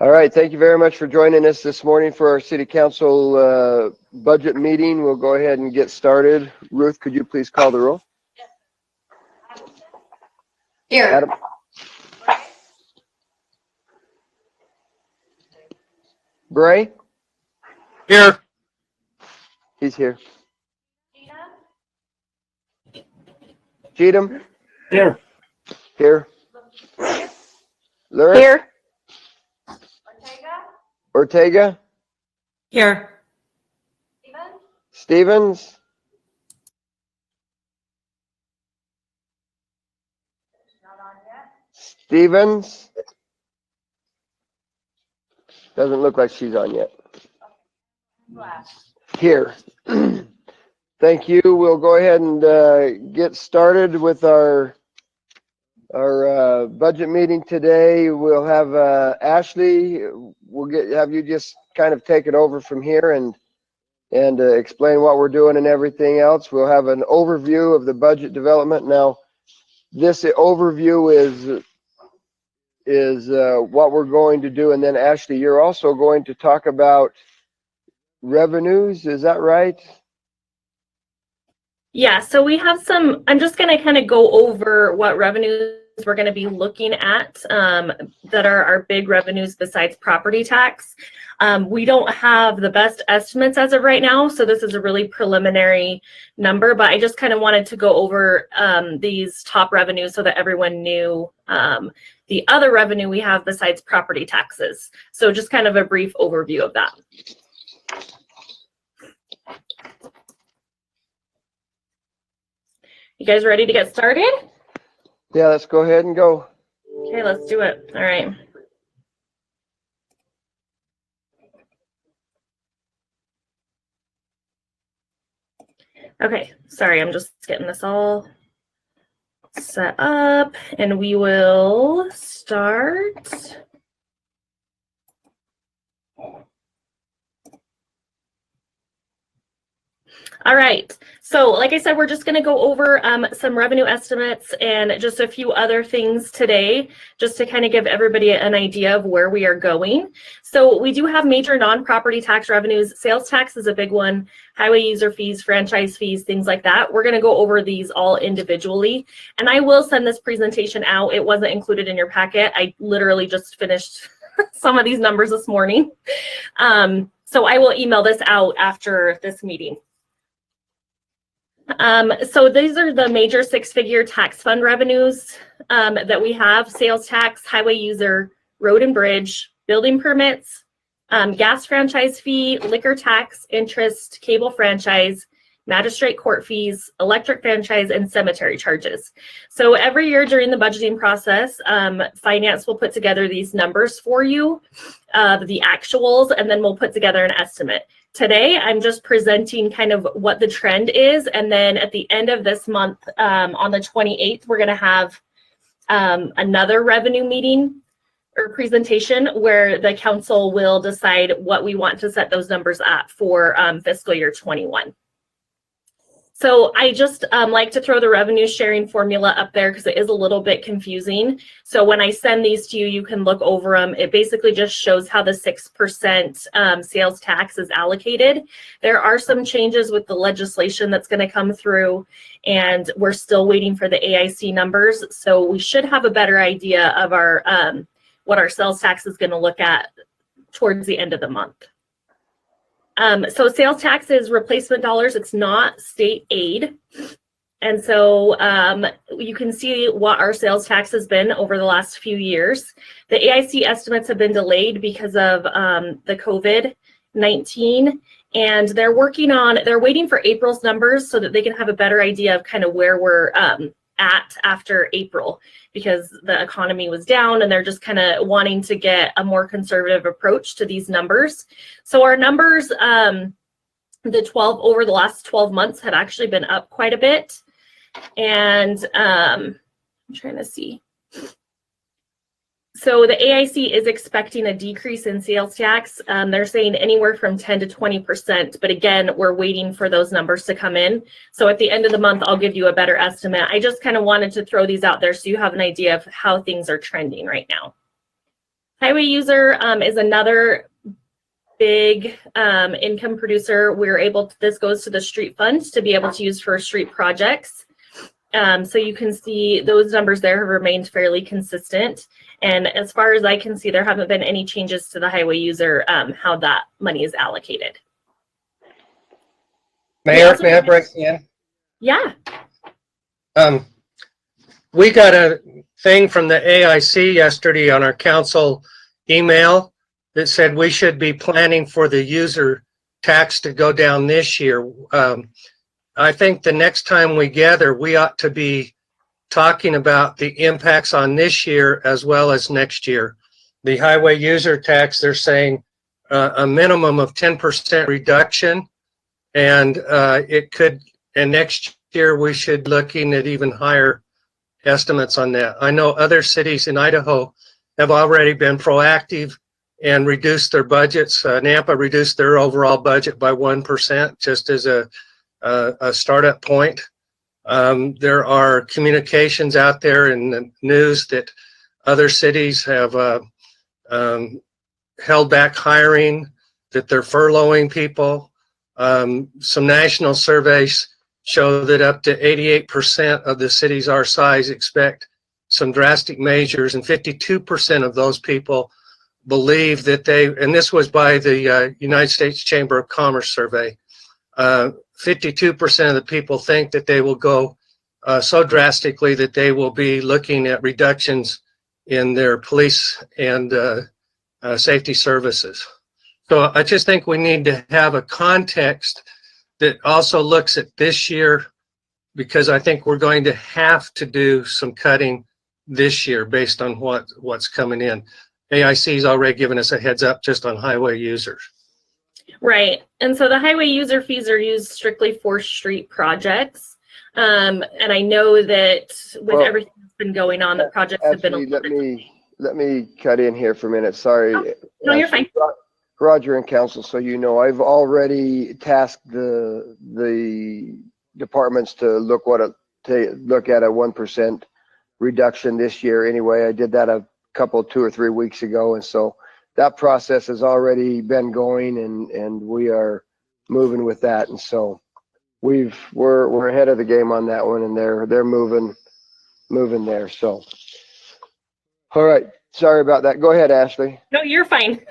All right, thank you very much for joining us this morning for our City Council budget meeting. We'll go ahead and get started. Ruth, could you please call the roll? Here. Adam. Bray? Here. He's here. Cheatham? Here. Here. Lurie? Here. Ortega? Here. Stevens? Stevens? Doesn't look like she's on yet. Here. Thank you. We'll go ahead and get started with our budget meeting today. We'll have Ashley. We'll have you just kind of take it over from here and explain what we're doing and everything else. We'll have an overview of the budget development. Now, this overview is what we're going to do, and then Ashley, you're also going to talk about revenues. Is that right? Yeah, so we have some, I'm just going to kind of go over what revenues we're going to be looking at that are our big revenues besides property tax. We don't have the best estimates as of right now, so this is a really preliminary number, but I just kind of wanted to go over these top revenues so that everyone knew the other revenue we have besides property taxes. So just kind of a brief overview of that. You guys ready to get started? Yeah, let's go ahead and go. Okay, let's do it. All right. Okay, sorry, I'm just getting this all set up and we will start. All right, so like I said, we're just going to go over some revenue estimates and just a few other things today, just to kind of give everybody an idea of where we are going. So we do have major non-property tax revenues. Sales tax is a big one, highway user fees, franchise fees, things like that. We're going to go over these all individually, and I will send this presentation out. It wasn't included in your packet. I literally just finished some of these numbers this morning. So I will email this out after this meeting. So these are the major six-figure tax fund revenues that we have: sales tax, highway user, road and bridge, building permits, gas franchise fee, liquor tax, interest, cable franchise, magistrate court fees, electric franchise, and cemetery charges. So every year during the budgeting process, finance will put together these numbers for you, the actuals, and then we'll put together an estimate. Today, I'm just presenting kind of what the trend is, and then at the end of this month, on the 28th, we're going to have another revenue meeting or presentation where the council will decide what we want to set those numbers at for fiscal year 21. So I just like to throw the revenue sharing formula up there because it is a little bit confusing. So when I send these to you, you can look over them. It basically just shows how the 6% sales tax is allocated. There are some changes with the legislation that's going to come through, and we're still waiting for the AIC numbers. So we should have a better idea of our what our sales tax is going to look at towards the end of the month. So sales tax is replacement dollars. It's not state aid. And so you can see what our sales tax has been over the last few years. The AIC estimates have been delayed because of the COVID-19, and they're waiting for April's numbers so that they can have a better idea of kind of where we're at after April, because the economy was down and they're just kind of wanting to get a more conservative approach to these numbers. So our numbers, over the last 12 months have actually been up quite a bit. And I'm trying to see. So the AIC is expecting a decrease in sales tax. They're saying anywhere from 10 to 20%, but again, we're waiting for those numbers to come in. So at the end of the month, I'll give you a better estimate. I just kind of wanted to throw these out there so you have an idea of how things are trending right now. Highway user is another big income producer. We're able to, this goes to the street fund to be able to use for street projects. So you can see those numbers there have remained fairly consistent. And as far as I can see, there haven't been any changes to the highway user, how that money is allocated. Mayor, may I break in? Yeah. We got a thing from the AIC yesterday on our council email that said we should be planning for the user tax to go down this year. I think the next time we gather, we ought to be talking about the impacts on this year as well as next year. The highway user tax, they're saying a minimum of 10% reduction, and and next year we should be looking at even higher estimates on that. I know other cities in Idaho have already been proactive and reduced their budgets. Nampa reduced their overall budget by 1% just as a startup point. There are communications out there in the news that other cities have held back hiring, that they're furloughing people. Some national surveys show that up to 88% of the cities our size expect some drastic measures, and 52% of those people believe that and this was by the United States Chamber of Commerce survey, 52% of the people think that they will go so drastically that they will be looking at reductions in their police and safety services. So I just think we need to have a context that also looks at this year, because I think we're going to have to do some cutting this year based on what's coming in. AIC's already given us a heads up just on highway users. Right. And so the highway user fees are used strictly for street projects. And I know that with everything that's been going on, the projects have been a little bit. Let me cut in here for a minute. Sorry. No, you're fine. Roger and council, so you know, I've already tasked the departments to look at a 1% reduction this year. Anyway, I did that a couple, 2 or 3 weeks ago, and so that process has already been going, and we are moving with that, and so we're ahead of the game on that one, and they're moving there. So, all right, sorry about that. Go ahead, Ashley. No, you're fine.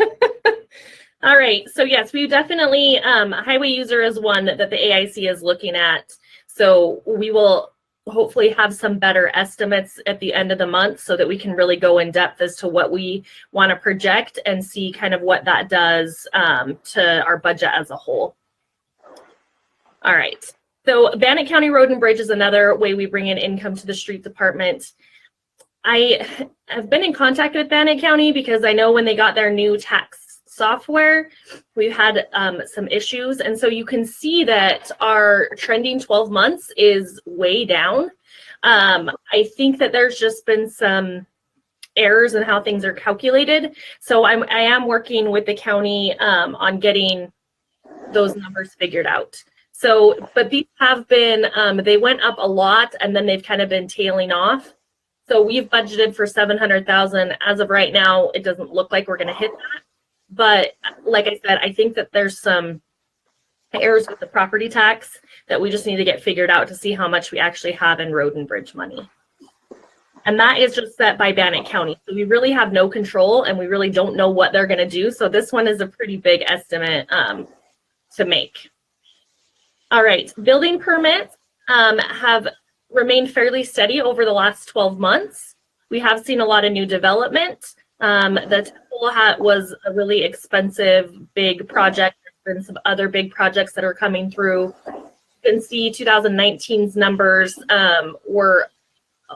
All right. So yes, we definitely, highway user is one that the AIC is looking at. So we will hopefully have some better estimates at the end of the month so that we can really go in depth as to what we want to project and see kind of what that does to our budget as a whole. All right. So Bannock County Road and Bridge is another way we bring in income to the street department. I have been in contact with Bannock County because I know when they got their new tax software, we've had some issues. And so you can see that our trending 12 months is way down. I think that there's just been some errors in how things are calculated. So I am working with the county on getting those numbers figured out. So, but these have been, they went up a lot and then they've kind of been tailing off. So we've budgeted for 700,000. As of right now, it doesn't look like we're going to hit that. But like I said, I think that there's some errors with the property tax that we just need to get figured out to see how much we actually have in road and bridge money. And that is just set by Bannock County. So we really have no control and we really don't know what they're going to do. So this one is a pretty big estimate to make. All right, building permits have remained fairly steady over the last 12 months. We have seen a lot of new development. The temple was a really expensive, big project. There's been some other big projects that are coming through. You can see 2019's numbers were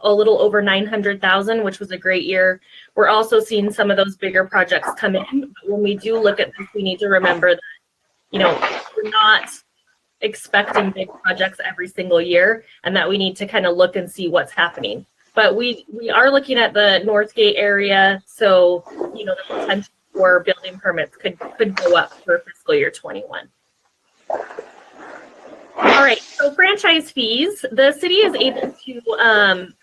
a little over 900,000, which was a great year. We're also seeing some of those bigger projects come in. But when we do look at this, we need to remember that, you know, we're not expecting big projects every single year, and that we need to kind of look and see what's happening. But we are looking at the Northgate area, so you know the potential for building permits could go up for fiscal year 21. All right, so franchise fees. The city is able to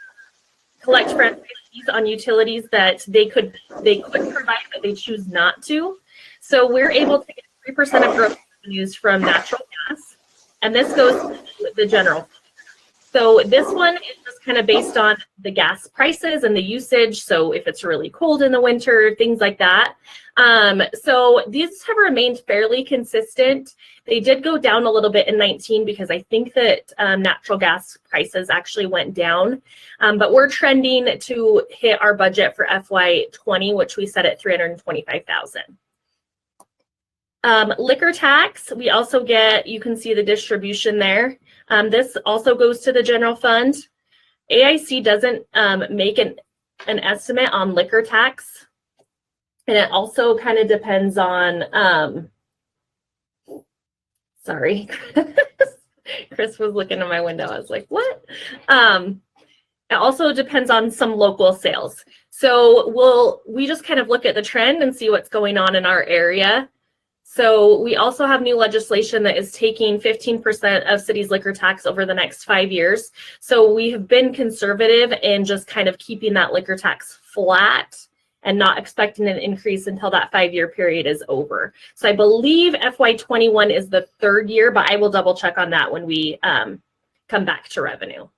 collect franchise fees on utilities that they could provide, but they choose not to. So we're able to get 3% of gross revenues from natural gas, and this goes to the general. So this one is just kind of based on the gas prices and the usage. So if it's really cold in the winter, things like that. So these have remained fairly consistent. They did go down a little bit in 19 because I think that natural gas prices actually went down. But we're trending to hit our budget for FY20, which we set at $325,000. Liquor tax, we also get, you can see the distribution there. This also goes to the general fund. AIC doesn't make an estimate on liquor tax. And it also kind of depends on, sorry, Chris was looking at my window. I was like, what? It also depends on some local sales. So we just kind of look at the trend and see what's going on in our area. So we also have new legislation that is taking 15% of cities' liquor tax over the next 5 years. So we have been conservative in just kind of keeping that liquor tax flat and not expecting an increase until that 5-year period is over. So I believe FY21 is the 3rd year, but I will double check on that when we come back to revenue.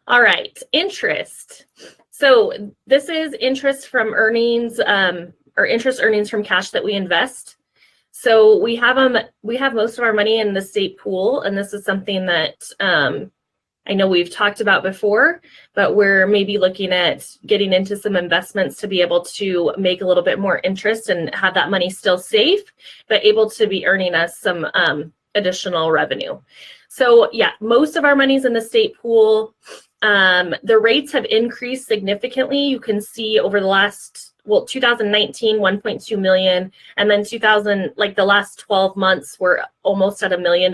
All right, interest. So this is interest from earnings, or interest earnings from cash that we invest. So we have most of our money in the state pool, and this is something that I know we've talked about before, but we're maybe looking at getting into some investments to be able to make a little bit more interest and have that money still safe, but able to be earning us some additional revenue. So yeah, most of our money's in the state pool. The rates have increased significantly. You can see over the last, 2019, 1.2 million, and then the last 12 months were almost at $1 million.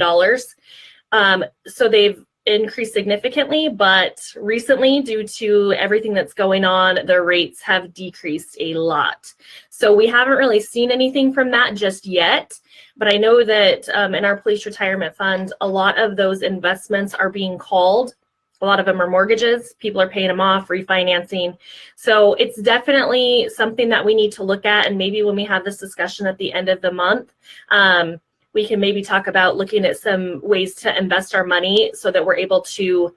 So they've increased significantly, but recently, due to everything that's going on, the rates have decreased a lot. So we haven't really seen anything from that just yet, but I know that in our police retirement fund, a lot of those investments are being called. A lot of them are mortgages. People are paying them off, refinancing. So it's definitely something that we need to look at. And maybe when we have this discussion at the end of the month, we can maybe talk about looking at some ways to invest our money so that we're able to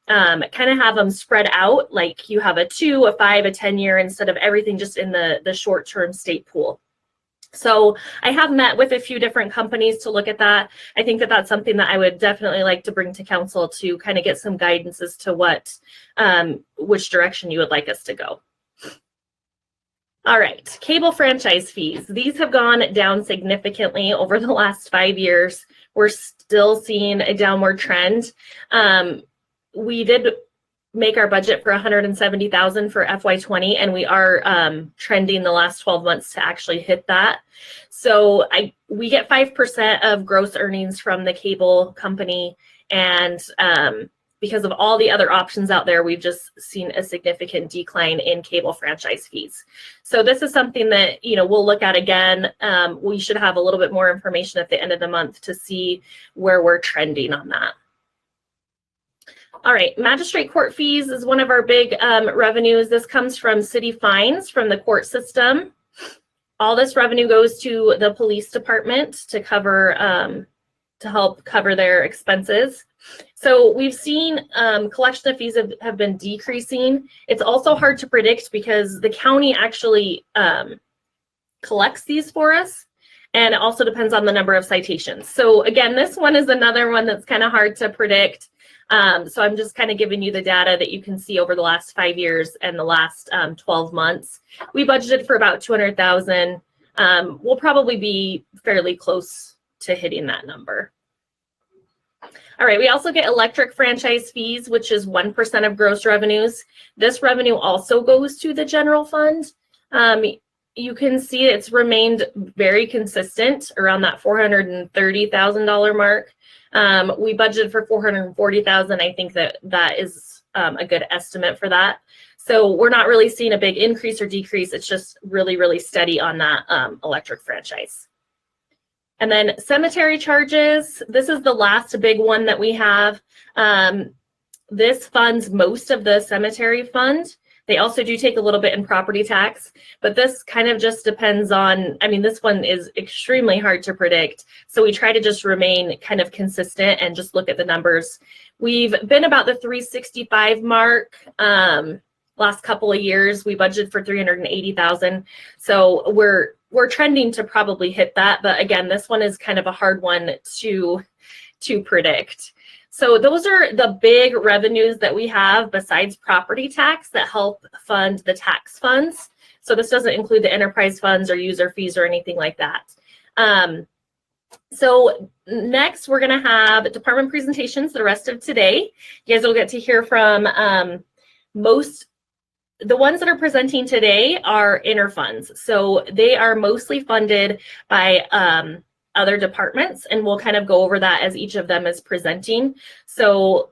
kind of have them spread out, like you have a 2, a 5, a 10-year instead of everything just in the short-term state pool. So I have met with a few different companies to look at that. I think that that's something that I would definitely like to bring to council to kind of get some guidance as to which direction you would like us to go. All right, cable franchise fees. These have gone down significantly over the last 5 years. We're still seeing a downward trend. We did make our budget for $170,000 for FY20, and we are trending the last 12 months to actually hit that. So we get 5% of gross earnings from the cable company, and because of all the other options out there, we've just seen a significant decline in cable franchise fees. So this is something that we'll look at again. We should have a little bit more information at the end of the month to see where we're trending on that. All right, magistrate court fees is one of our big revenues. This comes from city fines from the court system. All this revenue goes to the police department to cover, to help cover their expenses. So we've seen collection of fees have been decreasing. It's also hard to predict because the county actually collects these for us, and it also depends on the number of citations. So again, this one is another one that's kind of hard to predict. So I'm just kind of giving you the data that you can see over the last 5 years and the last 12 months. We budgeted for about $200,000. We'll probably be fairly close to hitting that number. All right, we also get electric franchise fees, which is 1% of gross revenues. This revenue also goes to the general fund. You can see it's remained very consistent around that $430,000 mark. We budgeted for $440,000. I think that is a good estimate for that. So we're not really seeing a big increase or decrease. It's just really, really steady on that electric franchise. And then cemetery charges. This is the last big one that we have. This funds most of the cemetery fund. They also do take a little bit in property tax, but this kind of just depends on, I mean, this one is extremely hard to predict. So we try to just remain kind of consistent and just look at the numbers. We've been about the 365 mark. Last couple of years, we budgeted for 380,000. So we're trending to probably hit that. But again, this one is kind of a hard one to predict. So those are the big revenues that we have besides property tax that help fund the tax funds. So this doesn't include the enterprise funds or user fees or anything like that. So next we're going to have department presentations the rest of today. You guys will get to hear from the ones that are presenting today are interfunds. So they are mostly funded by other departments, and we'll kind of go over that as each of them is presenting. So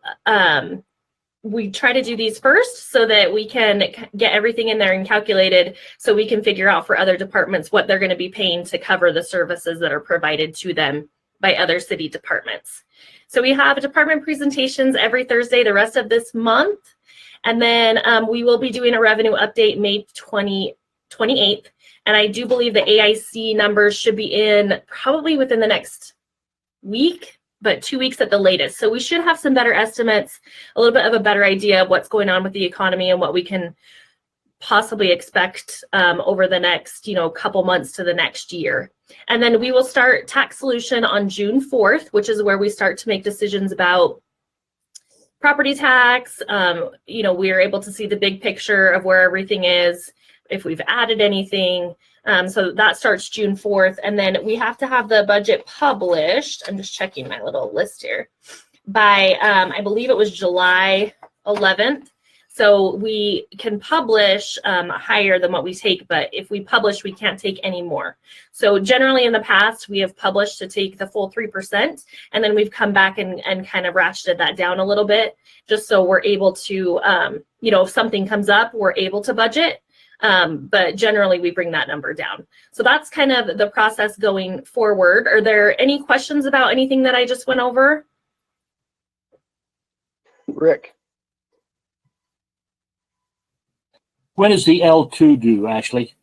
we try to do these first so that we can get everything in there and calculated so we can figure out for other departments what they're going to be paying to cover the services that are provided to them by other city departments. So we have department presentations every Thursday the rest of this month. And then we will be doing a revenue update May 28th. And I do believe the AIC numbers should be in probably within the next week, but 2 weeks at the latest. So we should have some better estimates, a little bit of a better idea of what's going on with the economy and what we can possibly expect over the next, couple months to the next year. And then we will start tax solution on June 4th, which is where we start to make decisions about property tax. We are able to see the big picture of where everything is, if we've added anything. So that starts June 4th. And then we have to have the budget published. I'm just checking my little list here by, I believe it was July 11th. So we can publish higher than what we take, but if we publish, we can't take any more. So generally in the past, we have published to take the full 3%, and then we've come back and kind of ratcheted that down a little bit, just so we're able to, if something comes up, we're able to budget. But generally we bring that number down. So that's kind of the process going forward. Are there any questions about anything that I just went over? Rick. When is the L2 due, Ashley?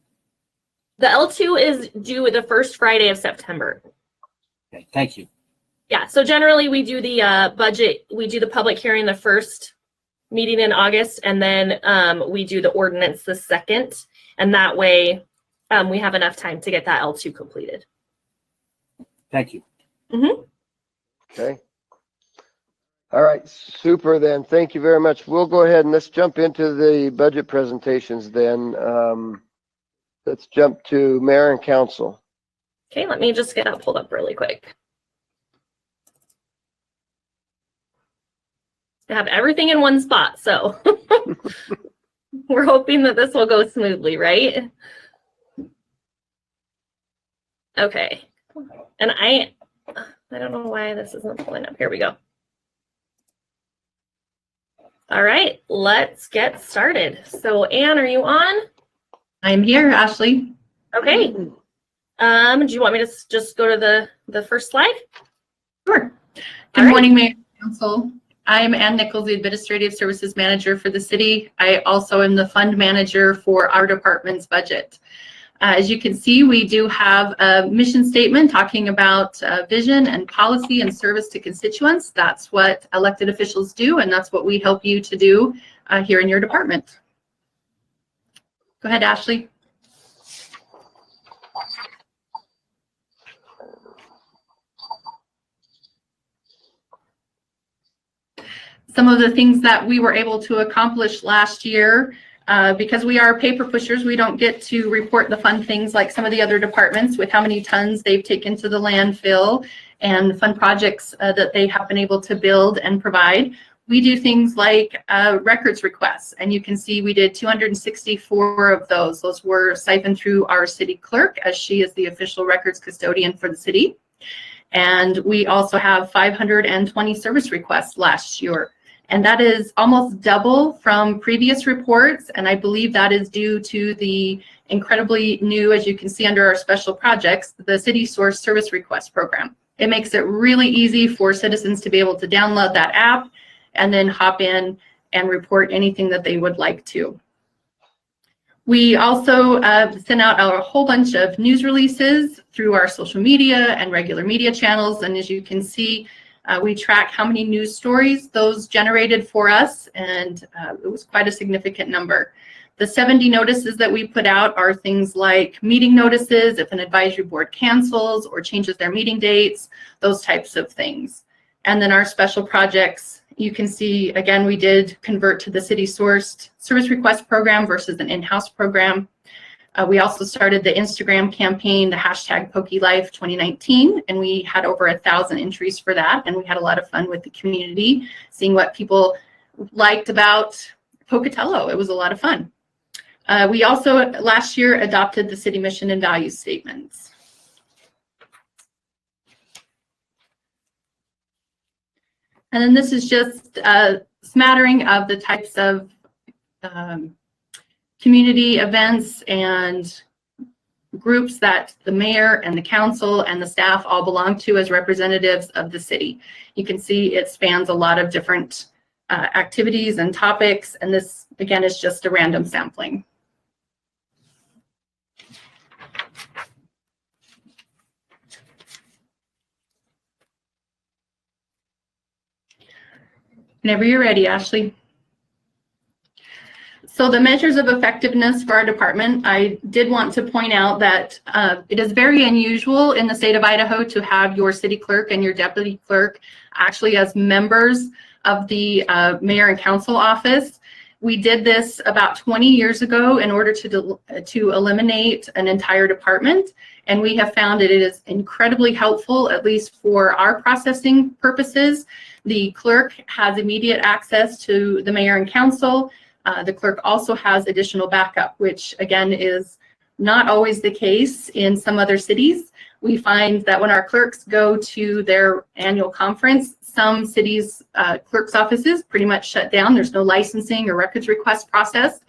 The L2 is due the first Friday of September. Okay, thank you. Yeah, so generally we do the budget, we do the public hearing the first meeting in August, and then we do the ordinance the second, and that way we have enough time to get that L2 completed. Thank you. Mm-hmm. Okay. All right, super then. Thank you very much. We'll go ahead and let's jump into the budget presentations then. Let's jump to mayor and council. Okay, let me just get that pulled up really quick. I have everything in one spot, so we're hoping that this will go smoothly, right? Okay, and I don't know why this isn't pulling up. Here we go. All right, let's get started. So Anne, are you on? I'm here, Ashley. Okay. Do you want me to just go to the first slide? Sure. All Good right. morning, Mayor and Council. I'm Ann Nichols, the Administrative Services Manager for the city. I also am the fund manager for our department's budget. As you can see, we do have a mission statement talking about vision and policy and service to constituents. That's what elected officials do, and that's what we help you to do here in your department. Go ahead, Ashley. Some of the things that we were able to accomplish last year, because we are paper pushers, we don't get to report the fun things like some of the other departments with how many tons they've taken to the landfill and fun projects that they have been able to build and provide. We do things like records requests, and you can see we did 264 of those. Those were siphoned through our city clerk, as she is the official records custodian for the city. And we also have 520 service requests last year. And that is almost double from previous reports. And I believe that is due to the incredibly new, as you can see under our special projects, the City Source Service Request Program. It makes it really easy for citizens to be able to download that app and then hop in and report anything that they would like to. We also sent out a whole bunch of news releases through our social media and regular media channels. And as you can see, we track how many news stories those generated for us, and it was quite a significant number. The 70 notices that we put out are things like meeting notices, if an advisory board cancels or changes their meeting dates, those types of things. And then our special projects, you can see, again, we did convert to the city-sourced service request program versus an in-house program. We also started the Instagram campaign, the hashtag PokeLife 2019, and we had over 1,000 entries for that. And we had a lot of fun with the community, seeing what people liked about Pocatello. It was a lot of fun. We also last year adopted the city mission and values statements. And then this is just a smattering of the types of community events and groups that the mayor and the council and the staff all belong to as representatives of the city. You can see it spans a lot of different activities and topics, and this again is just a random sampling. Whenever you're ready, Ashley. So the measures of effectiveness for our department, I did want to point out that it is very unusual in the state of Idaho to have your city clerk and your deputy clerk actually as members of the mayor and council office. We did this about 20 years ago in order to eliminate an entire department, and we have found that it is incredibly helpful, at least for our processing purposes. The clerk has immediate access to the mayor and council. The clerk also has additional backup, which again is not always the case in some other cities. We find that when our clerks go to their annual conference, some cities' clerk's offices pretty much shut down. There's no licensing or records request process.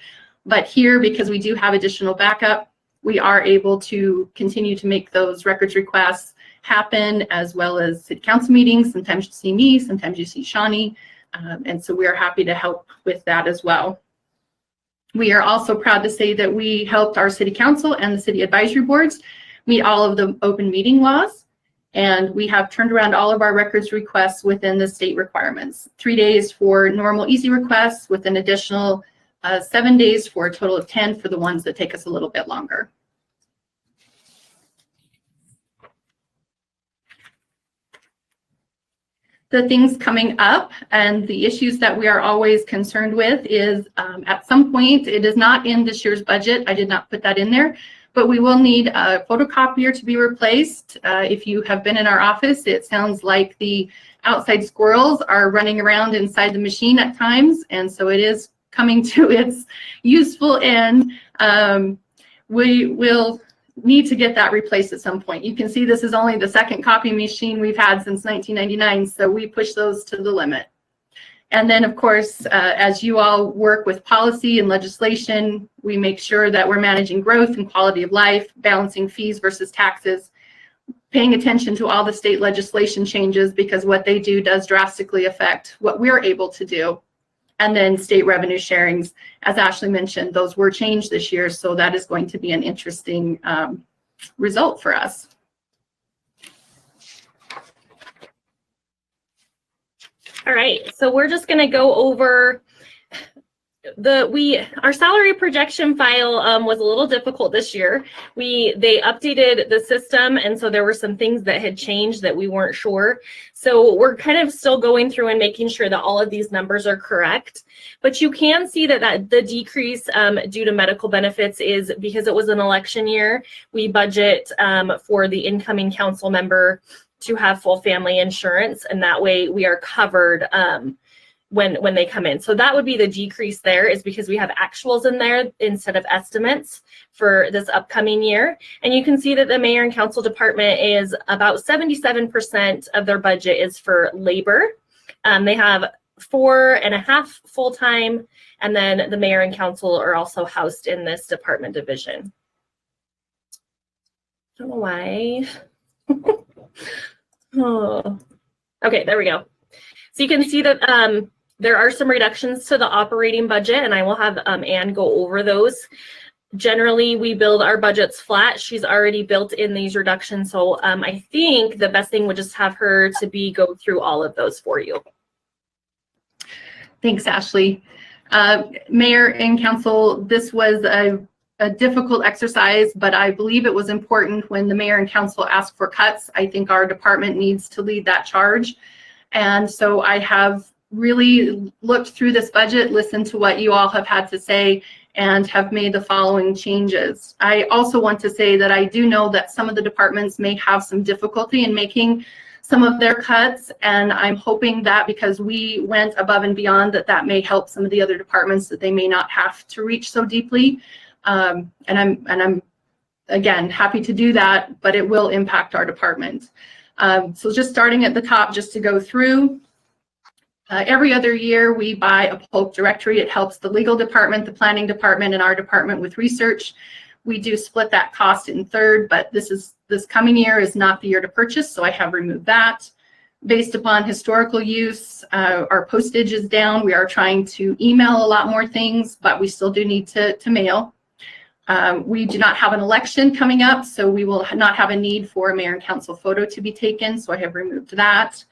But here, because we do have additional backup, we are able to continue to make those records requests happen, as well as city council meetings. Sometimes you see me, sometimes you see Shawnee. And so we are happy to help with that as well. We are also proud to say that we helped our city council and the city advisory boards meet all of the open meeting laws. And we have turned around all of our records requests within the state requirements. 3 days for normal easy requests with an additional 7 days for a total of 10 for the ones that take us a little bit longer. The things coming up and the issues that we are always concerned with is at some point, it is not in this year's budget. I did not put that in there, but we will need a photocopier to be replaced. If you have been in our office, it sounds like the outside squirrels are running around inside the machine at times. And so it is coming to its useful end. We will need to get that replaced at some point. You can see this is only the second copy machine we've had since 1999, so we push those to the limit. And then, of course, as you all work with policy and legislation, we make sure that we're managing growth and quality of life, balancing fees versus taxes, paying attention to all the state legislation changes, because what they do does drastically affect what we're able to do. And then state revenue sharings, as Ashley mentioned, those were changed this year, so that is going to be an interesting result for us. All right, so we're just going to go over our salary projection file was a little difficult this year. They updated the system, and so there were some things that had changed that we weren't sure. So we're kind of still going through and making sure that all of these numbers are correct. But you can see that the decrease due to medical benefits is because it was an election year. We budget for the incoming council member to have full family insurance, and that way we are covered when they come in. So that would be the decrease there, is because we have actuals in there instead of estimates for this upcoming year. And you can see that the mayor and council department is about 77% of their budget is for labor. They have 4.5 full-time, and then the mayor and council are also housed in this department division. I don't know why. Oh. Okay, there we go. So you can see that There are some reductions to the operating budget, and I will have Ann go over those. Generally, we build our budgets flat. She's already built in these reductions, so I think the best thing would just have her to go through all of those for you. Thanks, Ashley. Mayor and council, this was a difficult exercise, but I believe it was important when the mayor and council asked for cuts. I think our department needs to lead that charge. And so I have really looked through this budget, listened to what you all have had to say, and have made the following changes. I also want to say that I do know that some of the departments may have some difficulty in making some of their cuts, and I'm hoping that because we went above and beyond, that may help some of the other departments, that they may not have to reach so deeply. And I'm again happy to do that, but it will impact our department. So just starting at the top, just to go through. Every other year, we buy a Polk directory. It helps the legal department, the planning department, and our department with research. We do split that cost in third, but this coming year is not the year to purchase, so I have removed that. Based upon historical use, our postage is down. We are trying to email a lot more things, but we still do need to mail. We do not have an election coming up, so we will not have a need for a mayor and council photo to be taken, so I have removed that.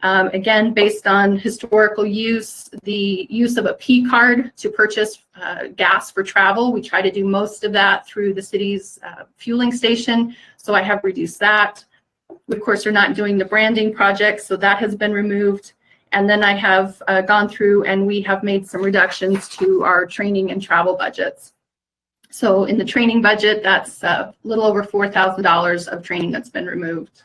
Again, based on historical use, the use of a P card to purchase gas for travel, we try to do most of that through the city's fueling station, so I have reduced that. We, of course, are not doing the branding project, so that has been removed. And then I have gone through and we have made some reductions to our training and travel budgets. So in the training budget, that's a little over $4,000 of training that's been removed.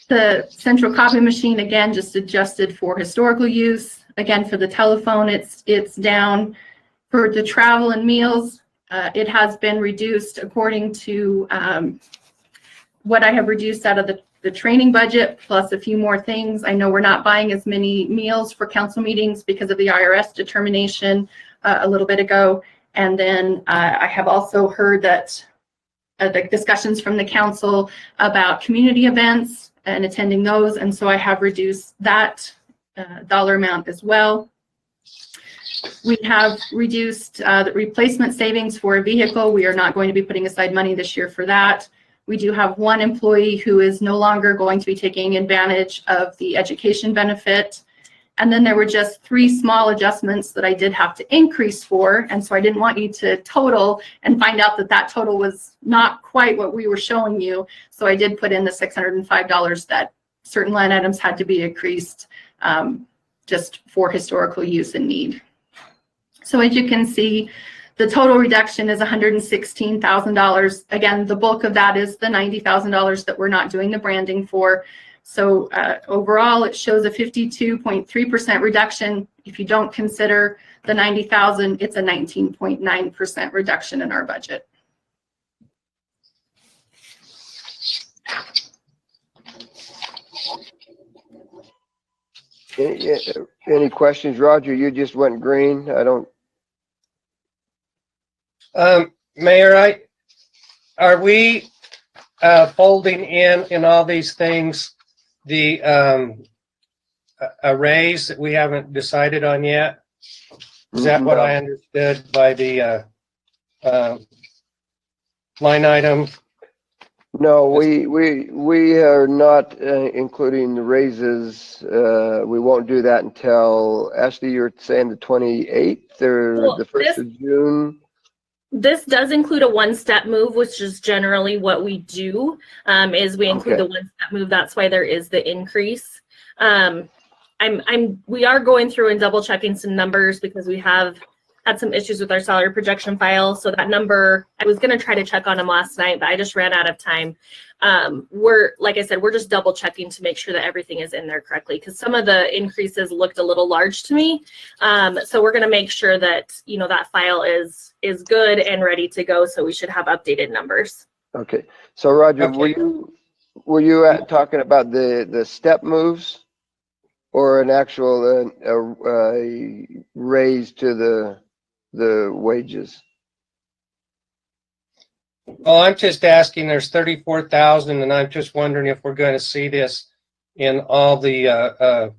The central copy machine, again, just adjusted for historical use. Again, for the telephone, it's down. For the travel and meals, it has been reduced according to what I have reduced out of the training budget, plus a few more things. I know we're not buying as many meals for council meetings because of the IRS determination a little bit ago. And then I have also heard that the discussions from the council about community events and attending those, and so I have reduced that dollar amount as well. We have reduced the replacement savings for a vehicle. We are not going to be putting aside money this year for that. We do have one employee who is no longer going to be taking advantage of the education benefit. And then there were just 3 small adjustments that I did have to increase for. And so I didn't want you to total and find out that total was not quite what we were showing you. So I did put in the $605 that certain line items had to be increased just for historical use and need. So as you can see, the total reduction is $116,000. Again, the bulk of that is the $90,000 that we're not doing the branding for. So overall, it shows a 52.3% reduction. If you don't consider the $90,000, it's a 19.9% reduction in our budget. Any questions, Roger? You just went green. I don't. Mayor, are we folding in all these things the arrays that we haven't decided on yet? Is that what I understood by the line item? No, we are not including the raises. We won't do that until, Ashley, you're saying the 28th or the 1st of June? This does include a one-step move, which is generally what we do, is we include the one-step move. That's why there is the increase. We are going through and double checking some numbers because we have had some issues with our salary projection file. So that number, I was going to try to check on them last night, but I just ran out of time. Like I said, we're just double checking to make sure that everything is in there correctly, because some of the increases looked a little large to me. So we're going to make sure that, that file is good and ready to go. So we should have updated numbers. Okay. So Roger, Okay. were you talking about the step moves or an actual raise to the wages? Well, I'm just asking, there's 34,000, and I'm just wondering if we're going to see this in all the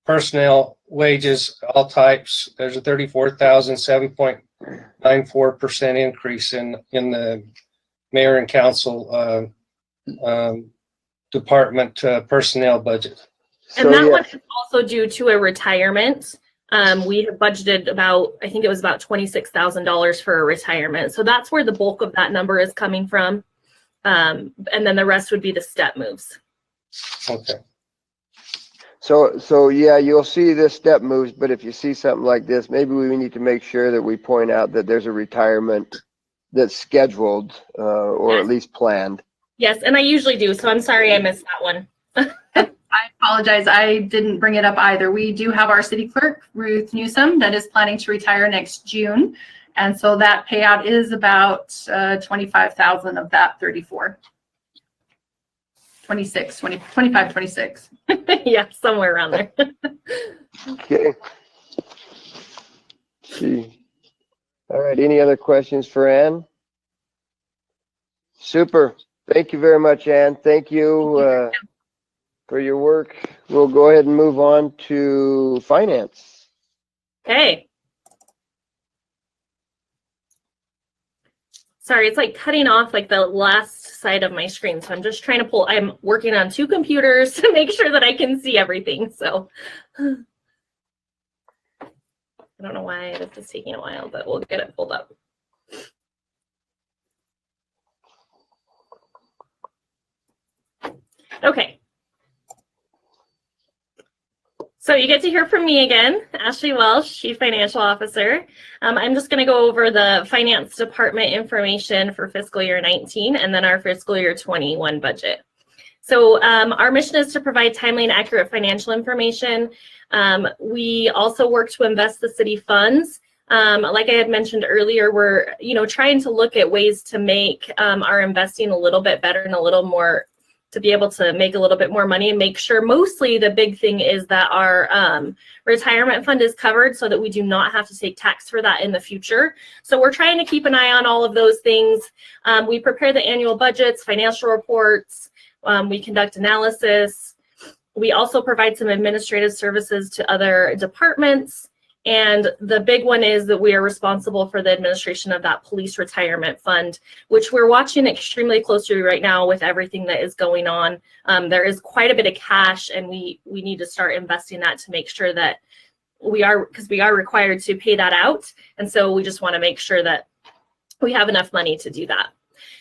personnel wages, all types. There's a 34,000, 7.94% increase in the mayor and council department personnel budget. And that yeah. one is also due to a retirement. We have budgeted about, I think it was about $26,000 for a retirement. So that's where the bulk of that number is coming from. And then the rest would be the step moves. Okay. So yeah, you'll see this step moves, but if you see something like this, maybe we need to make sure that we point out that there's a retirement that's scheduled, or Yes. at least planned. Yes, and I usually do. So I'm sorry I missed that one. I apologize. I didn't bring it up either. We do have our city clerk, Ruth Newsom, that is planning to retire next June. And so that payout is about 25,000 of that 34. 26, 20, 25, 26. Yeah, somewhere around there. Okay. See. All right. Any other questions for Ann? Super. Thank you very much, Ann. Thank you for your work. We'll go ahead and move on to finance. Okay. Sorry, it's like cutting off like the last side of my screen. So I'm just trying to pull, I'm working on 2 computers to make sure that I can see everything. So I don't know why this is taking a while, but we'll get it pulled up. Okay. So you get to hear from me again, Ashley Welsh, Chief Financial Officer. I'm just going to go over the finance department information for fiscal year 19 and then our fiscal year 21 budget. So our mission is to provide timely and accurate financial information. We also work to invest the city funds. Like I had mentioned earlier, we're trying to look at ways to make our investing a little bit better and a little more, to be able to make a little bit more money and make sure, mostly the big thing is that our retirement fund is covered so that we do not have to take tax for that in the future. So we're trying to keep an eye on all of those things. We prepare the annual budgets, financial reports, we conduct analysis. We also provide some administrative services to other departments. And the big one is that we are responsible for the administration of that police retirement fund, which we're watching extremely closely right now with everything that is going on. There is quite a bit of cash, and we need to start investing that to make sure that because we are required to pay that out. And so we just want to make sure that we have enough money to do that.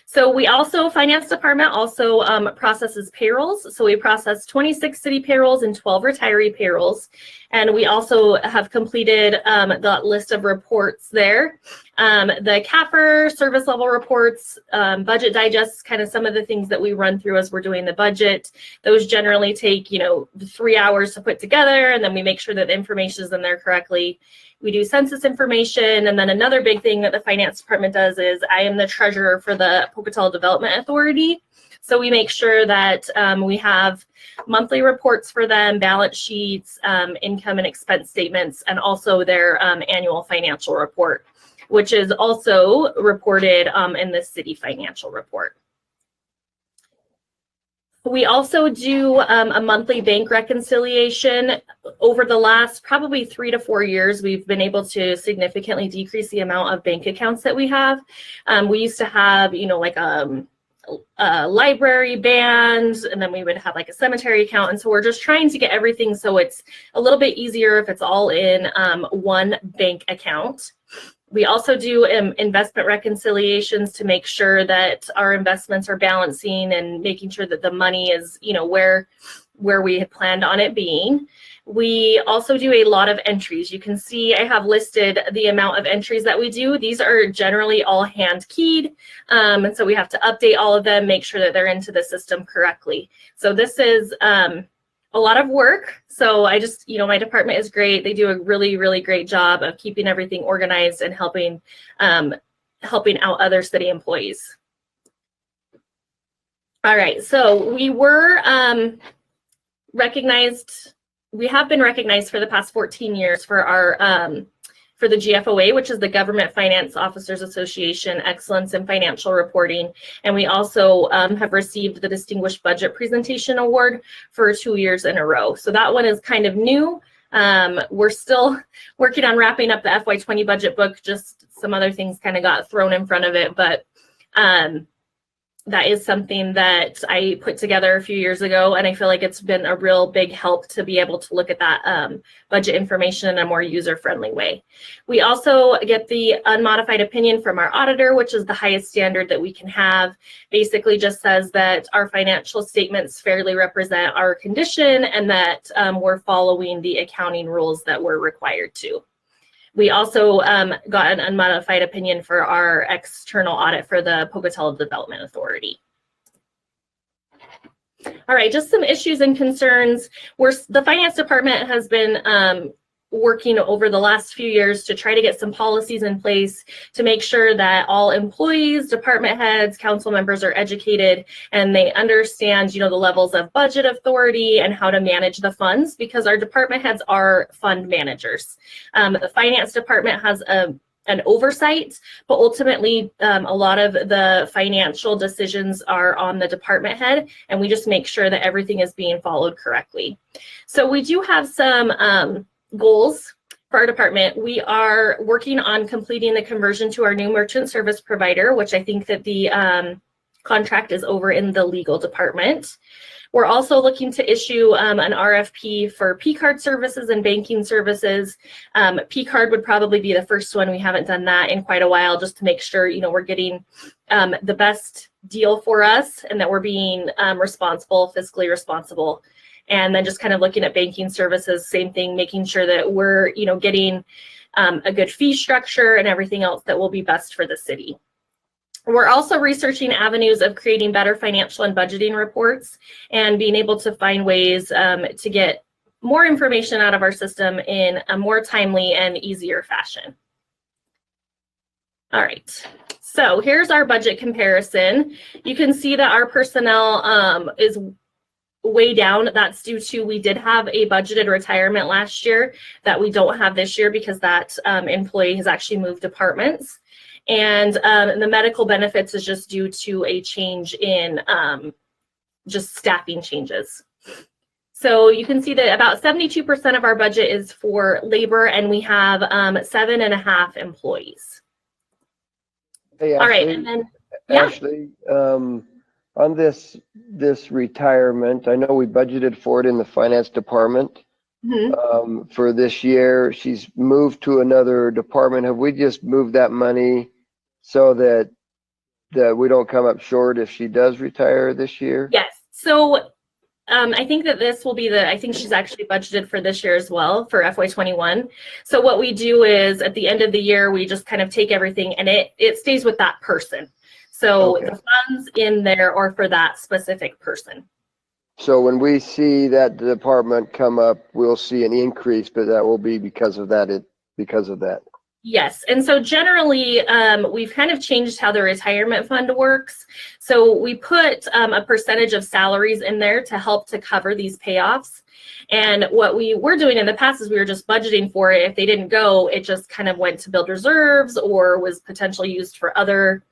So we also, finance department also processes payrolls. So we process 26 city payrolls and 12 retiree payrolls. And we also have completed the list of reports there. The CAFR service level reports, budget digests, kind of some of the things that we run through as we're doing the budget. Those generally take, 3 hours to put together, and then we make sure that the information is in there correctly. We do census information, and then another big thing that the finance department does is I am the treasurer for the Pocatello Development Authority. So we make sure that we have monthly reports for them, balance sheets, income and expense statements, and also their annual financial report, which is also reported in the city financial report. We also do a monthly bank reconciliation. Over the last probably 3 to 4 years, we've been able to significantly decrease the amount of bank accounts that we have. We used to have, like a library band, and then we would have like a cemetery account. And so we're just trying to get everything so it's a little bit easier if it's all in one bank account. We also do investment reconciliations to make sure that our investments are balancing and making sure that the money is, where we had planned on it being. We also do a lot of entries. You can see I have listed the amount of entries that we do. These are generally all hand keyed. And so we have to update all of them, make sure that they're into the system correctly. So this is a lot of work. So I just, my department is great. They do a really, really great job of keeping everything organized and helping out other city employees. All right, so we were recognized. We have been recognized for the past 14 years for our for the GFOA, which is the Government Finance Officers Association Excellence in Financial Reporting. And we also have received the Distinguished Budget Presentation Award for 2 years in a row. So that one is kind of new. We're still working on wrapping up the FY20 budget book. Just some other things kind of got thrown in front of it, but that is something that I put together a few years ago, and I feel like it's been a real big help to be able to look at that budget information in a more user-friendly way. We also get the unmodified opinion from our auditor, which is the highest standard that we can have. Basically just says that our financial statements fairly represent our condition and that we're following the accounting rules that we're required to. We also got an unmodified opinion for our external audit for the Pocatello Development Authority. All right, just some issues and concerns. The finance department has been working over the last few years to try to get some policies in place to make sure that all employees, department heads, council members are educated and they understand, the levels of budget authority and how to manage the funds, because our department heads are fund managers. The finance department has an oversight, but ultimately a lot of the financial decisions are on the department head, and we just make sure that everything is being followed correctly. So we do have some goals for our department. We are working on completing the conversion to our new merchant service provider, which I think that the contract is over in the legal department. We're also looking to issue an RFP for P-card services and banking services. P-card would probably be the first one. We haven't done that in quite a while, just to make sure, we're getting the best deal for us and that we're being responsible, fiscally responsible. And then just kind of looking at banking services, same thing, making sure that we're, getting a good fee structure and everything else that will be best for the city. We're also researching avenues of creating better financial and budgeting reports and being able to find ways to get more information out of our system in a more timely and easier fashion. All right, so here's our budget comparison. You can see that our personnel is way down. That's due to we did have a budgeted retirement last year that we don't have this year because that employee has actually moved departments. And the medical benefits is just due to a change in just staffing changes. So you can see that about 72% of our budget is for labor, and we have 7.5 employees. Hey, Ashley, all right, and then yeah. Ashley, on this retirement, I know we budgeted for it in the finance department. Mm-hmm. For this year. She's moved to another department. Have we just moved that money so that we don't come up short if she does retire this year? Yes. So I think that this will be I think she's actually budgeted for this year as well for FY21. So what we do is at the end of the year, we just kind of take everything and it stays with that person. So okay. The funds in there are for that specific person. So when we see that department come up, we'll see an increase, but that will be because of that. Yes. And so generally, we've kind of changed how the retirement fund works. So we put a percentage of salaries in there to help to cover these payoffs. And what we were doing in the past is we were just budgeting for it. If they didn't go, it just kind of went to build reserves or was potentially used for other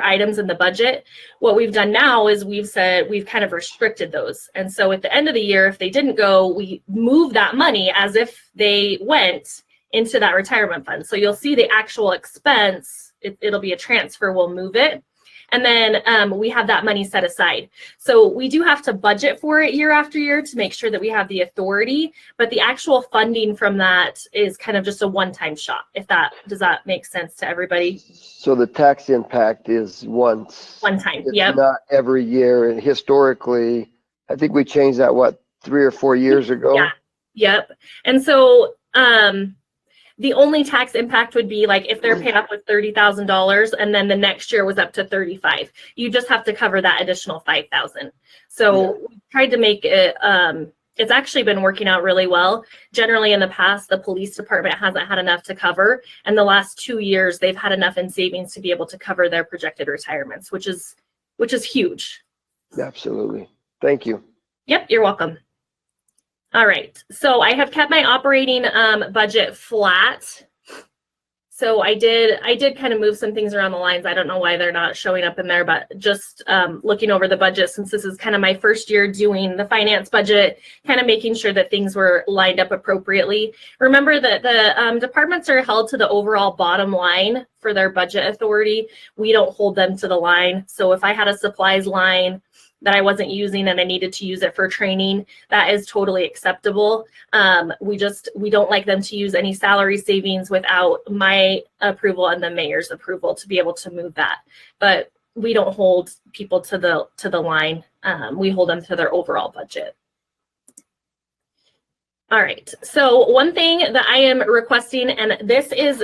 items in the budget. What we've done now is we've kind of restricted those. And so at the end of the year, if they didn't go, we move that money as if they went into that retirement fund. So you'll see the actual expense, it'll be a transfer, we'll move it. And then we have that money set aside. So we do have to budget for it year after year to make sure that we have the authority, but the actual funding from that is kind of just a one-time shot, does that make sense to everybody? So the tax impact is one time. Yep. Not every year. And historically, I think we changed that, 3 or 4 years ago? Yeah. Yep. And so the only tax impact would be like if they're paid up with $30,000 and then the next year was up to 35, you just have to cover that additional 5,000. So we tried to make it, it's actually been working out really well. Generally in the past, the police department hasn't had enough to cover. And the last 2 years, they've had enough in savings to be able to cover their projected retirements, which is huge. Absolutely. Thank you. Yep, you're welcome. All right, so I have kept my operating budget flat. So I did kind of move some things around the lines. I don't know why they're not showing up in there, but just looking over the budget, since this is kind of my first year doing the finance budget, kind of making sure that things were lined up appropriately. Remember that the departments are held to the overall bottom line for their budget authority. We don't hold them to the line. So if I had a supplies line that I wasn't using and I needed to use it for training, that is totally acceptable. We don't like them to use any salary savings without my approval and the mayor's approval to be able to move that. But we don't hold people to the line. We hold them to their overall budget. All right, so one thing that I am requesting, and this is,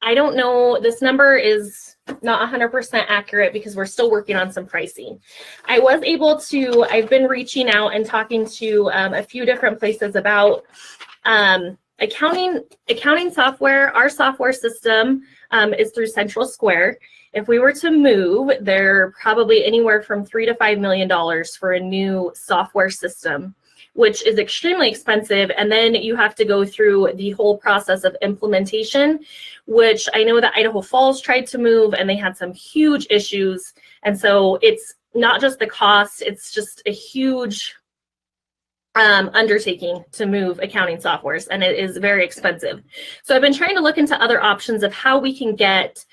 I don't know, this number is not 100% accurate because we're still working on some pricing. I've been reaching out and talking to a few different places about accounting software. Our software system is through Central Square. If we were to move, they're probably anywhere from $3 to $5 million for a new software system, which is extremely expensive. And then you have to go through the whole process of implementation, which I know that Idaho Falls tried to move and they had some huge issues. And so it's not just the cost, it's just a huge undertaking to move accounting softwares, and it is very expensive. So I've been trying to look into other options of how we can get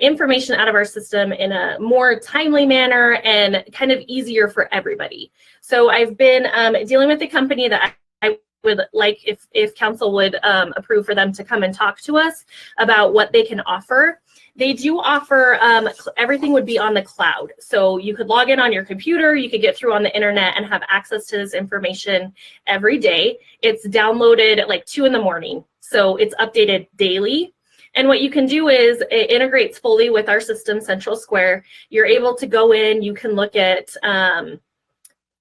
information out of our system in a more timely manner and kind of easier for everybody. So I've been dealing with the company that I would like, if council would approve, for them to come and talk to us about what they can offer. They do offer, everything would be on the cloud. So you could log in on your computer, you could get through on the internet and have access to this information every day. It's downloaded at like 2 in the morning. So it's updated daily. And what you can do is it integrates fully with our system, Central Square. You're able to go in, you can look at,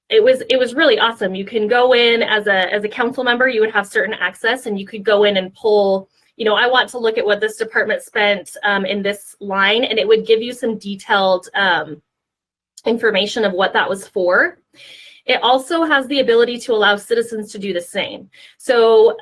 it was really awesome. You can go in as a council member, you would have certain access, and you could go in and pull, I want to look at what this department spent in this line, and it would give you some detailed information of what that was for. It also has the ability to allow citizens to do the same. So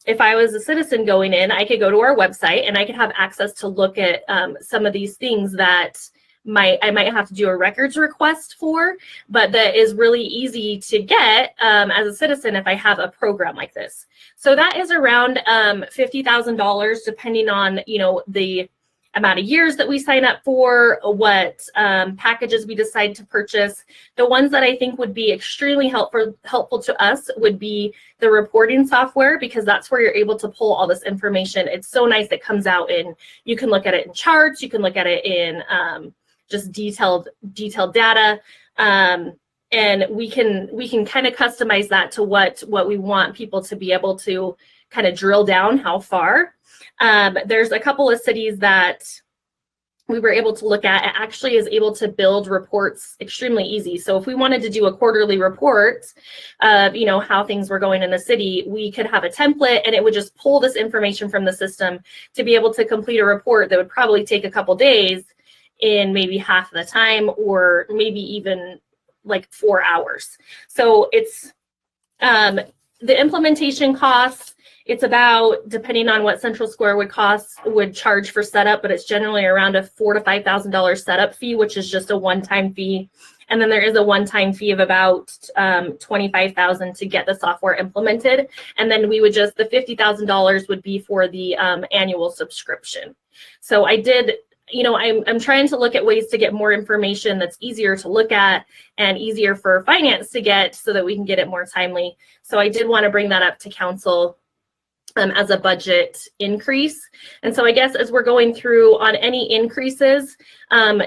if I was a citizen going in, I could go to our website and I could have access to look at some of these things that I might have to do a records request for, but that is really easy to get as a citizen if I have a program like this. So that is around $50,000, depending on the amount of years that we sign up for, what packages we decide to purchase. The ones that I think would be extremely helpful to us would be the reporting software, because that's where you're able to pull all this information. It's so nice. It comes out in, you can look at it in charts, you can look at it in just detailed data. And we can kind of customize that to what we want people to be able to kind of drill down how far. There's a couple of cities that we were able to look at. It actually is able to build reports extremely easy. So if we wanted to do a quarterly report of how things were going in the city, we could have a template and it would just pull this information from the system to be able to complete a report that would probably take a couple days in maybe half the time, or maybe even like 4 hours. So it's the implementation costs. It's about, depending on what Central Square would charge for setup, but it's generally around a $4,000 to $5,000 setup fee, which is just a one-time fee. And then there is a one-time fee of about $25,000 to get the software implemented. And then we would the $50,000 would be for the annual subscription. So I did, I'm trying to look at ways to get more information that's easier to look at and easier for finance to get, so that we can get it more timely. So I did want to bring that up to council as a budget increase. And so I guess as we're going through on any increases,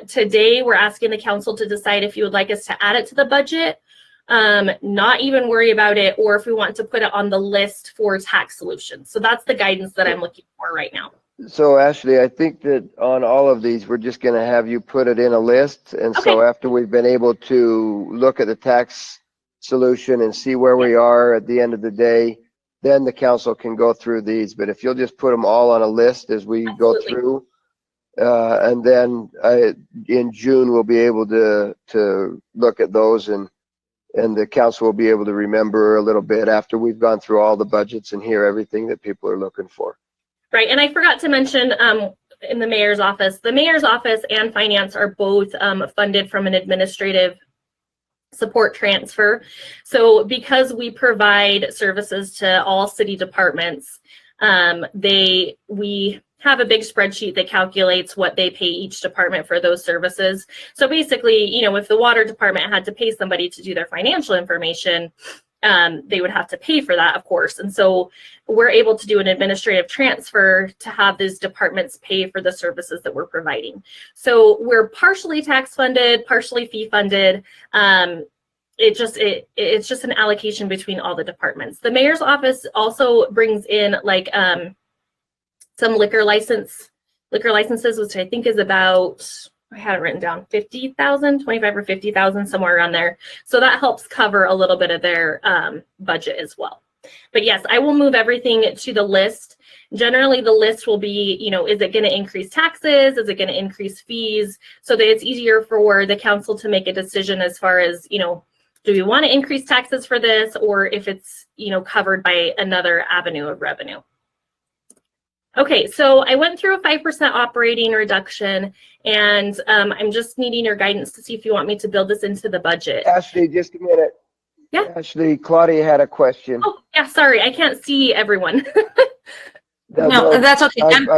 today we're asking the council to decide if you would like us to add it to the budget, not even worry about it, or if we want to put it on the list for tax solutions. So that's the guidance that I'm looking for right now. So Ashley, I think that on all of these, we're just going to have you put it in a list. And so after we've been able to look at the tax solution and see where we are at the end of the day, then the council can go through these. But if you'll just put them all on a list as we go through, and then in June we'll be able to look at those and the council will be able to remember a little bit after we've gone through all the budgets and hear everything that people are looking for. Right, and I forgot to mention in the mayor's office and finance are both funded from an administrative support transfer. So because we provide services to all city departments, we have a big spreadsheet that calculates what they pay each department for those services. So basically, you know, if the water department had to pay somebody to do their financial information, they would have to pay for that, of course. And so we're able to do an administrative transfer to have these departments pay for the services that we're providing. So we're partially tax funded, partially fee funded. It's just an allocation between all the departments. The mayor's office also brings in like some liquor licenses, which I think is about, I had it written down, 50,000, 25 or 50,000, somewhere around there. So that helps cover a little bit of their budget as well. But yes, I will move everything to the list. Generally, the list will be, you know, is it going to increase taxes? Is it going to increase fees? So that it's easier for the council to make a decision as far as, you know, do we want to increase taxes for this, or if it's, you know, covered by another avenue of revenue. Okay, so I went through a 5% operating reduction, and I'm just needing your guidance to see if you want me to build this into the budget. Ashley, just a minute. Yeah. Ashley, Claudia had a question. Oh, yeah, sorry, I can't see everyone. No, that's okay. I'm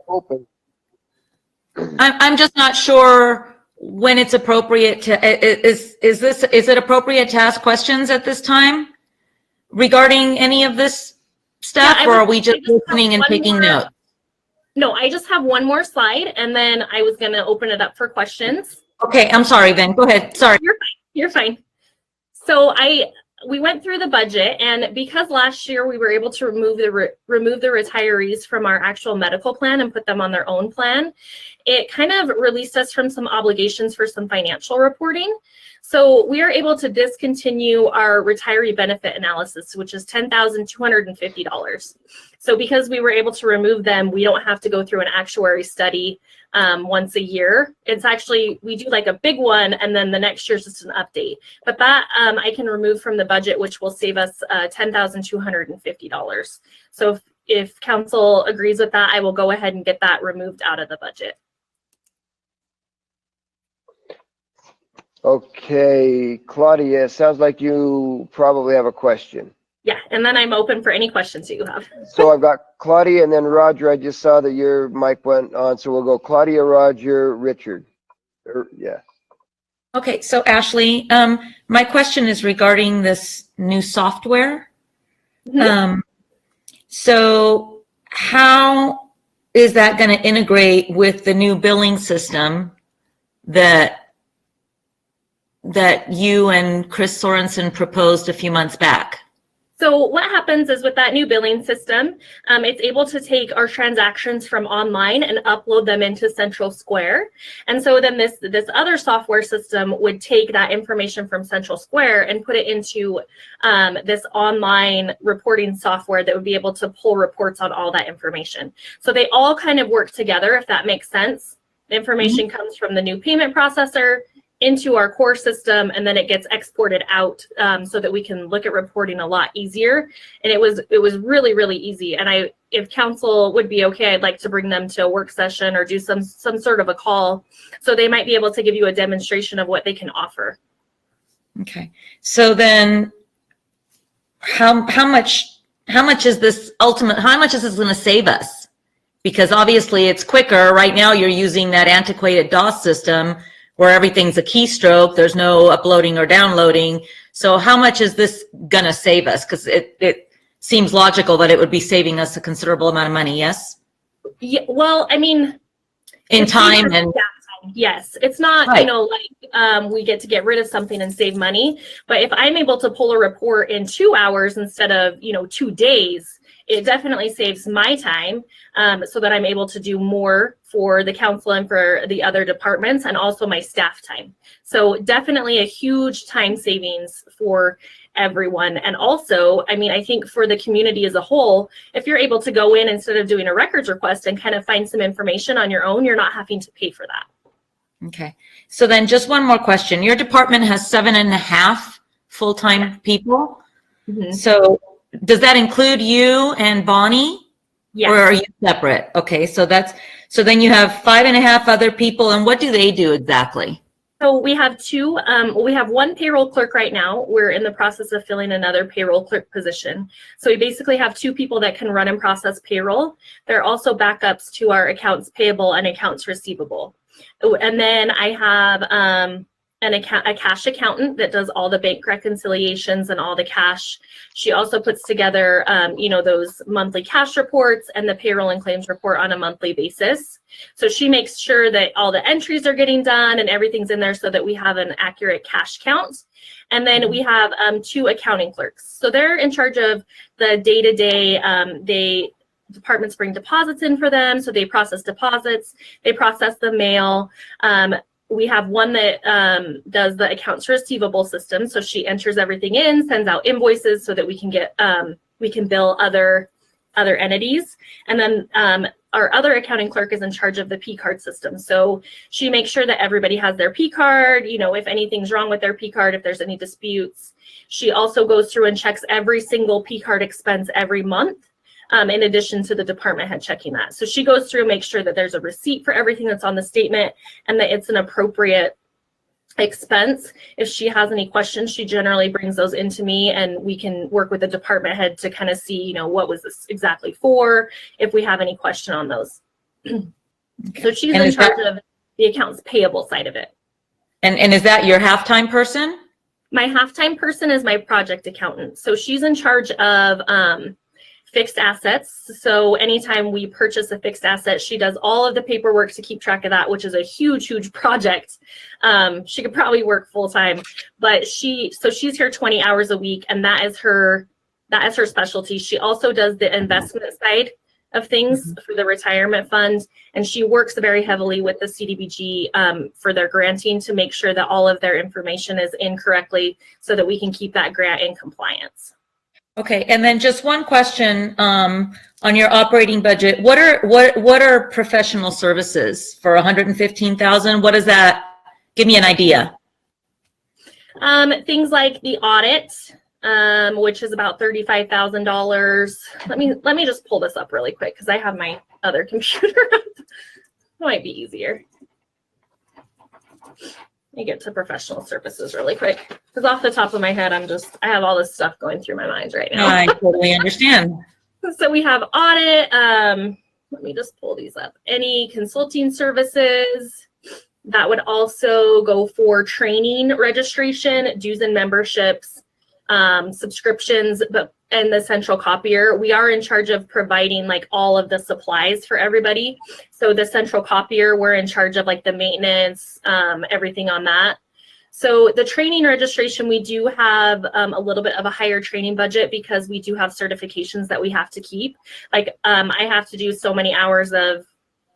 open. I'm just not sure when it's appropriate to, is it appropriate to ask questions at this time regarding any of this stuff, or are we just listening and taking notes? No, I just have one more slide, and then I was going to open it up for questions. Okay, I'm sorry, then. Go ahead. Sorry. You're fine. So we went through the budget, and because last year we were able to remove the retirees from our actual medical plan and put them on their own plan, it kind of released us from some obligations for some financial reporting. So we are able to discontinue our retiree benefit analysis, which is $10,250. So because we were able to remove them, we don't have to go through an actuary study once a year. It's actually, we do like a big one, and then the next year is just an update. But that I can remove from the budget, which will save us $10,250. So if council agrees with that, I will go ahead and get that removed out of the budget. Okay, Claudia, sounds like you probably have a question. Yeah, and then I'm open for any questions that you have. So I've got Claudia and then Roger. I just saw that your mic went on, so we'll go Claudia, Roger, Richard. Yeah. Okay, so Ashley, my question is regarding this new software. Mm-hmm. So how is that going to integrate with the new billing system that you and Chris Sorensen proposed a few months back? So what happens is with that new billing system, it's able to take our transactions from online and upload them into Central Square. And so then this other software system would take that information from Central Square and put it into this online reporting software that would be able to pull reports on all that information. So they all kind of work together, if that makes sense. The information comes from the new payment processor into our core system, and then it gets exported out so that we can look at reporting a lot easier. And it was really, really easy. And if council would be okay, I'd like to bring them to a work session or do some sort of a call, so they might be able to give you a demonstration of what they can offer. Okay, so then how much is this going to save us? Because obviously it's quicker. Right now you're using that antiquated DOS system where everything's a keystroke, there's no uploading or downloading. So how much is this gonna save us? Because it seems logical that it would be saving us a considerable amount of money, yes? Yeah, well, I mean, in time and yes, it's not, right. You know, like we get rid of something and save money. But if I'm able to pull a report in 2 hours instead of, 2 days, it definitely saves my time so that I'm able to do more for the council and for the other departments, and also my staff time. So definitely a huge time savings for everyone. And also, I mean, I think for the community as a whole, if you're able to go in instead of doing a records request and kind of find some information on your own, you're not having to pay for that. Okay. So then just one more question. Your department has 7.5 full-time people. Mhm. So does that include you and Bonnie? Yes. Or are you separate? Okay. So then you have 5.5 other people. And what do they do exactly? So we have two, we have one payroll clerk right now. We're in the process of filling another payroll clerk position. So we basically have two people that can run and process payroll. They're also backups to our accounts payable and accounts receivable. And then I have a cash accountant that does all the bank reconciliations and all the cash. She also puts together, those monthly cash reports and the payroll and claims report on a monthly basis. So she makes sure that all the entries are getting done and everything's in there so that we have an accurate cash count. And then we have two accounting clerks. So they're in charge of the day-to-day. Departments bring deposits in for them. So they process deposits, they process the mail. We have one that does the accounts receivable system. So she enters everything in, sends out invoices so that we can bill other entities. And then our other accounting clerk is in charge of the P card system. So she makes sure that everybody has their P card, if anything's wrong with their P card, if there's any disputes. She also goes through and checks every single P card expense every month. In addition to the department head checking that. So she goes through and makes sure that there's a receipt for everything that's on the statement and that it's an appropriate expense. If she has any questions, she generally brings those into me and we can work with the department head to kind of see, what was this exactly for, if we have any question on those. So she's in charge of the accounts payable side of it. And is that your half-time person? My half-time person is my project accountant. So she's in charge of fixed assets. So anytime we purchase a fixed asset, she does all of the paperwork to keep track of that, which is a huge project. She could probably work full time, but she's here 20 hours a week, and that is her specialty. She also does the investment side of things for the retirement fund, and she works very heavily with the CDBG for their granting to make sure that all of their information is in correctly so that we can keep that grant in compliance. Okay, and then just one question on your operating budget. What are professional services for 115,000? What is that? Give me an idea. Things like the audit, which is about $35,000. Let me just pull this up really quick because I have my other computer up. It might be easier. Let me get to professional services really quick because off the top of my head, I have all this stuff going through my mind right now. I totally understand. So we have audit. Let me just pull these up. Any consulting services that would also go for training registration, dues and memberships, subscriptions, and the central copier. We are in charge of providing like all of the supplies for everybody. So the central copier, we're in charge of like the maintenance, everything on that. So the training registration, we do have a little bit of a higher training budget because we do have certifications that we have to keep. Like I have to do so many hours of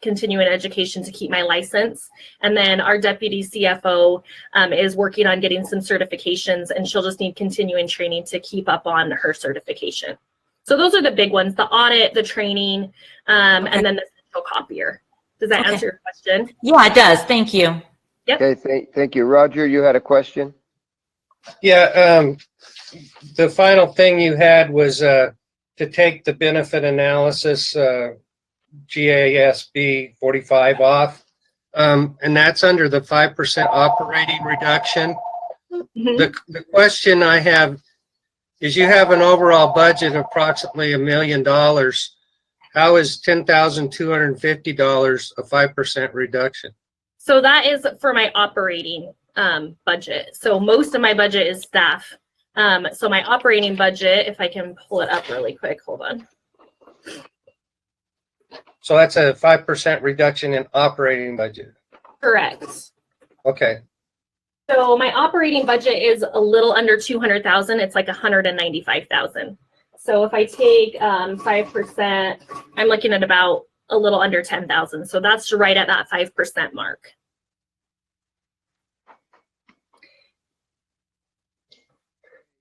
continuing education to keep my license. And then our deputy CFO is working on getting some certifications, and she'll just need continuing training to keep up on her certification. So those are the big ones: the audit, the training, and then the central copier. Does that answer your question? Yeah, it does. Thank you. Yep. Okay, thank you. Roger, you had a question? Yeah, the final thing you had was to take the benefit analysis GASB 45 off, and that's under the 5% operating reduction. The question I have is, you have an overall budget of approximately $1 million. How is $10,250 a 5% reduction? So that is for my operating budget. So most of my budget is staff. So my operating budget, if I can pull it up really quick, hold on. So that's a 5% reduction in operating budget. Correct. Okay. So my operating budget is a little under 200,000. It's like 195,000. So if I take 5%, I'm looking at about a little under 10,000. So that's right at that 5% mark.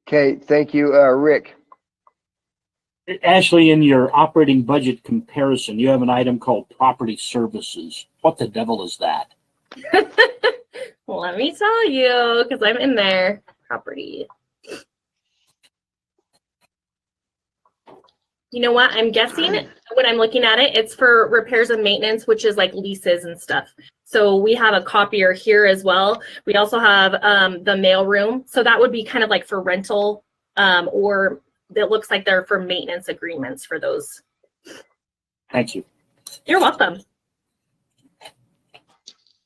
Okay, thank you. Rick? Ashley, in your operating budget comparison, you have an item called property services. What the devil is that? Let me tell you, because I'm in there. Property. You know what? I'm guessing when I'm looking at it, it's for repairs and maintenance, which is like leases and stuff. So we have a copier here as well. We also have the mail room. So that would be kind of like for rental, or it looks like they're for maintenance agreements for those. Thank you. You're welcome.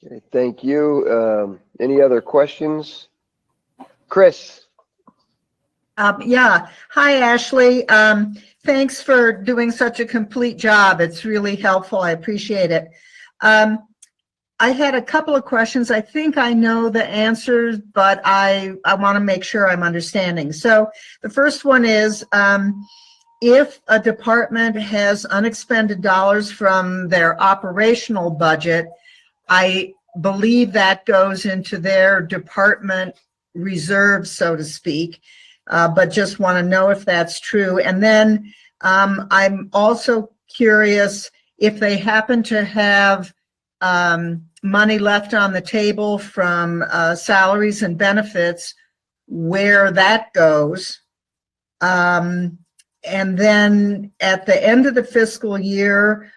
Okay, thank you. Any other questions? Chris? Yeah. Hi, Ashley. Thanks for doing such a complete job. It's really helpful. I appreciate it. I had a couple of questions. I think I know the answers, but I want to make sure I'm understanding. So the first one is, if a department has unexpended dollars from their operational budget, I believe that goes into their department reserve, so to speak. But just want to know if that's true. And then I'm also curious if they happen to have money left on the table from salaries and benefits, where that goes. And then at the end of the fiscal year,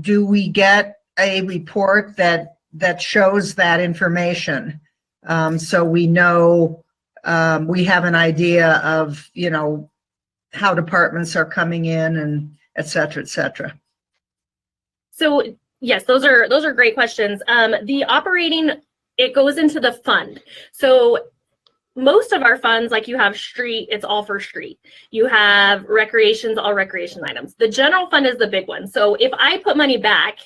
do we get a report that shows that information? So we know, we have an idea of, you know, how departments are coming in and et cetera, et cetera. So yes, those are great questions. The operating, it goes into the fund. So most of our funds, like you have street, it's all for street. You have recreations, all recreation items. The general fund is the big one. So if I put money back,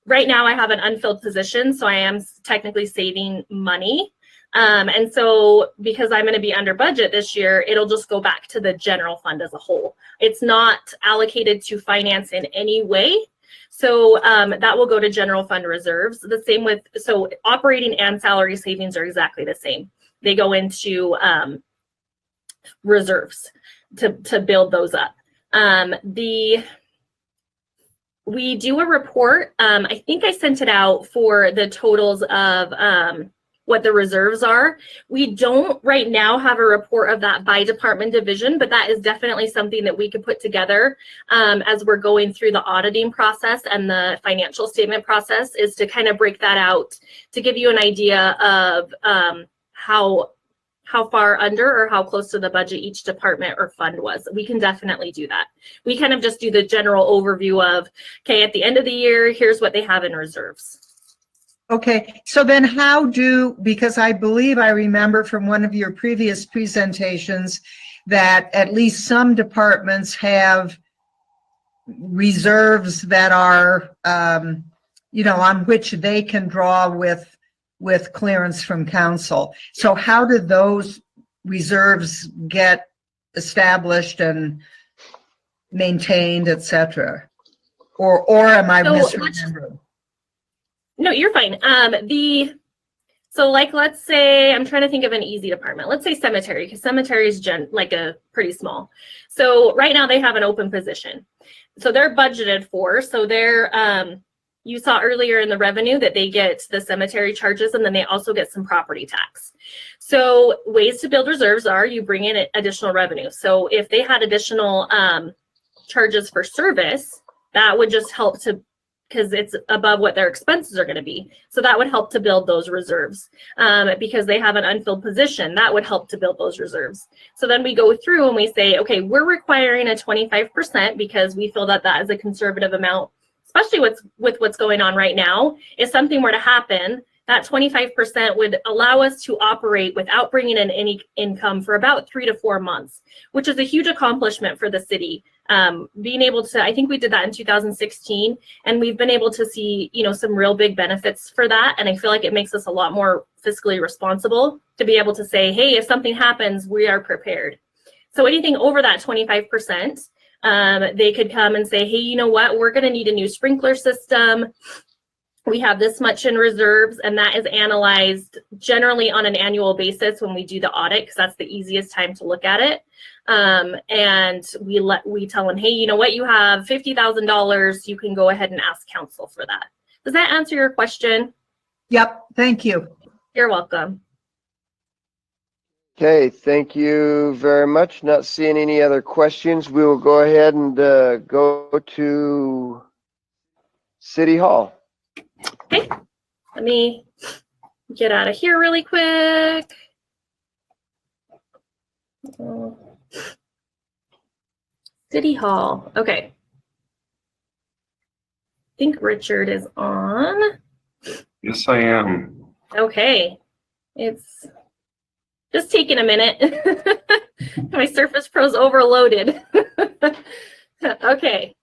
right now I have an unfilled position, so I am technically saving money. And so because I'm going to be under budget this year, it'll just go back to the general fund as a whole. It's not allocated to finance in any way. So that will go to general fund reserves. The same with, so operating and salary savings are exactly the same. They go into reserves to build those up. We do a report. I think I sent it out for the totals of what the reserves are. We don't right now have a report of that by department division, but that is definitely something that we could put together as we're going through the auditing process and the financial statement process, is to kind of break that out to give you an idea of how far under or how close to the budget each department or fund was. We can definitely do that. We kind of just do the general overview of, okay, at the end of the year, here's what they have in reserves. Okay, so then because I believe I remember from one of your previous presentations that at least some departments have reserves that are, you know, on which they can draw with clearance from council. So how do those reserves get established and maintained, et cetera? Or am I misremembering? No, you're fine. So like, let's say, I'm trying to think of an easy department. Let's say cemetery, because cemetery is like a pretty small. So right now they have an open position. So they're budgeted for, so they're, you saw earlier in the revenue that they get the cemetery charges, and then they also get some property tax. So ways to build reserves are you bring in additional revenue. So if they had additional charges for service, that would just help to, because it's above what their expenses are going to be. So that would help to build those reserves. Because they have an unfilled position, that would help to build those reserves. So then we go through and we say, okay, we're requiring a 25% because we feel that that is a conservative amount, especially with what's going on right now. If something were to happen, that 25% would allow us to operate without bringing in any income for about 3 to 4 months, which is a huge accomplishment for the city. Being able to, I think we did that in 2016, and we've been able to see, you know, some real big benefits for that. And I feel like it makes us a lot more fiscally responsible to be able to say, hey, if something happens, we are prepared. So anything over that 25%, they could come and say, hey, you know what, we're going to need a new sprinkler system. We have this much in reserves, and that is analyzed generally on an annual basis when we do the audit, because that's the easiest time to look at it. And we tell them, hey, you know what, you have $50,000. You can go ahead and ask council for that. Does that answer your question? Yep, thank you. You're welcome. Okay, thank you very much. Not seeing any other questions. We will go ahead and go to City Hall. Okay, let me get out of here really quick. City Hall. Okay. I think Richard is on. Yes, I am. Okay. It's just taking a minute. My Surface Pro's overloaded. Okay.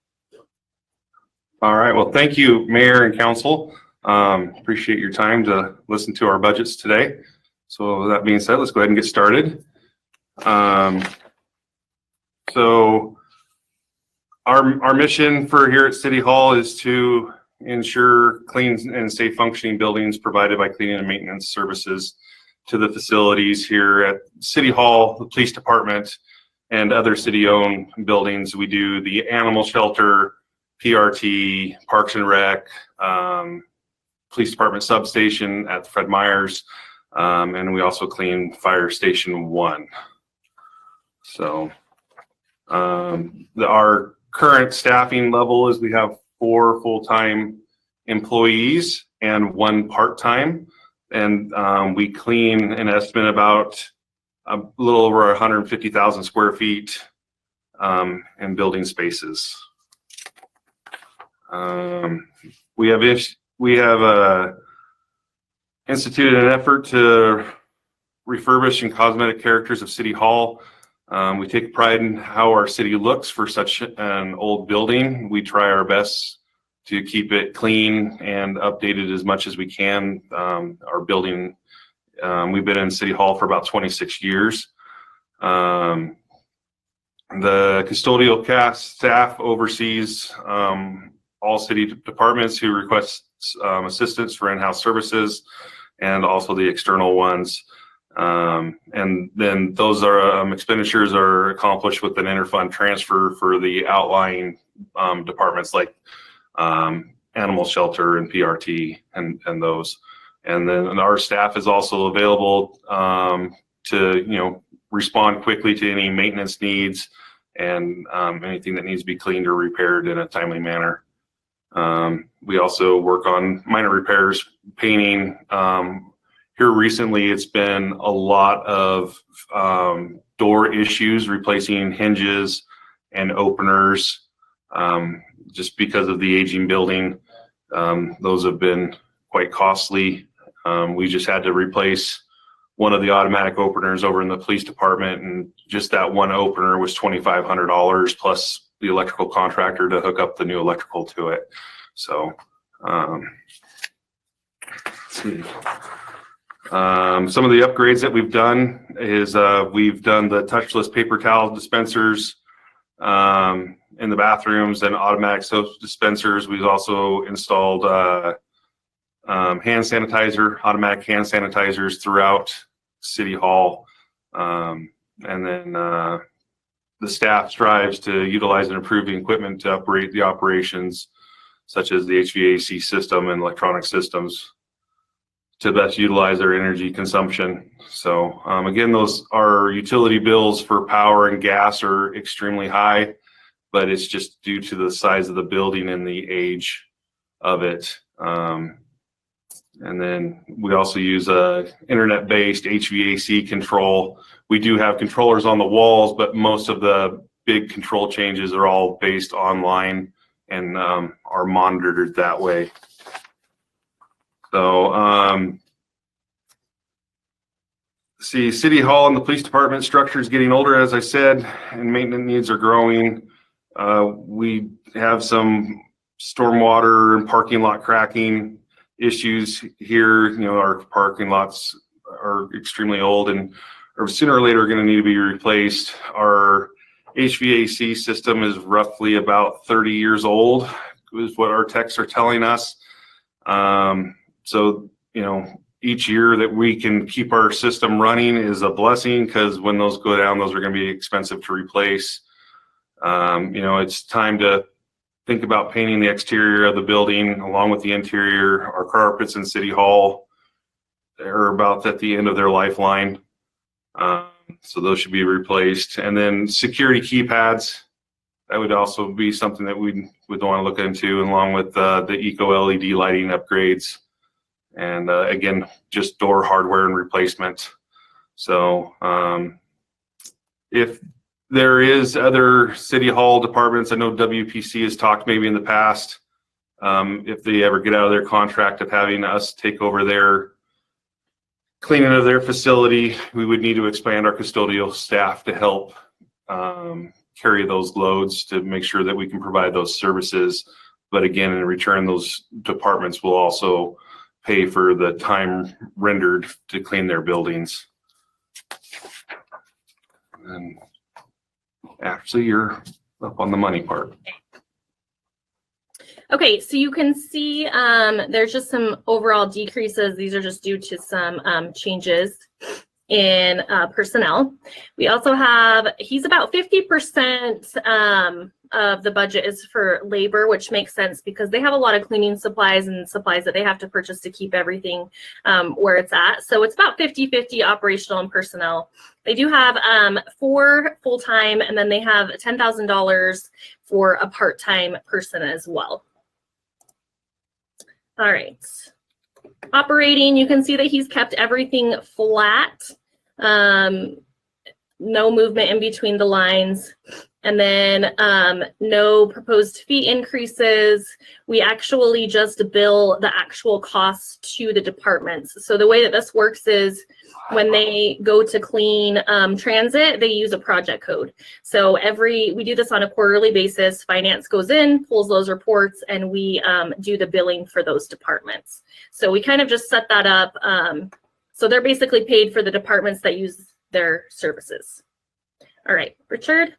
All right. Well, thank you, Mayor and Council. Appreciate your time to listen to our budgets today. So that being said, let's go ahead and get started. So our mission for here at City Hall is to ensure clean and safe functioning buildings provided by cleaning and maintenance services to the facilities here at City Hall, the police department, and other city-owned buildings. We do the animal shelter, PRT, Parks and Rec, police department substation at Fred Meyers, and we also clean Fire Station 1. So our current staffing level is we have 4 full-time employees and 1 part-time, and we clean an estimate about a little over 150,000 square feet in building spaces. We have instituted an effort to refurbish and cosmetic characters of City Hall. We take pride in how our city looks for such an old building. We try our best to keep it clean and updated as much as we can. Our building, we've been in City Hall for about 26 years. The custodial staff oversees all city departments who request assistance for in-house services, and also the external ones. And then those are expenditures are accomplished with an interfund transfer for the outlying departments like animal shelter and PRT and those. And then our staff is also available to respond quickly to any maintenance needs and anything that needs to be cleaned or repaired in a timely manner. We also work on minor repairs, painting. Here recently, it's been a lot of door issues, replacing hinges and openers, just because of the aging building. Those have been quite costly. We just had to replace one of the automatic openers over in the police department, and just that one opener was $2,500 plus the electrical contractor to hook up the new electrical to it. So, let's see. Some of the upgrades that we've done is we've done the touchless paper towel dispensers in the bathrooms and automatic soap dispensers. We've also installed hand sanitizer, automatic hand sanitizers throughout City Hall. And then the staff strives to utilize and improve the equipment to operate the operations, such as the HVAC system and electronic systems, to best utilize their energy consumption. So again, those our utility bills for power and gas are extremely high, but it's just due to the size of the building and the age of it. And then we also use a internet-based HVAC control. We do have controllers on the walls, but most of the big control changes are all based online and are monitored that way. So, see, City Hall and the police department structure is getting older, as I said, and maintenance needs are growing. We have some stormwater and parking lot cracking issues here. Our parking lots are extremely old and are sooner or later going to need to be replaced. Our HVAC system is roughly about 30 years old, is what our techs are telling us. So, each year that we can keep our system running is a blessing, because when those go down, those are going to be expensive to replace. It's time to think about painting the exterior of the building along with the interior. Our carpets in City Hall, they're about at the end of their lifeline. So those should be replaced. And then security keypads, that would also be something that we would want to look into, along with the eco LED lighting upgrades. And again, just door hardware and replacement. So if there is other City Hall departments, I know WPC has talked maybe in the past, if they ever get out of their contract of having us take over their cleaning of their facility, we would need to expand our custodial staff to help carry those loads to make sure that we can provide those services. But again, in return, those departments will also pay for the time rendered to clean their buildings. And actually, you're up on the money part. Okay, so you can see there's just some overall decreases. These are just due to some changes in personnel. We also have, he's about 50% of the budget is for labor, which makes sense because they have a lot of cleaning supplies and supplies that they have to purchase to keep everything where it's at. So it's about 50-50 operational and personnel. They do have 4 full-time, and then they have $10,000 for a part-time person as well. All right. Operating, you can see that he's kept everything flat. No movement in between the lines. And then no proposed fee increases. We actually just bill the actual costs to the departments. So the way that this works is when they go to clean transit, they use a project code. So we do this on a quarterly basis. Finance goes in, pulls those reports, and we do the billing for those departments. So we kind of just set that up. So they're basically paid for the departments that use their services. All right, Richard.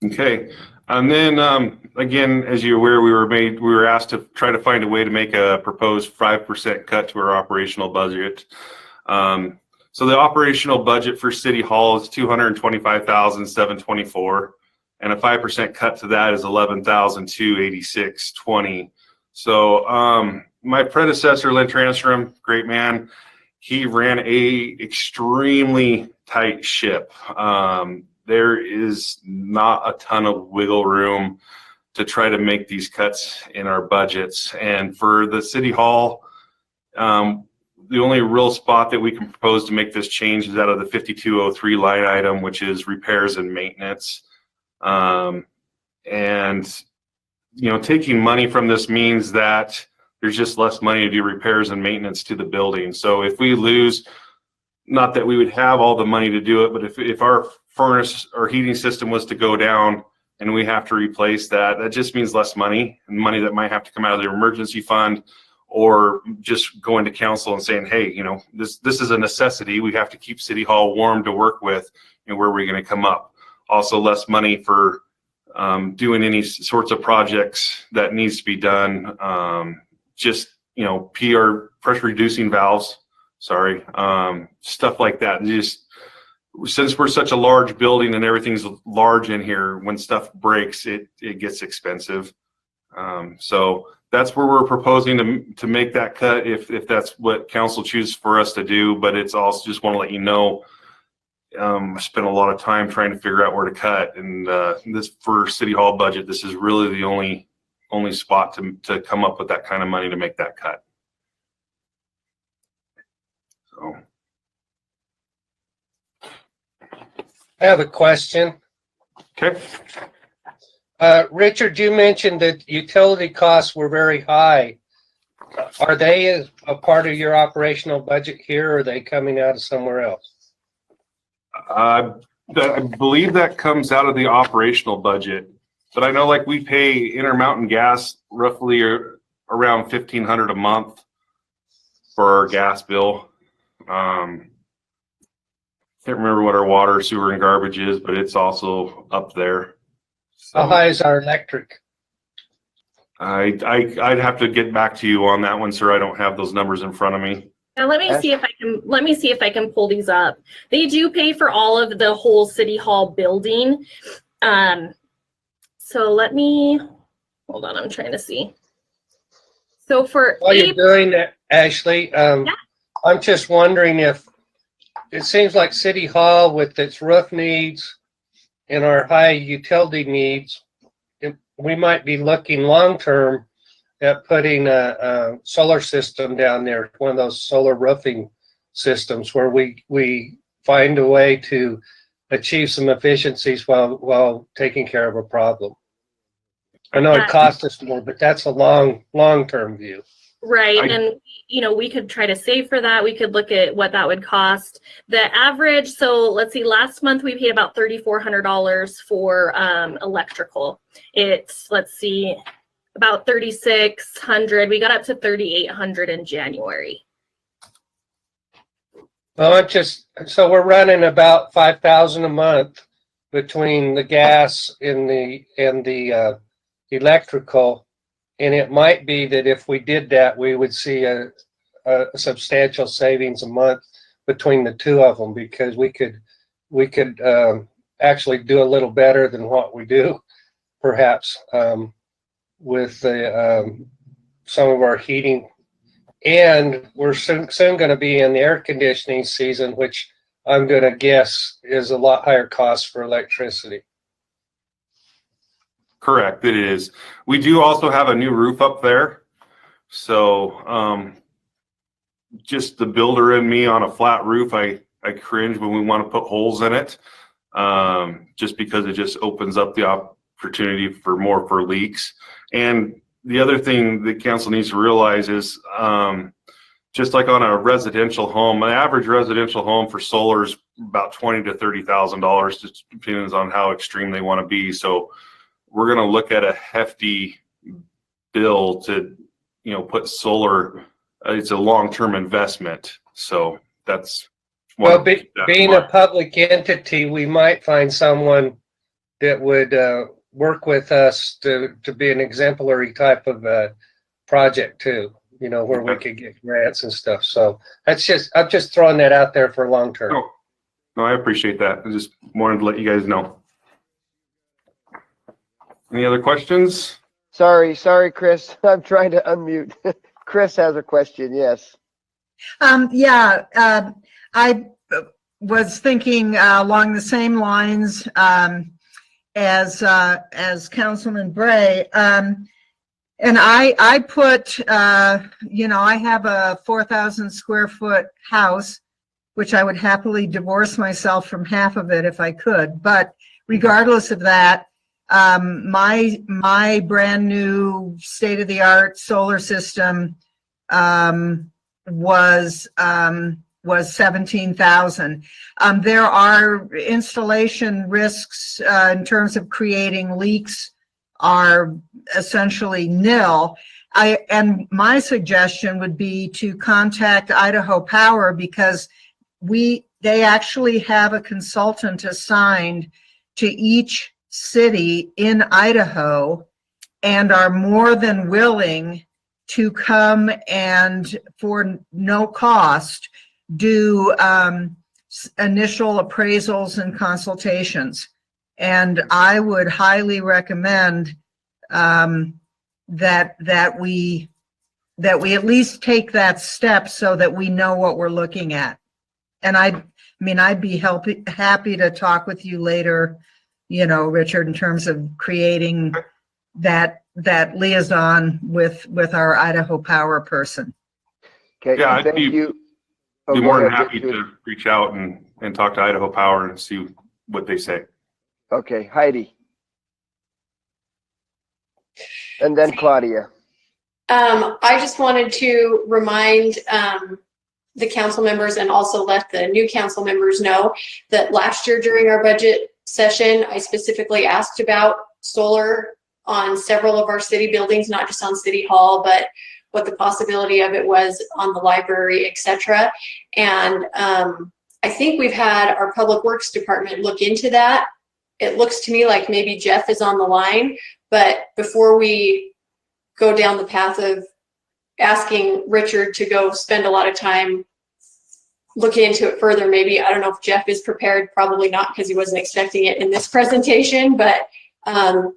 Okay, and then again, as you're aware, we were asked to try to find a way to make a proposed 5% cut to our operational budget. So the operational budget for City Hall is $225,724, and a 5% cut to that is $11,286.20. So my predecessor, Lynn Transtrom, great man, he ran a extremely tight ship. There is not a ton of wiggle room to try to make these cuts in our budgets. And for the City Hall, the only real spot that we can propose to make this change is out of the 5203 line item, which is repairs and maintenance. And, you know, taking money from this means that there's just less money to do repairs and maintenance to the building. So if we lose, not that we would have all the money to do it, but if our furnace or heating system was to go down and we have to replace that, that just means less money, and money that might have to come out of the emergency fund, or just going to council and saying, hey, you know, this is a necessity. We have to keep City Hall warm to work with, and where are we going to come up? Also less money for doing any sorts of projects that needs to be done. Just, you know, PR, pressure reducing valves, sorry, stuff like that. Just since we're such a large building and everything's large in here, when stuff breaks, it gets expensive. So that's where we're proposing to make that cut, if that's what council chooses for us to do. But it's also just want to let you know, I spent a lot of time trying to figure out where to cut, and this for City Hall budget, this is really the only spot to come up with that kind of money to make that cut. So I have a question. okay. Richard, you mentioned that utility costs were very high. Are they a part of your operational budget here, or are they coming out of somewhere else? I believe that comes out of the operational budget, but I know like we pay Intermountain Gas roughly around $1,500 a month for our gas bill. Can't remember what our water, sewer, and garbage is, but it's also up there. So, how high is our electric? I'd have to get back to you on that one, sir. I don't have those numbers in front of me. Now let me see if I can pull these up. They do pay for all of the whole City Hall building. So let me hold on, I'm trying to see. So for While you're April, doing that, Ashley, I'm just wondering if it seems like City Hall with its roof needs and our high utility needs, we might be looking long-term at putting a solar system down there, one of those solar roofing systems where we find a way to achieve some efficiencies while taking care of a problem. I know it costs us more, but that's a long-term view. right, and you know, we could try to save for that. We could look at what that would cost. The average, so let's see, last month we paid about $3,400 for electrical. It's, let's see, about $3,600. We got up to $3,800 in January. Well, so we're running about $5,000 a month between the gas and the electrical, and it might be that if we did that, we would see a substantial savings a month between the two of them, because we could actually do a little better than what we do, perhaps, with the some of our heating. And we're soon going to be in the air conditioning season, which I'm going to guess is a lot higher cost for electricity. Correct, it is. We do also have a new roof up there. So just the builder in me on a flat roof, I cringe when we want to put holes in it, just because it just opens up the opportunity for leaks. And the other thing that council needs to realize is, just like on a residential home, an average residential home for solar is about $20,000 to $30,000, just depends on how extreme they want to be. So we're going to look at a hefty bill to, put solar. It's a long-term investment. So that's being a public entity, we might find someone that would work with us to be an exemplary type of project too, where we could get grants and stuff. So I'm just throwing that out there for long term. No, I appreciate that. I just wanted to let you guys know. Any other questions? Sorry, Chris. I'm trying to unmute. Chris has a question. Yes. I was thinking along the same lines as Councilman Bray. And I put, I have a 4,000 square foot house, which I would happily divorce myself from half of it if I could. But regardless of that, my brand new state of the art solar system was 17,000. There are installation risks in terms of creating leaks are essentially nil. And my suggestion would be to contact Idaho Power, because they actually have a consultant assigned to each city in Idaho and are more than willing to come and for no cost do initial appraisals and consultations. And I would highly recommend that we at least take that step so that we know what we're looking at. And I'd be happy to talk with you later, Richard, in terms of creating that liaison with our Idaho Power person. Okay. Yeah, thank you. Be more than happy to reach out and talk to Idaho Power and see what they say. Okay, Heidi. And then Claudia. I just wanted to remind the council members and also let the new council members know that last year during our budget session, I specifically asked about solar on several of our city buildings, not just on City Hall, but what the possibility of it was on the library, etc. And I think we've had our Public Works Department look into that. It looks to me like maybe Jeff is on the line, but before we go down the path of asking Richard to go spend a lot of time looking into it further, maybe, I don't know if Jeff is prepared, probably not, because he wasn't expecting it in this presentation, but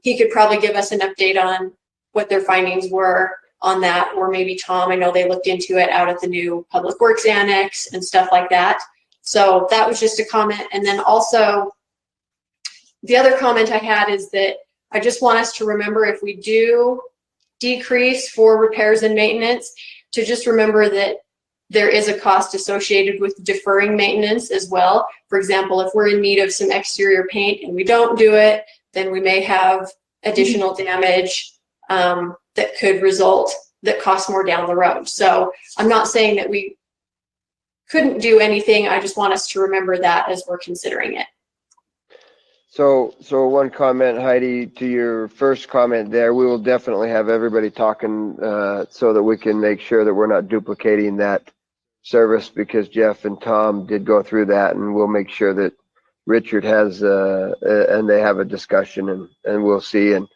he could probably give us an update on what their findings were on that, or maybe Tom, I know they looked into it out at the new Public Works Annex and stuff like that. So that was just a comment. And then also the other comment I had is that I just want us to remember, if we do decrease for repairs and maintenance, to just remember that there is a cost associated with deferring maintenance as well. For example, if we're in need of some exterior paint and we don't do it, then we may have additional damage that could result, that costs more down the road. So I'm not saying that we couldn't do anything. I just want us to remember that as we're considering it. So one comment, Heidi, to your first comment there, we will definitely have everybody talking so that we can make sure that we're not duplicating that service, because Jeff and Tom did go through that, and we'll make sure that Richard has and they have a discussion, and we'll see. And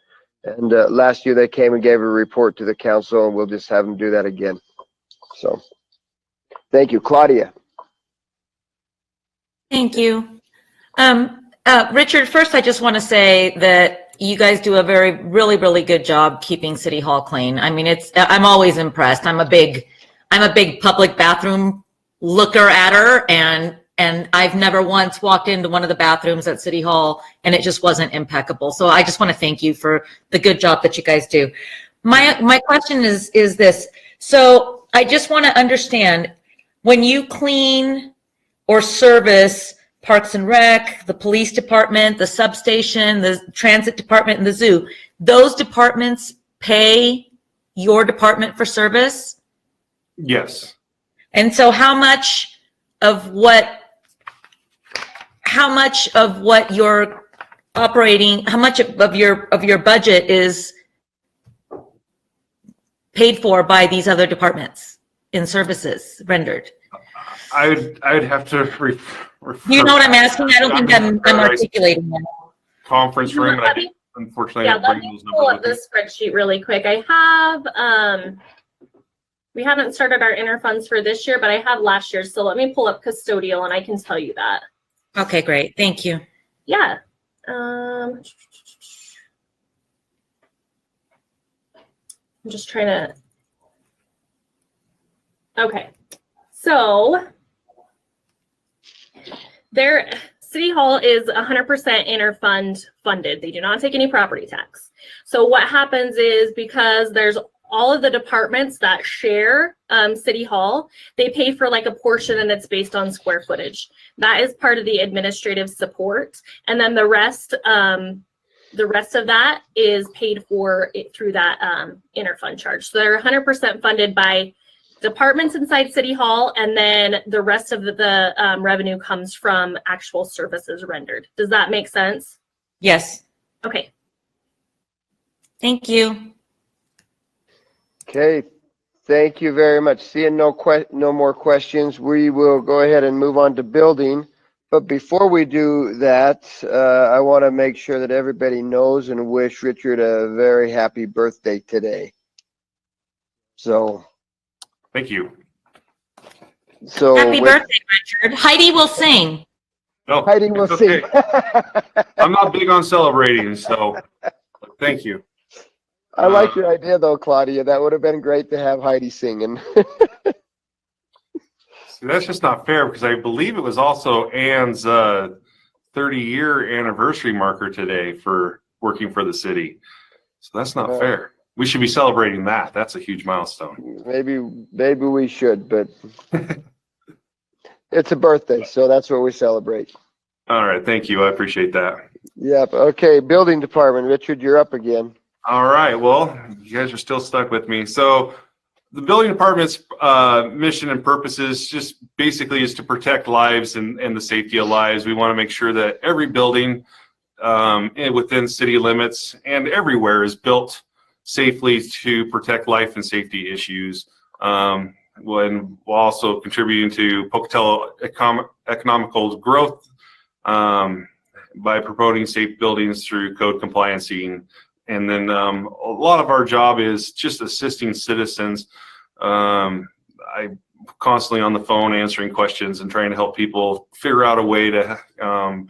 last year they came and gave a report to the council, and we'll just have them do that again. So thank you. Claudia. Thank you. Richard, first I just want to say that you guys do a really good job keeping City Hall clean. I mean, I'm always impressed. I'm a big public bathroom looker at her, and I've never once walked into one of the bathrooms at City Hall and it just wasn't impeccable. So I just want to thank you for the good job that you guys do. My question is this. So I just want to understand, when you clean or service Parks and Rec, the police department, the substation, the transit department, and the zoo, those departments pay your department for service? Yes. And so how much of what you're operating, how much of your budget is paid for by these other departments in services rendered? I would have to refer. You know what I'm asking? I don't think I'm articulating that. Conference room, and I unfortunately Yeah, don't let bring me those pull numbers up with me. this spreadsheet really quick. I have, we haven't started our interfunds for this year, but I have last year. So let me pull up custodial and I can tell you that. Okay, great. Thank you. Yeah. I'm just trying to. Okay. So City Hall is 100% interfund funded. They do not take any property tax. So what happens is, because there's all of the departments that share City Hall, they pay for like a portion, and it's based on square footage. That is part of the administrative support. And then the rest of that is paid for through that interfund charge. So they're 100% funded by departments inside City Hall, and then the rest of the revenue comes from actual services rendered. Does that make sense? Yes. Okay. Thank you. Okay, thank you very much. Seeing no more questions, we will go ahead and move on to building. But before we do that, I want to make sure that everybody knows and wish Richard a very happy birthday today. So. Thank you. So Happy birthday, Richard. Heidi will sing. No, Heidi will it's sing. okay. I'm not big on celebrating, so thank you. I like your idea though, Claudia. That would have been great to have Heidi singing. See, that's just not fair, because I believe it was also Ann's 30-year anniversary marker today for working for the city. So that's not fair. We should be celebrating that. That's a huge milestone. Maybe we should, but it's a birthday, so that's what we celebrate. All right, thank you. I appreciate that. Yep. Okay, building department. Richard, you're up again. All right, well, you guys are still stuck with me. So the building department's mission and purposes just basically is to protect lives and the safety of lives. We want to make sure that every building within city limits and everywhere is built safely to protect life and safety issues, when while also contributing to Pocatello economical growth by promoting safe buildings through code compliancing. And then a lot of our job is just assisting citizens. I constantly on the phone answering questions and trying to help people figure out a way to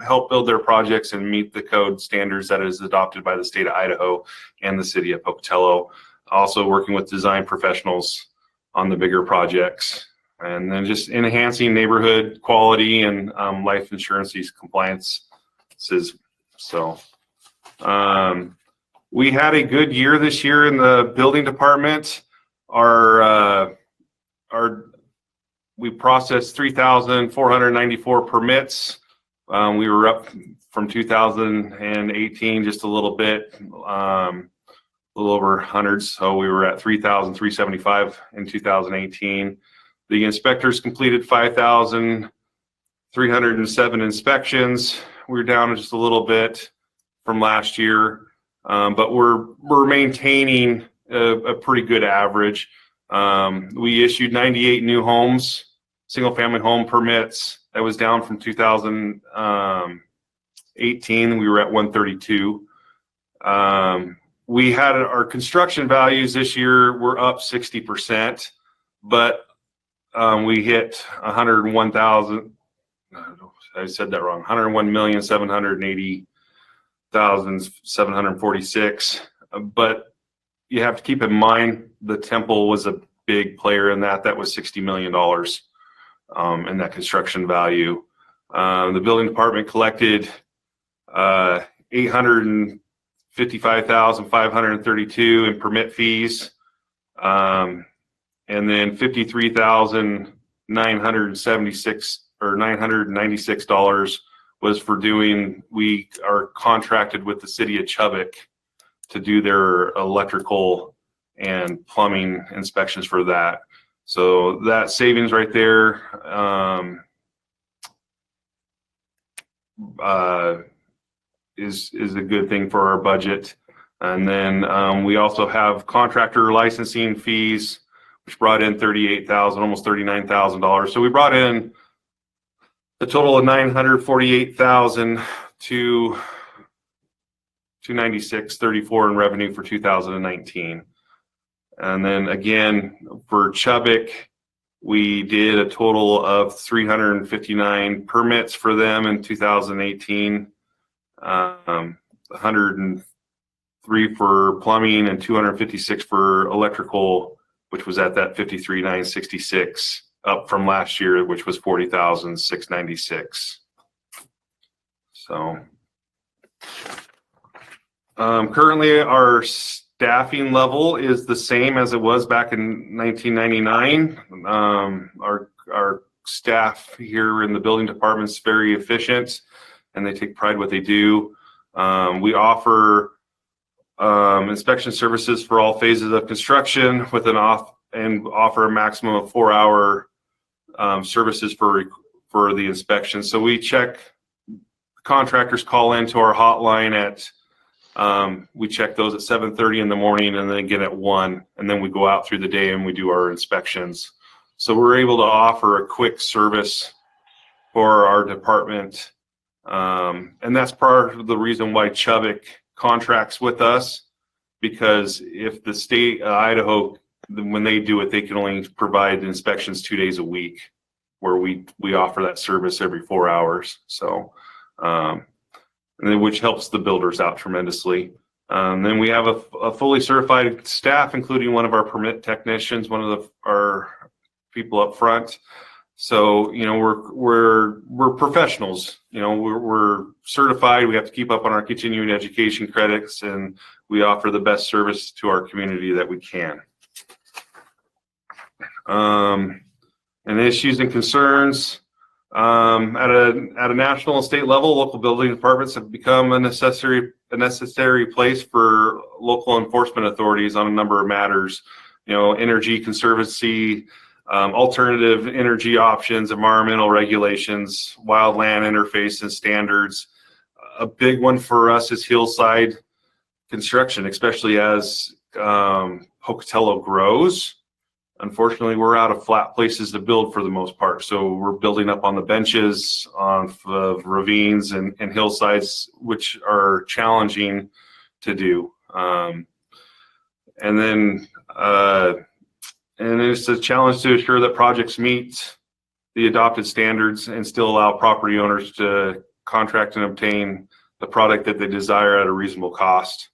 help build their projects and meet the code standards that is adopted by the state of Idaho and the city of Pocatello. Also working with design professionals on the bigger projects, and then just enhancing neighborhood quality and life insurance compliances. So we had a good year this year in the building department. We processed 3,494 permits. We were up from 2018 just a little bit, a little over hundreds. So we were at 3,375 in 2018. The inspectors completed 5,307 inspections. We were down just a little bit from last year, but we're maintaining a pretty good average. We issued 98 new homes, single family home permits. That was down from 2018. We were at 132. We had our construction values this year were up 60%, but we hit 101,000. I said that wrong. 101,780,746. But you have to keep in mind the temple was a big player in that. That was $60 million in that construction value. The building department collected 855,532 in permit fees, and then 53,976 or $996 was for doing. We are contracted with the city of Chubbuck to do their electrical and plumbing inspections for that. So that savings right there is a good thing for our budget. And then we also have contractor licensing fees, which brought in $38,000, almost $39,000. So we brought in a total of $948,000 to $296,34 in revenue for 2019. And then again, for Chubbuck, we did a total of 359 permits for them in 2018, 103 for plumbing and 256 for electrical, which was at that 53,966, up from last year, which was 40,696. So currently our staffing level is the same as it was back in 1999. Our staff here in the building department is very efficient, and they take pride in what they do. We offer inspection services for all phases of construction with offer a maximum of 4-hour services for the inspection. So we check, contractors call into our hotline at we check those at 7:30 in the morning and then again at 1, and then we go out through the day and we do our inspections. So we're able to offer a quick service for our department. And that's part of the reason why Chubbuck contracts with us, because if the state of Idaho, when they do it, they can only provide inspections 2 days a week, where we offer that service every 4 hours. So, which helps the builders out tremendously. Then we have a fully certified staff, including one of our permit technicians, one of our people up front. So, you know, we're professionals. You know, we're certified. We have to keep up on our continuing education credits, and we offer the best service to our community that we can. And issues and concerns. At a national and state level, local building departments have become a necessary place for local enforcement authorities on a number of matters. You know, energy conservancy, alternative energy options, environmental regulations, wildland interface and standards. A big one for us is hillside construction, especially as Pocatello grows. Unfortunately, we're out of flat places to build for the most part. So we're building up on the benches, on ravines and hillsides, which are challenging to do. And then And it's a challenge to ensure that projects meet the adopted standards and still allow property owners to contract and obtain the product that they desire at a reasonable cost.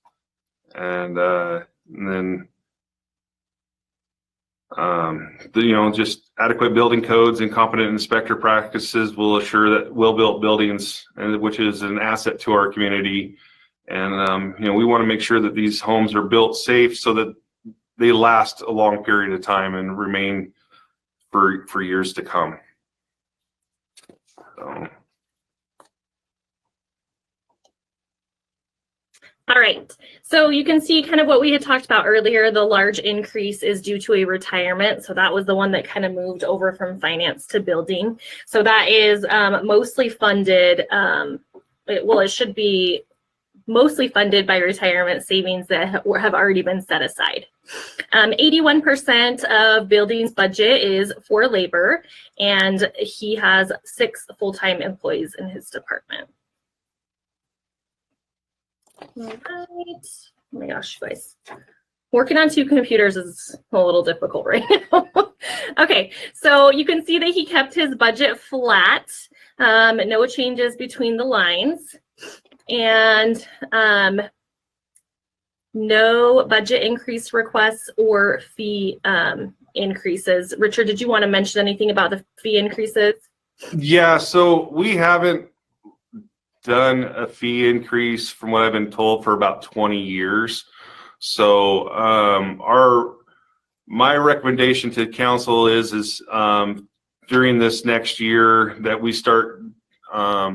And then, just adequate building codes and competent inspector practices will assure that well-built buildings, which is an asset to our community. And, we want to make sure that these homes are built safe so that they last a long period of time and remain for years to come. So. All right, so you can see kind of what we had talked about earlier. The large increase is due to a retirement. So that was the one that kind of moved over from finance to building. So that is mostly funded. It should be mostly funded by retirement savings that have already been set aside. 81% of building's budget is for labor, and he has 6 full-time employees in his department. All right. Oh my gosh, guys. Working on 2 computers is a little difficult right now. Okay, so you can see that he kept his budget flat. No changes between the lines. And no budget increase requests or fee increases. Richard, did you want to mention anything about the fee increases? Yeah, so we haven't done a fee increase from what I've been told for about 20 years. So my recommendation to council is during this next year that we start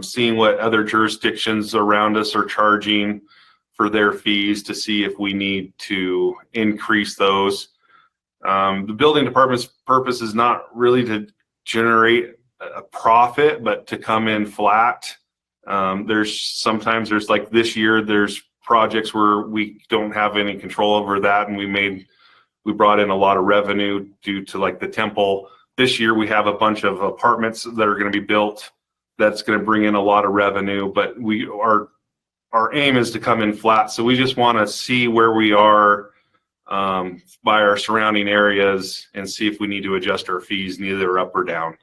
seeing what other jurisdictions around us are charging for their fees to see if we need to increase those. The building department's purpose is not really to generate a profit, but to come in flat. Sometimes there's like this year, there's projects where we don't have any control over that, and we brought in a lot of revenue due to like the temple. This year we have a bunch of apartments that are going to be built that's going to bring in a lot of revenue, but our aim is to come in flat. So we just want to see where we are by our surrounding areas and see if we need to adjust our fees neither up or down.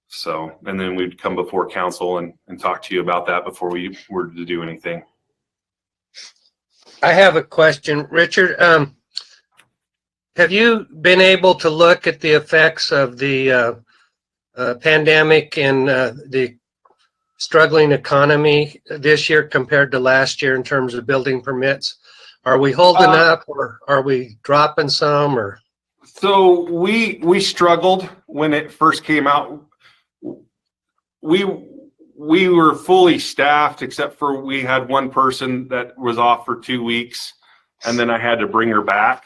So, and then we'd come before council and talk to you about that before we were to do anything. I have a question, Richard. Have you been able to look at the effects of the pandemic and the struggling economy this year compared to last year in terms of building permits? Are we holding up, or are we dropping some? Or so we struggled when it first came out. We were fully staffed except for we had one person that was off for 2 weeks, and then I had to bring her back,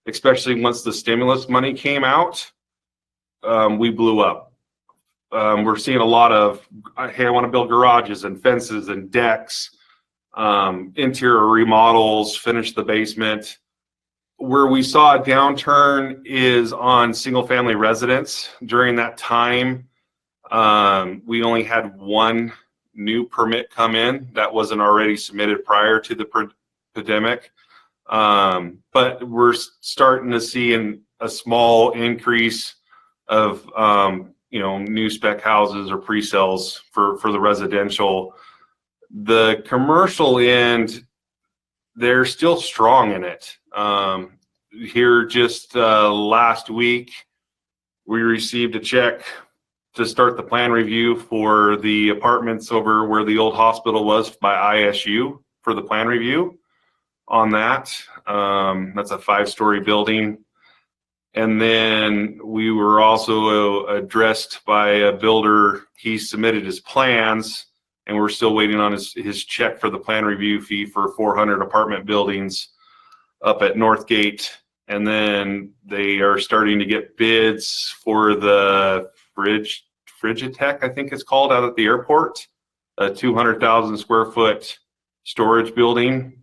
especially once the stimulus money came out. We blew up. We're seeing a lot of, hey, I want to build garages and fences and decks, interior remodels, finish the basement. Where we saw a downturn is on single family residence. During that time, we only had one new permit come in that wasn't already submitted prior to the pandemic. But we're starting to see a small increase of new spec houses or pre-sales for the residential. The commercial end, they're still strong in it. Here just last week, we received a check to start the plan review for the apartments over where the old hospital was by ISU for the plan review on that. That's a 5-story building. And then we were also addressed by a builder. He submitted his plans, and we're still waiting on his check for the plan review fee for 400 apartment buildings up at Northgate. And then they are starting to get bids for the Frigitech, I think it's called, out at the airport, a 200,000 square foot storage building.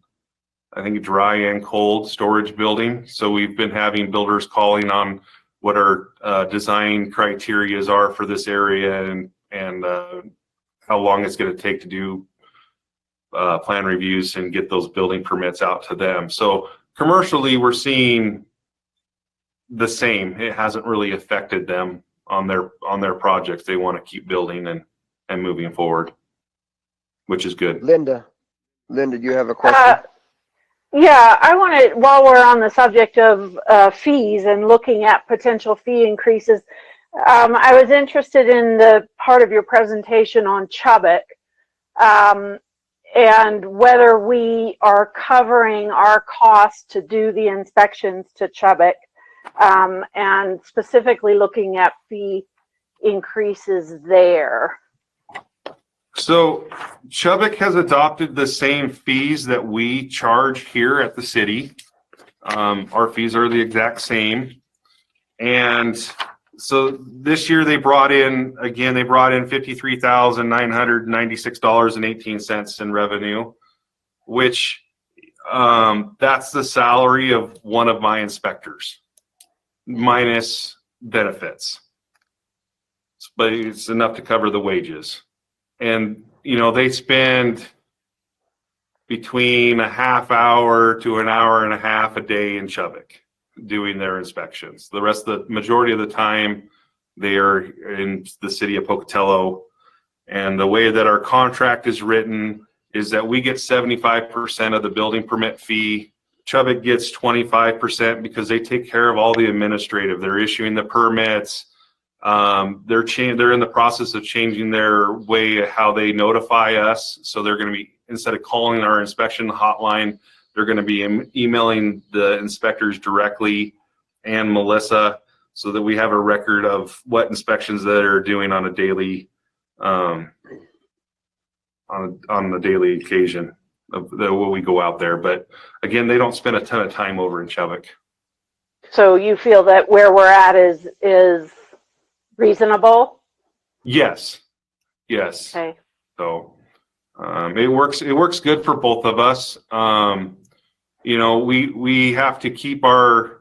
I think dry and cold storage building. So we've been having builders calling on what our design criteria are for this area and how long it's going to take to do plan reviews and get those building permits out to them. So commercially, we're seeing the same. It hasn't really affected them on their projects. They want to keep building and moving forward, which is good. Linda, do you have a question? Yeah, I wanted, while we're on the subject of fees and looking at potential fee increases, I was interested in the part of your presentation on Chubbuck, and whether we are covering our costs to do the inspections to Chubbuck, and specifically looking at fee increases there. So Chubbuck has adopted the same fees that we charge here at the city. Our fees are the exact same. And so this year they brought in $53,996.18 in revenue, which that's the salary of one of my inspectors minus benefits. But it's enough to cover the wages. And, they spend between a half hour to an hour and a half a day in Chubbuck doing their inspections. The majority of the time, they are in the city of Pocatello. And the way that our contract is written is that we get 75% of the building permit fee. Chubbuck gets 25% because they take care of all the administrative. They're issuing the permits. They're in the process of changing their way how they notify us. So they're going to be, instead of calling our inspection hotline, they're going to be emailing the inspectors directly and Melissa, so that we have a record of what inspections that are doing on a daily, on a daily occasion of when we go out there. But again, they don't spend a ton of time over in Chubbuck. So you feel that where we're at is reasonable? Yes. Okay. So it works good for both of us. We have to keep our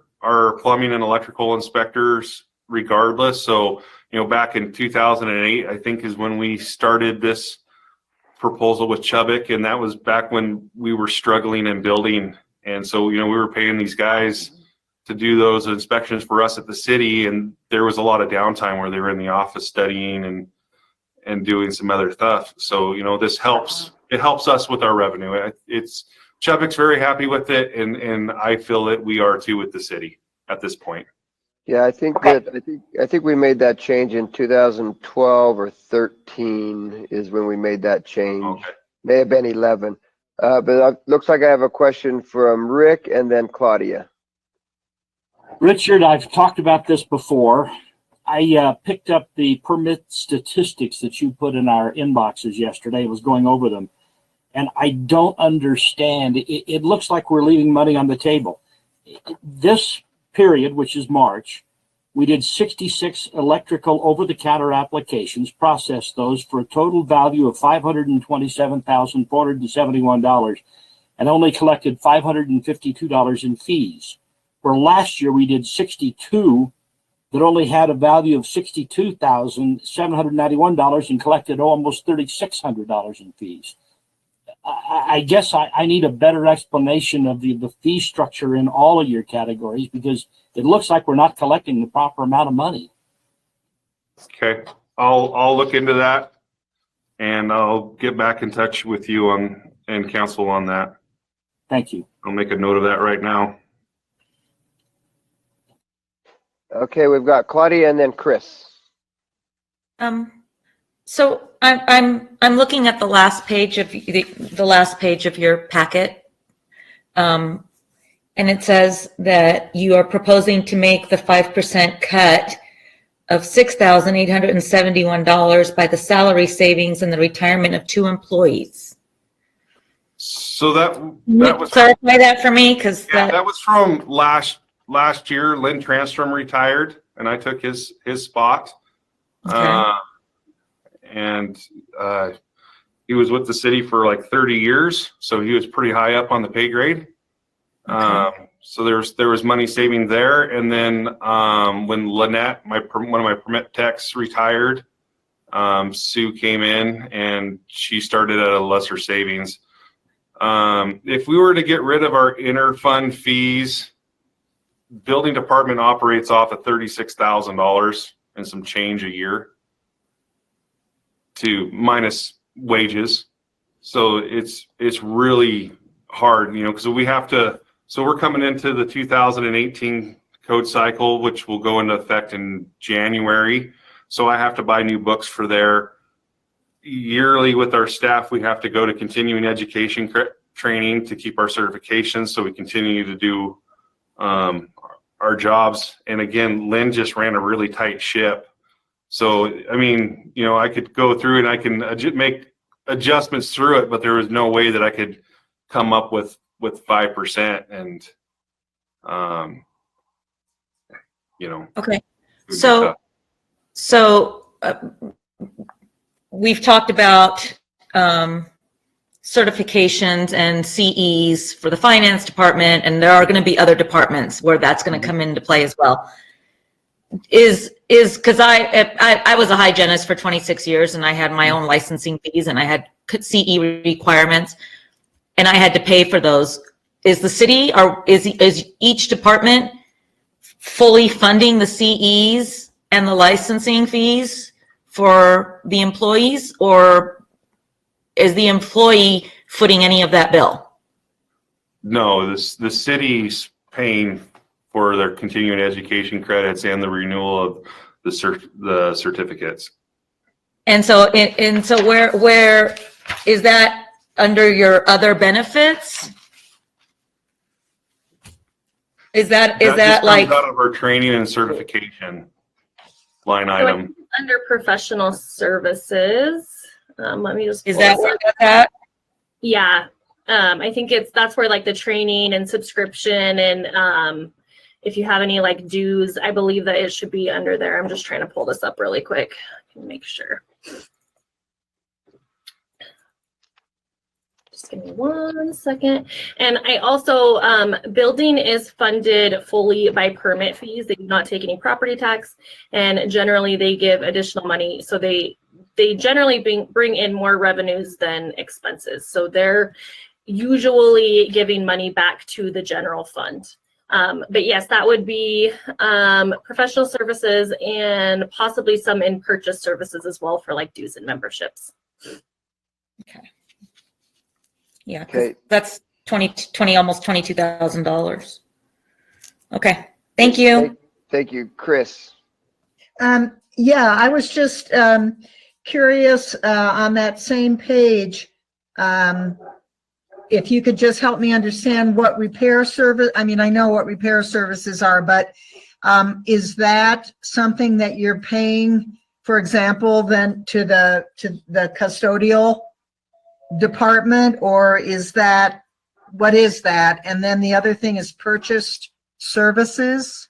plumbing and electrical inspectors regardless. So, back in 2008, I think is when we started this proposal with Chubbuck, and that was back when we were struggling in building. And so, we were paying these guys to do those inspections for us at the city, and there was a lot of downtime where they were in the office studying and doing some other stuff. So, this helps. It helps us with our revenue. Chubbuck's very happy with it, and I feel that we are too with the city at this point. Yeah, I think we made that change in 2012 or 13 is when we made that change. Okay. May have been 11. But it looks like I have a question from Rick and then Claudia. Richard, I've talked about this before. I picked up the permit statistics that you put in our inboxes yesterday. I was going over them, and I don't understand. It looks like we're leaving money on the table. This period, which is March, we did 66 electrical over-the-counter applications, processed those for a total value of $527,471, and only collected $552 in fees. For last year, we did 62 that only had a value of $62,791 and collected almost $3,600 in fees. I guess I need a better explanation of the fee structure in all of your categories, because it looks like we're not collecting the proper amount of money. Okay, I'll look into that, and I'll get back in touch with you and council on that. Thank you. I'll make a note of that right now. Okay, we've got Claudia and then Chris. So I'm looking at the last page of the last page of your packet, and it says that you are proposing to make the 5% cut of $6,871 by the salary savings and the retirement of 2 employees. So that Can you was clarify that for me, because that was from last year. Lynn Transtrom retired, and I took his spot. Okay. And he was with the city for like 30 years, so he was pretty high up on the pay grade. Okay. So there was money saving there. And then when Lynette, one of my permit techs, retired, Sue came in and she started at a lesser savings. If we were to get rid of our interfund fees, building department operates off of $36,000 and some change a year to minus wages. So it's really hard, you know, because we have to, so we're coming into the 2018 code cycle, which will go into effect in January. So I have to buy new books for there. Yearly with our staff, we have to go to continuing education training to keep our certifications so we continue to do our jobs. And again, Lynn just ran a really tight ship. So, I mean, you know, I could go through and I can make adjustments through it, but there was no way that I could come up with 5%. And, you know. Okay. So we've talked about certifications and CEs for the finance department, and there are going to be other departments where that's going to come into play as well. Is because I was a hygienist for 26 years, and I had my own licensing fees, and I had CE requirements, and I had to pay for those. Is the city, or is each department fully funding the CEs and the licensing fees for the employees, or is the employee footing any of that bill? No, the city's paying for their continuing education credits and the renewal of the certificates. And so where is that under your other benefits? Is that like out of our training and certification line item? Under professional services. Let me just. Is that where that's at? Yeah. I think that's where like the training and subscription and if you have any like dues, I believe that it should be under there. I'm just trying to pull this up really quick. I can make sure. Just give me 1 second. And I also, building is funded fully by permit fees. They do not take any property tax, and generally they give additional money. So they generally bring in more revenues than expenses. So they're usually giving money back to the general fund. But yes, that would be professional services and possibly some in purchase services as well for like dues and memberships. Okay. Yeah, Okay. that's 20 almost $22,000. Okay, thank you. Thank you, Chris. Yeah, I was just curious on that same page, if you could just help me understand what repair service, I mean, I know what repair services are, but is that something that you're paying, for example, then to the custodial department, or is that, what is that? And then the other thing is purchased services?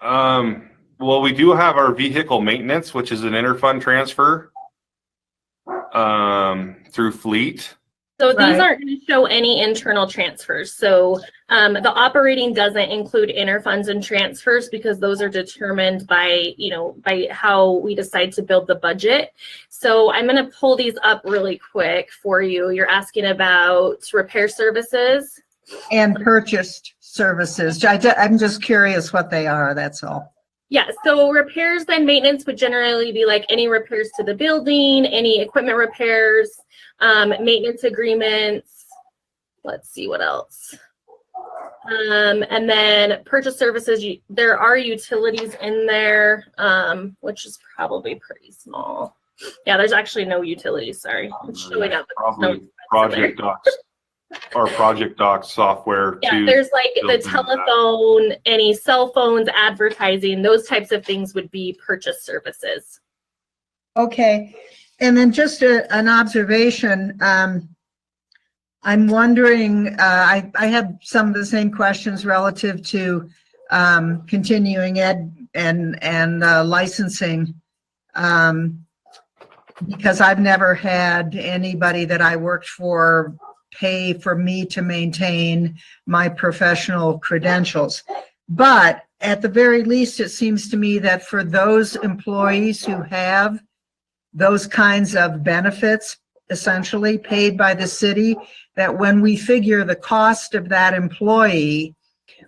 Well, we do have our vehicle maintenance, which is an interfund transfer through fleet. So these Right. aren't going to show any internal transfers. So the operating doesn't include interfunds and transfers because those are determined by, by how we decide to build the budget. So I'm going to pull these up really quick for you. You're asking about repair services. And purchased services. I'm just curious what they are, that's all. Yeah, so repairs and maintenance would generally be like any repairs to the building, any equipment repairs, maintenance agreements. Let's see what else. And then purchase services, there are utilities in there, which is probably pretty small. Yeah, there's actually no utilities, sorry. It's showing up. Probably Project Docs. Our Project Docs software. Yeah, too. there's like the telephone, any cell phones, advertising, those types of things would be purchase services. Okay, and then just an observation. I'm wondering, I have some of the same questions relative to continuing ed and licensing, because I've never had anybody that I worked for pay for me to maintain my professional credentials. But at the very least, it seems to me that for those employees who have those kinds of benefits essentially paid by the city, that when we figure the cost of that employee,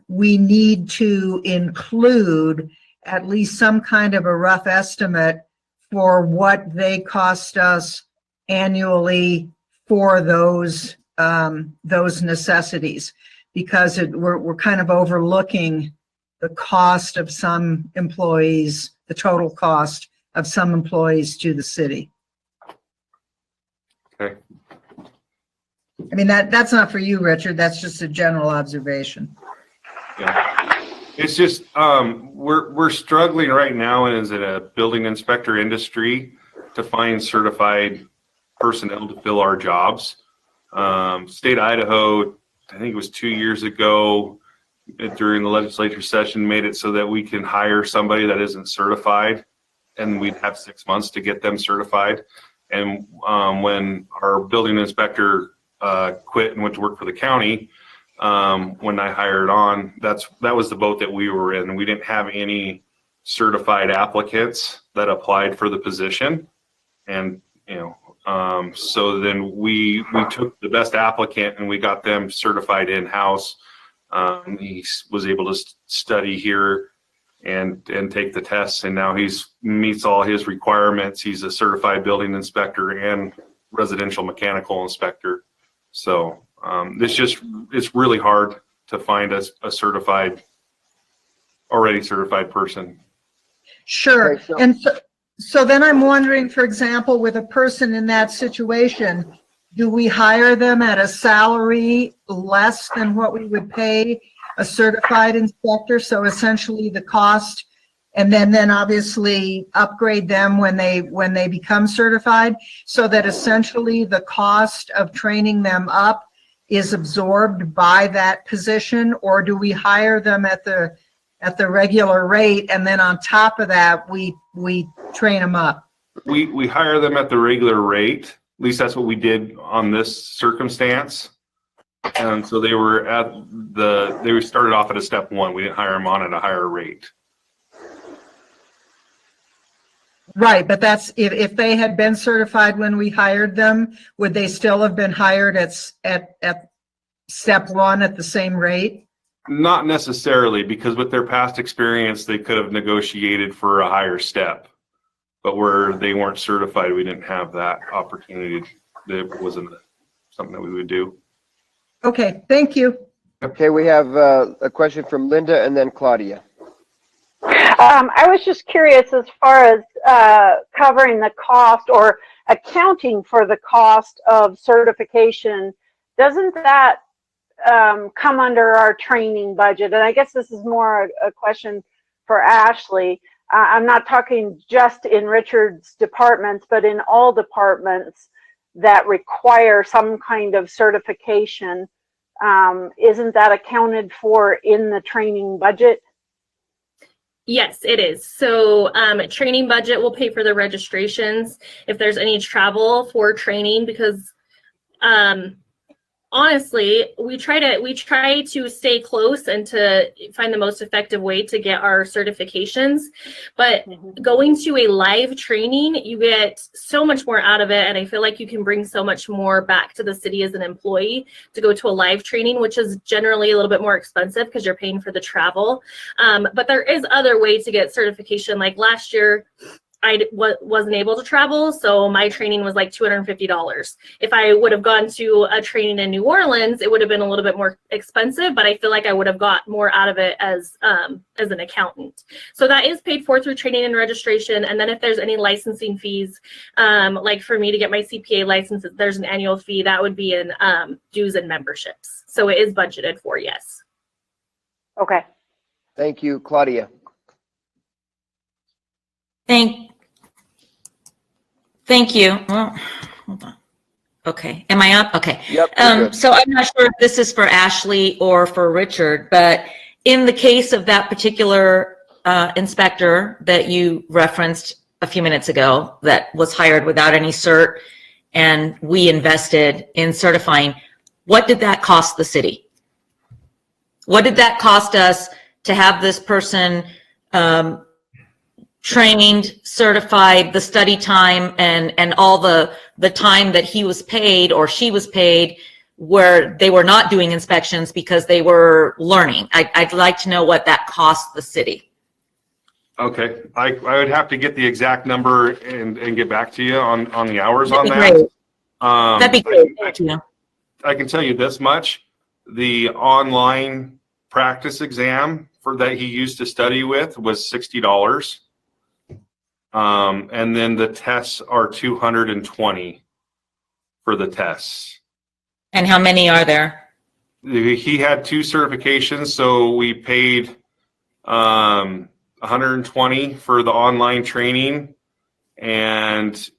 we need to include at least some kind of a rough estimate for what they cost us annually for those necessities, because we're kind of overlooking the cost of some employees, the total cost of some employees to the city. Okay. I mean, that's not for you, Richard. That's just a general observation. Yeah. It's just, we're struggling right now as a building inspector industry to find certified personnel to fill our jobs. State of Idaho, I think it was 2 years ago during the legislature session, made it so that we can hire somebody that isn't certified, and we'd have 6 months to get them certified. And when our building inspector quit and went to work for the county, when I hired on, that was the boat that we were in. We didn't have any certified applicants that applied for the position. And, so then we took the best applicant and we got them certified in-house. He was able to study here and take the tests, and now meets all his requirements. He's a certified building inspector and residential mechanical inspector. So it's really hard to find a already certified person. Sure. Okay, so- And so then I'm wondering, for example, with a person in that situation, do we hire them at a salary less than what we would pay a certified inspector? So essentially the cost, and then obviously upgrade them when they become certified, so that essentially the cost of training them up is absorbed by that position? Or do we hire them at the regular rate, and then on top of that we train them up? We hire them at the regular rate. At least that's what we did on this circumstance. And so they started off at a step one. We didn't hire them on at a higher rate. Right, but that's if they had been certified when we hired them, would they still have been hired at step one at the same rate? Not necessarily, because with their past experience, they could have negotiated for a higher step. But where they weren't certified, we didn't have that opportunity. That wasn't something that we would do. Okay, thank you. Okay, we have a question from Linda and then Claudia. I was just curious, as far as covering the cost or accounting for the cost of certification, doesn't that come under our training budget? And I guess this is more a question for Ashley. I'm not talking just in Richard's departments, but in all departments that require some kind of certification. Isn't that accounted for in the training budget? Yes, it is. So training budget will pay for the registrations. If there's any travel for training, because honestly, we try to stay close and to find the most effective way to get our certifications. But going to a live training, you get so much more out of it. And I feel like you can bring so much more back to the city as an employee to go to a live training, which is generally a little bit more expensive because you're paying for the travel. But there is other ways to get certification. Like last year, I wasn't able to travel, so my training was like $250. If I would have gone to a training in New Orleans, it would have been a little bit more expensive, but I feel like I would have got more out of it as an accountant. So that is paid for through training and registration. And then if there's any licensing fees, like for me to get my CPA license, there's an annual fee that would be in dues and memberships. So it is budgeted for, yes. Okay. Thank you, Claudia. Thank you. Well, hold on. Okay, am I up? Okay. Yep. you're good. So I'm not sure if this is for Ashley or for Richard, but in the case of that particular inspector that you referenced a few minutes ago that was hired without any cert and we invested in certifying, what did that cost the city? What did that cost us to have this person trained, certified, the study time and all the time that he was paid or she was paid where they were not doing inspections because they were learning? I'd like to know what that cost the city. Okay, I would have to get the exact number and get back to you on the hours on That'd that. be great. That'd be great. Thank you. I can tell you this much: the online practice exam that he used to study with was $60, and then the tests are $220 for the tests. And how many are there? He had 2 certifications, so we paid $120 for the online training, and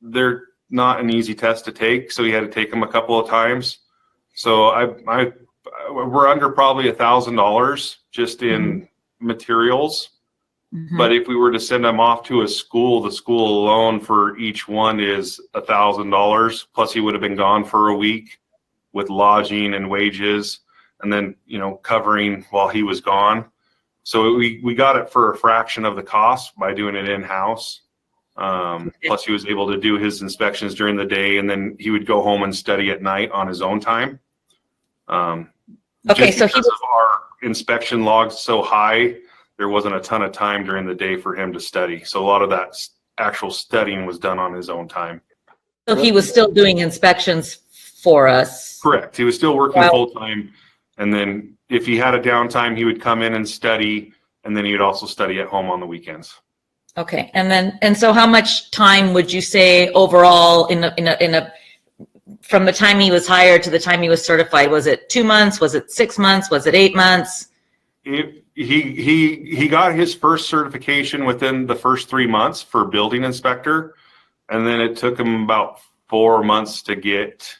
they're not an easy test to take, so he had to take them a couple of times. So we're under probably $1,000 just in materials. But if we were to send them off to a school, the school alone for each one is $1,000. Plus he would have been gone for a week with lodging and wages, and then, covering while he was gone. So we got it for a fraction of the cost by doing it in-house. Plus he was able to do his inspections during the day, and then he would go home and study at night on his own time. Okay, just so because of our inspection logs so high, there wasn't a ton of time during the day for him to study. So a lot of that actual studying was done on his own time. So he was still doing inspections for us. Correct. He was still working Wow. full time. And then if he had a downtime, he would come in and study. And then he would also study at home on the weekends. Okay, and so how much time would you say overall from the time he was hired to the time he was certified? Was it 2 months? Was it 6 months? Was it 8 months? He got his first certification within the first 3 months for building inspector, and then it took him about 4 months to get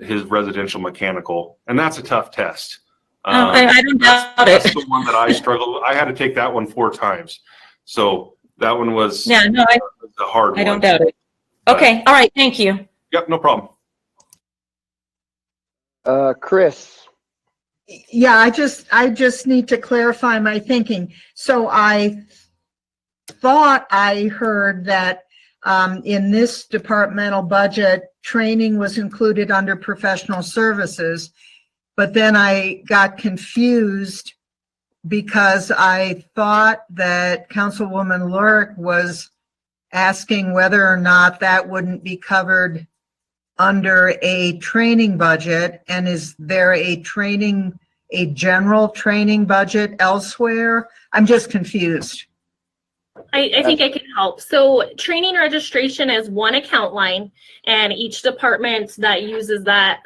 his residential mechanical, and that's a tough test. I don't doubt it. That's the one that I struggled. I had to take that one 4 times, so that one was Yeah, no, the hard one. I don't doubt it. Okay, all right, thank you. Yep, no problem. Chris. Yeah, I just need to clarify my thinking. So I thought I heard that in this departmental budget, training was included under professional services, but then I got confused because I thought that Councilwoman Lurick was asking whether or not that wouldn't be covered under a training budget, and is there a general training budget elsewhere? I'm just confused. I think I can help. So training registration is one account line, and each department that uses that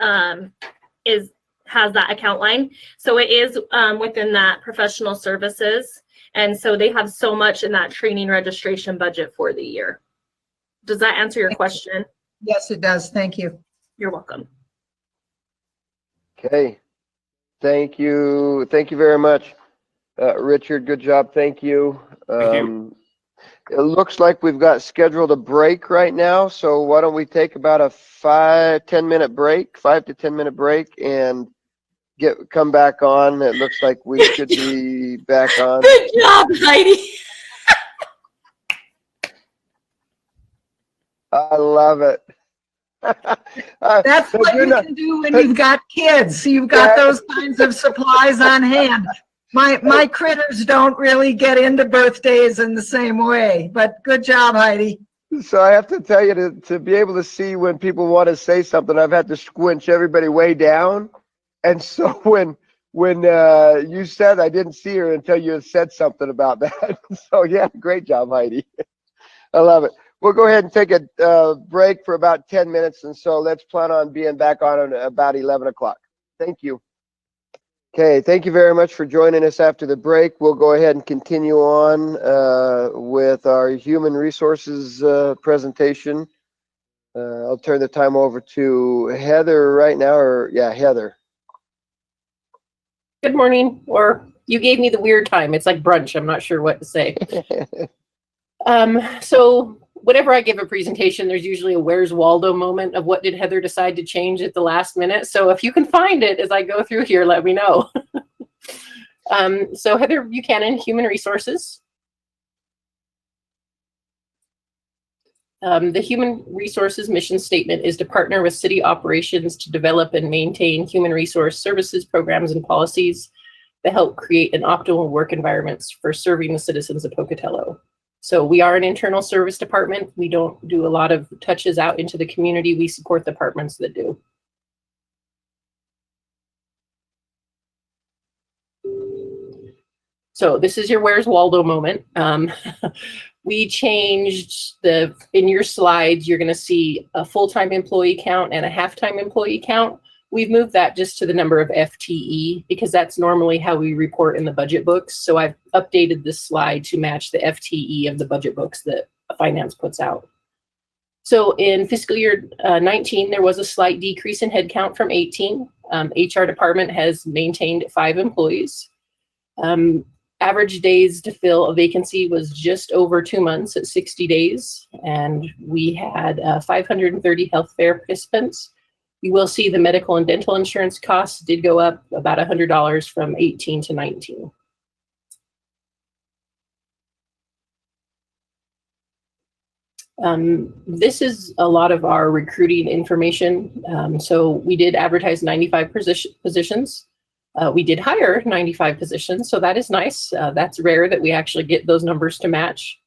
has that account line. So it is within that professional services. And so they have so much in that training registration budget for the year. Does that answer your question? Yes, it does. Thank you. You're welcome. Okay. Thank you. Thank you very much. Richard, good job. Thank you. Thank you. It looks like we've got scheduled a break right now. So why don't we take about a 5 to 10 minute break, and come back on. It looks like we should be back on. Good job, Heidi. I love it. That's what you can do when you've got kids. You've got those kinds of supplies on hand. My critters don't really get into birthdays in the same way, but good job, Heidi. So I have to tell you, to be able to see when people want to say something, I've had to squinch everybody way down. And so when you said, I didn't see her until you had said something about that. So yeah, great job, Heidi. I love it. We'll go ahead and take a break for about 10 minutes. And so let's plan on being back on at about 11 o'clock. Thank you. Okay, thank you very much for joining us after the break. We'll go ahead and continue on with our human resources presentation. I'll turn the time over to Heather right now, Heather. Good morning, or you gave me the weird time. It's like brunch. I'm not sure what to say. So whenever I give a presentation, there's usually a Where's Waldo moment of what did Heather decide to change at the last minute. So if you can find it as I go through here, let me know. So Heather Buchanan, Human Resources. The Human Resources mission statement is to partner with city operations to develop and maintain human resource services, programs, and policies that help create an optimal work environments for serving the citizens of Pocatello. So we are an internal service department. We don't do a lot of touches out into the community. We support departments that do. So this is your Where's Waldo moment. We changed in your slides, you're gonna see a full-time employee count and a half-time employee count. We've moved that just to the number of FTE because that's normally how we report in the budget books. So I've updated this slide to match the FTE of the budget books that finance puts out. So in fiscal year 19, there was a slight decrease in headcount from 18. HR department has maintained 5 employees. Average days to fill a vacancy was just over 2 months at 60 days. And we had 530 health fair participants. You will see the medical and dental insurance costs did go up about $100 from 18 to 19. This is a lot of our recruiting information. So we did advertise 95 positions. We did hire 95 positions, so that is nice. That's rare that we actually get those numbers to match.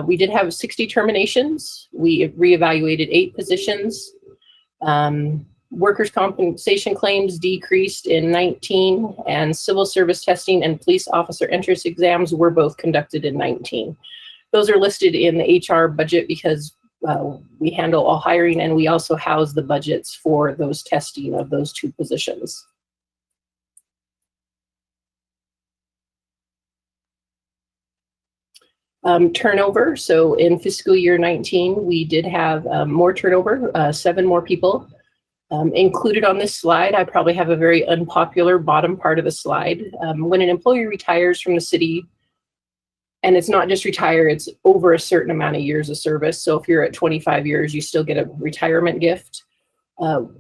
We did have 60 terminations. We reevaluated 8 positions. Workers' compensation claims decreased in 19, and civil service testing and police officer entrance exams were both conducted in 19. Those are listed in the HR budget because we handle all hiring, and we also house the budgets for those testing of those 2 positions. Turnover. So in fiscal year 19, we did have more turnover, 7 more people. Included on this slide, I probably have a very unpopular bottom part of the slide. When an employee retires from the city, and it's not just retire, it's over a certain amount of years of service. So if you're at 25 years, you still get a retirement gift.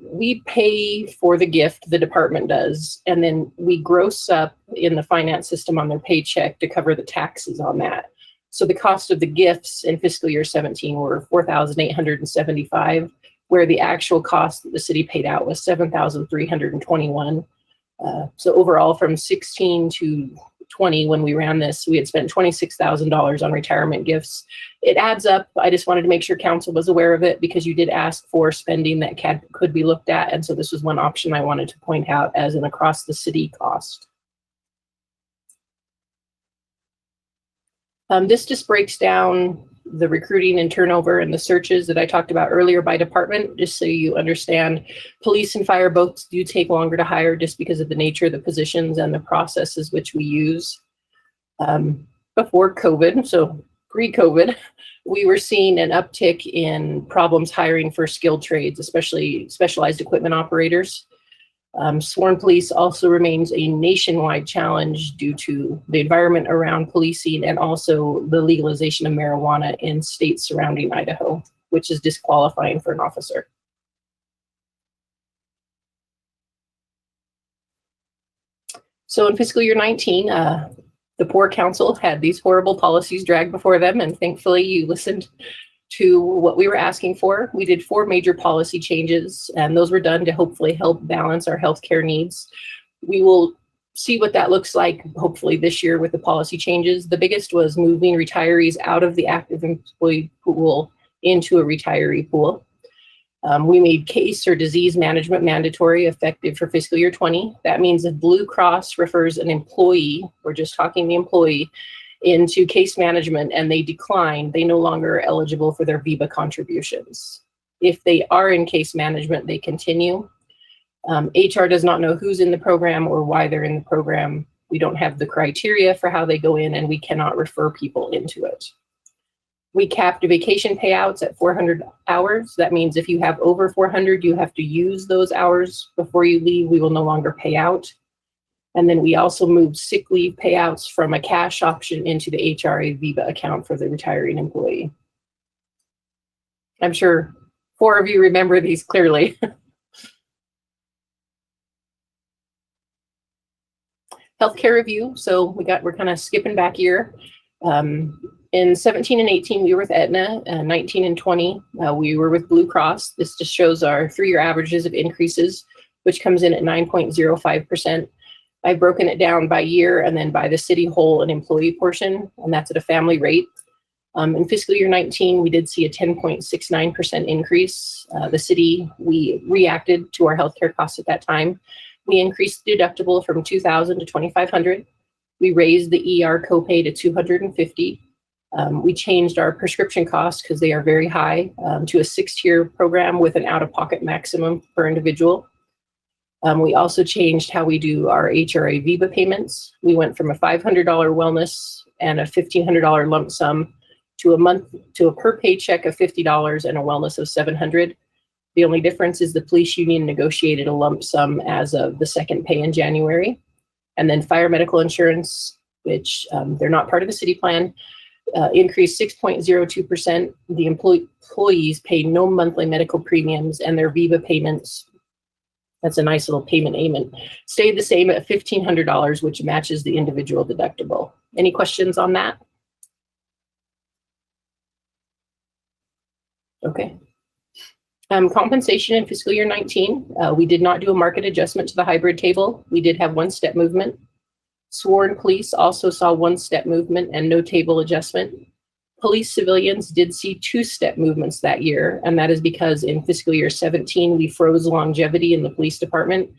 We pay for the gift, the department does, and then we gross up in the finance system on their paycheck to cover the taxes on that. So the cost of the gifts in fiscal year 17 were $4,875, where the actual cost that the city paid out was $7,321. So overall, from 16 to 20, when we ran this, we had spent $26,000 on retirement gifts. It adds up. I just wanted to make sure council was aware of it because you did ask for spending that could be looked at. And so this was one option I wanted to point out as an across the city cost. This just breaks down the recruiting and turnover and the searches that I talked about earlier by department, just so you understand. Police and fire both do take longer to hire just because of the nature of the positions and the processes which we use. Before COVID, so pre-COVID, we were seeing an uptick in problems hiring for skilled trades, especially specialized equipment operators. Sworn police also remains a nationwide challenge due to the environment around policing and also the legalization of marijuana in states surrounding Idaho, which is disqualifying for an officer. So in fiscal year 19, the poor council had these horrible policies dragged before them, and thankfully you listened to what we were asking for. We did 4 major policy changes, and those were done to hopefully help balance our healthcare needs. We will see what that looks like hopefully this year with the policy changes. The biggest was moving retirees out of the active employee pool into a retiree pool. We made case or disease management mandatory effective for fiscal year 20. That means if Blue Cross refers an employee, we're just talking the employee, into case management and they decline, they no longer are eligible for their VIBA contributions. If they are in case management, they continue. HR does not know who's in the program or why they're in the program. We don't have the criteria for how they go in, and we cannot refer people into it. We capped vacation payouts at 400 hours. That means if you have over 400, you have to use those hours before you leave. We will no longer pay out. And then we also moved sick leave payouts from a cash option into the HRA VIBA account for the retiring employee. I'm sure 4 of you remember these clearly. Healthcare review. So we're kind of skipping back here. In 17 and 18, we were with Aetna. 19 and 20, we were with Blue Cross. This just shows our 3-year averages of increases, which comes in at 9.05%. I've broken it down by year and then by the city whole and employee portion, and that's at a family rate. In fiscal year 19, we did see a 10.69% increase. The city, we reacted to our healthcare costs at that time. We increased the deductible from $2,000 to $2,500. We raised the ER copay to $250. We changed our prescription costs because they are very high to a 6-tier program with an out-of-pocket maximum per individual. We also changed how we do our HRA VIBA payments. We went from a $500 wellness and a $1,500 lump sum to a per paycheck of $50 and a wellness of $700. The only difference is the police union negotiated a lump sum as of the second pay in January. And then fire medical insurance, which they're not part of the city plan, increased 6.02%. The employees pay no monthly medical premiums, and their VIBA payments, that's a nice little payment, stayed the same at $1,500, which matches the individual deductible. Any questions on that? Okay. Compensation in fiscal year 19, we did not do a market adjustment to the hybrid table. We did have 1 step movement. Sworn police also saw 1 step movement and no table adjustment. Police civilians did see 2 step movements that year, and that is because in fiscal year 17, we froze longevity in the police department.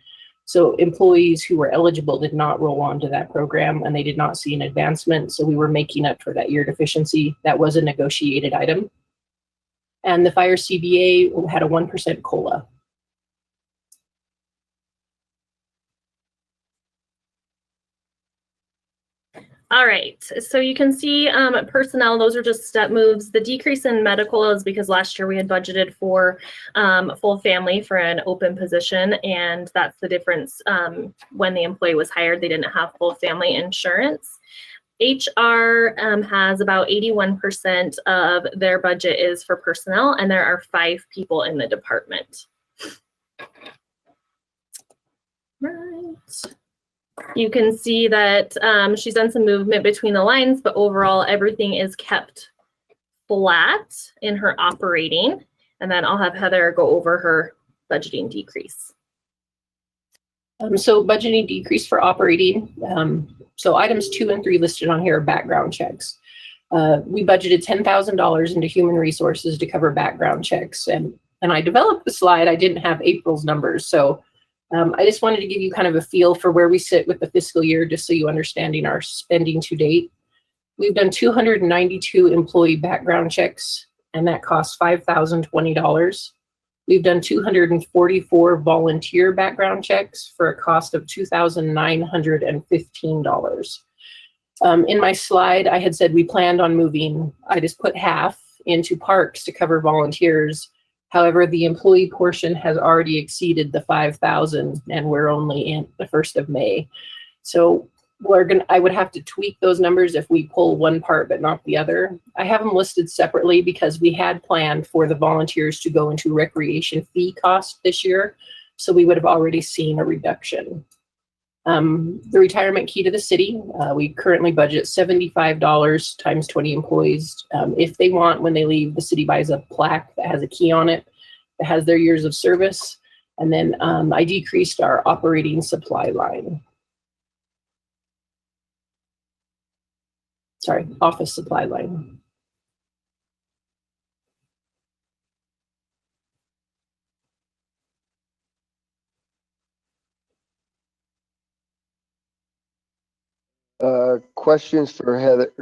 So employees who were eligible did not roll on to that program, and they did not see an advancement. So we were making up for that year deficiency. That was a negotiated item. And the fire CBA had a 1% COLA. All right, so you can see personnel, those are just step moves. The decrease in medical is because last year we had budgeted for full family for an open position, and that's the difference. When the employee was hired, they didn't have full family insurance. HR has about 81% of their budget is for personnel, and there are 5 people in the department. Right. You can see that she's done some movement between the lines, but overall everything is kept flat in her operating. And then I'll have Heather go over her budgeting decrease. So budgeting decrease for operating. So items 2 and 3 listed on here are background checks. We budgeted $10,000 into human resources to cover background checks. And I developed the slide. I didn't have April's numbers. So I just wanted to give you kind of a feel for where we sit with the fiscal year, just so you understanding our spending to date. We've done 292 employee background checks, and that costs $5,020. We've done 244 volunteer background checks for a cost of $2,915. In my slide, I had said we planned on moving, I just put half into parks to cover volunteers. However, the employee portion has already exceeded the 5,000, and we're only in the 1st of May. So I would have to tweak those numbers if we pull one part but not the other. I have them listed separately because we had planned for the volunteers to go into recreation fee cost this year. So we would have already seen a reduction. The retirement key to the city, we currently budget $75 times 20 employees. If they want, when they leave, the city buys a plaque that has a key on it, that has their years of service. And then I decreased our operating supply line. Sorry, office supply line. Questions for Heather?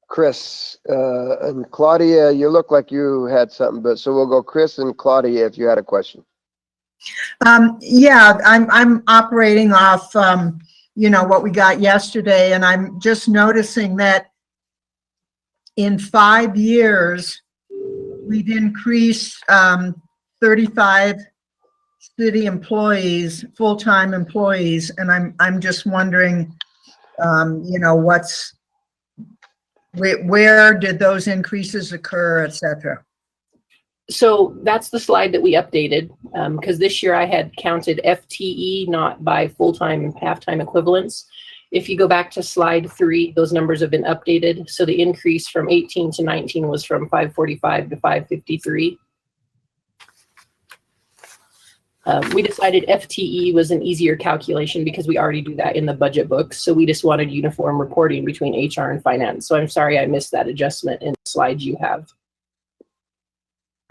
Chris and Claudia, you look like you had something, but so we'll go Chris and Claudia if you had a question. Yeah, I'm operating off, what we got yesterday, and I'm just noticing that in 5 years, we've increased 35 city employees, full-time employees, and I'm just wondering, where did those increases occur, et cetera? So that's the slide that we updated because this year I had counted FTE, not by full-time and half-time equivalents. If you go back to slide 3, those numbers have been updated. So the increase from 18 to 19 was from 545 to 553. We decided FTE was an easier calculation because we already do that in the budget books. So we just wanted uniform reporting between HR and finance. So I'm sorry I missed that adjustment in the slides you have.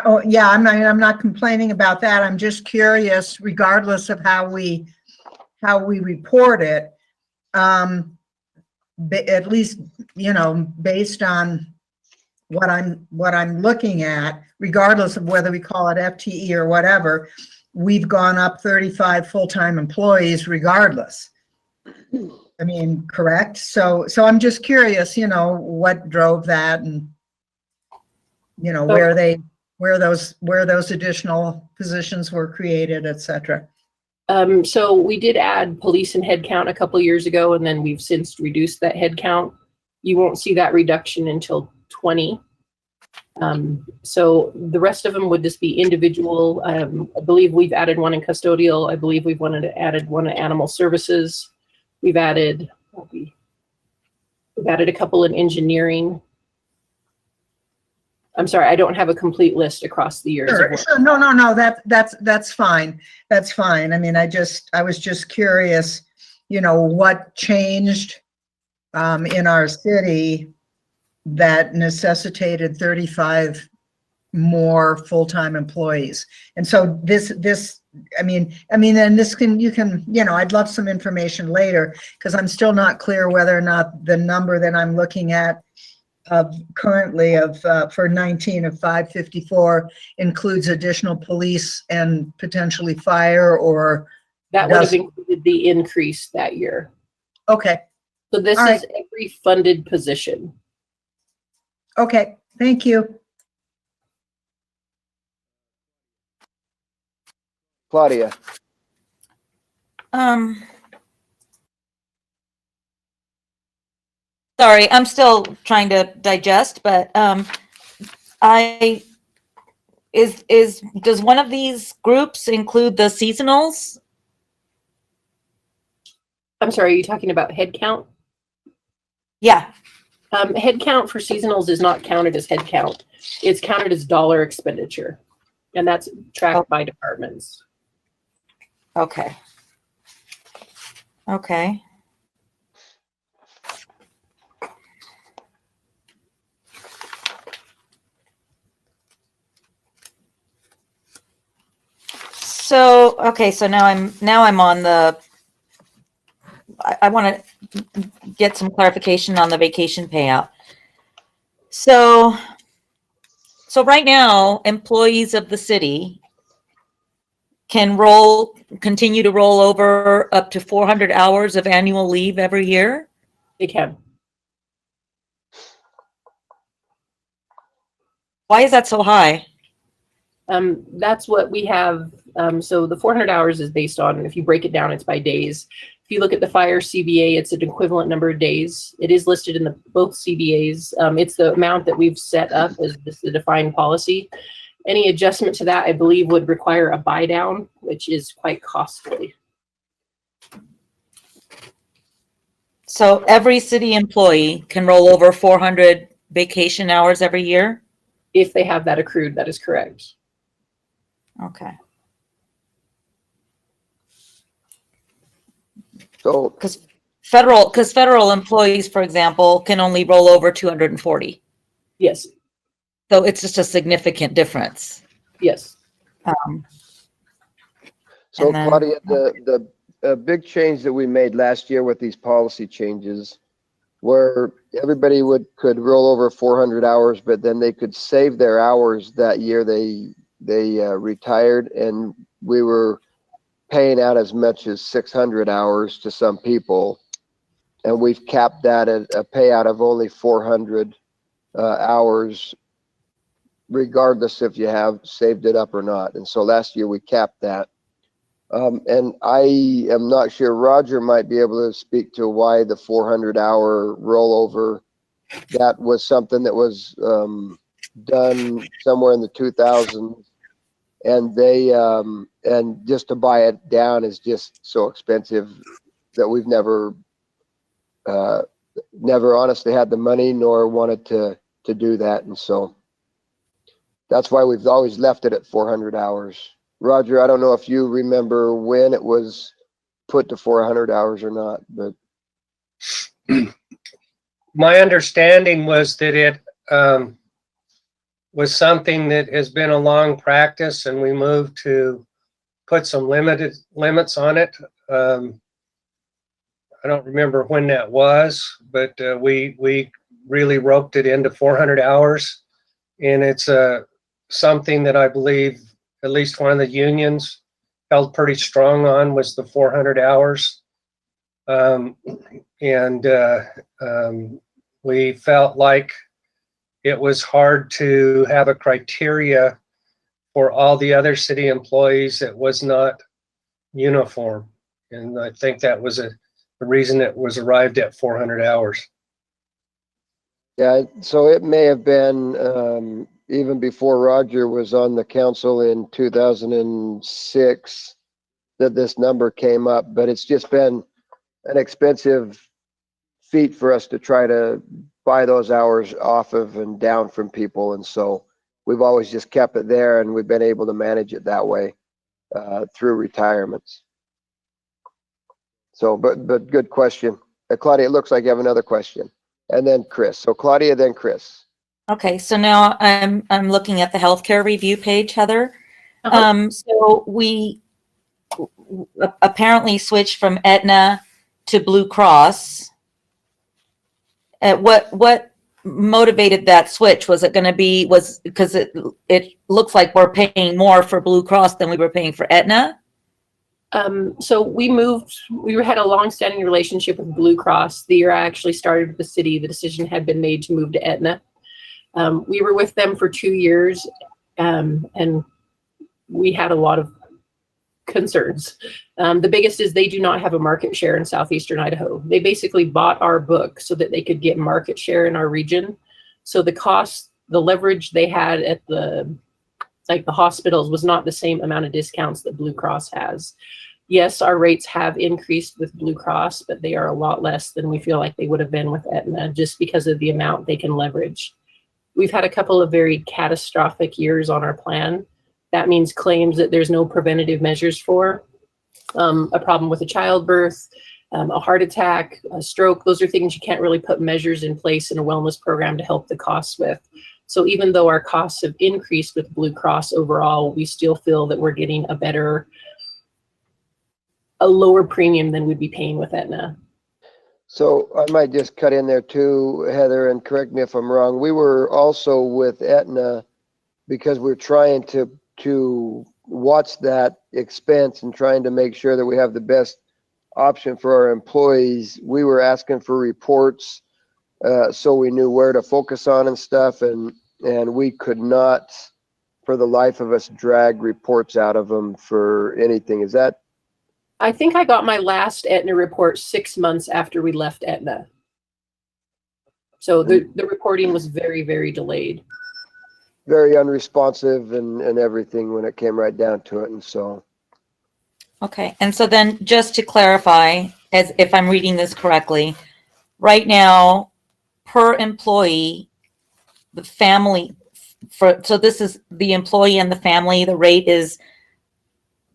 Oh, yeah, I'm not complaining about that. I'm just curious, regardless of how we report it, at least, you know, based on what I'm looking at, regardless of whether we call it FTE or whatever, we've gone up 35 full-time employees regardless. I mean, correct? So I'm just curious, you know, what drove that, and, you know, where those additional positions were created, et cetera. So we did add police and headcount a couple years ago, and then we've since reduced that headcount. You won't see that reduction until 20. So the rest of them would just be individual. I believe we've added one in custodial. I believe we've added one in animal services. We've added a couple in engineering. I'm sorry, I don't have a complete list across the years. Sure. No, that's fine. That's fine. I mean, I was just curious, you know, what changed in our city that necessitated 35 more full-time employees. And so this, I mean, and this you can, you know, I'd love some information later, because I'm still not clear whether or not the number that I'm looking at currently for 19 of 554 includes additional police and potentially fire, or that would have included the increase that year. Okay. So this is every funded position. Okay, thank you. Claudia. Sorry, I'm still trying to digest, but does one of these groups include the seasonals? I'm sorry, are you talking about head count? Yeah. Head count for seasonals is not counted as head count. It's counted as dollar expenditure, and that's tracked by departments. Okay. Okay. So, okay, so now I'm on the, I want to get some clarification on the vacation payout. So right now, employees of the city can continue to roll over up to 400 hours of annual leave every year? They can. Why is that so high? That's what we have. So the 400 hours is based on, if you break it down, it's by days. If you look at the fire CBA, it's an equivalent number of days. It is listed in both CBAs. It's the amount that we've set up as the defined policy. Any adjustment to that, I believe, would require a buy down, which is quite costly. So every city employee can roll over 400 vacation hours every year? If they have that accrued, that is correct. Okay. So, Because federal employees, for example, can only roll over 240. Yes. So it's just a significant difference. Yes. so and then- Claudia, the big change that we made last year with these policy changes, where everybody could roll over 400 hours, but then they could save their hours that year they retired, and we were paying out as much as 600 hours to some people, and we've capped that at a payout of only 400 hours, regardless if you have saved it up or not. And so last year we capped that. And I am not sure, Roger might be able to speak to why the 400-hour rollover, that was something that was done somewhere in the 2000s. And and just to buy it down is just so expensive that we've never never honestly had the money nor wanted to do that. And so that's why we've always left it at 400 hours. Roger, I don't know if you remember when it was put to 400 hours or not, but My understanding was that it was something that has been a long practice, and we moved to put some limits on it. I don't remember when that was, but we really roped it into 400 hours, and it's something that I believe at least one of the unions held pretty strong on, was the 400 hours. We felt like it was hard to have a criteria for all the other city employees that was not uniform. And I think that was the reason it was arrived at 400 hours. yeah, so it may have been even before Roger was on the council in 2006 that this number came up, but it's just been an expensive feat for us to try to buy those hours off of and down from people. And so we've always just kept it there, and we've been able to manage it that way through retirements. So, but good question. Claudia, it looks like you have another question. And then Chris. So Claudia, then Chris. Okay, so now I'm looking at the healthcare review page, Heather. So we apparently switched from Aetna to Blue Cross. What motivated that switch? Was it going to be because it looks like we're paying more for Blue Cross than we were paying for Aetna? So we had a long-standing relationship with Blue Cross. The year I actually started with the city, the decision had been made to move to Aetna. We were with them for 2 years, and we had a lot of concerns. The biggest is they do not have a market share in southeastern Idaho. They basically bought our book so that they could get market share in our region. So the cost, the leverage they had at the hospitals was not the same amount of discounts that Blue Cross has. Yes, our rates have increased with Blue Cross, but they are a lot less than we feel like they would have been with Aetna, just because of the amount they can leverage. We've had a couple of very catastrophic years on our plan. That means claims that there's no preventative measures for, a problem with a childbirth, a heart attack, a stroke. Those are things you can't really put measures in place in a wellness program to help the costs with. So even though our costs have increased with Blue Cross overall, we still feel that we're getting a lower premium than we'd be paying with Aetna. So I might just cut in there too, Heather, and correct me if I'm wrong. We were also with Aetna because we're trying to watch that expense and trying to make sure that we have the best option for our employees. We were asking for reports so we knew where to focus on and stuff, and we could not for the life of us drag reports out of them for anything. Is that? I think I got my last Aetna report 6 months after we left Aetna. So the reporting was very, very delayed. Very unresponsive and everything when it came right down to it. And so. Okay, and so then just to clarify, as if I'm reading this correctly, right now, per employee, the family, so this is the employee and the family, the rate is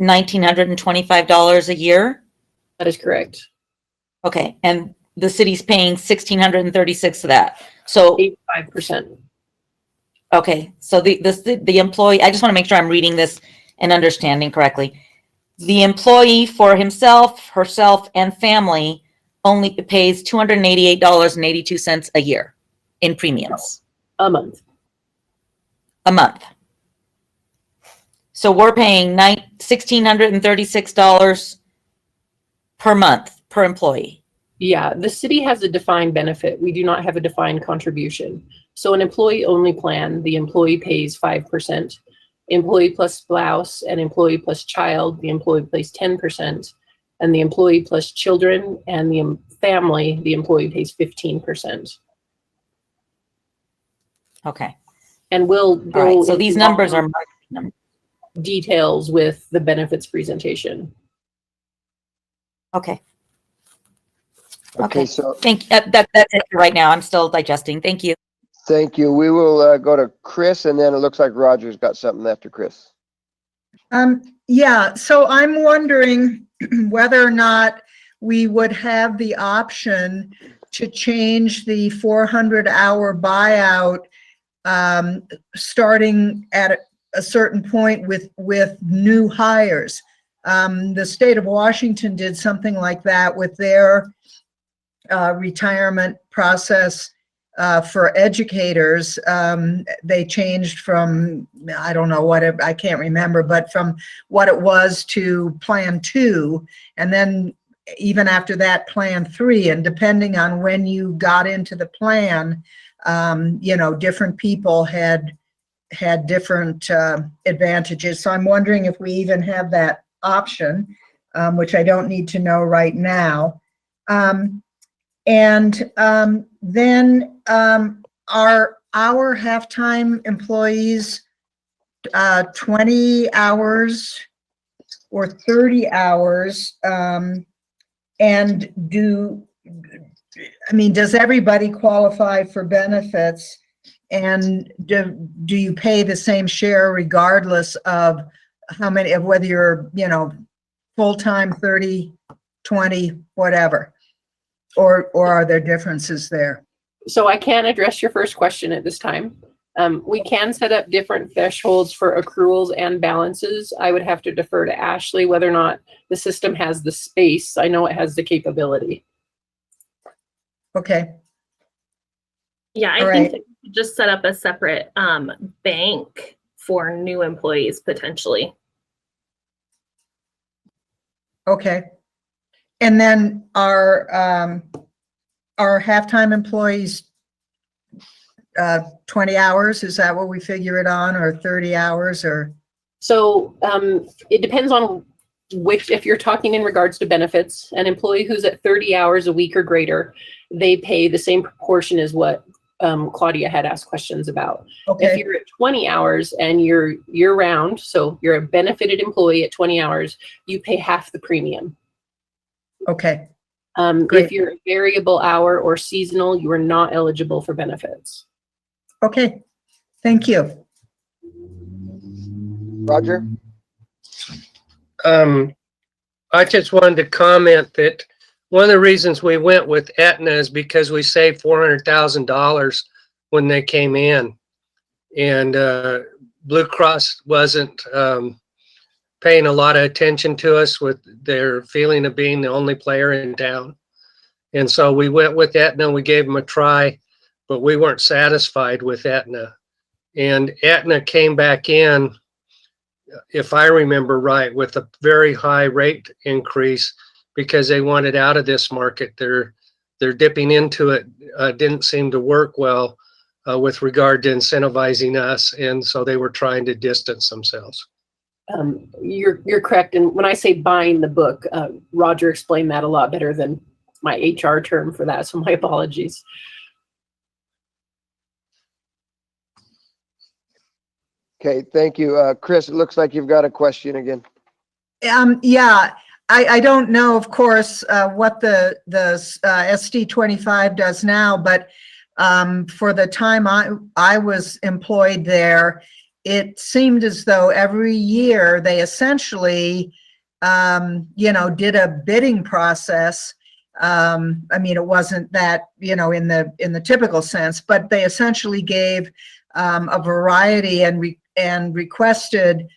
$1,925 a year? That is correct. Okay, and the city's paying $1,636 of that. So 85%. Okay, so the employee, I just want to make sure I'm reading this and understanding correctly. The employee for himself, herself, and family only pays $288.82 a year in premiums. A month. A month. So we're paying $1,636 per month per employee. Yeah, the city has a defined benefit. We do not have a defined contribution. So an employee-only plan, the employee pays 5%. Employee plus spouse and employee plus child, the employee pays 10%. And the employee plus children and the family, the employee pays 15%. Okay. And we'll go. All right, so these numbers are details with the benefits presentation. Okay. Okay. So That's it for right now. I'm still digesting. Thank you. thank you. We will go to Chris, and then it looks like Roger's got something after Chris. Yeah, so I'm wondering whether or not we would have the option to change the 400-hour buyout starting at a certain point with new hires. The state of Washington did something like that with their retirement process for educators. They changed from, I don't know what I can't remember, but from what it was to Plan 2, and then even after that, Plan 3, and depending on when you got into the plan, different people had different advantages. So I'm wondering if we even have that option, which I don't need to know right now. Then are our halftime employees 20 hours or 30 hours? And does everybody qualify for benefits? And do you pay the same share regardless of whether you're, full-time, 30, 20, whatever? Or are there differences there? So I can't address your first question at this time. We can set up different thresholds for accruals and balances. I would have to defer to Ashley whether or not the system has the space. I know it has the capability. Okay. Yeah, I think that we could just set up a separate bank for new employees potentially. Okay. And then our halftime employees 20 hours, is that what we figure it on, or 30 hours, or? So it depends on if you're talking in regards to benefits, an employee who's at 30 hours a week or greater, they pay the same proportion as what Claudia had asked questions about. Okay. If you're at 20 hours and you're year round, so you're a benefited employee at 20 hours, you pay half the premium. Okay. If you're a variable hour or seasonal, you are not eligible for benefits. Okay. Thank you. Roger? I just wanted to comment that one of the reasons we went with Aetna is because we saved $400,000 when they came in, and Blue Cross wasn't paying a lot of attention to us with their feeling of being the only player in town. And so we went with Aetna, we gave them a try, but we weren't satisfied with Aetna. And Aetna came back in, if I remember right, with a very high rate increase because they wanted out of this market. They're dipping into it didn't seem to work well with regard to incentivizing us, and so they were trying to distance themselves. You're correct. And when I say buying the book, Roger explained that a lot better than my HR term for that. So my apologies. Okay, thank you. Chris, it looks like you've got a question again. Yeah, I don't know, of course, what the SD25 does now, but for the time I was employed there, it seemed as though every year they essentially, did a bidding process. It wasn't that, in the typical sense, but they essentially gave a variety and requested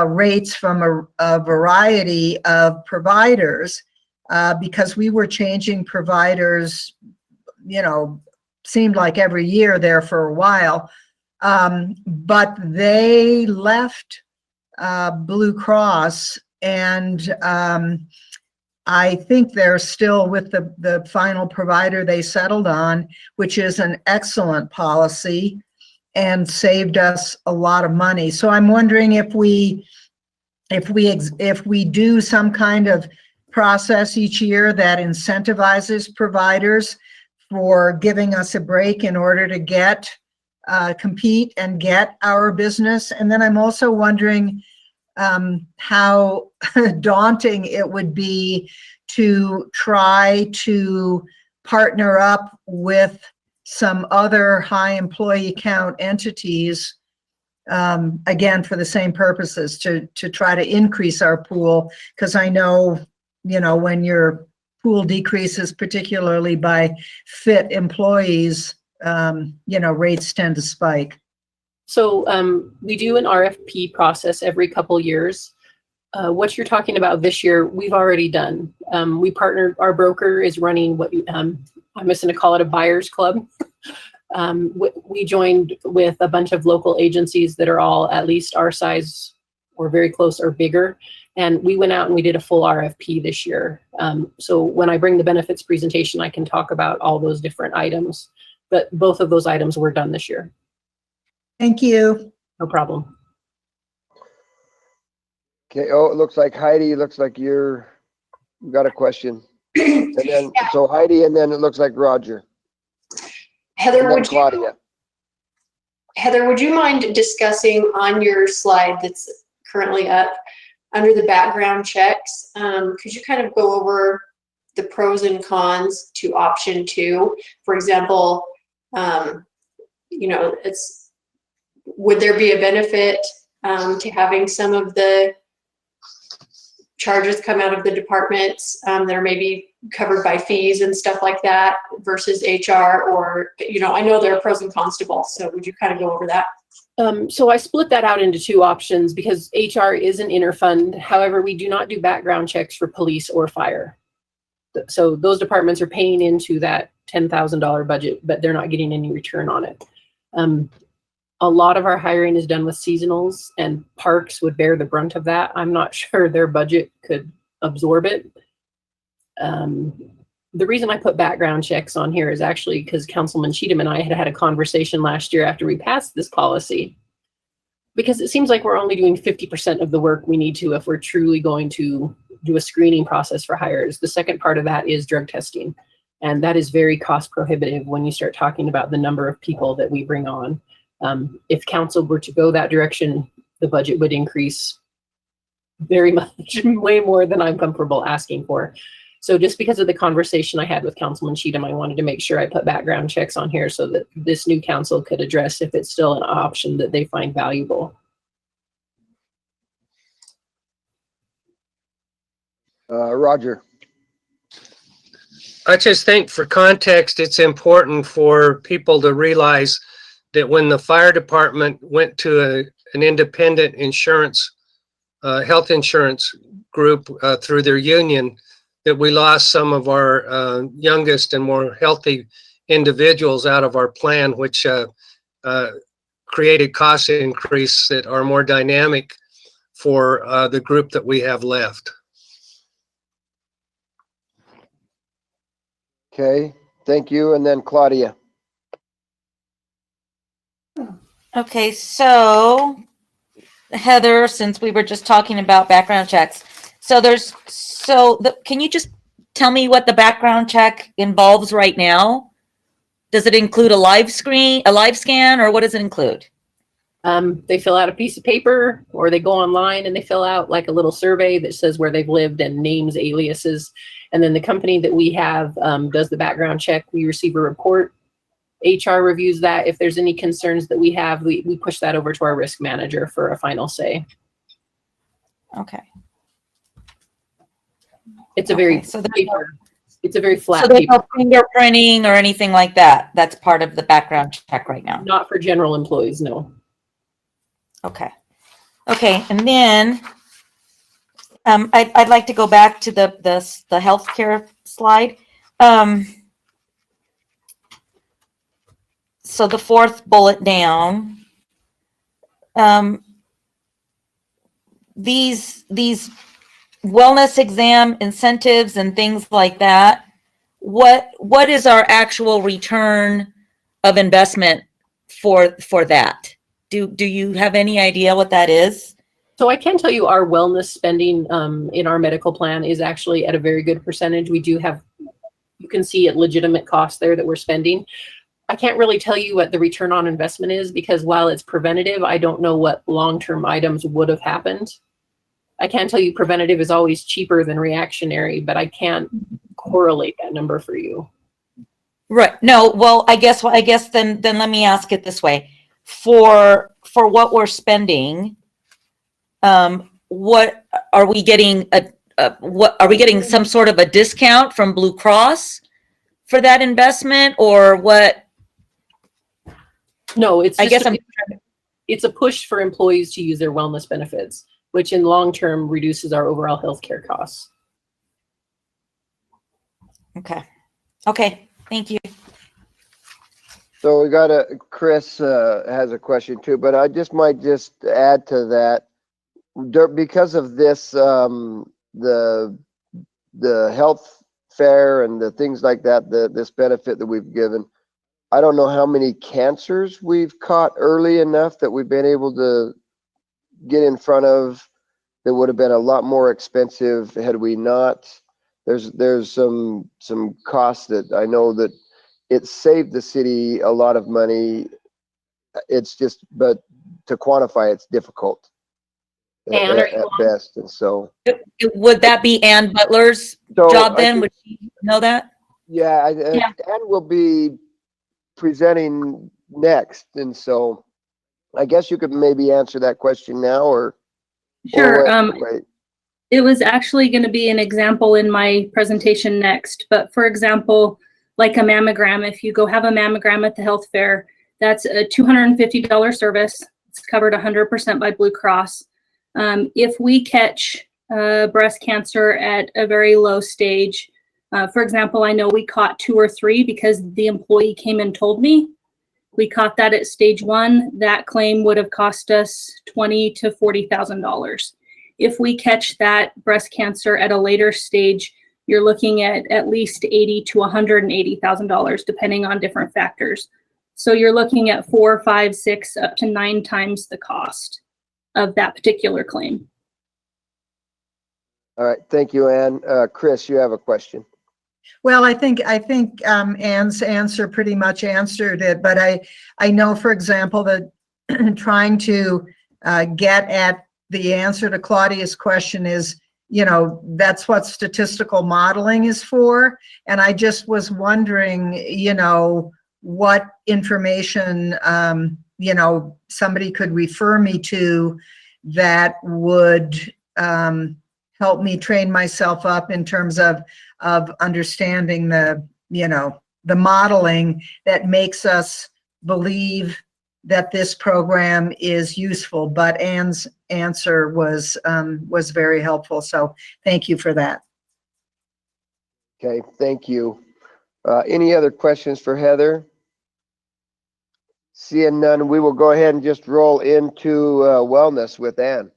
rates from a variety of providers because we were changing providers, seemed like every year there for a while. But they left Blue Cross, and I think they're still with the final provider they settled on, which is an excellent policy and saved us a lot of money. So I'm wondering if we do some kind of process each year that incentivizes providers for giving us a break in order to compete and get our business. And then I'm also wondering how daunting it would be to try to partner up with some other high employee count entities, again, for the same purposes, to try to increase our pool. Because I know, when your pool decreases, particularly by fit employees, rates tend to spike. So we do an RFP process every couple years. What you're talking about this year, we've already done. We partnered, our broker is running what I'm just going to call it a buyer's club. We joined with a bunch of local agencies that are all at least our size or very close or bigger. And we went out and we did a full RFP this year. So when I bring the benefits presentation, I can talk about all those different items. But both of those items were done this year. Thank you. No problem. Okay, oh, it looks like Heidi, looks like you got a question. And then, so Heidi, and then it looks like Roger. Heather, would you mind discussing on your slide that's currently up under the background checks? Could you kind of go over the pros and cons to option 2? For example, would there be a benefit to having some of the charges come out of the departments that are maybe covered by fees and stuff like that versus HR? Or, I know there are pros and cons to both. So would you kind of go over that? So I split that out into 2 options because HR is an interfund. However, we do not do background checks for police or fire. So those departments are paying into that $10,000 budget, but they're not getting any return on it. A lot of our hiring is done with seasonals, and parks would bear the brunt of that. I'm not sure their budget could absorb it. The reason I put background checks on here is actually because Councilman Cheatham and I had a conversation last year after we passed this policy, because it seems like we're only doing 50% of the work we need to if we're truly going to do a screening process for hires. The second part of that is drug testing, and that is very cost prohibitive when you start talking about the number of people that we bring on. If council were to go that direction, the budget would increase very much, way more than I'm comfortable asking for. So just because of the conversation I had with Councilman Cheatham, I wanted to make sure I put background checks on here so that this new council could address if it's still an option that they find valuable. Roger. I just think for context, it's important for people to realize that when the fire department went to an independent insurance, health insurance group through their union, that we lost some of our youngest and more healthy individuals out of our plan, which created cost increase that are more dynamic for the group that we have left. Okay, thank you. And then Claudia. Okay, so Heather, since we were just talking about background checks, can you just tell me what the background check involves right now? Does it include a live scan, or what does it include? They fill out a piece of paper, or they go online and they fill out like a little survey that says where they've lived and names, aliases. And then the company that we have does the background check. We receive a report. HR reviews that. If there's any concerns that we have, we push that over to our risk manager for a final say. Okay. It's a very it's a very flat So there's paper. no fingerprinting or anything like that. That's part of the background check right now. Not for general employees, no. Okay. Okay, and then I'd like to go back to the healthcare slide. So the 4th bullet down, these wellness exam incentives and things like that, what is our actual return of investment for that? Do you have any idea what that is? So I can tell you our wellness spending in our medical plan is actually at a very good percentage. We do have, you can see at legitimate costs there that we're spending. I can't really tell you what the return on investment is because while it's preventative, I don't know what long-term items would have happened. I can tell you preventative is always cheaper than reactionary, but I can't correlate that number for you. Right. No, well, I guess then let me ask it this way. For what we're spending, what are we getting what are we getting some sort of a discount from Blue Cross for that investment, or what? No, it's I just guess it's a push for employees to use their wellness benefits, which in long term reduces our overall healthcare costs. Okay. Thank you. So we got Chris has a question too, but I might add to that. Because of this, the health fair and the things like that, this benefit that we've given, I don't know how many cancers we've caught early enough that we've been able to get in front of that would have been a lot more expensive had we not. There's some costs that I know that it saved the city a lot of money. It's just, but to quantify it's difficult at best. And so Would that be Ann Butler's job then? Would she know that? Yeah, Ann will be presenting next, and so I guess you could maybe answer that question now, or sure. Wait. It was actually going to be an example in my presentation next, but for example, like a mammogram, if you go have a mammogram at the health fair, that's a $250 service. It's covered 100% by Blue Cross. If we catch breast cancer at a very low stage, for example, I know we caught 2 or 3 because the employee came and told me. We caught that at stage 1. That claim would have cost us $20,000 to $40,000. If we catch that breast cancer at a later stage, you're looking at least $80,000 to $180,000, depending on different factors. So you're looking at 4, 5, 6, up to 9 times the cost of that particular claim. All right, thank you, Ann. Chris, you have a question. Well, I think Ann's answer pretty much answered it, but I know, for example, that trying to get at the answer to Claudia's question is, that's what statistical modeling is for. And I just was wondering, what information, somebody could refer me to that would help me train myself up in terms of understanding the modeling that makes us believe that this program is useful. But Ann's answer was very helpful. So thank you for that. Okay, thank you. Any other questions for Heather? Seeing none, we will go ahead and just roll into wellness with Ann.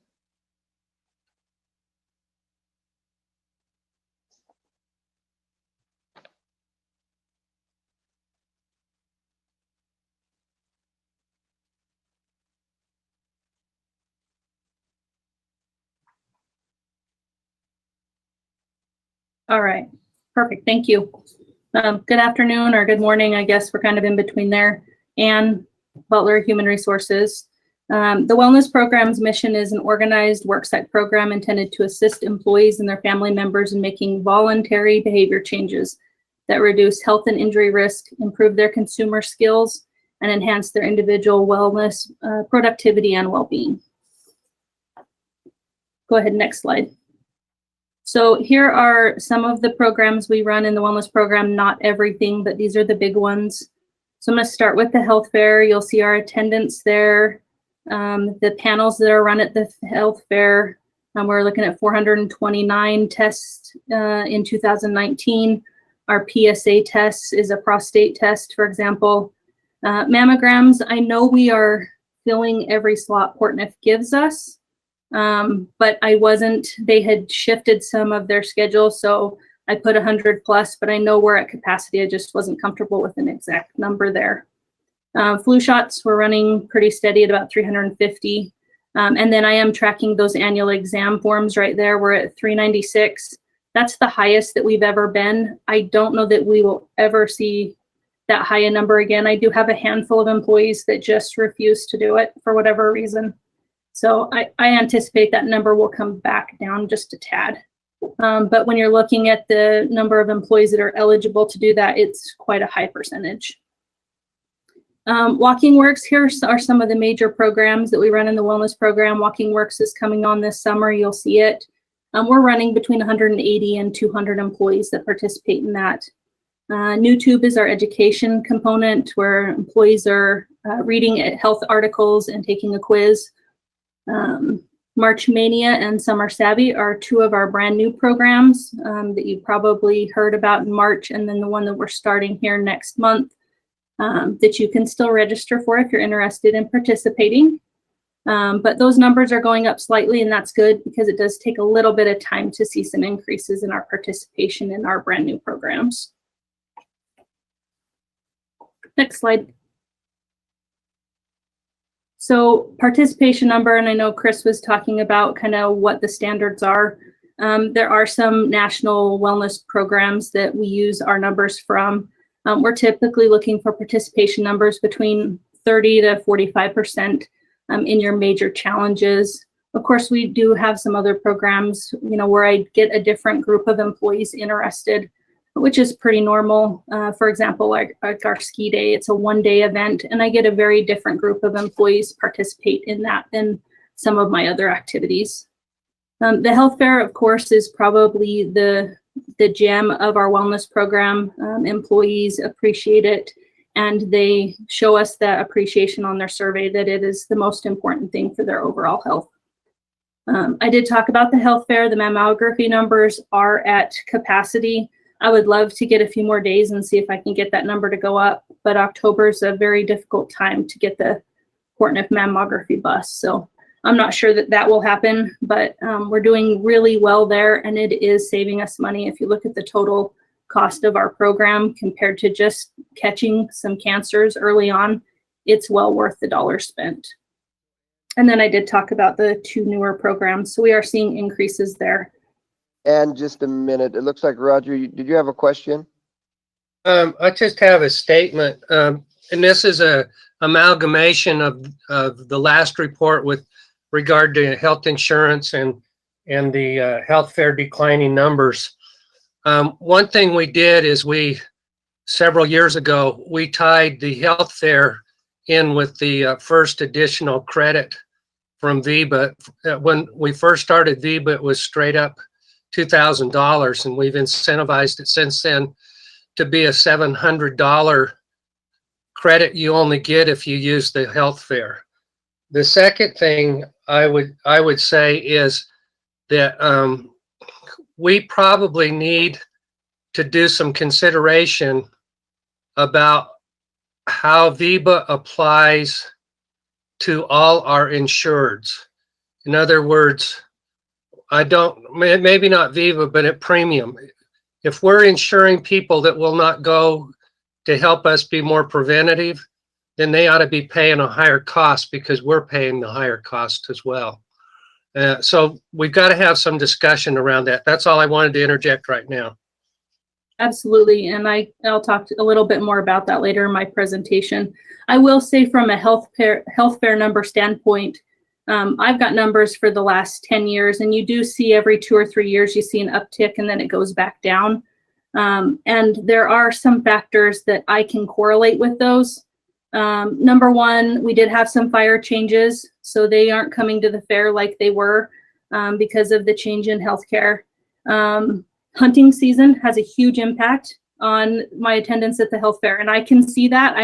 All right, perfect, thank you. Good afternoon or good morning, I guess we're kind of in between there. Ann Butler, Human Resources. The Wellness Program's mission is an organized worksite program intended to assist employees and their family members in making voluntary behavior changes that reduce health and injury risk, improve their consumer skills, and enhance their individual wellness, productivity, and well-being. Go ahead, next slide. So here are some of the programs we run in the Wellness Program, not everything, but these are the big ones. So I'm going to start with the health fair. You'll see our attendance there. The panels that are run at the health fair, we're looking at 429 tests in 2019. Our PSA test is a prostate test, for example. Mammograms, I know we are filling every slot Portneuf gives us, but they had shifted some of their schedule, so I put 100 plus, but I know we're at capacity. I just wasn't comfortable with an exact number there. Flu shots, we're running pretty steady at about 350. And then I am tracking those annual exam forms right there. We're at 396. That's the highest that we've ever been. I don't know that we will ever see that high a number again. I do have a handful of employees that just refuse to do it for whatever reason. So I anticipate that number will come back down just a tad. But when you're looking at the number of employees that are eligible to do that, it's quite a high percentage. Walking Works, here are some of the major programs that we run in the wellness program. Walking Works is coming on this summer. You'll see it. We're running between 180 and 200 employees that participate in that. NewTube is our education component where employees are reading health articles and taking a quiz. March Mania and Summer Savvy are two of our brand new programs that you probably heard about in March, and then the one that we're starting here next month that you can still register for if you're interested in participating. But those numbers are going up slightly, and that's good because it does take a little bit of time to see some increases in our participation in our brand new programs. Next slide. So participation number, and I know Chris was talking about kind of what the standards are. There are some national wellness programs that we use our numbers from. We're typically looking for participation numbers between 30 to 45% in your major challenges. Of course, we do have some other programs, where I get a different group of employees interested, which is pretty normal. For example, like our ski day, it's a one-day event, and I get a very different group of employees participate in that than some of my other activities. The health fair, of course, is probably the gem of our wellness program. Employees appreciate it, and they show us that appreciation on their survey that it is the most important thing for their overall health. I did talk about the health fair. The mammography numbers are at capacity. I would love to get a few more days and see if I can get that number to go up, but October is a very difficult time to get the Portneuf mammography bus. So I'm not sure that will happen, but we're doing really well there, and it is saving us money. If you look at the total cost of our program compared to just catching some cancers early on, it's well worth the dollars spent. And then I did talk about the two newer programs. So we are seeing increases there. And just a minute, it looks like Roger, did you have a question? I just have a statement, and this is a amalgamation of the last report with regard to health insurance and the health fair declining numbers. One thing we did is several years ago, we tied the health fair in with the first additional credit from VEBA. When we first started VEBA, it was straight up $2,000, and we've incentivized it since then to be a $700 credit you only get if you use the health fair. The second thing I would say is that we probably need to do some consideration about how VEBA applies to all our insureds. In other words, maybe not VEBA, but at premium. If we're insuring people that will not go to help us be more preventative, then they ought to be paying a higher cost because we're paying the higher cost as well. So we've got to have some discussion around that. That's all I wanted to interject right now. Absolutely, and I'll talk a little bit more about that later in my presentation. I will say from a health fair number standpoint, I've got numbers for the last 10 years, and you do see every 2 or 3 years, you see an uptick and then it goes back down. And there are some factors that I can correlate with those. Number one, we did have some fire changes, so they aren't coming to the fair like they were because of the change in healthcare. Hunting season has a huge impact on my attendance at the health fair, and I can see that.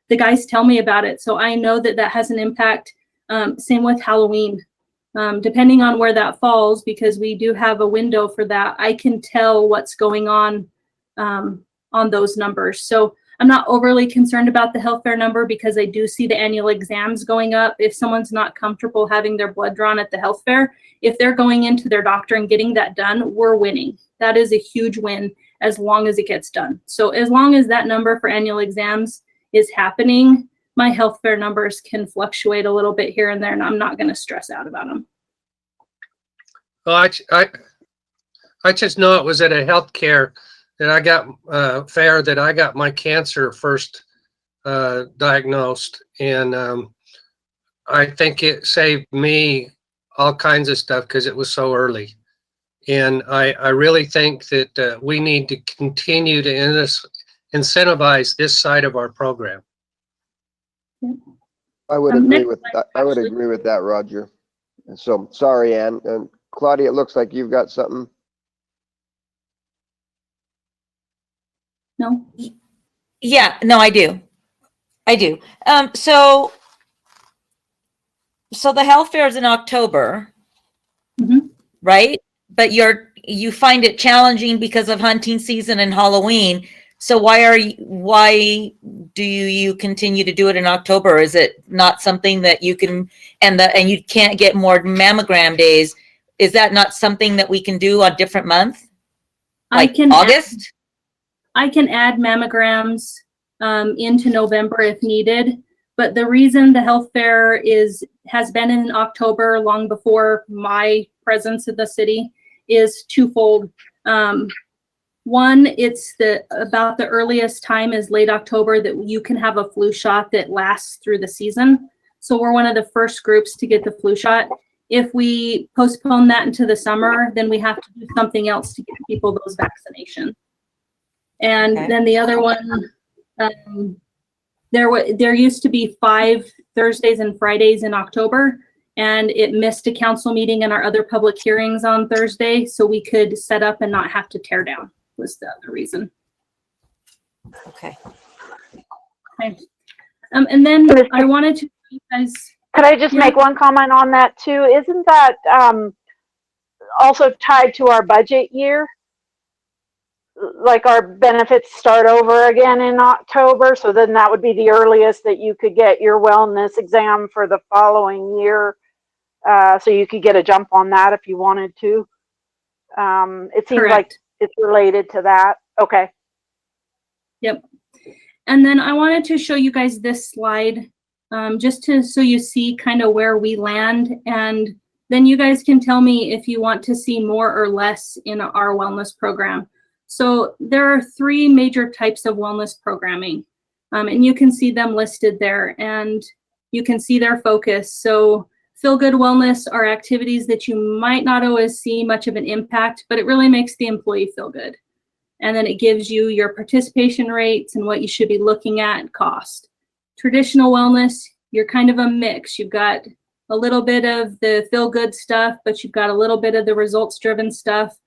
The guys tell me about it, so I know that that has an impact. Same with Halloween. Depending on where that falls, because we do have a window for that, I can tell what's going on those numbers. So I'm not overly concerned about the health fair number because I do see the annual exams going up. If someone's not comfortable having their blood drawn at the health fair, if they're going into their doctor and getting that done, we're winning. That is a huge win as long as it gets done. So as long as that number for annual exams is happening, my health fair numbers can fluctuate a little bit here and there, and I'm not going to stress out about them. Well, I just know it was at a healthcare that I got fair that I got my cancer first diagnosed, and I think it saved me all kinds of stuff because it was so early. And I really think that we need to continue to incentivize this side of our program. I would Next agree with slide, that. I would Ashley. agree with that, Roger. And so, sorry, Ann. And Claudia, it looks like you've got something. No? Yeah, no, I do. I do. So the health fair is in October, Mhm. right? But you find it challenging because of hunting season and Halloween. So why do you continue to do it in October? Is it not something that you can, and you can't get more mammogram days? Is that not something that we can do a different month? Like August? I can add mammograms into November if needed. But the reason the health fair has been in October long before my presence in the city is twofold. One, it's about the earliest time is late October that you can have a flu shot that lasts through the season. So we're one of the first groups to get the flu shot. If we postpone that into the summer, then we have to do something else to get people those vaccinations. And Okay. then the other one, there used to be 5 Thursdays and Fridays in October, and it missed a council meeting and our other public hearings on Thursday, so we could set up and not have to tear down, was the other reason. Okay. Okay. And then I wanted to, you guys. Could I just make one comment on that too? Isn't that also tied to our budget year? Like our benefits start over again in October, so then that would be the earliest that you could get your wellness exam for the following year. So you could get a jump on that if you wanted to. It seems like it's related to that. Okay. Yep. And then I wanted to show you guys this slide just so you see kind of where we land, and then you guys can tell me if you want to see more or less in our wellness program. So there are 3 major types of wellness programming, and you can see them listed there, and you can see their focus. So feel good wellness are activities that you might not always see much of an impact, but it really makes the employee feel good. And then it gives you your participation rates and what you should be looking at, cost. Traditional wellness, you're kind of a mix. You've got a little bit of the feel good stuff, but you've got a little bit of the results driven stuff.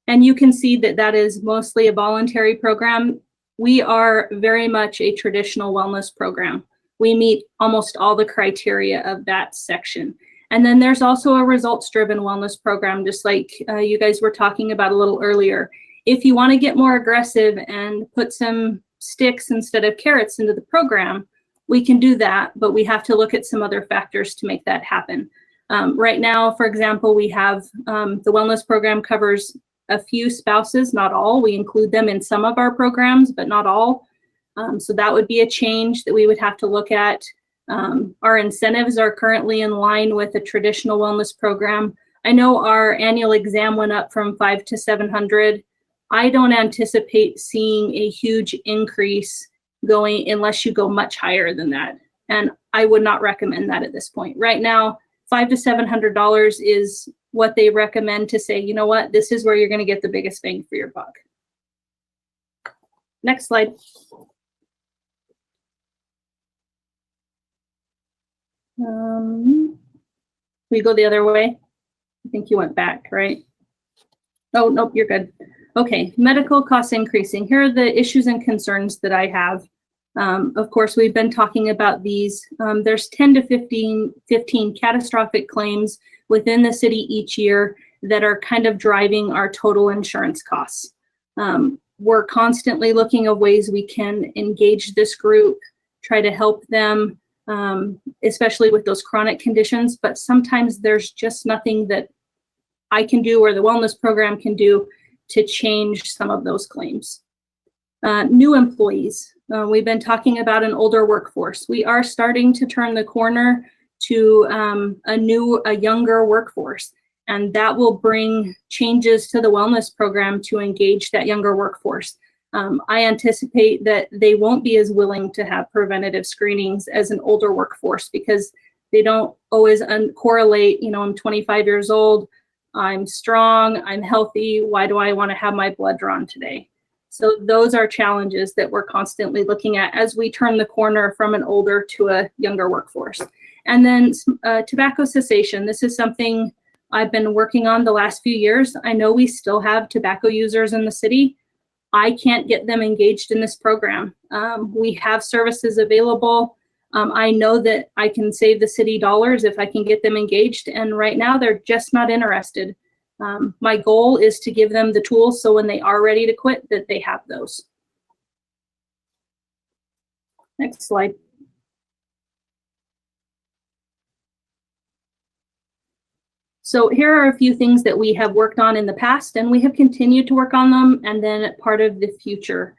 And you can see that that is mostly a voluntary program. We are very much a traditional wellness program. We meet almost all the criteria of that section. And then there's also a results-driven wellness program, just like you guys were talking about a little earlier. If you want to get more aggressive and put some sticks instead of carrots into the program, we can do that, but we have to look at some other factors to make that happen. Right now, for example, we have the wellness program covers a few spouses, not all. We include them in some of our programs, but not all. So that would be a change that we would have to look at. Our incentives are currently in line with a traditional wellness program. I know our annual exam went up from $500 to $700. I don't anticipate seeing a huge increase going unless you go much higher than that. And I would not recommend that at this point. Right now, $500 to $700 is what they recommend to say, you know what, this is where you're going to get the biggest bang for your buck. Next slide. We go the other way. I think you went back, right? Oh, nope, you're good. Okay, medical costs increasing. Here are the issues and concerns that I have. Of course, we've been talking about these. There's 10 to 15 catastrophic claims within the city each year that are kind of driving our total insurance costs. We're constantly looking at ways we can engage this group, try to help them, especially with those chronic conditions, but sometimes there's just nothing that I can do or the wellness program can do to change some of those claims. New employees. We've been talking about an older workforce. We are starting to turn the corner to a younger workforce, and that will bring changes to the wellness program to engage that younger workforce. I anticipate that they won't be as willing to have preventative screenings as an older workforce because they don't always correlate. You know, I'm 25 years old, I'm strong, I'm healthy. Why do I want to have my blood drawn today? So those are challenges that we're constantly looking at as we turn the corner from an older to a younger workforce. And then tobacco cessation. This is something I've been working on the last few years. I know we still have tobacco users in the city. I can't get them engaged in this program. We have services available. I know that I can save the city dollars if I can get them engaged. And right now they're just not interested. My goal is to give them the tools so when they are ready to quit, that they have those. Next slide. So here are a few things that we have worked on in the past, and we have continued to work on them, and then part of the future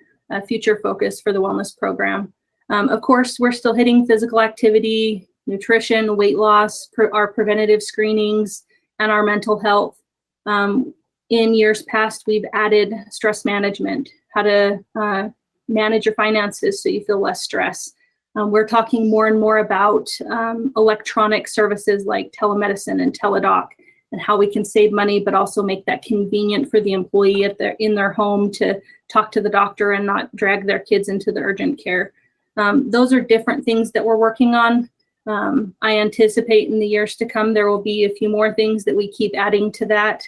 focus for the wellness program. Of course, we're still hitting physical activity, nutrition, weight loss, our preventative screenings, and our mental health. In years past, we've added stress management, how to manage your finances so you feel less stress. We're talking more and more about electronic services like telemedicine and teledoc, and how we can save money, but also make that convenient for the employee in their home to talk to the doctor and not drag their kids into the urgent care. Those are different things that we're working on. I anticipate in the years to come, there will be a few more things that we keep adding to that.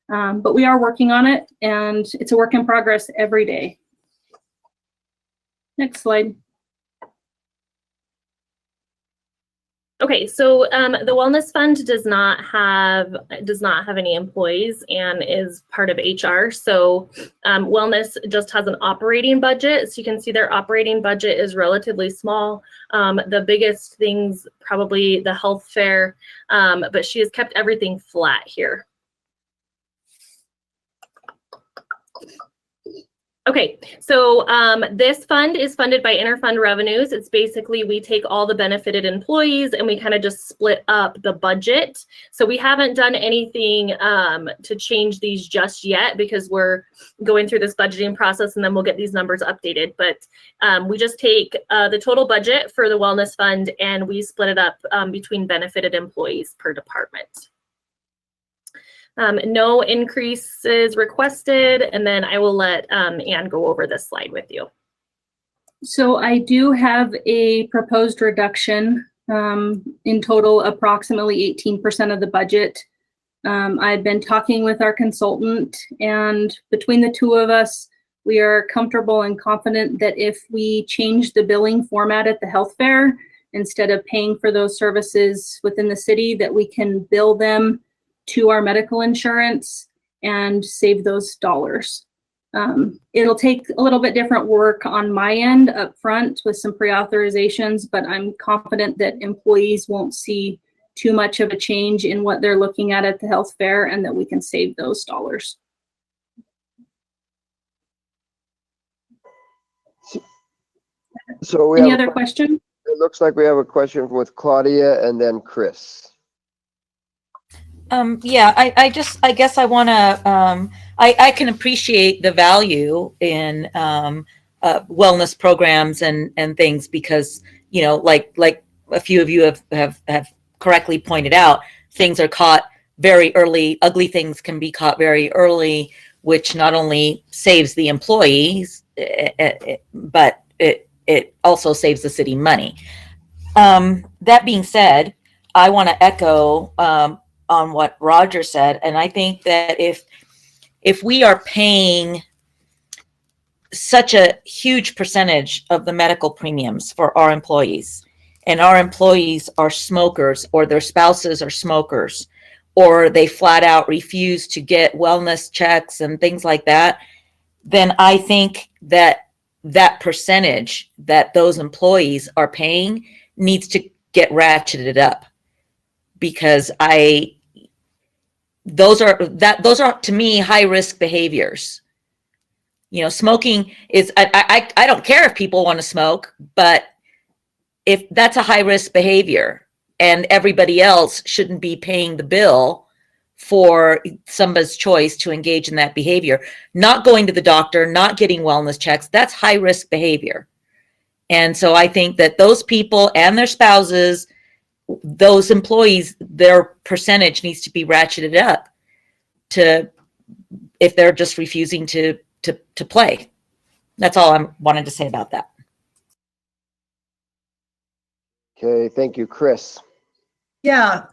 But we are working on it, and it's a work in progress every day. Next slide. Okay, so the Wellness Fund does not have any employees and is part of HR. So Wellness just has an operating budget. So you can see their operating budget is relatively small. The biggest things probably the health fair, but she has kept everything flat here. Okay, so this fund is funded by interfund revenues. It's basically we take all the benefited employees and we kind of just split up the budget. So we haven't done anything to change these just yet because we're going through this budgeting process, and then we'll get these numbers updated. But we just take the total budget for the wellness fund and we split it up between benefited employees per department. No increases requested, and then I will let Anne go over this slide with you. So I do have a proposed reduction, in total approximately 18% of the budget. I've been talking with our consultant, and between the two of us, we are comfortable and confident that if we change the billing format at the health fair, instead of paying for those services within the city, that we can bill them to our medical insurance and save those dollars. It'll take a little bit different work on my end up front with some pre-authorizations, but I'm confident that employees won't see too much of a change in what they're looking at the health fair, and that we can save those dollars. So Any other question? It looks like we have a question with Claudia and then Chris. Yeah, I guess I want to, I can appreciate the value in wellness programs and things because, you know, like a few of you have correctly pointed out, things are caught very early. Ugly things can be caught very early, which not only saves the employees, but it also saves the city money. That being said, I want to echo on what Roger said. And I think that if we are paying such a huge percentage of the medical premiums for our employees, and our employees are smokers or their spouses are smokers, or they flat out refuse to get wellness checks and things like that, then I think that that percentage that those employees are paying needs to get ratcheted up. Because those are to me high risk behaviors. You know, smoking is, I don't care if people want to smoke, but if that's a high risk behavior and everybody else shouldn't be paying the bill for somebody's choice to engage in that behavior. Not going to the doctor, not getting wellness checks, that's high risk behavior. And so I think that those people and their spouses, those employees, their percentage needs to be ratcheted up to if they're just refusing to play. That's all I wanted to say about that. Okay, thank you, Chris. Yeah.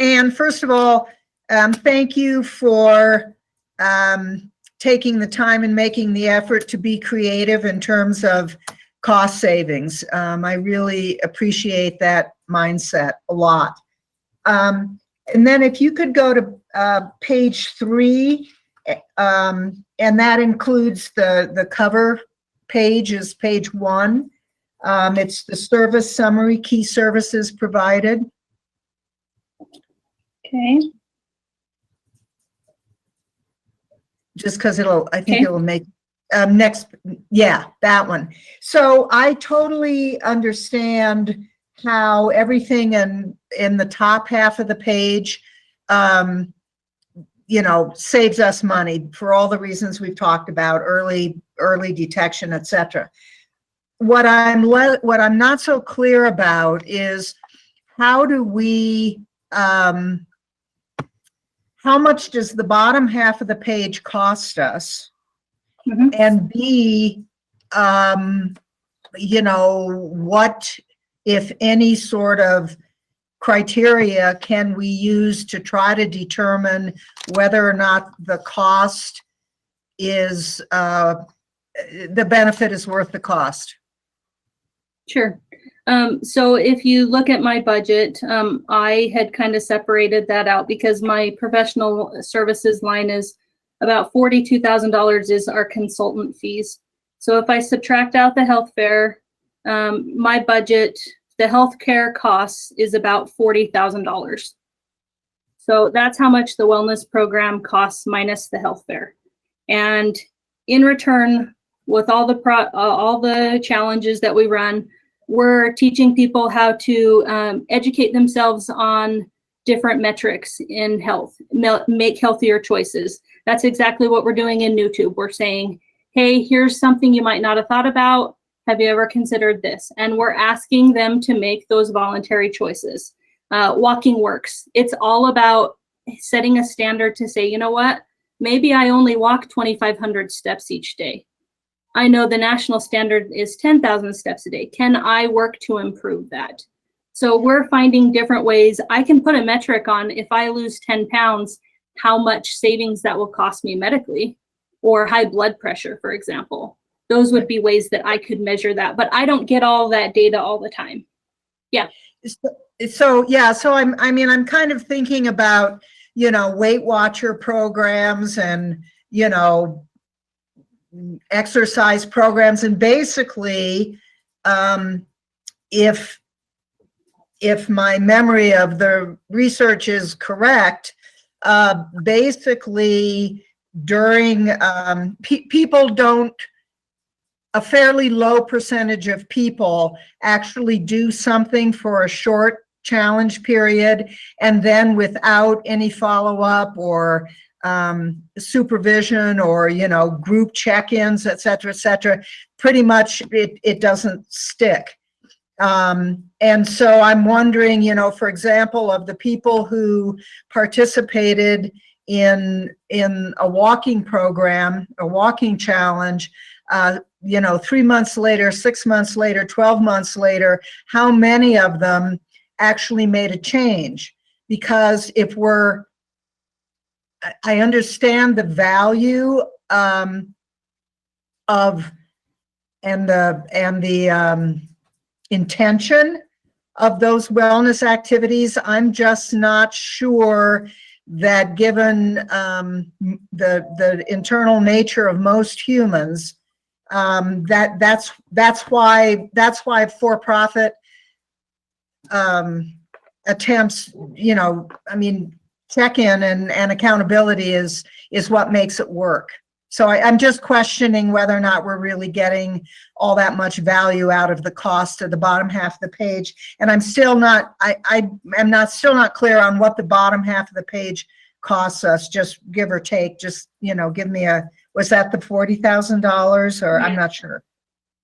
And first of all, thank you for taking the time and making the effort to be creative in terms of cost savings. I really appreciate that mindset a lot. And then if you could go to page 3, and that includes the cover page is page 1. It's the service summary, key services provided. Okay. Just because I think it'll make next, yeah, that one. So I totally understand how everything in the top half of the page, saves us money for all the reasons we've talked about, early detection, etc. What I'm not so clear about is how do we, how much does the bottom half of the page cost us? Mhm. And B, what, if any, sort of criteria can we use to try to determine whether or not the cost is, the benefit is worth the cost? Sure. So if you look at my budget, I had kind of separated that out because my professional services line is about $42,000 is our consultant fees. So if I subtract out the health fair, my budget, the healthcare costs is about $40,000. So that's how much the wellness program costs minus the health fair. And in return, with all the challenges that we run, we're teaching people how to educate themselves on different metrics in health, make healthier choices. That's exactly what we're doing in YouTube. We're saying, hey, here's something you might not have thought about. Have you ever considered this? And we're asking them to make those voluntary choices. Walking works. It's all about setting a standard to say, you know what? Maybe I only walk 2,500 steps each day. I know the national standard is 10,000 steps a day. Can I work to improve that? So we're finding different ways. I can put a metric on if I lose 10 pounds, how much savings that will cost me medically, or high blood pressure, for example. Those would be ways that I could measure that, but I don't get all that data all the time. Yeah. So I'm kind of thinking about, Weight Watcher programs and, exercise programs, and basically, if my memory of the research is correct, basically during people don't, a fairly low percentage of people actually do something for a short challenge period, and then without any follow-up or supervision or group check-ins, et cetera, pretty much it doesn't stick. And so I'm wondering, for example, of the people who participated in a walking program, a walking challenge, 3 months later, 6 months later, 12 months later, how many of them actually made a change? Because I understand the value of and the intention of those wellness activities. I'm just not sure that given the internal nature of most humans, that's why for-profit attempts, check-in and accountability is what makes it work. So I'm just questioning whether or not we're really getting all that much value out of the cost of the bottom half of the page. And I'm still not, still not clear on what the bottom half of the page costs us, just give or take, just, give me was that the $40,000 or I'm not sure.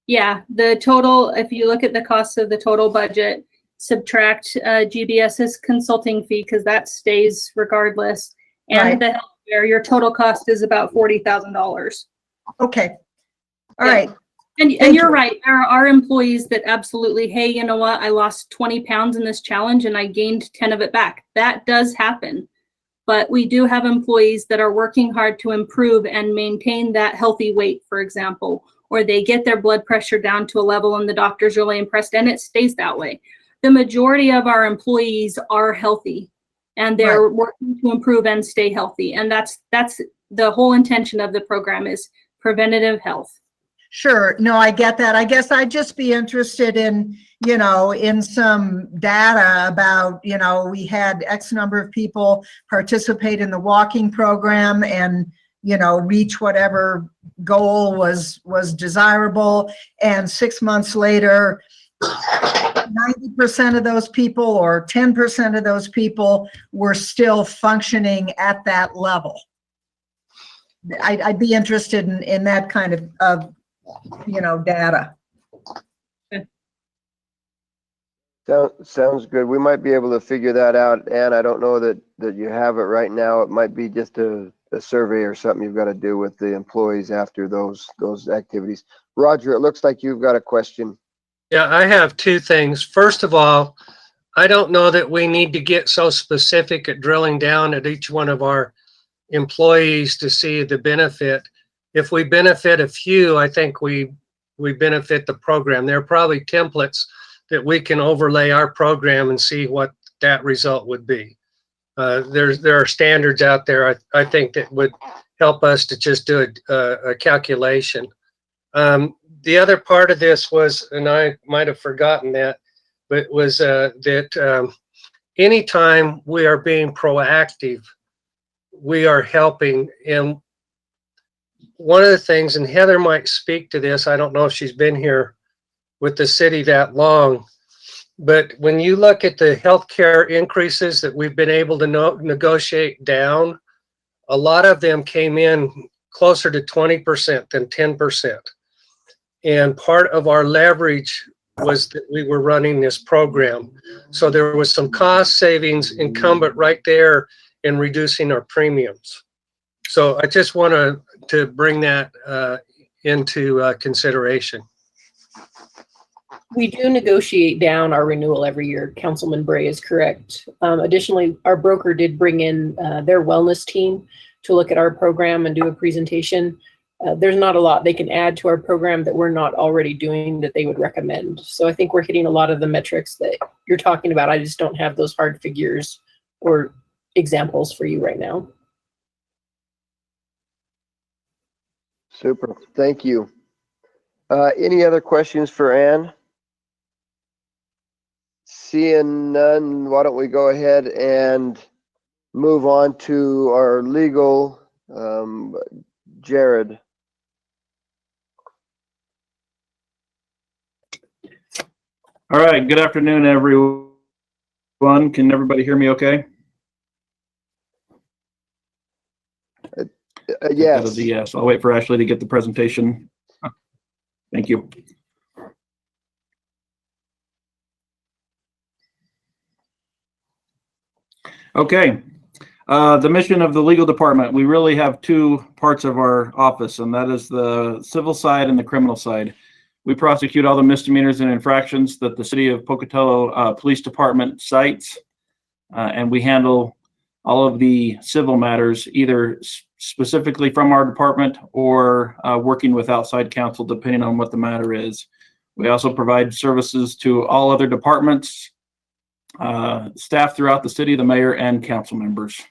Yeah, the total, if you look at the cost of the total budget, subtract GBS's consulting fee, because that stays regardless, and Right. the healthcare, your total cost is about $40,000. Okay. All Yeah. right. And Thank you're you. right, there are employees that absolutely, hey, you know what, I lost 20 pounds in this challenge and I gained 10 of it back. That does happen. But we do have employees that are working hard to improve and maintain that healthy weight, for example, or they get their blood pressure down to a level and the doctor's really impressed, and it stays that way. The majority of our employees are healthy and they're working to improve and stay healthy. And that's the whole intention of the program, is preventative health. Sure. No, I get that. I guess I'd just be interested in, in some data about, we had X number of people participate in the walking program and, reach whatever goal was desirable. And 6 months later, 90% of those people or 10% of those people were still functioning at that level. I'd be interested in that kind of data. Sounds good. We might be able to figure that out. And I don't know that you have it right now. It might be just a survey or something you've got to do with the employees after those activities. Roger, it looks like you've got a question. Yeah, I have two things. First of all, I don't know that we need to get so specific at drilling down at each one of our employees to see the benefit. If we benefit a few, I think we benefit the program. There are probably templates that we can overlay our program and see what that result would be. There are standards out there, I think, that would help us to just do a calculation. The other part of this was, and I might have forgotten that, but was that anytime we are being proactive, we are helping. And one of the things, and Heather might speak to this, I don't know if she's been here with the city that long, but when you look at the healthcare increases that we've been able to negotiate down, a lot of them came in closer to 20% than 10%. And part of our leverage was that we were running this program. So there was some cost savings incumbent right there in reducing our premiums. So I just want to bring that into consideration. We do negotiate down our renewal every year. Councilman Bray is correct. Additionally, our broker did bring in their wellness team to look at our program and do a presentation. There's not a lot they can add to our program that we're not already doing that they would recommend. So I think we're hitting a lot of the metrics that you're talking about. I just don't have those hard figures or examples for you right now. Super. Thank you. Any other questions for Ann? Seeing none, why don't we go ahead and move on to our legal, Jared. All right, good afternoon, everyone. Can everybody hear me okay? Yes. That is a yes. I'll wait for Ashley to get the presentation. Thank you. Okay. The mission of the legal department, we really have two parts of our office, and that is the civil side and the criminal side. We prosecute all the misdemeanors and infractions that the city of Pocatello Police Department cites, and we handle all of the civil matters, either specifically from our department or working with outside counsel, depending on what the matter is. We also provide services to all other departments, staff throughout the city, the mayor, and council members.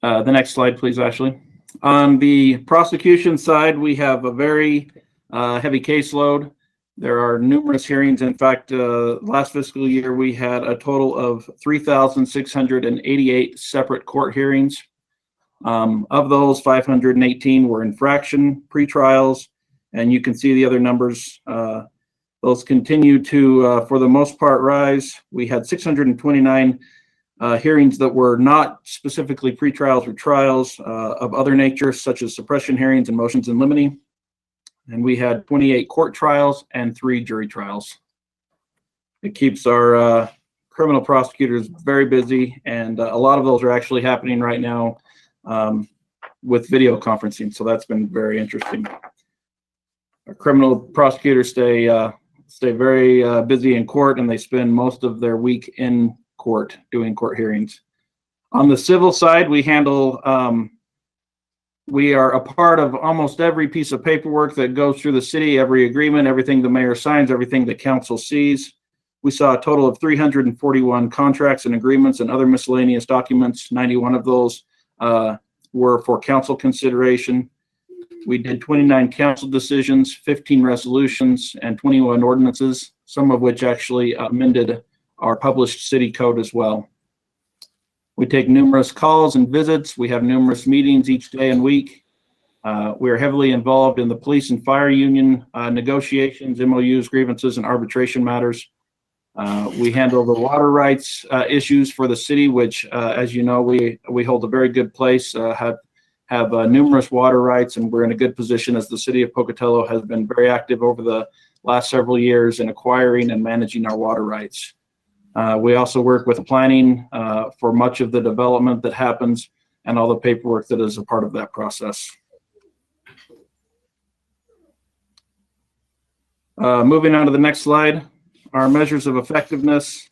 The next slide, please, Ashley. On the prosecution side, we have a very heavy caseload. There are numerous hearings. In fact, last fiscal year, we had a total of 3,688 separate court hearings. Of those, 518 were infraction pretrials, and you can see the other numbers. Those continue to, for the most part, rise. We had 629 hearings that were not specifically pretrials or trials of other nature, such as suppression hearings and motions in limine. And we had 28 court trials and 3 jury trials. It keeps our criminal prosecutors very busy, and a lot of those are actually happening right now with video conferencing. So that's been very interesting. Our criminal prosecutors stay very busy in court, and they spend most of their week in court doing court hearings. On the civil side, we handle, we are a part of almost every piece of paperwork that goes through the city, every agreement, everything the mayor signs, everything the council sees. We saw a total of 341 contracts and agreements and other miscellaneous documents. 91 of those were for council consideration. We did 29 council decisions, 15 resolutions, and 21 ordinances, some of which actually amended our published city code as well. We take numerous calls and visits. We have numerous meetings each day and week. We are heavily involved in the police and fire union negotiations, MOUs, grievances, and arbitration matters. We handle the water rights issues for the city, which, as you know, we hold a very good place, have numerous water rights, and we're in a good position as the city of Pocatello has been very active over the last several years in acquiring and managing our water rights. We also work with planning for much of the development that happens and all the paperwork that is a part of that process. Moving on to the next slide, our measures of effectiveness.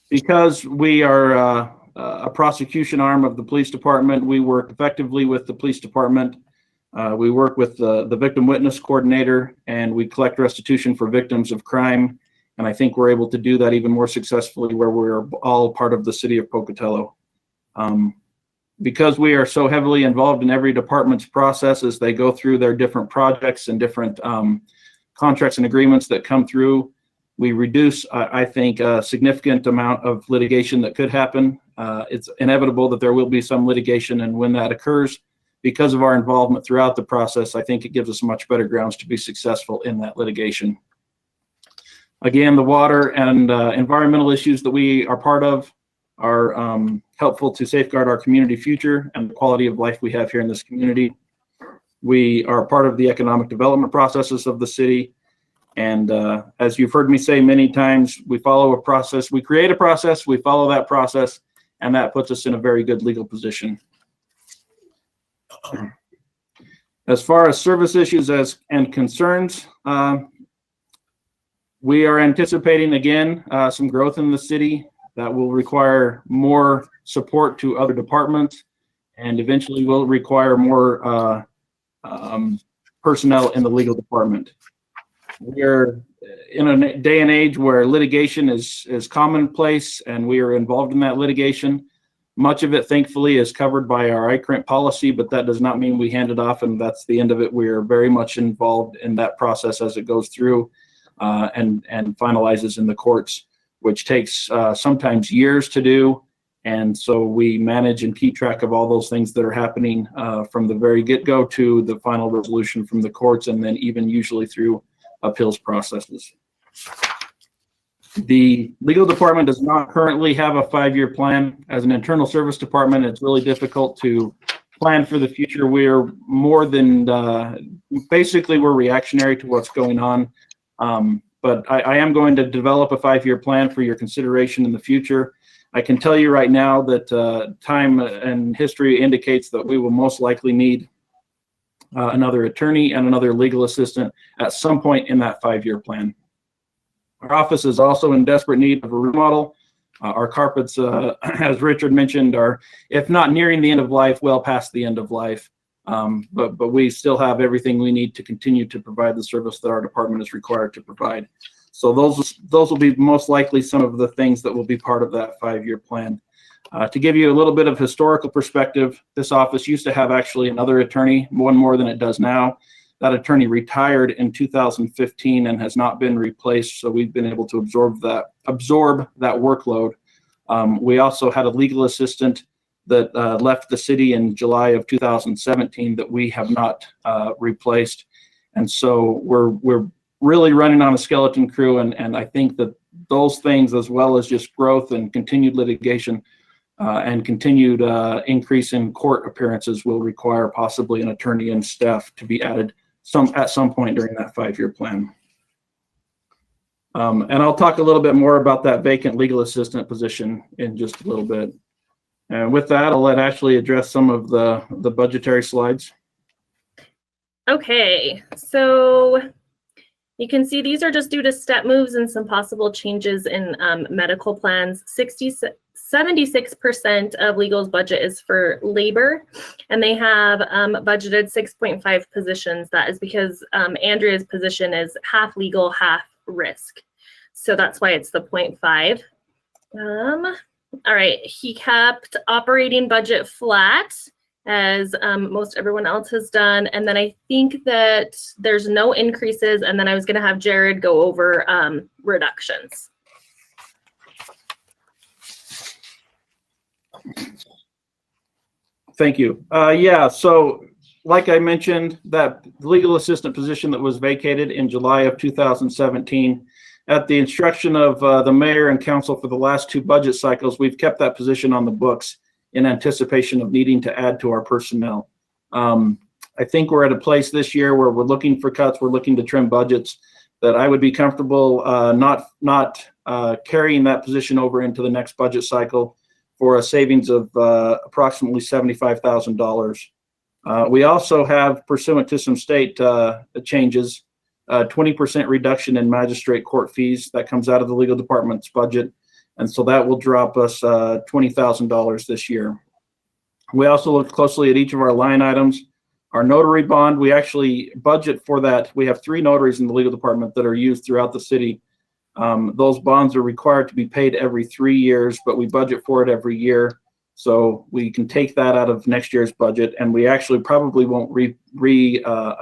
Because we are a prosecution arm of the police department, we work effectively with the police department. We work with the victim witness coordinator, and we collect restitution for victims of crime. And I think we're able to do that even more successfully where we're all part of the city of Pocatello. Because we are so heavily involved in every department's process as they go through their different projects and different contracts and agreements that come through, we reduce, I think, a significant amount of litigation that could happen. It's inevitable that there will be some litigation, and when that occurs, because of our involvement throughout the process, I think it gives us much better grounds to be successful in that litigation. Again, the water and environmental issues that we are part of are helpful to safeguard our community future and the quality of life we have here in this community. We are part of the economic development processes of the city. And as you've heard me say many times, we follow a process, we create a process, we follow that process, and that puts us in a very good legal position. As far as service issues and concerns, we are anticipating, again, some growth in the city that will require more support to other departments and eventually will require more personnel in the legal department. We're in a day and age where litigation is commonplace, and we are involved in that litigation. Much of it, thankfully, is covered by our ICRINT policy, but that does not mean we hand it off and that's the end of it. We are very much involved in that process as it goes through and finalizes in the courts, which takes sometimes years to do. And so we manage and keep track of all those things that are happening from the very get-go to the final resolution from the courts, and then even usually through appeals processes. The legal department does not currently have a 5-year plan. As an internal service department, it's really difficult to plan for the future. We're more than, basically we're reactionary to what's going on. But I am going to develop a 5-year plan for your consideration in the future. I can tell you right now that time and history indicates that we will most likely need another attorney and another legal assistant at some point in that 5-year plan. Our office is also in desperate need of a remodel. Our carpets, as Richard mentioned, are, if not nearing the end of life, well past the end of life. But we still have everything we need to continue to provide the service that our department is required to provide. So those will be most likely some of the things that will be part of that 5-year plan. To give you a little bit of historical perspective, this office used to have actually another attorney, one more than it does now. That attorney retired in 2015 and has not been replaced, so we've been able to absorb that workload. We also had a legal assistant that left the city in July of 2017 that we have not replaced, and so we're really running on a skeleton crew, and I think that those things, as well as just growth and continued litigation and continued increase in court appearances, will require possibly an attorney and staff to be added at some point during that 5-year plan. And I'll talk a little bit more about that vacant legal assistant position in just a little bit. And with that, I'll let Ashley address some of the budgetary slides. Okay, so you can see these are just due to step moves and some possible changes in medical plans. 76% of legal's budget is for labor, and they have budgeted 6.5 positions. That is because Andrea's position is half legal, half risk. So that's why it's the 0.5. All right, he kept operating budget flat, as most everyone else has done. And then I think that there's no increases. And then I was going to have Jared go over reductions. Thank you. Yeah, so like I mentioned, that legal assistant position that was vacated in July of 2017, at the instruction of the mayor and council for the last 2 budget cycles, we've kept that position on the books in anticipation of needing to add to our personnel. I think we're at a place this year where we're looking for cuts, we're looking to trim budgets, that I would be comfortable not carrying that position over into the next budget cycle for a savings of approximately $75,000. We also have, pursuant to some state changes, 20% reduction in magistrate court fees that comes out of the legal department's budget. And so that will drop us $20,000 this year. We also looked closely at each of our line items. Our notary bond, we actually budget for that. We have 3 notaries in the legal department that are used throughout the city. Those bonds are required to be paid every 3 years, but we budget for it every year. So we can take that out of next year's budget, and we actually probably won't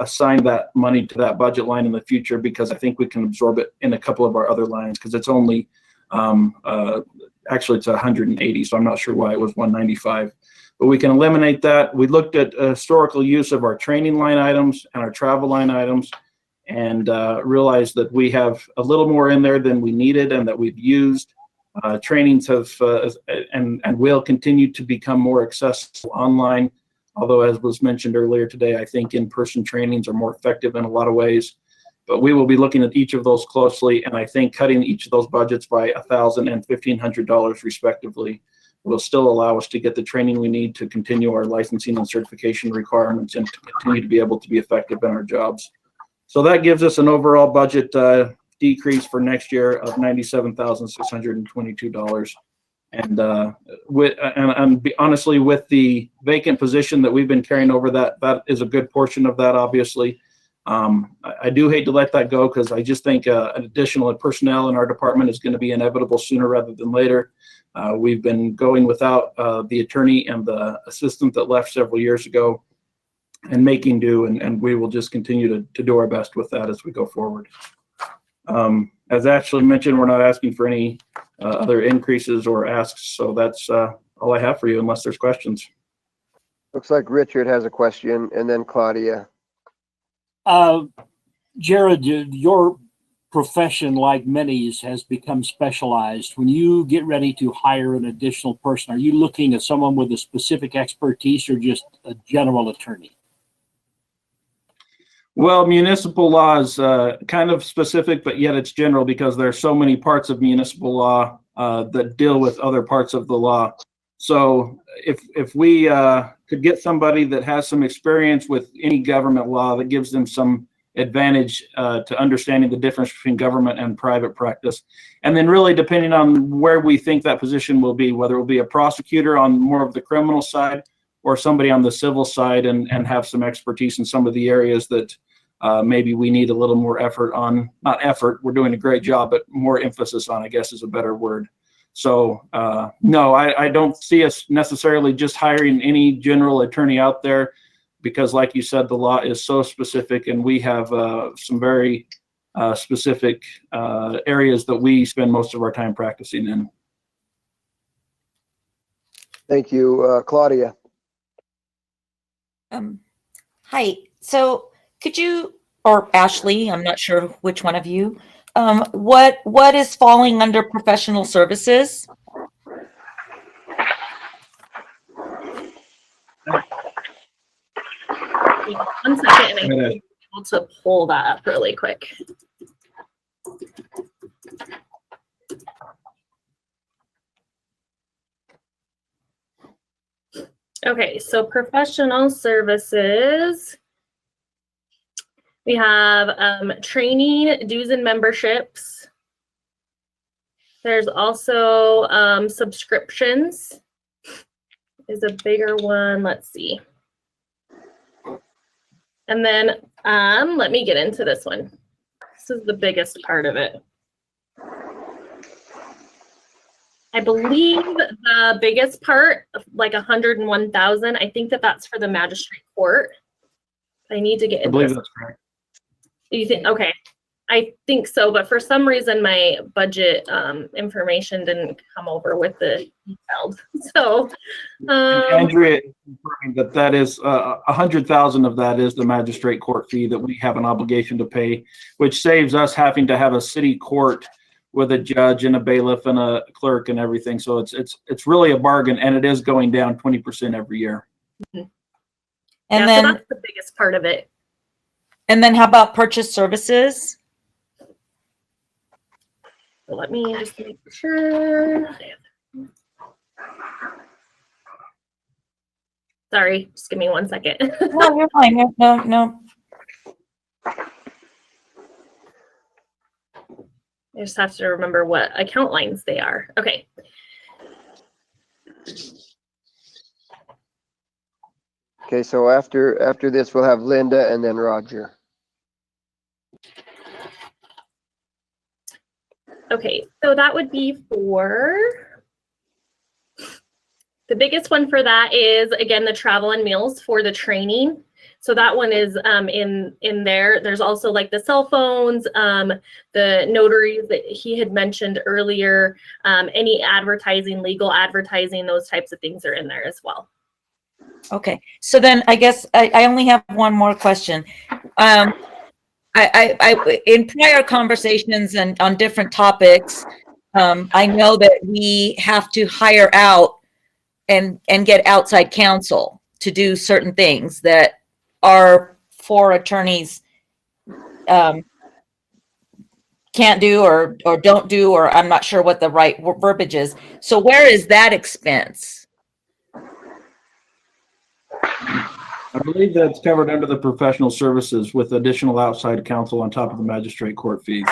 assign that money to that budget line in the future, because I think we can absorb it in a couple of our other lines, because it's only, actually it's 180, so I'm not sure why it was 195. But we can eliminate that. We looked at historical use of our training line items and our travel line items, and realized that we have a little more in there than we needed and that we've used. Trainings have and will continue to become more accessible online, although, as was mentioned earlier today, I think in-person trainings are more effective in a lot of ways. But we will be looking at each of those closely, and I think cutting each of those budgets by $1,000 and $1,500 respectively will still allow us to get the training we need to continue our licensing and certification requirements and to continue to be able to be effective in our jobs. So that gives us an overall budget decrease for next year of $97,622. And honestly, with the vacant position that we've been carrying over, that is a good portion of that, obviously. I do hate to let that go, because I just think an additional personnel in our department is going to be inevitable sooner rather than later. We've been going without the attorney and the assistant that left several years ago, and making do, and we will just continue to do our best with that as we go forward. As Ashley mentioned, we're not asking for any other increases or asks, so that's all I have for you, unless there's questions. Looks like Richard has a question, and then Claudia. Jared, your profession, like many's, has become specialized. When you get ready to hire an additional person, are you looking at someone with a specific expertise or just a general attorney? Well, municipal law is kind of specific, but yet it's general, because there are so many parts of municipal law that deal with other parts of the law. So if we could get somebody that has some experience with any government law, that gives them some advantage to understanding the difference between government and private practice. And then really depending on where we think that position will be, whether it will be a prosecutor on more of the criminal side or somebody on the civil side, and have some expertise in some of the areas that maybe we need a little more effort on. Not effort, we're doing a great job, but more emphasis on, I guess, is a better word. So no, I don't see us necessarily just hiring any general attorney out there. because like you said, the law is so specific, and we have some very specific areas that we spend most of our time practicing in. Thank you, Claudia. Hi. So could you, or Ashley, I'm not sure which one of you, what is falling under professional services? One second, and I'm able to pull that up really quick. Okay, so professional services. We have training, dues and memberships. There's also subscriptions is a bigger one. Let's see. And then let me get into this one. This is the biggest part of it. I believe the biggest part, like 101,000, I think that's for the magistrate court. I need to get into I believe this. that's correct. You think, okay, I think so, but for some reason my budget information didn't come over with the detailed. So Andrea, confirming that is 100,000 of that is the magistrate court fee that we have an obligation to pay, which saves us having to have a city court with a judge and a bailiff and a clerk and everything. So it's really a bargain, and it is going down 20% every year. Mm-hmm. And yeah, then so that's the biggest part of it. And then how about purchase services? So let me just make sure. Sorry, just give me 1 second. No, you're fine. No. I just have to remember what account lines they are. Okay. Okay, so after this, we'll have Linda and then Roger. Okay, so that would be for, the biggest one for that is, again, the travel and meals for the training. So that one is in there. There's also like the cell phones, the notaries that he had mentioned earlier, any advertising, legal advertising, those types of things are in there as well. Okay, so then I guess I only have one more question. I in prior conversations and on different topics, I know that we have to hire out and get outside counsel to do certain things that our four attorneys can't do or don't do, or I'm not sure what the right verbiage is. So where is that expense? I believe that's covered under the professional services with additional outside counsel on top of the magistrate court fees.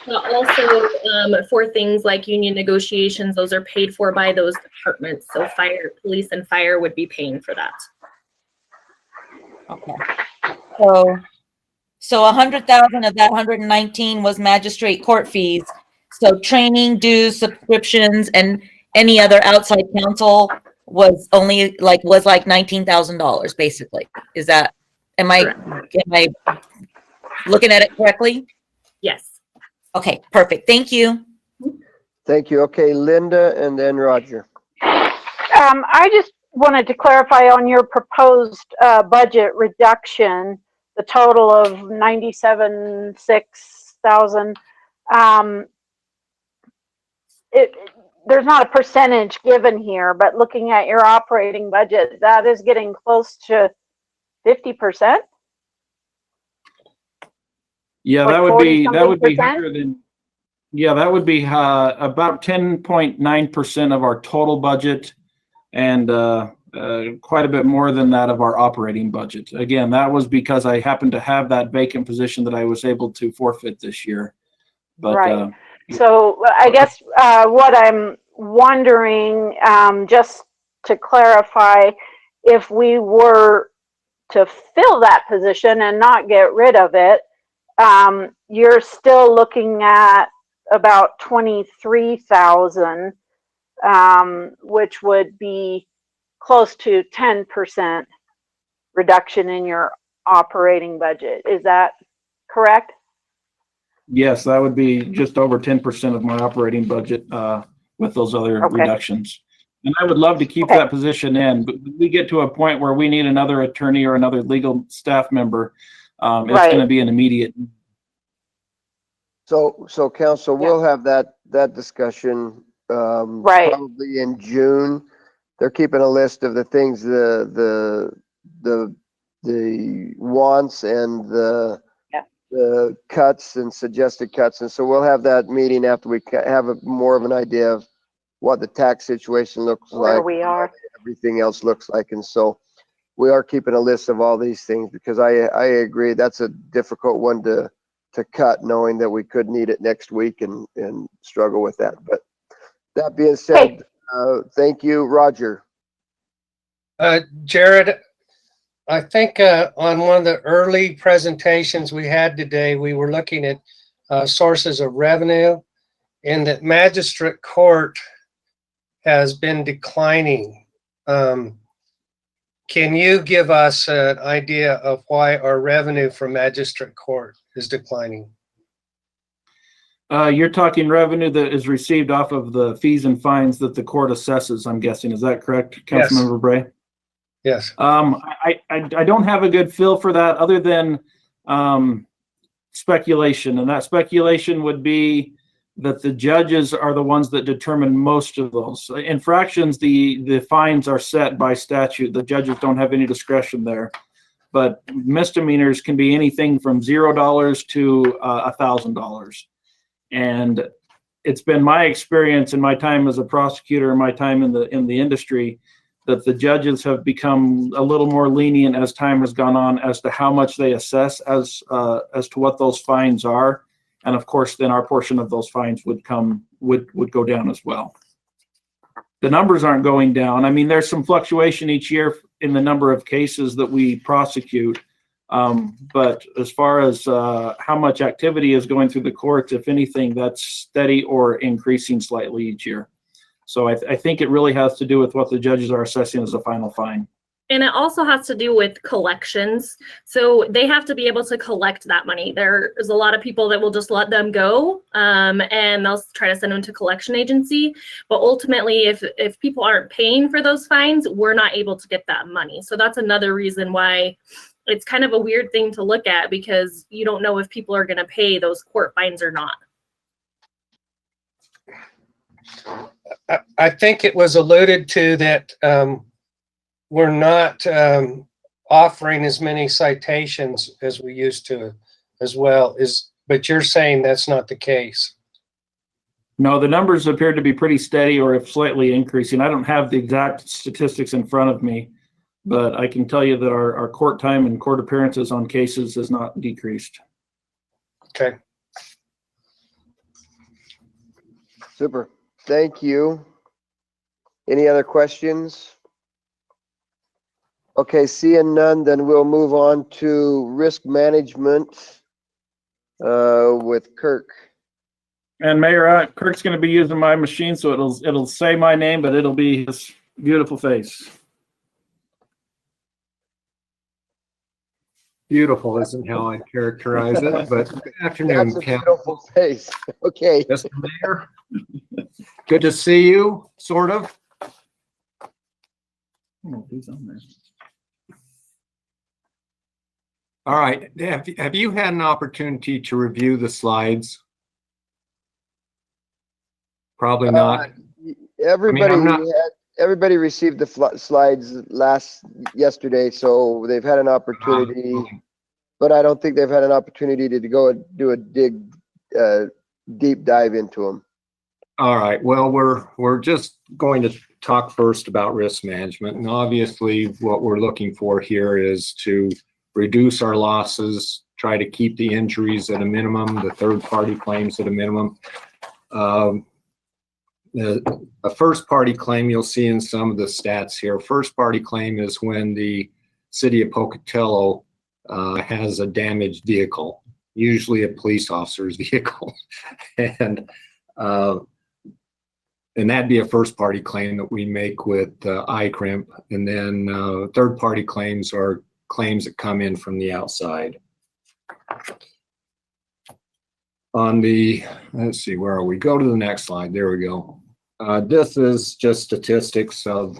Also, for things like union negotiations, those are paid for by those departments. So fire, police, and fire would be paying for that. Okay. So 100,000 of that 119 was magistrate court fees. So training, dues, subscriptions, and any other outside counsel was only like $19,000 basically. Is that, am I looking at it correctly? Yes. Okay, perfect. Thank you. Thank you. Okay, Linda and then Roger. I just wanted to clarify on your proposed budget reduction, the total of 97,600. There's not a percentage given here, but looking at your operating budget, that is getting close to 50%. Yeah, Like that would be %? higher than. Yeah, that would be about 10.9% of our total budget, and quite a bit more than that of our operating budget. Again, that was because I happened to have that vacant position that I was able to forfeit this year. But, right. So I guess what I'm wondering, just to clarify, if we were to fill that position and not get rid of it, you're still looking at about 23,000, which would be close to 10% reduction in your operating budget. Is that correct? Yes, that would be just over 10% of my operating budget with those other Okay. reductions. And I would love to keep Okay. that position in, but when we get to a point where we need another attorney or another legal staff member, it's Right. going to be an immediate. So council, we'll have that discussion, Right. probably in June. They're keeping a list of the things, the wants and the cuts and suggested cuts. And so we'll have that meeting after we have more of an idea of what the tax situation looks Where like, we are. everything else looks like. And so we are keeping a list of all these things, because I agree that's a difficult one to cut, knowing that we could need it next week and struggle with that. But that being said, thank you, Roger. Jared, I think on one of the early presentations we had today, we were looking at sources of revenue, and that magistrate court has been declining. Can you give us an idea of why our revenue from magistrate court is declining? You're talking revenue that is received off of the fees and fines that the court assesses, I'm guessing. Is that correct, Councilmember Bray? Yes. I don't have a good feel for that, other than speculation. And that speculation would be that the judges are the ones that determine most of those. Infractions, the fines are set by statute. The judges don't have any discretion there. But misdemeanors can be anything from $0 to $1,000. And it's been my experience in my time as a prosecutor, my time in the industry, that the judges have become a little more lenient as time has gone on as to how much they assess as to what those fines are. And of course, then our portion of those fines would go down as well. The numbers aren't going down. I mean, there's some fluctuation each year in the number of cases that we prosecute. But as far as how much activity is going through the courts, if anything, that's steady or increasing slightly each year. So I think it really has to do with what the judges are assessing as a final fine. And it also has to do with collections. So they have to be able to collect that money. There's a lot of people that will just let them go, and they'll try to send them to collection agency. But ultimately, if people aren't paying for those fines, we're not able to get that money. So that's another reason why it's kind of a weird thing to look at, because you don't know if people are going to pay those court fines or not. I think it was alluded to that we're not offering as many citations as we used to as well. But you're saying that's not the case. No, the numbers appear to be pretty steady or if slightly increasing. I don't have the exact statistics in front of me, but I can tell you that our court time and court appearances on cases has not decreased. Okay. Super. Thank you. Any other questions? Okay, seeing none, then we'll move on to risk management with Kirk. And Mayor, Kirk's going to be using my machine, so it'll say my name, but it'll be his beautiful face. Beautiful isn't how I characterize it, but good afternoon, That's a beautiful face. Okay. Mr. Mayor, good to see you, sort of. Oh, who's on there? All right, have you had an opportunity to review the slides? Probably not. Everybody received the slides yesterday, so they've had an opportunity, but I don't think they've had an opportunity to go and do a deep dive into them. All right, well, we're just going to talk first about risk management, and obviously what we're looking for here is to reduce our losses, try to keep the injuries at a minimum, the third-party claims at a minimum. A first-party claim, you'll see in some of the stats here. First-party claim is when the city of Pocatello has a damaged vehicle, usually a police officer's vehicle, and that'd be a first-party claim that we make with ICRIMP. And then third-party claims are claims that come in from the outside. On the, let's see, where are we? Go to the next slide. There we go. This is just statistics of,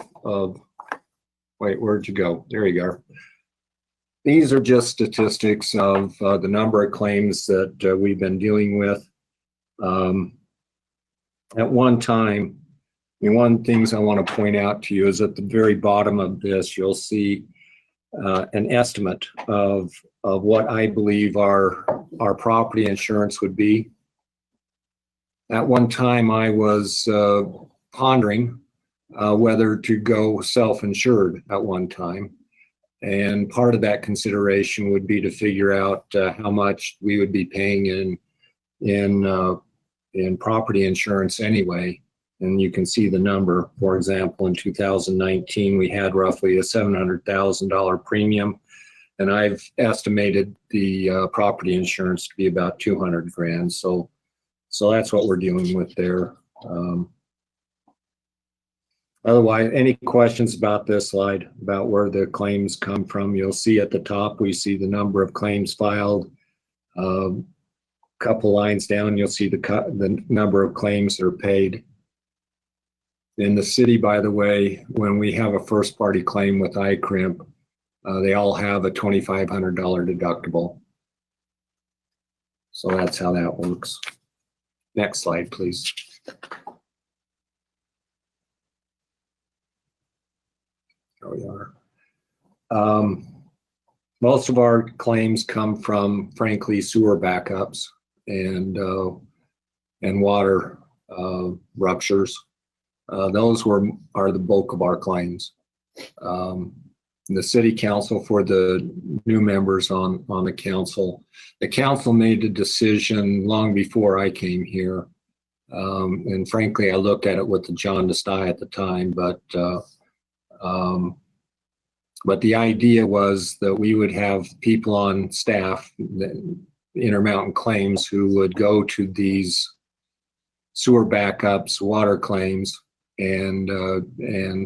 wait, where'd you go? There you go. These are just statistics of the number of claims that we've been dealing with. At one time, one of the things I want to point out to you is at the very bottom of this, you'll see an estimate of what I believe our property insurance would be. At one time, I was pondering whether to go self-insured at one time. And part of that consideration would be to figure out how much we would be paying in property insurance anyway. And you can see the number. For example, in 2019, we had roughly a $700,000 premium, and I've estimated the property insurance to be about 200 grand. So that's what we're dealing with there. Otherwise, any questions about this slide, about where the claims come from? You'll see at the top, we see the number of claims filed. Couple lines down, you'll see the number of claims that are paid. In the city, by the way, when we have a first party claim with iCrimp, they all have a $2,500 deductible. So that's how that works. Next slide, please. There we are. Most of our claims come from, frankly, sewer backups and water ruptures. Those are the bulk of our claims. The city council, for the new members on the council made a decision long before I came here. And frankly, I looked at it with the jaundiced eye at the time, but the idea was that we would have people on staff, Intermountain Claims, who would go to these sewer backups, water claims, and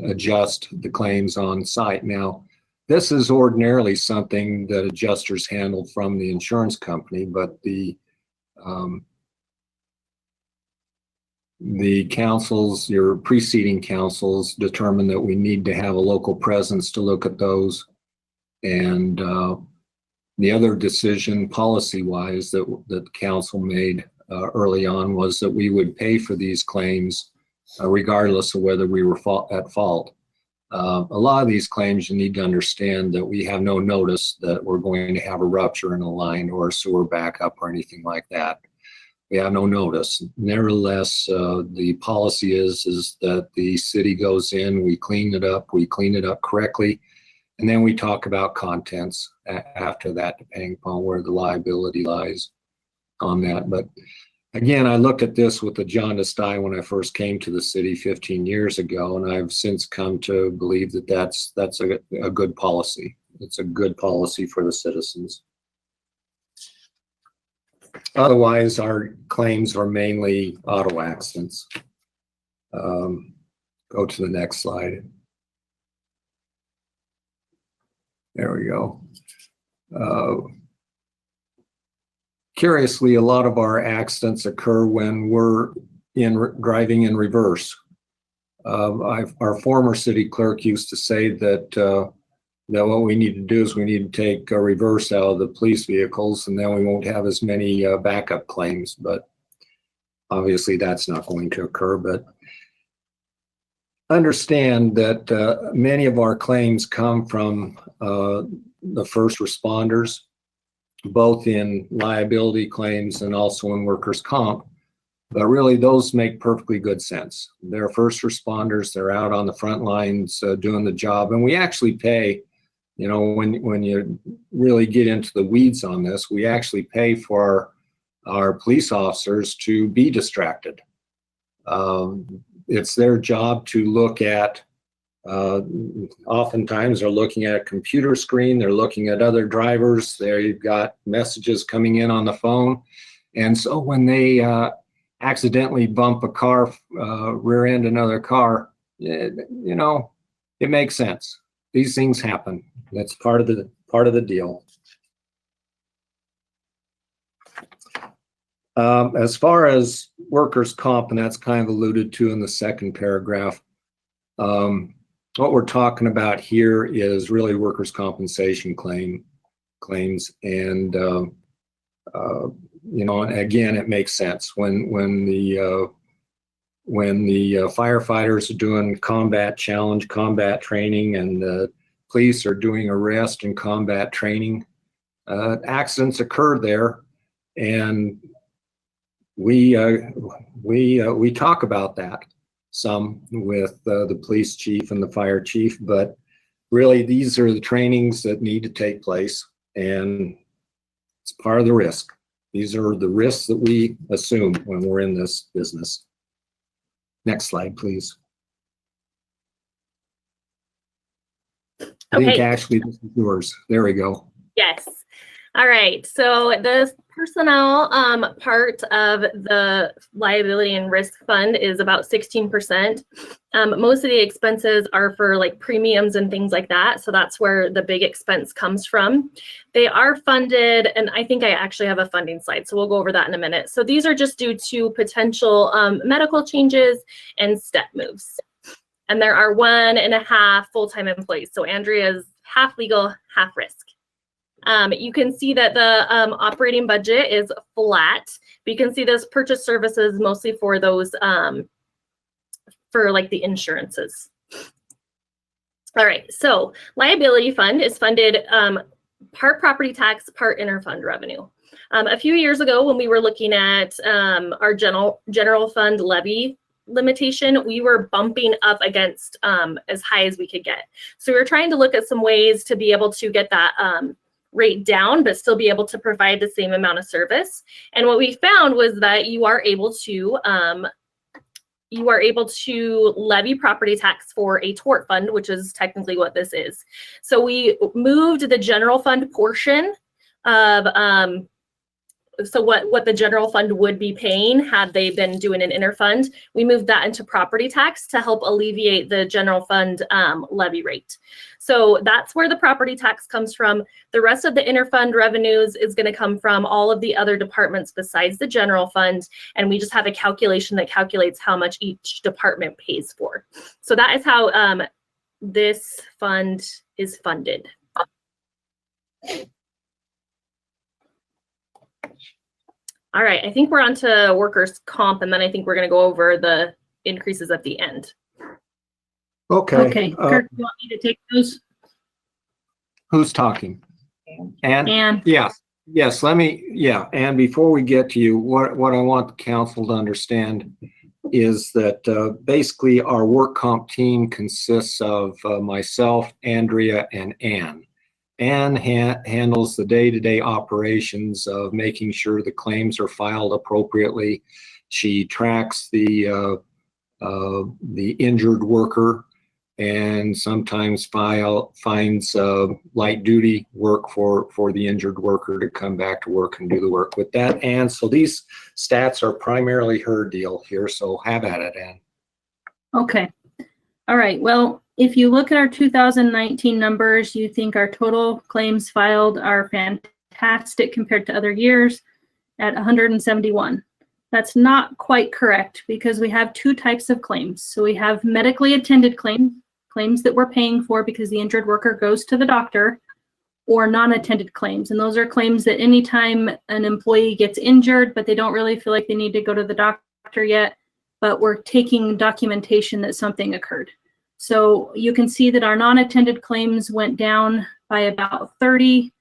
adjust the claims on site. Now, this is ordinarily something that adjusters handle from the insurance company, but the councils, your preceding councils, determined that we need to have a local presence to look at those. And the other decision, policy-wise, that the council made early on was that we would pay for these claims regardless of whether we were at fault. A lot of these claims, you need to understand that we have no notice that we're going to have a rupture in a line or a sewer backup or anything like that. We have no notice. Nevertheless, the policy is that the city goes in, we clean it up correctly, and then we talk about contents after that, depending upon where the liability lies on that. But again, I looked at this with a jaundiced eye when I first came to the city 15 years ago, and I've since come to believe that that's a good policy. It's a good policy for the citizens. Otherwise, our claims are mainly auto accidents. Go to the next slide. There we go. Curiously, a lot of our accidents occur when we're driving in reverse. Our former city clerk used to say that what we need to do is we need to take a reverse out of the police vehicles, and then we won't have as many backup claims. But obviously, that's not going to occur. But understand that many of our claims come from the first responders, both in liability claims and also in workers' comp. But really, those make perfectly good sense. They're first responders. They're out on the front lines doing the job. And we actually pay, you know, when you really get into the weeds on this, we actually pay for our police officers to be distracted. It's their job to look at, oftentimes they're looking at a computer screen, they're looking at other drivers, they've got messages coming in on the phone. And so when they accidentally bump a car, rear end another car, you know, it makes sense. These things happen. That's part of part of the deal. As far as workers' comp, and that's kind of alluded to in the second paragraph, what we're talking about here is really workers' compensation claims, and you know, again, it makes sense when the firefighters are doing combat challenge, combat training, and the police are doing arrest and combat training. Accidents occur there, and we talk about that some with the police chief and the fire chief, but really these are the trainings that need to take place, and it's part of the risk. These are the risks that we assume when we're in this business. Next slide, please. I think Ashley, this is yours. There we go. Yes. All right. So the personnel part of the liability and risk fund is about 16%. Most of the expenses are for like premiums and things like that. So that's where the big expense comes from. They are funded, and I think I actually have a funding slide, so we'll go over that in a minute. So these are just due to potential medical changes and step moves. And there are 1.5 full-time employees. So Andrea's half legal, half risk. You can see that the operating budget is flat. But you can see this purchase services mostly for those, for like the insurances. All right, so liability fund is funded part property tax, part interfund revenue. A few years ago when we were looking at our general fund levy limitation, we were bumping up against as high as we could get. So we were trying to look at some ways to be able to get that rate down, but still be able to provide the same amount of service. And what we found was that you are able to levy property tax for a tort fund, which is technically what this is. So we moved the general fund portion of so what the general fund would be paying had they been doing an interfund, we moved that into property tax to help alleviate the general fund levy rate. So that's where the property tax comes from. The rest of the interfund revenues is going to come from all of the other departments besides the general fund, and we just have a calculation that calculates how much each department pays for. So that is how this fund is funded. All right, I think we're on to workers' comp, and then I think we're going to go over the increases at the end. Okay. Okay, Kirk, you want me to take those? Who's talking? Ann? Ann. Yes, let me, and before we get to you, what I want the council to understand is that basically our work comp team consists of myself, Andrea, and Ann. Ann handles the day-to-day operations of making sure the claims are filed appropriately. She tracks the injured worker and sometimes finds light duty work for the injured worker to come back to work and do the work with that. Ann, so these stats are primarily her deal here, so have at it, Ann. Okay. All right. Well, if you look at our 2019 numbers, you think our total claims filed are fantastic compared to other years at 171. That's not quite correct because we have two types of claims. So we have medically attended claims that we're paying for because the injured worker goes to the doctor, or non-attended claims. And those are claims that anytime an employee gets injured, but they don't really feel like they need to go to the doctor yet, but we're taking documentation that something occurred. So you can see that our non-attended claims went down by about 30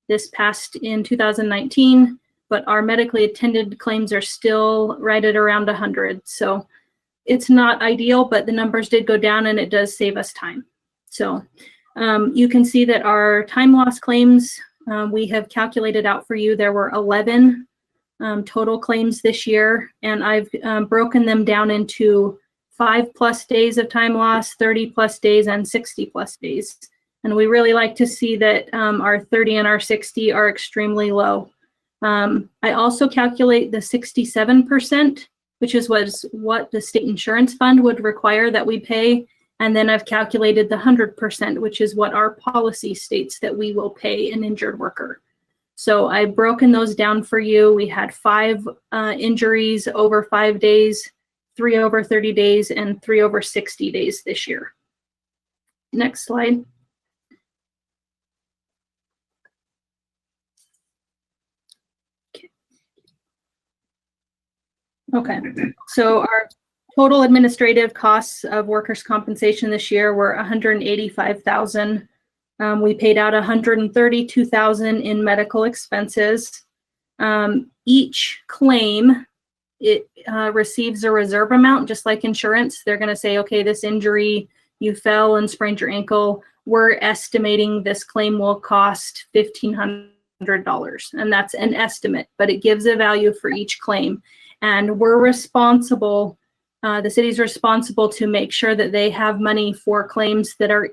this past in 2019, but our medically attended claims are still right at around 100. So it's not ideal, but the numbers did go down and it does save us time. So you can see that our time loss claims, we have calculated out for you. There were 11 total claims this year, and I've broken them down into 5+ days of time loss, 30+ days, and 60+ days. And we really like to see that our 30 and our 60 are extremely low. I also calculate the 67%, which is what the state insurance fund would require that we pay And then I've calculated the 100%, which is what our policy states that we will pay an injured worker. So I've broken those down for you. We had 5 injuries over 5 days, 3 over 30 days, and 3 over 60 days this year. Next slide. Okay, so our total administrative costs of workers' compensation this year were $185,000. We paid out $132,000 in medical expenses. Each claim, it receives a reserve amount, just like insurance. They're going to say, okay, this injury, you fell and sprained your ankle. We're estimating this claim will cost $1,500, and that's an estimate, but it gives a value for each claim. And we're responsible, the city's responsible to make sure that they have money for claims that are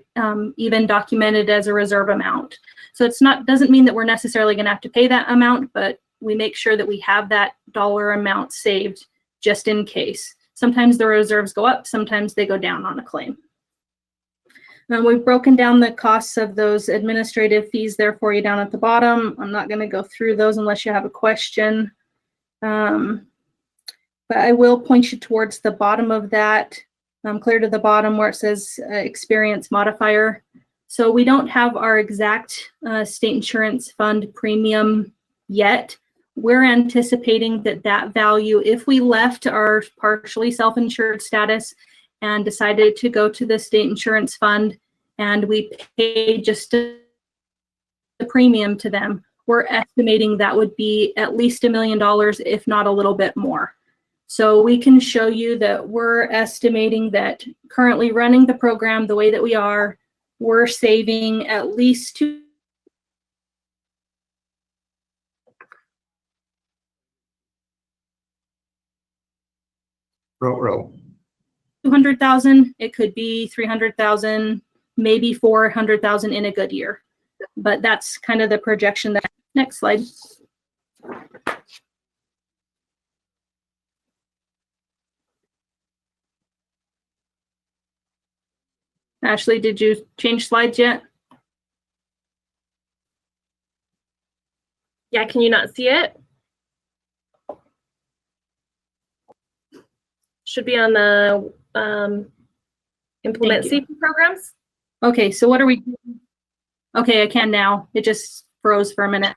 even documented as a reserve amount. So it's not, doesn't mean that we're necessarily going to have to pay that amount, but we make sure that we have that dollar amount saved just in case. Sometimes the reserves go up, sometimes they go down on a claim. We've broken down the costs of those administrative fees there for you down at the bottom. I'm not going to go through those unless you have a question. But I will point you towards the bottom of that, clear to the bottom where it says experience modifier. So we don't have our exact state insurance fund premium yet. We're anticipating that that value, if we left our partially self-insured status and decided to go to the state insurance fund and we paid just the premium to them, we're estimating that would be at least $1 million, if not a little bit more. So we can show you that we're estimating that currently running the program the way that we are, we're saving at least $200,000. It could be $300,000, maybe $400,000 in a good year. But that's kind of the projection. That next slide. Ashley, did you change slides yet? Yeah, can you not see it? Should be on the implement safety programs. Okay, so what are we doing? Okay, I can now. It just froze for a minute.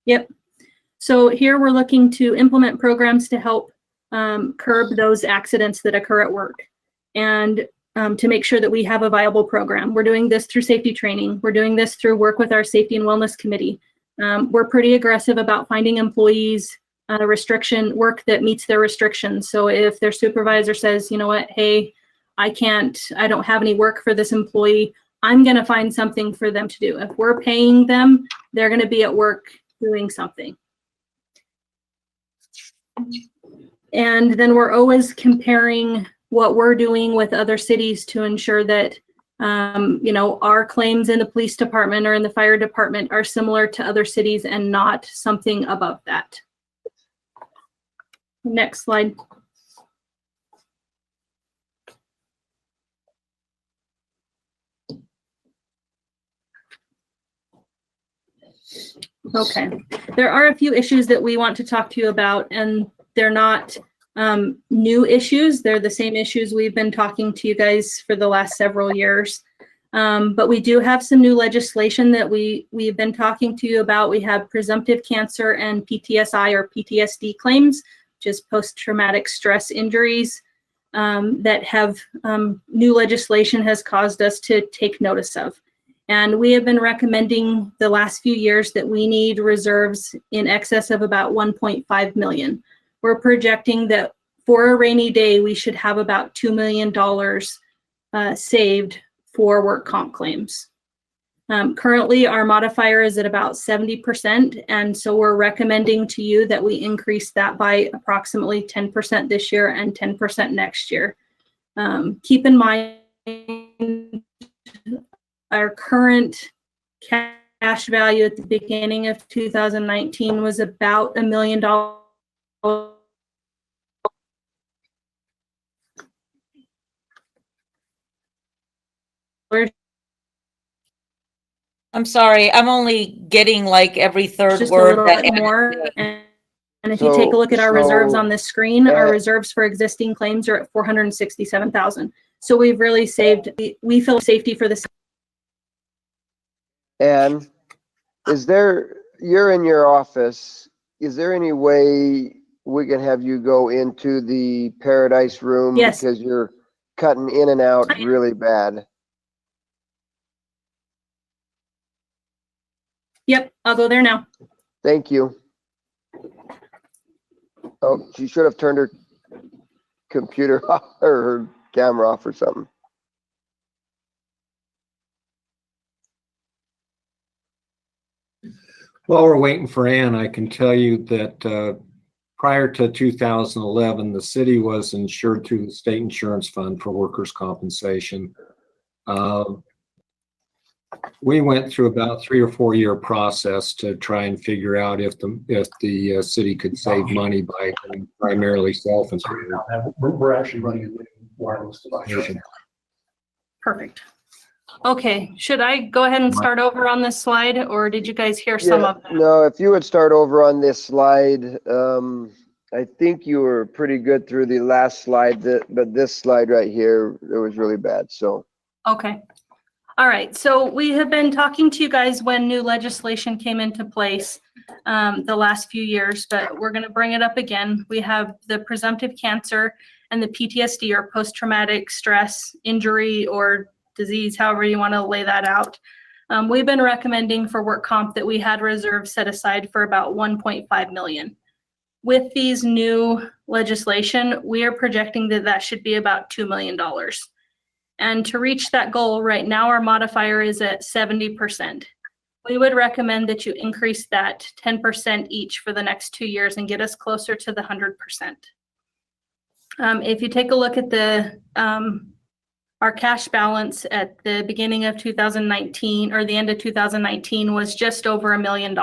Yep. So here we're looking to implement programs to help curb those accidents that occur at work, and to make sure that we have a viable program. We're doing this through safety training. We're doing this through work with our safety and wellness committee. We're pretty aggressive about finding employees restriction work that meets their restrictions. So if their supervisor says, you know what, hey, I don't have any work for this employee, I'm going to find something for them to do. If we're paying them, they're going to be at work doing something. And then we're always comparing what we're doing with other cities to ensure that our claims in the police department or in the fire department are similar to other cities and not something above that. Next slide. Okay, there are a few issues that we want to talk to you about, and they're not new issues. They're the same issues we've been talking to you guys for the last several years. But we do have some new legislation that we've been talking to you about. We have presumptive cancer and PTSI or PTSD claims, which is post-traumatic stress injuries, that have new legislation has caused us to take notice of. And we have been recommending the last few years that we need reserves in excess of about 1.5 million. We're projecting that for a rainy day, we should have about $2 million saved for work comp claims. Currently, our modifier is at about 70%, and so we're recommending to you that we increase that by approximately 10% this year and 10% next year. Keep in mind, our current cash value at the beginning of 2019 was about $1 million. I'm sorry, I'm only getting like every third Just a word little that. bit more. And if you take a look at our reserves on this screen, our reserves for existing claims are at 467,000. So we've really saved, we feel safety for this. And you're in your office, is there any way we can have you go into the Paradise room? Yes. Because you're cutting in and out really bad. Yep, I'll go there now. Thank you. Oh, she should have turned her computer off or her camera off or something. While we're waiting for Ann, I can tell you that prior to 2011, the city was insured through the state insurance fund for workers' compensation. We went through about 3 or 4 year process to try and figure out if the city could save money by primarily self-insured. We're actually running a wireless device right now. Perfect. Okay, should I go ahead and start over on this slide, or did you guys hear some of that? No, if you would start over on this slide, I think you were pretty good through the last slide, but this slide right here, it was really bad, so. Okay. All right, so we have been talking to you guys when new legislation came into place the last few years, but we're going to bring it up again. We have the presumptive cancer and the PTSD, or post-traumatic stress injury or disease, however you want to lay that out. We've been recommending for work comp that we had reserves set aside for about 1.5 million. With these new legislation, we are projecting that that should be about $2 million. And to reach that goal, right now our modifier is at 70%. We would recommend that you increase that 10% each for the next 2 years and get us closer to the 100%. If you take a look at the our cash balance at the beginning of 2019, or the end of 2019, was just over $1 million.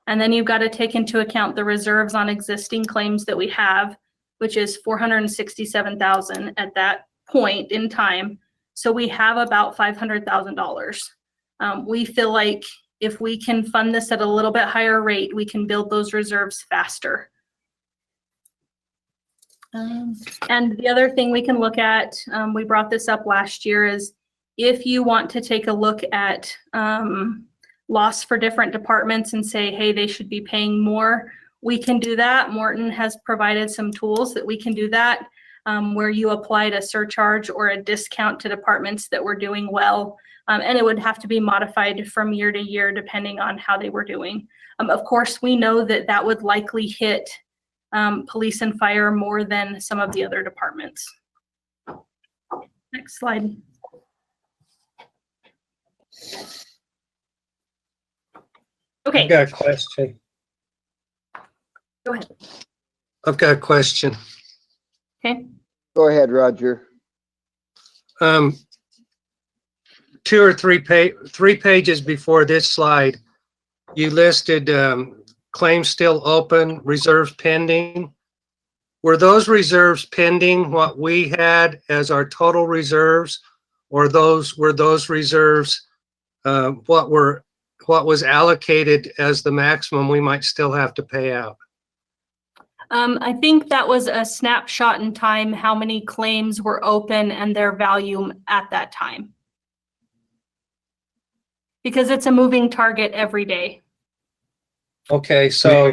And then you've got to take into account the reserves on existing claims that we have, which is 467,000 at that point in time. So we have about $500,000. We feel like if we can fund this at a little bit higher rate, we can build those reserves faster. And the other thing we can look at, we brought this up last year, is if you want to take a look at loss for different departments and say, hey, they should be paying more, we can do that. Morton has provided some tools that we can do that, where you applied a surcharge or a discount to departments that were doing well. And it would have to be modified from year to year depending on how they were doing. Of course, we know that that would likely hit police and fire more than some of the other departments. Next slide. Okay. I've got a question. Go ahead. I've got a question. Okay. Go ahead, Roger. 2 or 3 pages before this slide, you listed claims still open, reserves pending. Were those reserves pending what we had as our total reserves, or were those reserves what was allocated as the maximum we might still have to pay out? I think that was a snapshot in time, how many claims were open and their value at that time. Because it's a moving target every day. Okay, so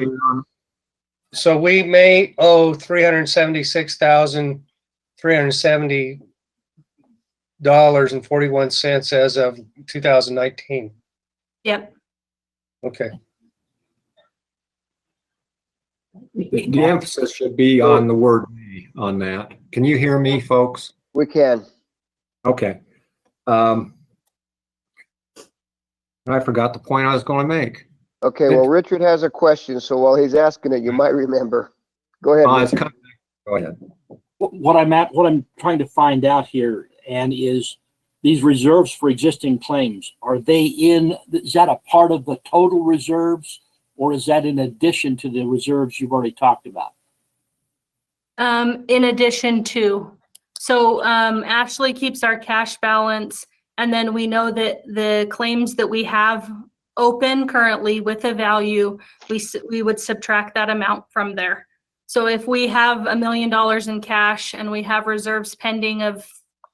we may owe $376,370.41 as of 2019. Yep. Okay. The emphasis should be on the word "may" on that. Can you hear me, folks? We can. Okay. I forgot the point I was going to make. Okay, well, Richard has a question, so while he's asking it, you might remember. Go ahead, Richard. Go ahead. What I'm trying to find out here, and is these reserves for existing claims, is that a part of the total reserves, or is that in addition to the reserves you've already talked about? In addition to, so Ashley keeps our cash balance And then we know that the claims that we have open currently with a value, we would subtract that amount from there. So if we have $1 million in cash and we have reserves pending of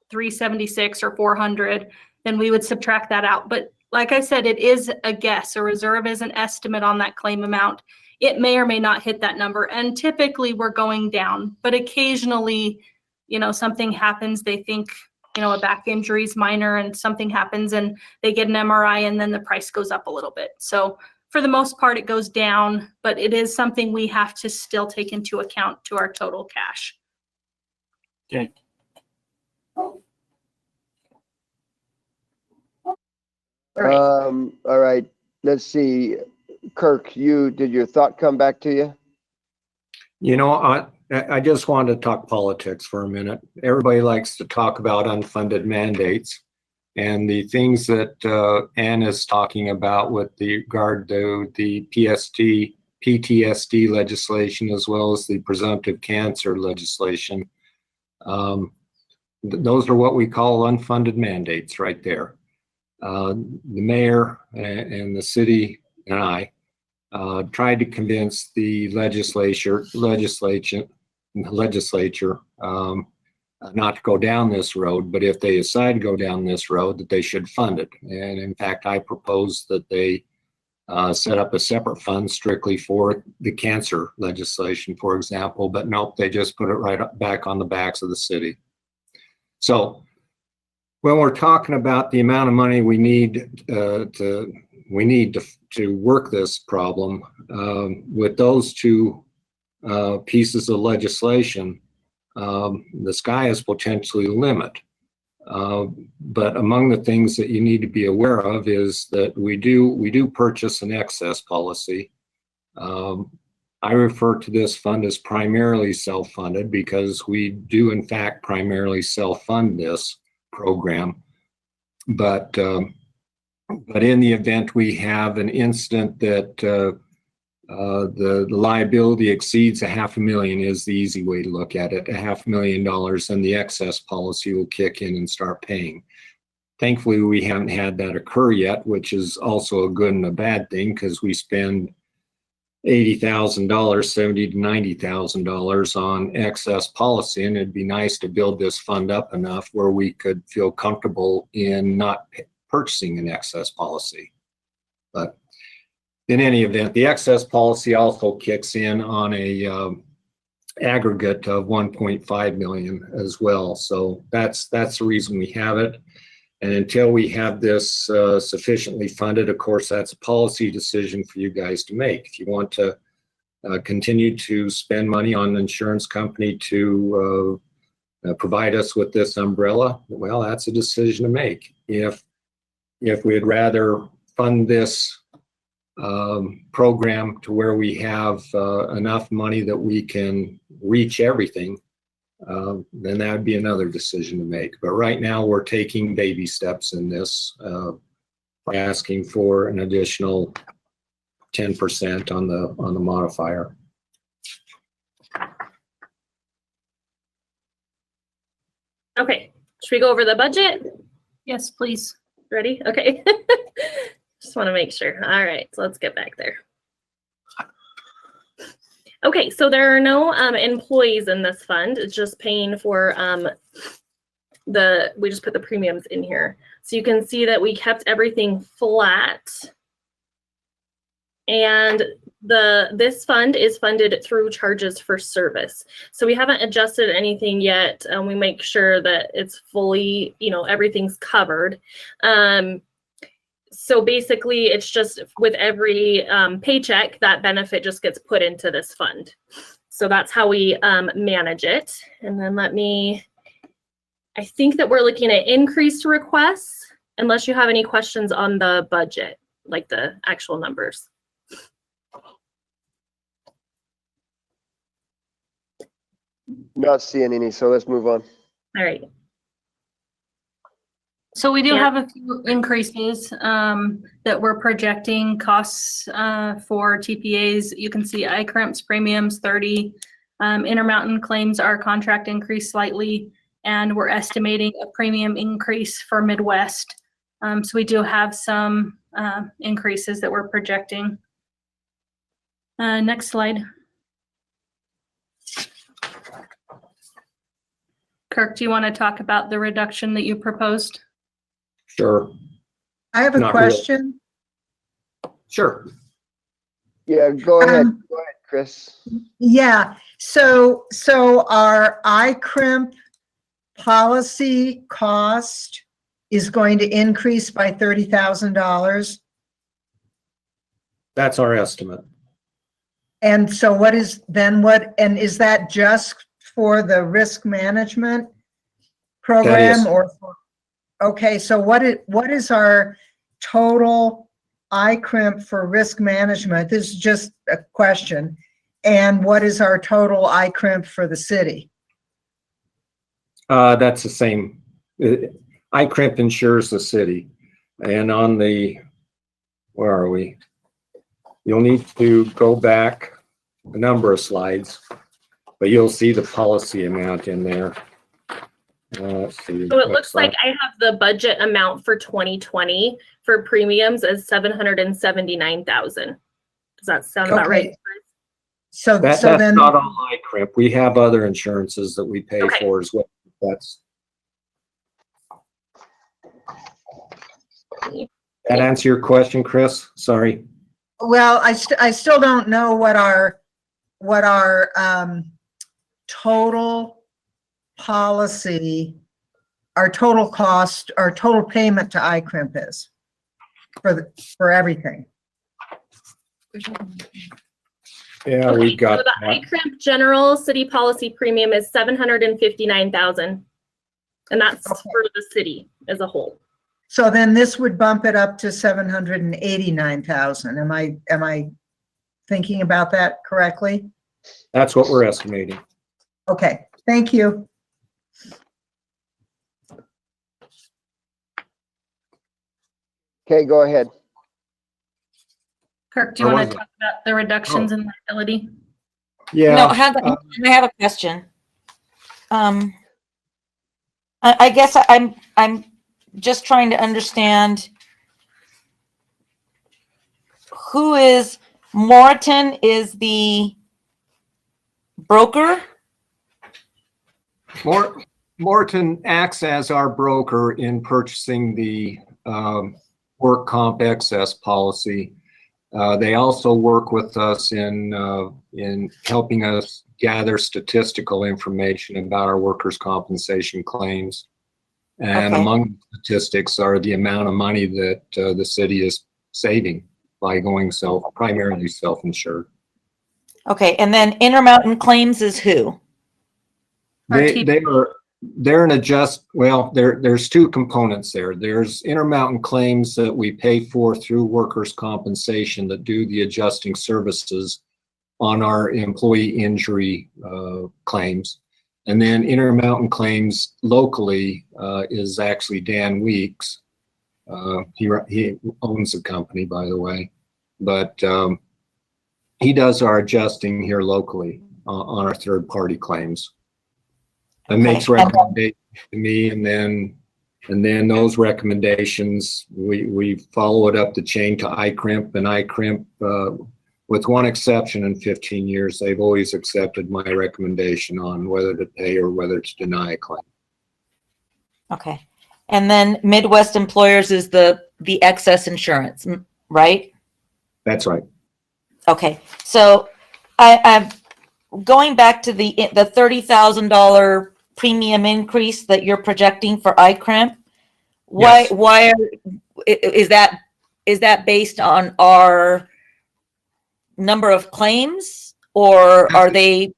376 or 400, then we would subtract that out. But like I said, it is a guess. A reserve is an estimate on that claim amount. It may or may not hit that number. And typically we're going down, but occasionally, you know, something happens. They think, you know, a back injury is minor and something happens and they get an MRI and then the price goes up a little bit. So for the most part, it goes down, but it is something we have to still take into account to our total cash. Okay. All right. All right. Let's see. Kirk, did your thought come back to you? You know, I just wanted to talk politics for a minute. Everybody likes to talk about unfunded mandates and the things that Ann is talking about with regard to the PTSD legislation, as well as the presumptive cancer legislation. Those are what we call unfunded mandates right there. The mayor and the city and I tried to convince the legislature not to go down this road, but if they decide to go down this road, that they should fund it. And in fact, I proposed that they set up a separate fund strictly for the cancer legislation, for example, but nope, they just put it right back on the backs of the city. So when we're talking about the amount of money we need to work this problem, with those two pieces of legislation, the sky is potentially the limit. But among the things that you need to be aware of is that we do purchase an excess policy. I refer to this fund as primarily self-funded because we do in fact primarily self-fund this program. But in the event we have an incident that the liability exceeds $500,000 is the easy way to look at it. $500,000 and the excess policy will kick in and start paying. Thankfully, we haven't had that occur yet, which is also a good and a bad thing because we spend $80,000, $70,000 to $90,000 on excess policy, and it'd be nice to build this fund up enough where we could feel comfortable in not purchasing an excess policy. But in any event, the excess policy also kicks in on a aggregate of 1.5 million as well. So that's the reason we have it. And until we have this sufficiently funded, of course, that's a policy decision for you guys to make. If you want to continue to spend money on an insurance company to provide us with this umbrella, well, that's a decision to make. If we'd rather fund this program to where we have enough money that we can reach everything, then that would be another decision to make. But right now we're taking baby steps in this by asking for an additional 10% on the modifier. Okay, should we go over the budget? Yes, please. Ready? Okay. Just want to make sure. All right, so let's get back there. Okay, so there are no employees in this fund. It's just paying for we just put the premiums in here. So you can see that we kept everything flat. And this fund is funded through charges for service. So we haven't adjusted anything yet. We make sure that it's fully, everything's covered. So basically, it's just with every paycheck, that benefit just gets put into this fund. So that's how we manage it. And then I think that we're looking at increased requests, unless you have any questions on the budget, like the actual numbers. Not seeing any, so let's move on. All right. So we do have a few increases that we're projecting costs for TPAs. You can see ICRIMP's premiums 30, Intermountain claims our contract increased slightly, and we're estimating a premium increase for Midwest. So we do have some increases that we're projecting. Next slide. Kirk, do you want to talk about the reduction that you proposed? Sure. I have a Not really. question. Sure. Yeah, go ahead. Go ahead, Chris. Yeah, so our ICRIMP policy cost is going to increase by $30,000. That's our estimate. And so and is that just for the risk management program or? Okay, so what is our total ICRIMP for risk management? This is just a question. And what is our total ICRIMP for the city? That's the same. ICRIMP insures the city. And on the, where are we? You'll need to go back a number of slides, but you'll see the policy amount in there. Let's see. So it looks like I have the budget amount for 2020 for premiums as 779,000. Does that sound about right? So that's then not all ICRIMP. We have other insurances that we pay for as well. That answer your question, Chris? Sorry. Well, I still don't know what our total policy, our total cost, our total payment to ICRIMP is for everything. Yeah, we got so the ICRIMP general city policy premium is 759,000, and that's for the city as a whole. So then this would bump it up to 789,000. Am I thinking about that correctly? That's what we're estimating. Okay, thank you. Okay, go ahead. Kirk, do you want to talk about the reductions in liability? Yeah. No, I have a question. I guess I'm just trying to understand who is Morton is the broker? Morton acts as our broker in purchasing the work comp excess policy. They also work with us in helping us gather statistical information about our workers' compensation claims. And among the statistics are the amount of money that the city is saving by going primarily self-insured. Okay, and then Intermountain Claims is who? They're an there's two components there. There's Intermountain Claims that we pay for through workers' compensation that do the adjusting services on our employee injury claims. And then Intermountain Claims locally is actually Dan Weeks. He owns the company, by the way, but he does our adjusting here locally on our third-party claims. And makes recommendations to me, and then those recommendations we follow it up the chain to ICRIMP, and ICRIMP, with one exception in 15 years, they've always accepted my recommendation on whether to pay or whether to deny a claim. Okay, and then Midwest Employers is the excess insurance, right? That's right. Okay, so I'm going back to the $30,000 premium increase that you're projecting for ICRIMP. Why is that based on our number of claims, or are they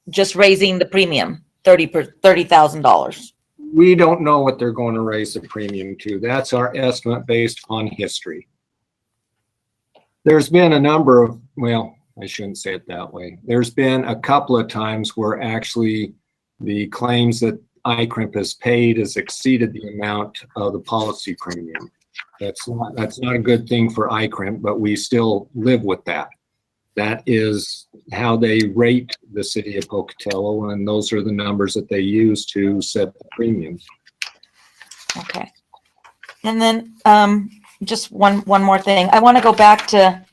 just raising the premium $30,000? We don't know what they're going to raise the premium to. That's our estimate based on history. There's been a number of, well, I shouldn't say it that way. There's been a couple of times where actually the claims that ICRIMP has paid has exceeded the amount of the policy premium. That's not a good thing for ICRIMP, but we still live with that. that is how they rate the city of Pocatello, and those are the numbers that they use to set the premiums. Okay. And then just one more thing. I want to go back to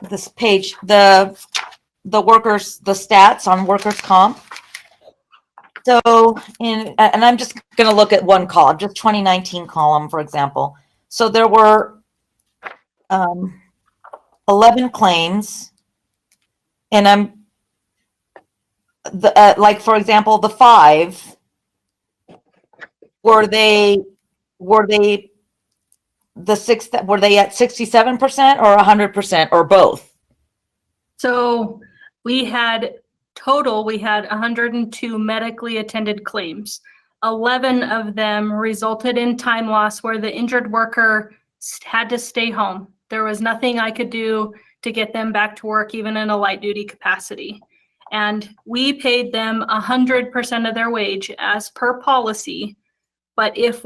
this page, the workers, the stats on workers' comp. So and I'm just going to look at one column, just 2019 column, for example. So there were 11 claims, and like, for example, the 5, were they the 6, were they at 67% or 100% or both? So we had 102 medically attended claims. 11 of them resulted in time loss where the injured worker had to stay home. There was nothing I could do to get them back to work, even in a light duty capacity. And we paid them 100% of their wage as per policy. But if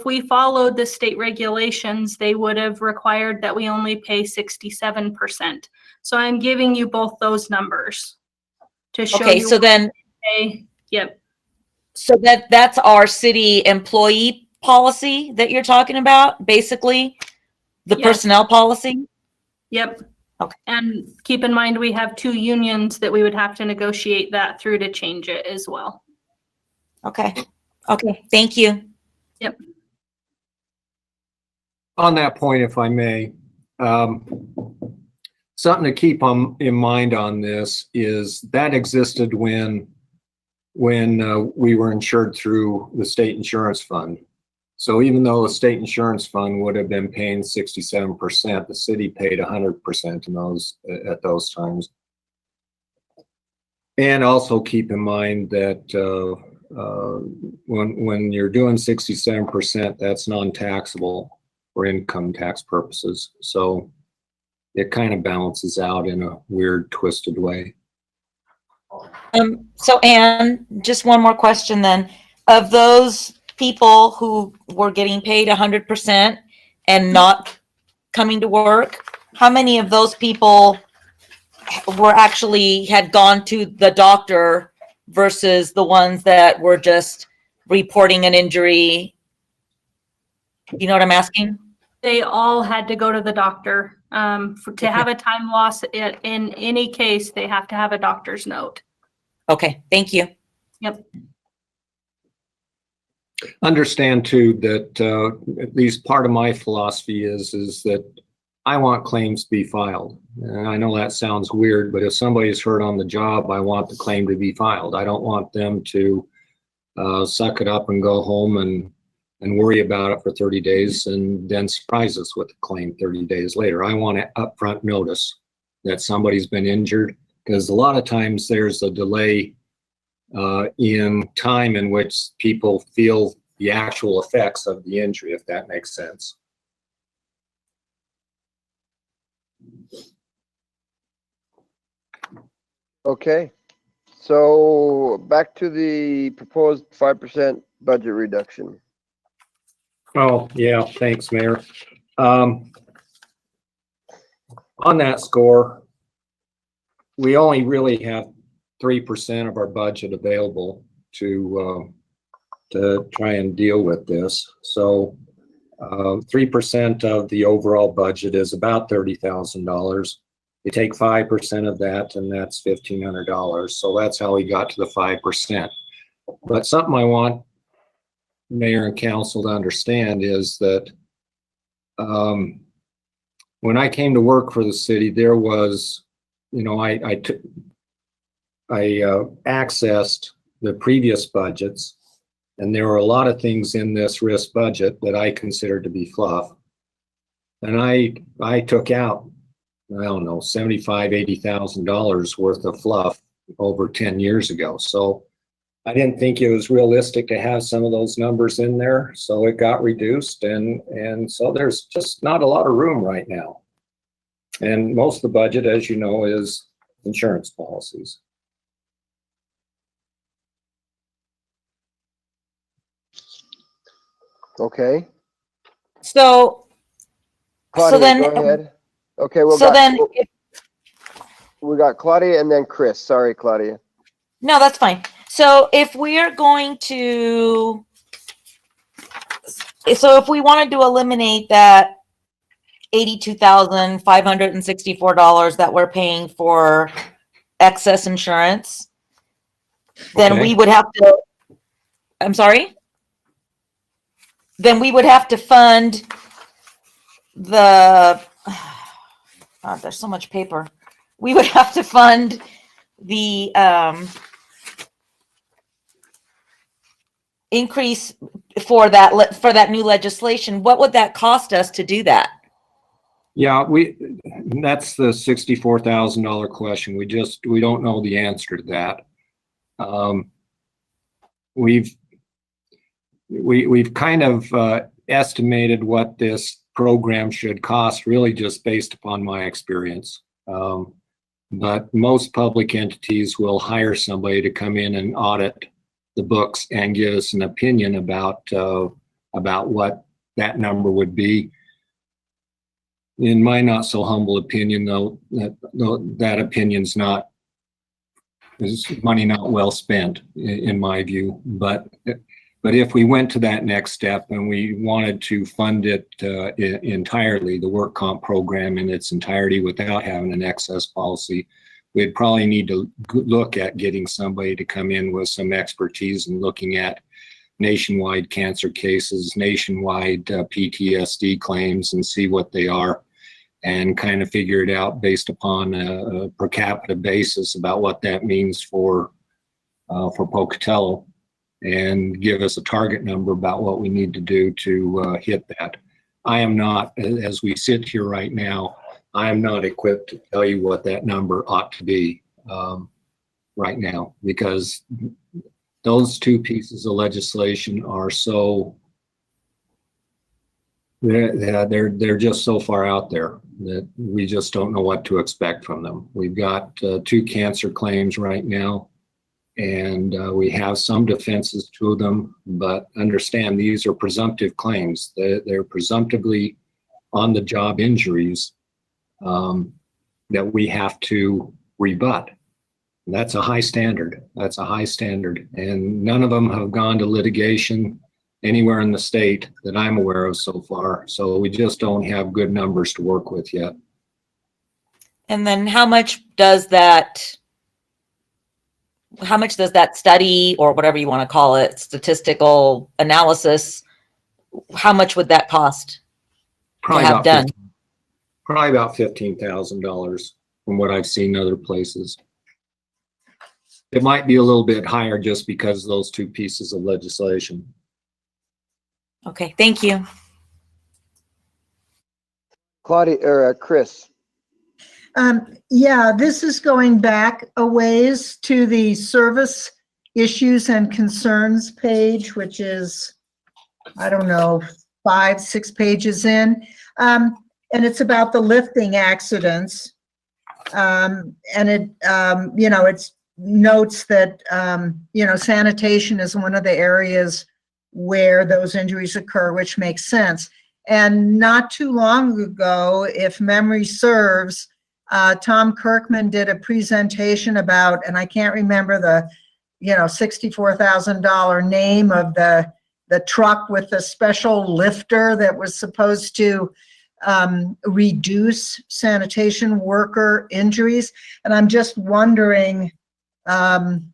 we followed the state regulations, they would have required that we only pay 67%. So I'm giving you both those numbers to show you. Okay, so then, yep. so that's our city employee policy that you're talking about, basically, the Yes. personnel policy? Yep. Okay. And keep in mind, we have 2 unions that we would have to negotiate that through to change it as well. Okay. Okay, thank you. Yep. On that point, if I may, something to keep in mind on this is that existed when we were insured through the state insurance fund. So even though the state insurance fund would have been paying 67%, the city paid 100% in at those times. And also keep in mind that when you're doing 67%, that's non-taxable for income tax purposes. So it kind of balances out in a weird, twisted way. So Anne, just one more question then. Of those people who were getting paid 100% and not coming to work, how many of those people were actually had gone to the doctor versus the ones that were just reporting an injury? You know what I'm asking? They all had to go to the doctor. To have a time loss in any case, they have to have a doctor's note. Okay, thank you. Yep. Understand too that at least part of my philosophy is that I want claims to be filed. And I know that sounds weird, but if somebody's hurt on the job, I want the claim to be filed. I don't want them to suck it up and go home and worry about it for 30 days and then surprise us with a claim 30 days later. I want an upfront notice that somebody's been injured, because a lot of times there's a delay in time in which people feel the actual effects of the injury, if that makes sense. Okay, so back to the proposed 5% budget reduction. Oh, yeah, thanks, Mayor. On that score, we only really have 3% of our budget available to try and deal with this. So 3% of the overall budget is about $30,000. You take 5% of that, and that's $1,500. So that's how we got to the 5%. But something I want Mayor and Council to understand is that when I came to work for the city, there was, you know, I accessed the previous budgets, and there were a lot of things in this risk budget that I considered to be fluff. And I took out, I don't know, $75,000, $80,000 worth of fluff over 10 years ago. So I didn't think it was realistic to have some of those numbers in there. So it got reduced, and so there's just not a lot of room right now. And most of the budget, as you know, is insurance policies. Okay. So Claudia, then, go ahead. Okay, well, so then, we got Claudia and then Chris. Sorry, Claudia. No, that's fine. So if we are going to, so if we wanted to eliminate that $82,564 that we're paying for excess insurance, then Okay. we would have to, I'm sorry? Then we would have to fund the, God, there's so much paper. We would have to fund the increase for that new legislation. What would that cost us to do that? Yeah, that's the $64,000 question. We don't know the answer to that. We've kind of estimated what this program should cost, really just based upon my experience. But most public entities will hire somebody to come in and audit the books and give us an opinion about what that number would be. In my not so humble opinion, though, that opinion's is money not well spent, in my view. But if we went to that next step and we wanted to fund it entirely, the work comp program in its entirety without having an excess policy, we'd probably need to look at getting somebody to come in with some expertise in looking at nationwide cancer cases, nationwide PTSD claims, and see what they are, and kind of figure it out based upon a per capita basis about what that means for Pocatello, and give us a target number about what we need to do to hit that. I am not, as we sit here right now, I am not equipped to tell you what that number ought to be right now, because those two pieces of legislation are so, they're just so far out there that we just don't know what to expect from them. We've got 2 cancer claims right now, and we have some defenses to them, but understand these are presumptive claims. They're presumptively on-the-job injuries that we have to rebut. That's a high standard. That's a high standard. And none of them have gone to litigation anywhere in the state that I'm aware of so far. So we just don't have good numbers to work with yet. And then how much does that study, or whatever you want to call it, statistical analysis, how much would that cost to have done? Probably about $15,000 from what I've seen other places. It might be a little bit higher just because of those 2 pieces of legislation. Okay, thank you. Claudia or Chris. Yeah, this is going back a ways to the service issues and concerns page, which is, I don't know, 5-6 pages in. And it's about the lifting accidents. And it, it notes that, sanitation is one of the areas where those injuries occur, which makes sense. And not too long ago, if memory serves, Tom Kirkman did a presentation about, and I can't remember the, $64,000 name of the truck with the special lifter that was supposed to reduce sanitation worker injuries. And I'm just wondering, and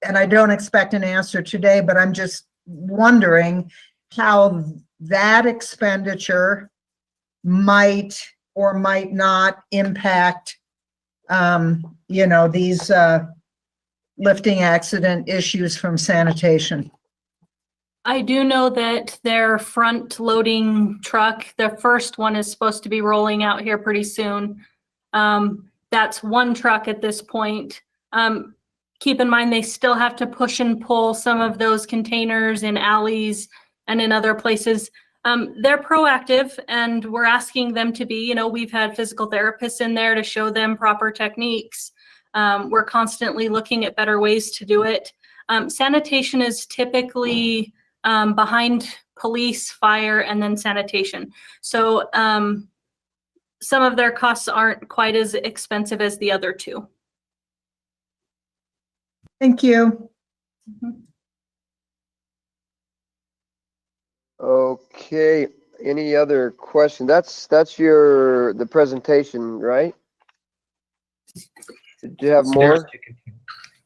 I don't expect an answer today, but I'm just wondering how that expenditure might or might not impact, these lifting accident issues from sanitation. I do know that their front loading truck, the first one, is supposed to be rolling out here pretty soon. That's one truck at this point. Keep in mind, they still have to push and pull some of those containers in alleys and in other places. They're proactive, and we're asking them to be. We've had physical therapists in there to show them proper techniques. We're constantly looking at better ways to do it. Sanitation is typically behind police, fire, and then sanitation. So some of their costs aren't quite as expensive as the other two. Thank you. Okay, any other question? That's the presentation, right? Did you have more?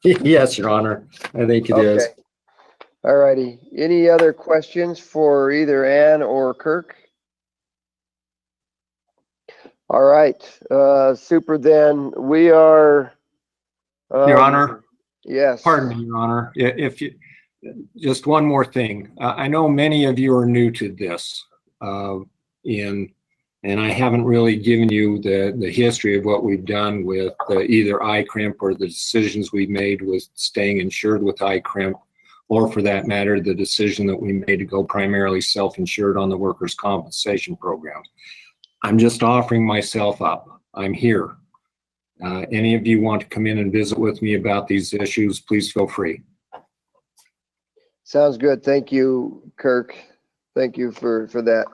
Yes, Your Honor. I think it is. Okay. All righty. Any other questions for either Ann or Kirk? All right, super then. We are. Your Honor. Yes. Pardon me, Your Honor. If you, just one more thing. I know many of you are new to this, and I haven't really given you the history of what we've done with either iCrimp or the decisions we've made with staying insured with iCrimp, or for that matter, the decision that we made to go primarily self-insured on the workers' compensation program. I'm just offering myself up. I'm here. Any of you want to come in and visit with me about these issues, please feel free. Sounds good. Thank you, Kirk. Thank you for that.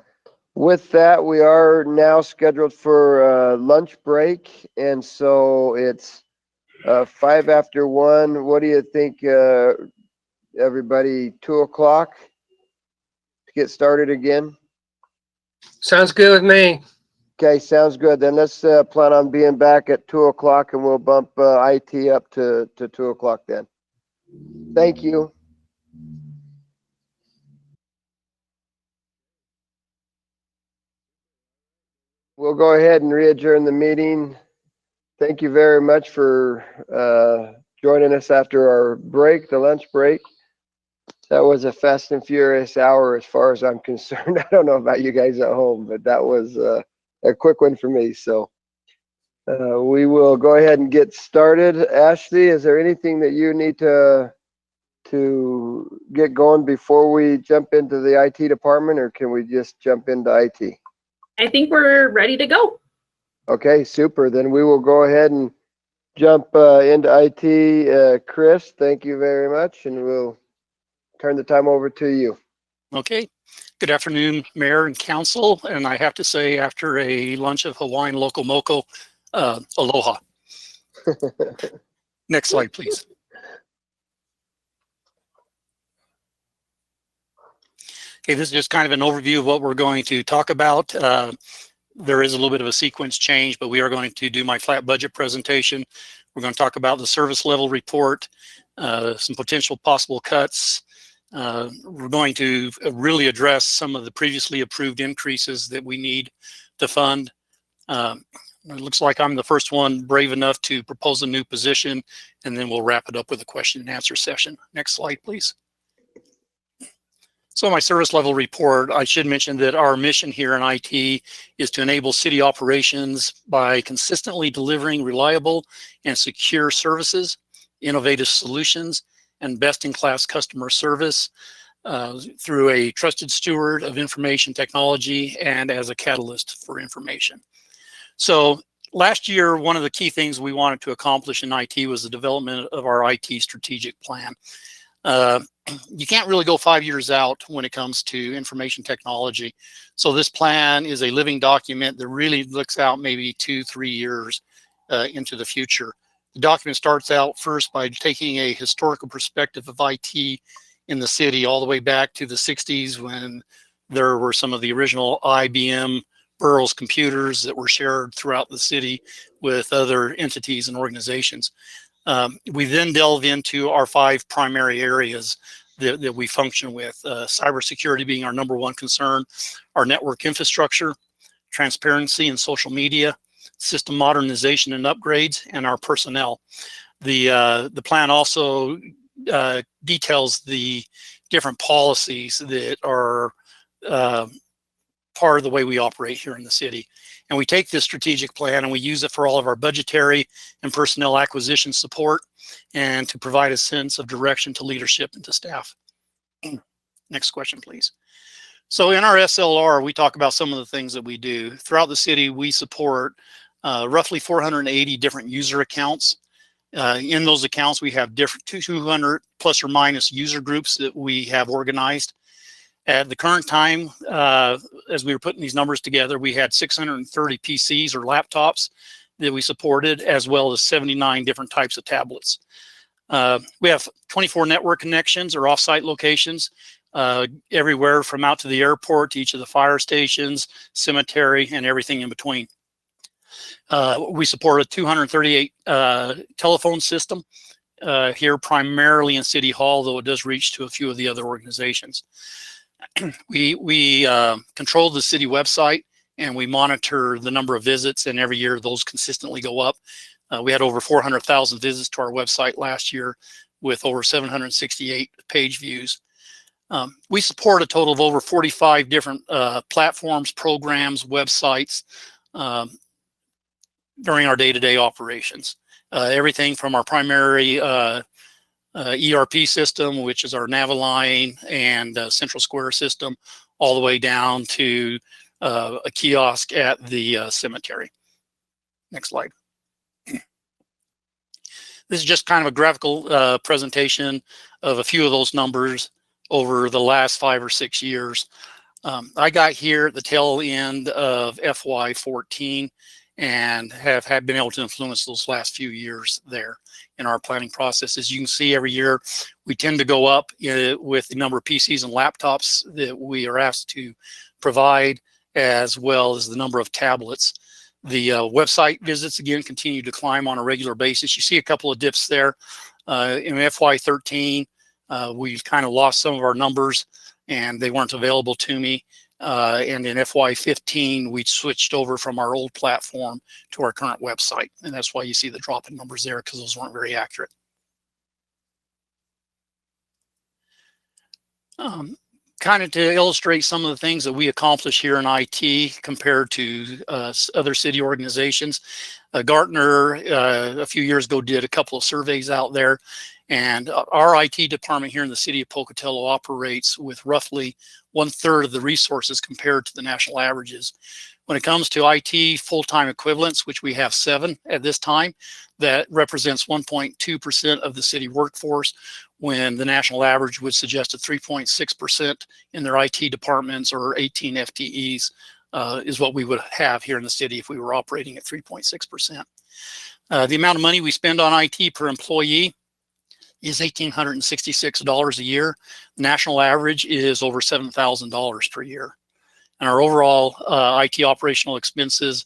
With that, we are now scheduled for lunch break, and so it's 5 after 1. What do you think, everybody? 2 o'clock to get started again? Sounds good with me. Okay, sounds good. Then let's plan on being back at 2 o'clock, and we'll bump IT up to 2 o'clock then. Thank you. We'll go ahead and re-adjourn the meeting. Thank you very much for joining us after our break, the lunch break. That was a fast and furious hour as far as I'm concerned. I don't know about you guys at home, but that was a quick one for me. So we will go ahead and get started. Ashley, is there anything that you need to get going before we jump into the IT department, or can we just jump into IT? I think we're ready to go. Okay, super. Then we will go ahead and jump into IT. Chris, thank you very much, and we'll turn the time over to you. Okay. Good afternoon, Mayor and Council. And I have to say, after a lunch of Hawaiian Loco Moco, aloha. Next slide, please. Okay, this is just kind of an overview of what we're going to talk about. There is a little bit of a sequence change, but we are going to do my flat budget presentation. We're going to talk about the service level report, some potential possible cuts. We're going to really address some of the previously approved increases that we need to fund. It looks like I'm the first one brave enough to propose a new position, and then we'll wrap it up with a question and answer session. Next slide, please. So my service level report, I should mention that our mission here in IT is to enable city operations by consistently delivering reliable and secure services, innovative solutions, and best-in-class customer service through a trusted steward of information technology and as a catalyst for information. So last year, one of the key things we wanted to accomplish in IT was the development of our IT strategic plan. You can't really go 5 years out when it comes to information technology. So this plan is a living document that really looks out maybe 2-3 years into the future. The document starts out first by taking a historical perspective of IT in the city all the way back to the 60s, when there were some of the original IBM Burroughs computers that were shared throughout the city with other entities and organizations. We then delve into our 5 primary areas that we function with, cybersecurity being our #1 concern, our network infrastructure, transparency and social media, system modernization and upgrades, and our personnel. The plan also details the different policies that are part of the way we operate here in the city. And we take this strategic plan and we use it for all of our budgetary and personnel acquisition support, and to provide a sense of direction to leadership and to staff. Next question, please. So in our SLR, we talk about some of the things that we do. Throughout the city, we support roughly 480 different user accounts. In those accounts, we have different 200 plus or minus user groups that we have organized. At the current time, as we were putting these numbers together, we had 630 PCs or laptops that we supported, as well as 79 different types of tablets. We have 24 network connections or offsite locations everywhere from out to the airport to each of the fire stations, cemetery, and everything in between. We support a 238 telephone system here, primarily in City Hall, though it does reach to a few of the other organizations. We control the city website, and we monitor the number of visits, and every year those consistently go up. We had over 400,000 visits to our website last year with over 768 page views. We support a total of over 45 different platforms, programs, websites during our day-to-day operations. Everything from our primary ERP system, which is our Naviline and Central Square system, all the way down to a kiosk at the cemetery. Next slide. This is just kind of a graphical presentation of a few of those numbers over the last 5 or 6 years. I got here at the tail end of FY14 and have been able to influence those last few years there in our planning process. As you can see, every year we tend to go up with the number of PCs and laptops that we are asked to provide, as well as the number of tablets. The website visits, again, continue to climb on a regular basis. You see a couple of dips there. In FY13, we kind of lost some of our numbers and they weren't available to me. And in FY15, we switched over from our old platform to our current website. And that's why you see the drop in numbers there, because those weren't very accurate. Kind of to illustrate some of the things that we accomplish here in IT compared to other city organizations. Gartner, a few years ago, did a couple of surveys out there. And our IT department here in the city of Pocatello operates with roughly 1/3 of the resources compared to the national averages. When it comes to IT full-time equivalents, which we have 7 at this time, that represents 1.2% of the city workforce, when the national average would suggest a 3.6% in their IT departments, or 18 FTEs is what we would have here in the city if we were operating at 3.6%. The amount of money we spend on IT per employee is $1,866 a year. The national average is over $7,000 per year. And our overall IT operational expenses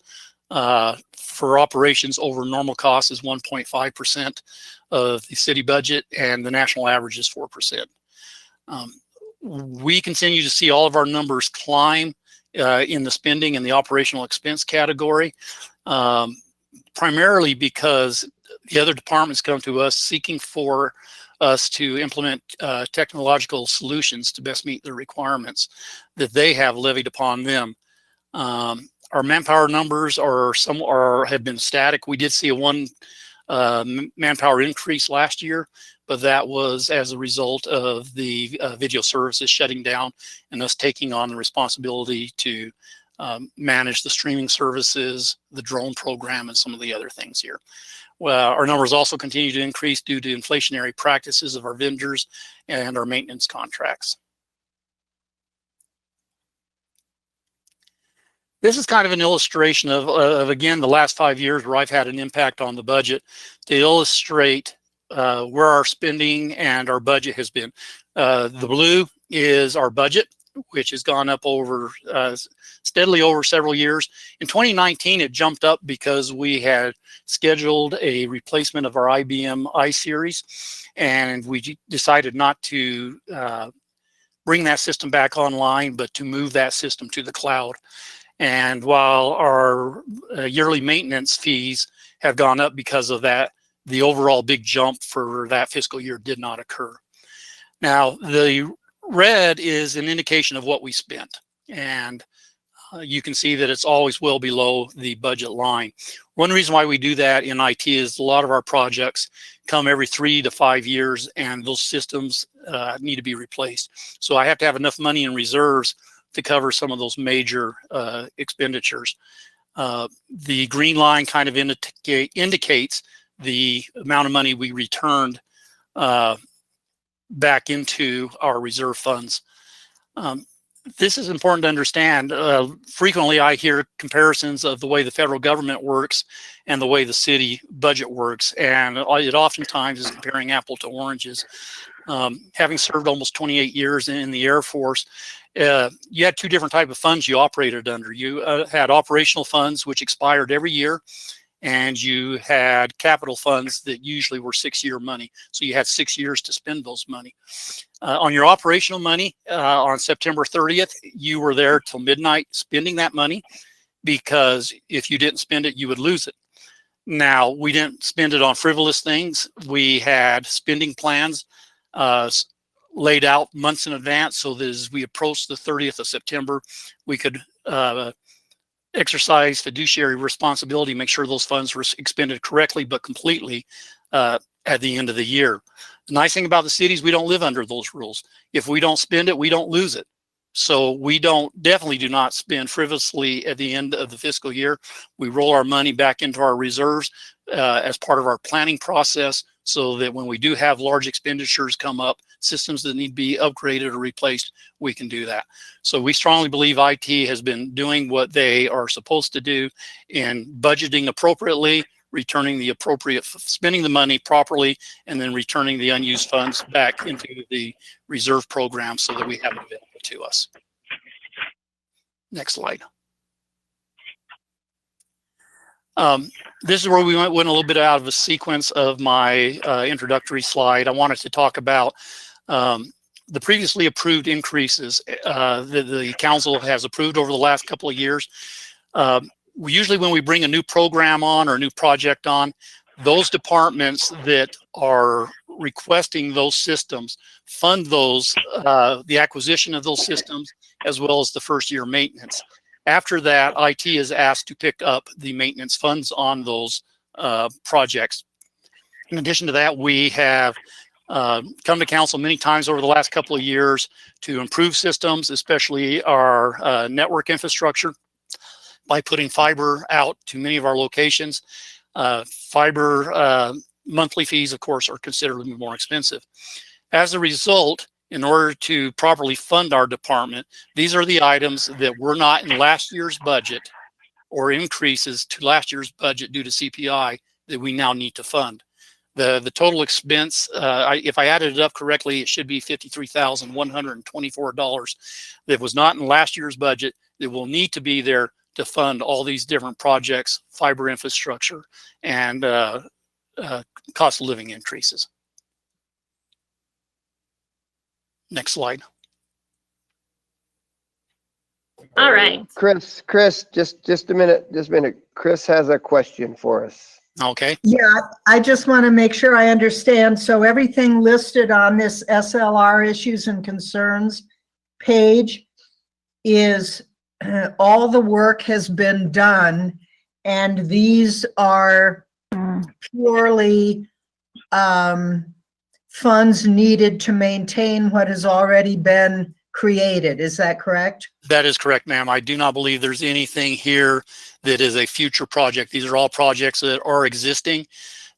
for operations over normal costs is 1.5% of the city budget, and the national average is 4%. We continue to see all of our numbers climb in the spending and the operational expense category, primarily because the other departments come to us seeking for us to implement technological solutions to best meet the requirements that they have levied upon them. Our manpower numbers have been static. We did see a 1 manpower increase last year, but that was as a result of the video services shutting down and us taking on the responsibility to manage the streaming services, the drone program, and some of the other things here. Well, our numbers also continue to increase due to inflationary practices of our vendors and our maintenance contracts. This is kind of an illustration of again, the last 5 years where I've had an impact on the budget to illustrate where our spending and our budget has been. The blue is our budget, which has gone up steadily over several years. In 2019, it jumped up because we had scheduled a replacement of our IBM iSeries, and we decided not to bring that system back online, but to move that system to the cloud. And while our yearly maintenance fees have gone up because of that, the overall big jump for that fiscal year did not occur. Now, the red is an indication of what we spent, and you can see that it's always well below the budget line. One reason why we do that in IT is a lot of our projects come every 3 to 5 years, and those systems need to be replaced. So I have to have enough money in reserves to cover some of those major expenditures. The green line kind of indicates the amount of money we returned back into our reserve funds. this is important to understand. Frequently, I hear comparisons of the way the federal government works and the way the city budget works, and it oftentimes is comparing apple to oranges. Having served almost 28 years in the Air Force, you had two different types of funds you operated under. You had operational funds, which expired every year, and you had capital funds that usually were 6-year money. So you had 6 years to spend those money. On your operational money, on September 30th, you were there till midnight spending that money, because if you didn't spend it, you would lose it. Now, we didn't spend it on frivolous things. We had spending plans laid out months in advance, so that as we approached the 30th of September, we could exercise fiduciary responsibility, make sure those funds were expended correctly but completely at the end of the year. The nice thing about the cities, we don't live under those rules. If we don't spend it, we don't lose it. So we definitely do not spend frivolously at the end of the fiscal year. We roll our money back into our reserves as part of our planning process, so that when we do have large expenditures come up, systems that need to be upgraded or replaced, we can do that. So we strongly believe IT has been doing what they are supposed to do in budgeting appropriately, returning the appropriate, spending the money properly, and then returning the unused funds back into the reserve program so that we have it available to us. Next slide. This is where we went a little bit out of a sequence of my introductory slide. I wanted to talk about the previously approved increases that the council has approved over the last couple of years. Usually when we bring a new program on or a new project on, those departments that are requesting those systems fund those, the acquisition of those systems, as well as the first year maintenance. After that, IT is asked to pick up the maintenance funds on those projects. In addition to that, we have come to council many times over the last couple of years to improve systems, especially our network infrastructure, by putting fiber out to many of our locations. Fiber monthly fees, of course, are considerably more expensive. As a result, in order to properly fund our department, these are the items that were not in last year's budget or increases to last year's budget due to CPI that we now need to fund. The total expense, if I added it up correctly, it should be $53,124 that was not in last year's budget that will need to be there to fund all these different projects, fiber infrastructure, and cost of living increases. Next slide. All right. Chris, just a minute. Chris has a question for us. Okay. Yeah, I just want to make sure I understand. So everything listed on this SLR issues and concerns page is all the work has been done, and these are purely funds needed to maintain what has already been created. Is that correct? That is correct, ma'am. I do not believe there's anything here that is a future project. These are all projects that are existing,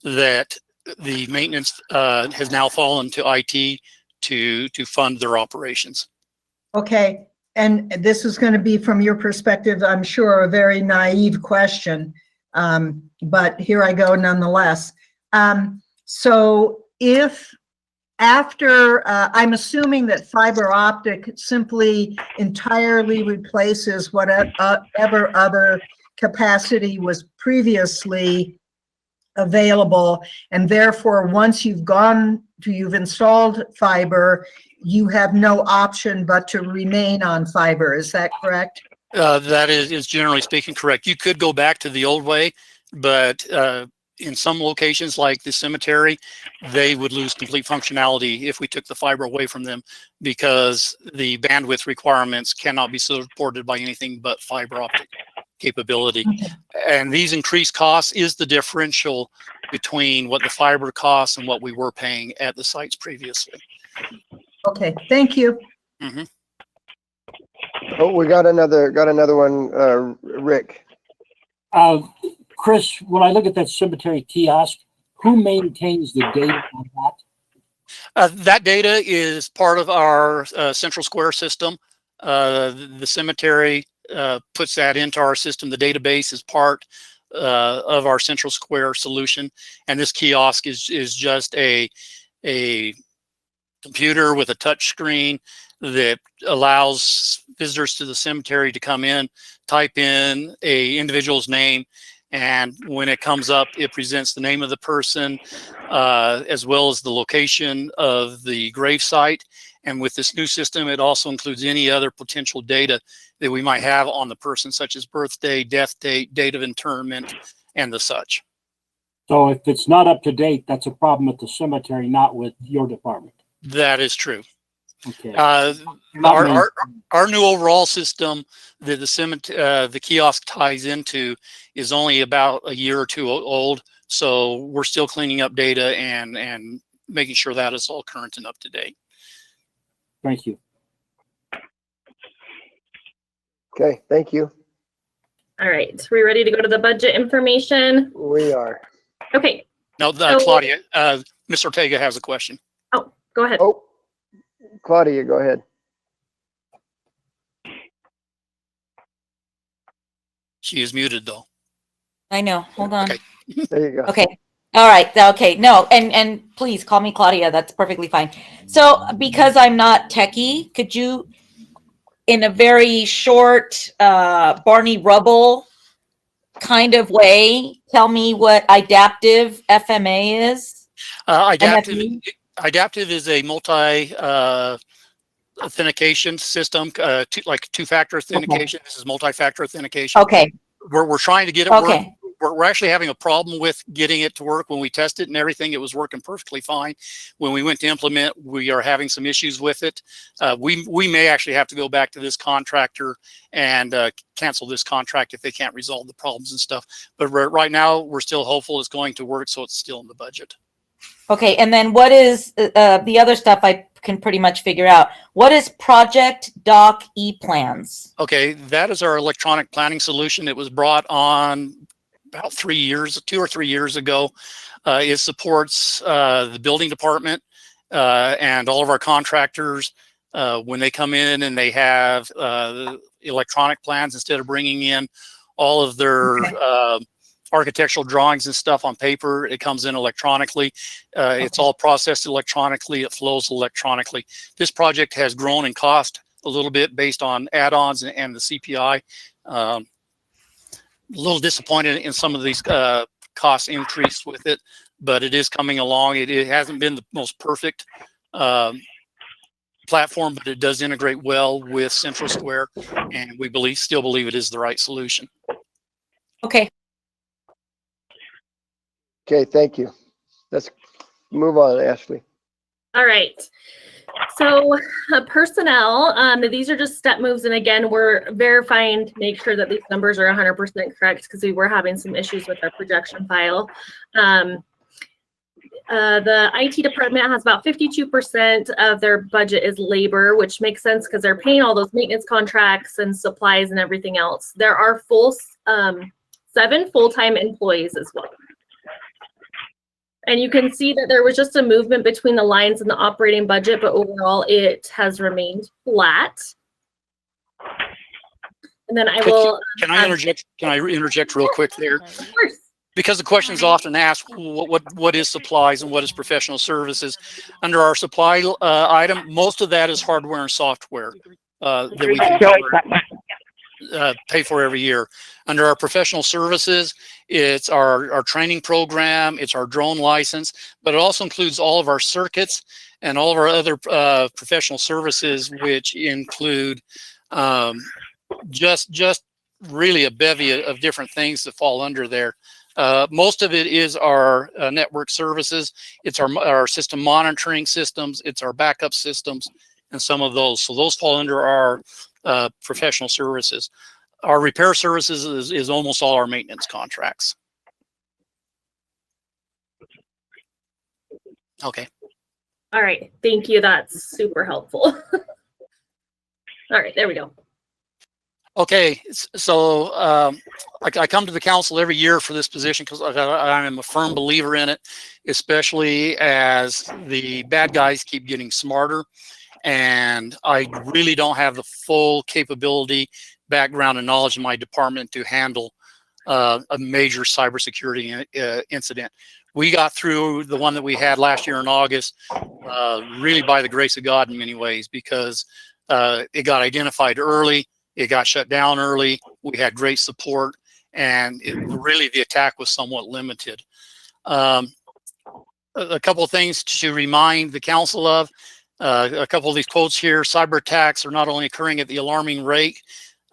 that the maintenance has now fallen to IT to fund their operations. Okay. And this is going to be, from your perspective, I'm sure, a very naive question, but here I go nonetheless. So if after, I'm assuming that fiber optic simply entirely replaces whatever other capacity was previously available, and therefore once you've installed fiber, you have no option but to remain on fiber. Is that correct? That is generally speaking correct. You could go back to the old way, but in some locations like the cemetery, they would lose complete functionality if we took the fiber away from them, because the bandwidth requirements cannot be supported by anything but fiber optic capability. Okay. And these increased costs is the differential between what the fiber costs and what we were paying at the sites previously. Okay, thank you. Mm-hmm. Oh, we got another one, Rick. Chris, when I look at that cemetery kiosk, who maintains the data on that? That data is part of our Central Square system. The cemetery puts that into our system. The database is part of our Central Square solution, and this kiosk is just a computer with a touch screen that allows visitors to the cemetery to come in, type in a individual's name, and when it comes up, it presents the name of the person as well as the location of the grave site. And with this new system, it also includes any other potential data that we might have on the person, such as birthday, death date, date of interment, and the such. So if it's not up to date, that's a problem with the cemetery, not with your department. That is true. Okay. Our new overall system that the kiosk ties into is only about a year or two old. So we're still cleaning up data and making sure that is all current and up to date. Thank you. Okay, thank you. All right, we ready to go to the budget information? We are. Okay. No, Claudia, Ms. Ortega has a question. Oh, go ahead. Oh, Claudia, go ahead. She is muted though. I know. Hold on. Okay. There you go. Okay. All right. Okay. No, and please call me Claudia. That's perfectly fine. So because I'm not techie, could you, in a very short Barney Rubble kind of way, tell me what adaptive FMA is? Adaptive is a multi authentication system, like two-factor authentication. Okay. This is multi-factor authentication. Okay. We're trying to get it work. We're actually having a problem with getting it to work. When we tested and everything, it was working perfectly fine. When we went to implement, we are having some issues with it. We may actually have to go back to this contractor and cancel this contract if they can't resolve the problems and stuff. But right now, we're still hopeful it's going to work, so it's still in the budget. Okay, and then what is the other stuff I can pretty much figure out? What is Project Doc ePlans? Okay, that is our electronic planning solution. It was brought on about 2 or 3 years ago. It supports the building department and all of our contractors when they come in and they have electronic plans instead of bringing in all of their architectural drawings and stuff on paper. It comes in electronically. It's all processed electronically. It flows electronically. This project has grown in cost a little bit based on add-ons and the CPI. A little disappointed in some of these cost increase with it, but it is coming along. It hasn't been the most perfect platform, but it does integrate well with Central Square, and we still believe it is the right solution. Okay. Okay, thank you. Let's move on, Ashley. All right. So personnel, these are just step moves. And again, we're verifying to make sure that these numbers are 100% correct because we were having some issues with our projection file. The IT department has about 52% of their budget is labor, which makes sense because they're paying all those maintenance contracts and supplies and everything else. There are 7 full-time employees as well. And you can see that there was just a movement between the lines in the operating budget, but overall it has remained flat. And then I will. Can I interject? Can I interject real quick there? Of course. Because the question is often asked, what is supplies and what is professional services? Under our supply item, most of that is hardware and software that we can pay for every year. Under our professional services, it's our training program, it's our drone license, but it also includes all of our circuits and all of our other professional services, which include just really a bevy of different things that fall under there. Most of it is our network services. It's our system monitoring systems. It's our backup systems and some of those. So those fall under our professional services. Our repair services is almost all our maintenance contracts. Okay. All right. Thank you. That's super helpful. All right. There we go. Okay. So I come to the council every year for this position because I am a firm believer in it, especially as the bad guys keep getting smarter. and I really don't have the full capability, background, and knowledge in my department to handle a major cybersecurity incident. We got through the one that we had last year in August, really by the grace of God in many ways, because it got identified early, it got shut down early, we had great support, and really the attack was somewhat limited. A couple of things to remind the council of. A couple of these quotes here: cyber attacks are not only occurring at the alarming rate,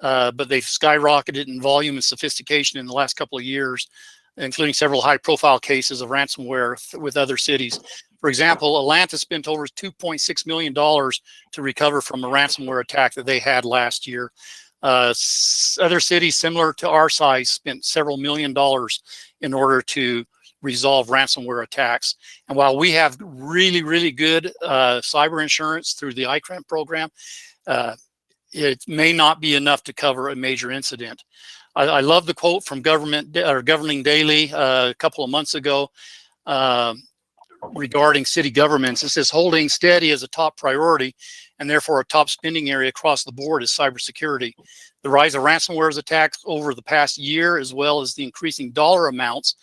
but they've skyrocketed in volume and sophistication in the last couple of years, including several high-profile cases of ransomware with other cities. For example, Atlanta spent over $2.6 million to recover from a ransomware attack that they had last year. Other cities similar to our size spent several $1 million in order to resolve ransomware attacks. And while we have really, really good cyber insurance through the ICRAM program, it may not be enough to cover a major incident. I love the quote from Governing Daily a couple of months ago regarding city governments. It says, holding steady is a top priority, and therefore a top spending area across the board is cybersecurity. The rise of ransomware attacks over the past year, as well as the increasing dollar amounts,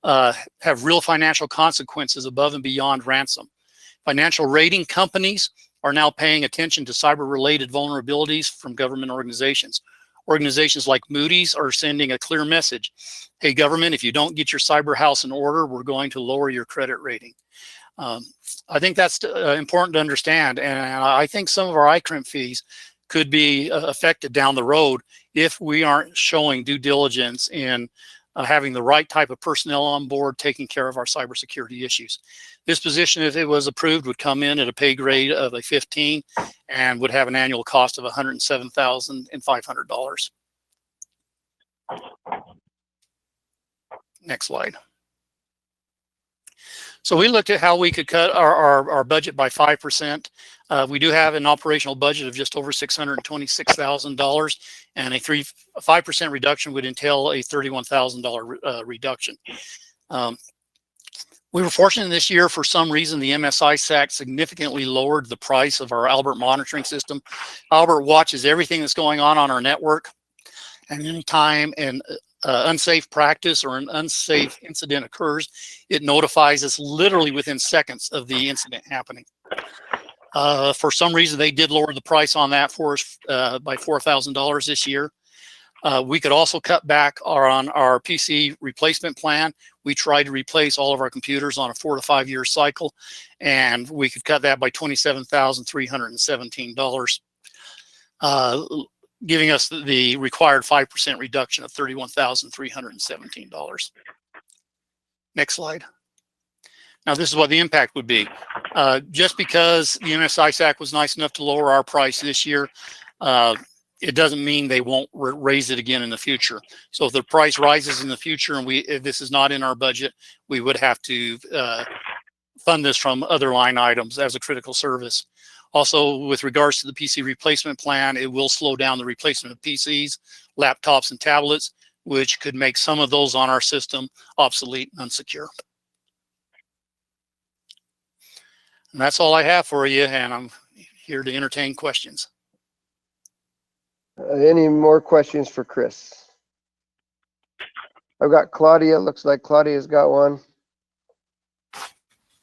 have real financial consequences above and beyond ransom. Financial rating companies are now paying attention to cyber-related vulnerabilities from government organizations. Organizations like Moody's are sending a clear message. Hey, government, if you don't get your cyber house in order, we're going to lower your credit rating. I think that's important to understand. And I think some of our ICRIM fees could be affected down the road if we aren't showing due diligence in having the right type of personnel on board taking care of our cybersecurity issues. This position, if it was approved, would come in at a pay grade of a 15 and would have an annual cost of $107,500. Next slide. So we looked at how we could cut our budget by 5%. We do have an operational budget of just over $626,000, and a 5% reduction would entail a $31,000 reduction. We were fortunate this year, for some reason, the MSI-SAC significantly lowered the price of our Albert monitoring system. Albert watches everything that's going on our network, and anytime an unsafe practice or an unsafe incident occurs, it notifies us literally within seconds of the incident happening. For some reason, they did lower the price on that for us by $4,000 this year. We could also cut back on our PC replacement plan. We tried to replace all of our computers on a 4 to 5 year cycle, and we could cut that by $27,317, giving us the required 5% reduction of $31,317. Next slide. Now, this is what the impact would be. Just because the MSI-SAC was nice enough to lower our price this year, it doesn't mean they won't raise it again in the future. So if the price rises in the future and if this is not in our budget, we would have to fund this from other line items as a critical service. Also, with regards to the PC replacement plan, it will slow down the replacement of PCs, laptops, and tablets, which could make some of those on our system obsolete and unsecure. And that's all I have for you, and I'm here to entertain questions. Any more questions for Chris? I've got Claudia. Looks like Claudia's got one.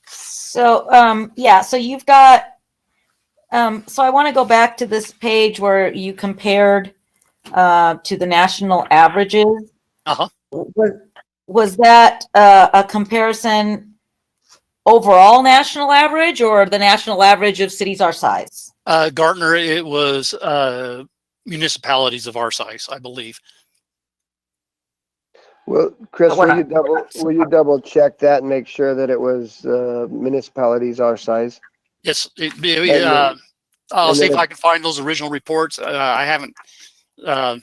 So, yeah, so you've got, so I want to go back to this page where you compared to the national averages. Uh-huh. Was that a comparison overall national average or the national average of cities our size? Gartner, it was municipalities of our size, I believe. Well, Chris, will you double check that and make sure that it was municipalities our size? Yes, I'll see if I can find those original reports. I haven't. I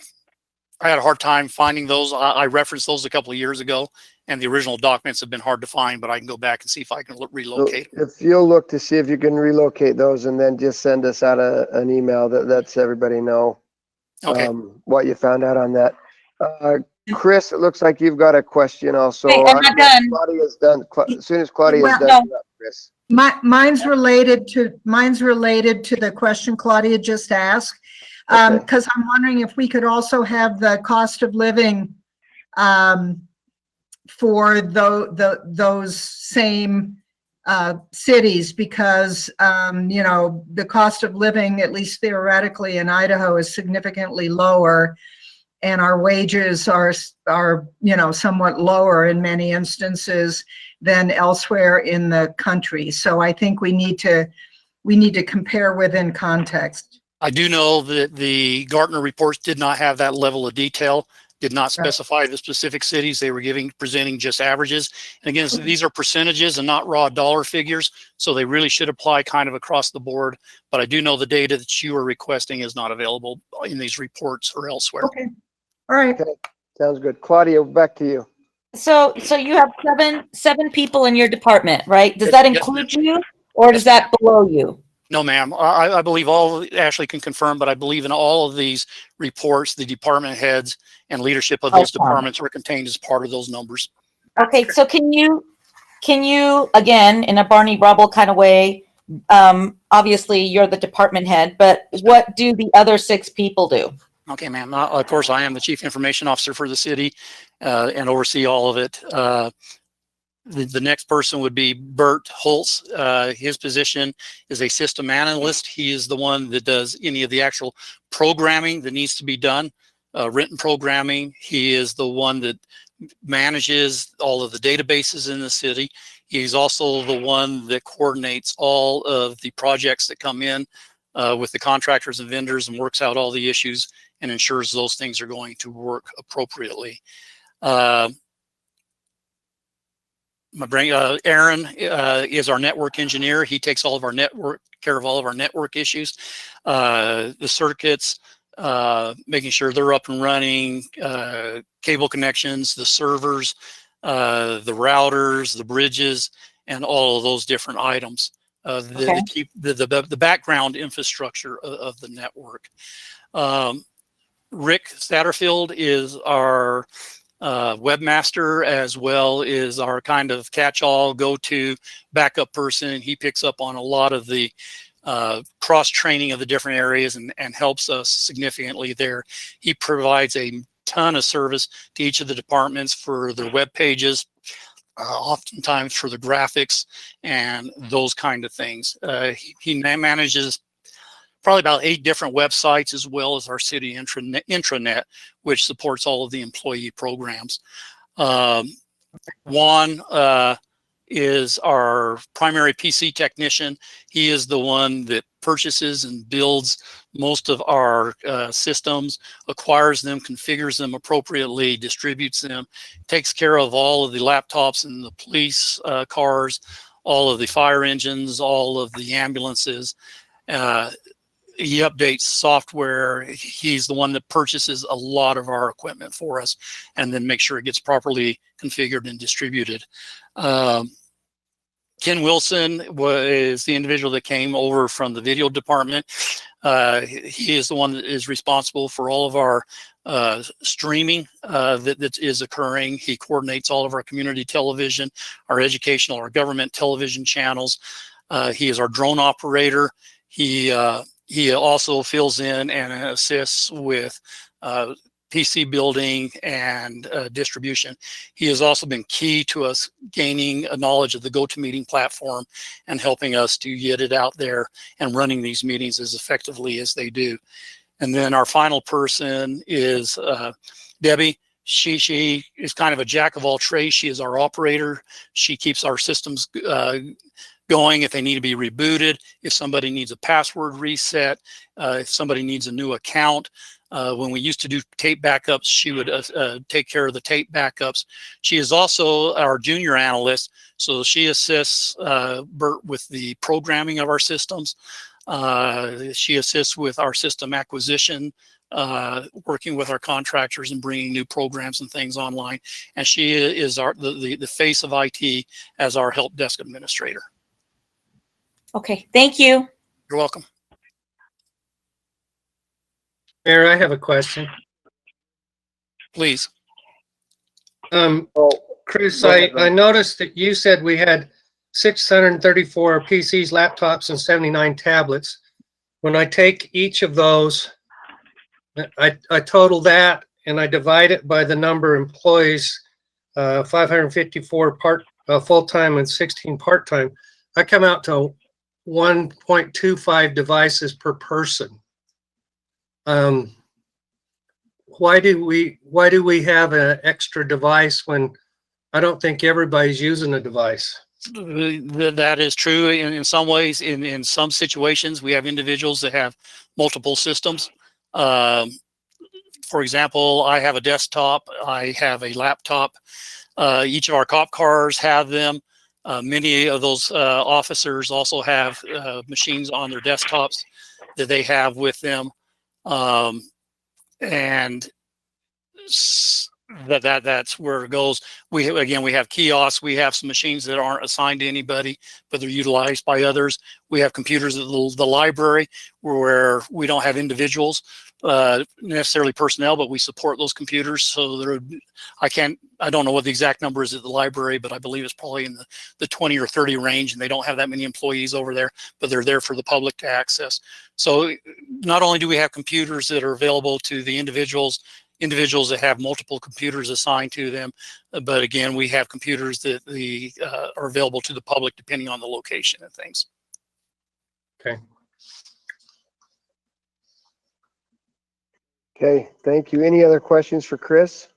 had a hard time finding those. I referenced those a couple of years ago, and the original documents have been hard to find, but I can go back and see if I can relocate them. If you'll look to see if you can relocate those, and then just send us out an email that lets everybody know okay. What you found out on that. Chris, it looks like you've got a question also. Wait, I'm not done. Claudia's done. As soon as Claudia's Well, done, no. you're up, Chris. Mine's related to the question Claudia just asked. Okay. Because I'm wondering if we could also have the cost of living for those same cities, because the cost of living, at least theoretically in Idaho, is significantly lower, and our wages are somewhat lower in many instances than elsewhere in the country. So I think we need to compare within context. I do know that the Gartner reports did not have that level of detail, did not specify the specific cities. They were presenting just averages. And again, so these are percentages and not raw dollar figures. So they really should apply kind of across the board. But I do know the data that you are requesting is not available in these reports or elsewhere. Okay. All right. Okay. Sounds good. Claudia, back to you. So you have seven people in your department, right? Does that Yes, include you, or is that below you? No, ma'am. I believe Ashley can confirm, but I believe in all of these reports, the department heads and leadership of those departments are contained as part of those numbers. Okay, so can you again, in a Barney Rubble kind of way, obviously you're the department head, but what do the other 6 people do? Okay, ma'am. Of course, I am the chief information officer for the city and oversee all of it. The next person would be Bert Holtz. His position is a system analyst. He is the one that does any of the actual programming that needs to be done, written programming. He is the one that manages all of the databases in the city. He's also the one that coordinates all of the projects that come in with the contractors and vendors and works out all the issues and ensures those things are going to work appropriately. Aaron is our network engineer. He takes care of all of our network issues, the circuits, making sure they're up and running, cable connections, the servers, the routers, the bridges, and all of those different items that keep the background infrastructure of the network. Rick Satterfield is our webmaster, as well as our kind of catch-all go-to backup person. He picks up on a lot of the cross-training of the different areas and helps us significantly there. He provides a ton of service to each of the departments for their web pages, oftentimes for the graphics and those kind of things. He manages probably about 8 different websites, as well as our city intranet, which supports all of the employee programs. Juan is our primary PC technician. He is the one that purchases and builds most of our systems, acquires them, configures them appropriately, distributes them, takes care of all of the laptops and the police cars, all of the fire engines, all of the ambulances. He updates software. He's the one that purchases a lot of our equipment for us and then makes sure it gets properly configured and distributed. Ken Wilson was the individual that came over from the video department. He is the one that is responsible for all of our streaming that is occurring. He coordinates all of our community television, our educational, our government television channels. He is our drone operator. He also fills in and assists with PC building and distribution. He has also been key to us gaining a knowledge of the GoToMeeting platform and helping us to get it out there and running these meetings as effectively as they do. And then our final person is Debbie. She is kind of a jack of all trades. She is our operator. She keeps our systems going if they need to be rebooted, if somebody needs a password reset, if somebody needs a new account. When we used to do tape backups, she would take care of the tape backups. She is also our junior analyst, so she assists Bert with the programming of our systems. She assists with our system acquisition, working with our contractors and bringing new programs and things online. And she is the face of IT as our help desk administrator. Okay, thank you. You're welcome. Mayor, I have a question. Please. Oh, Chris, go ahead, I Ron. noticed that you said we had 634 PCs, laptops, and 79 tablets. When I take each of those, I total that and I divide it by the number of employees, 554 full-time and 16 part-time. I come out to 1.25 devices per person. Why do we have an extra device when I don't think everybody's using a device? That is true in some ways. In some situations, we have individuals that have multiple systems. For example, I have a desktop, I have a laptop. Each of our cop cars have them. Many of those officers also have machines on their desktops that they have with them. And that's where it goes. We have kiosks. We have some machines that aren't assigned to anybody, but they're utilized by others. We have computers at the library where we don't have individuals, necessarily personnel, but we support those computers. So I don't know what the exact number is at the library, but I believe it's probably in the 20 or 30 range, and they don't have that many employees over there, but they're there for the public to access. So not only do we have computers that are available to the individuals that have multiple computers assigned to them, but again, we have computers that are available to the public depending on the location and things. Okay. Okay, thank you. Any other questions for Chris?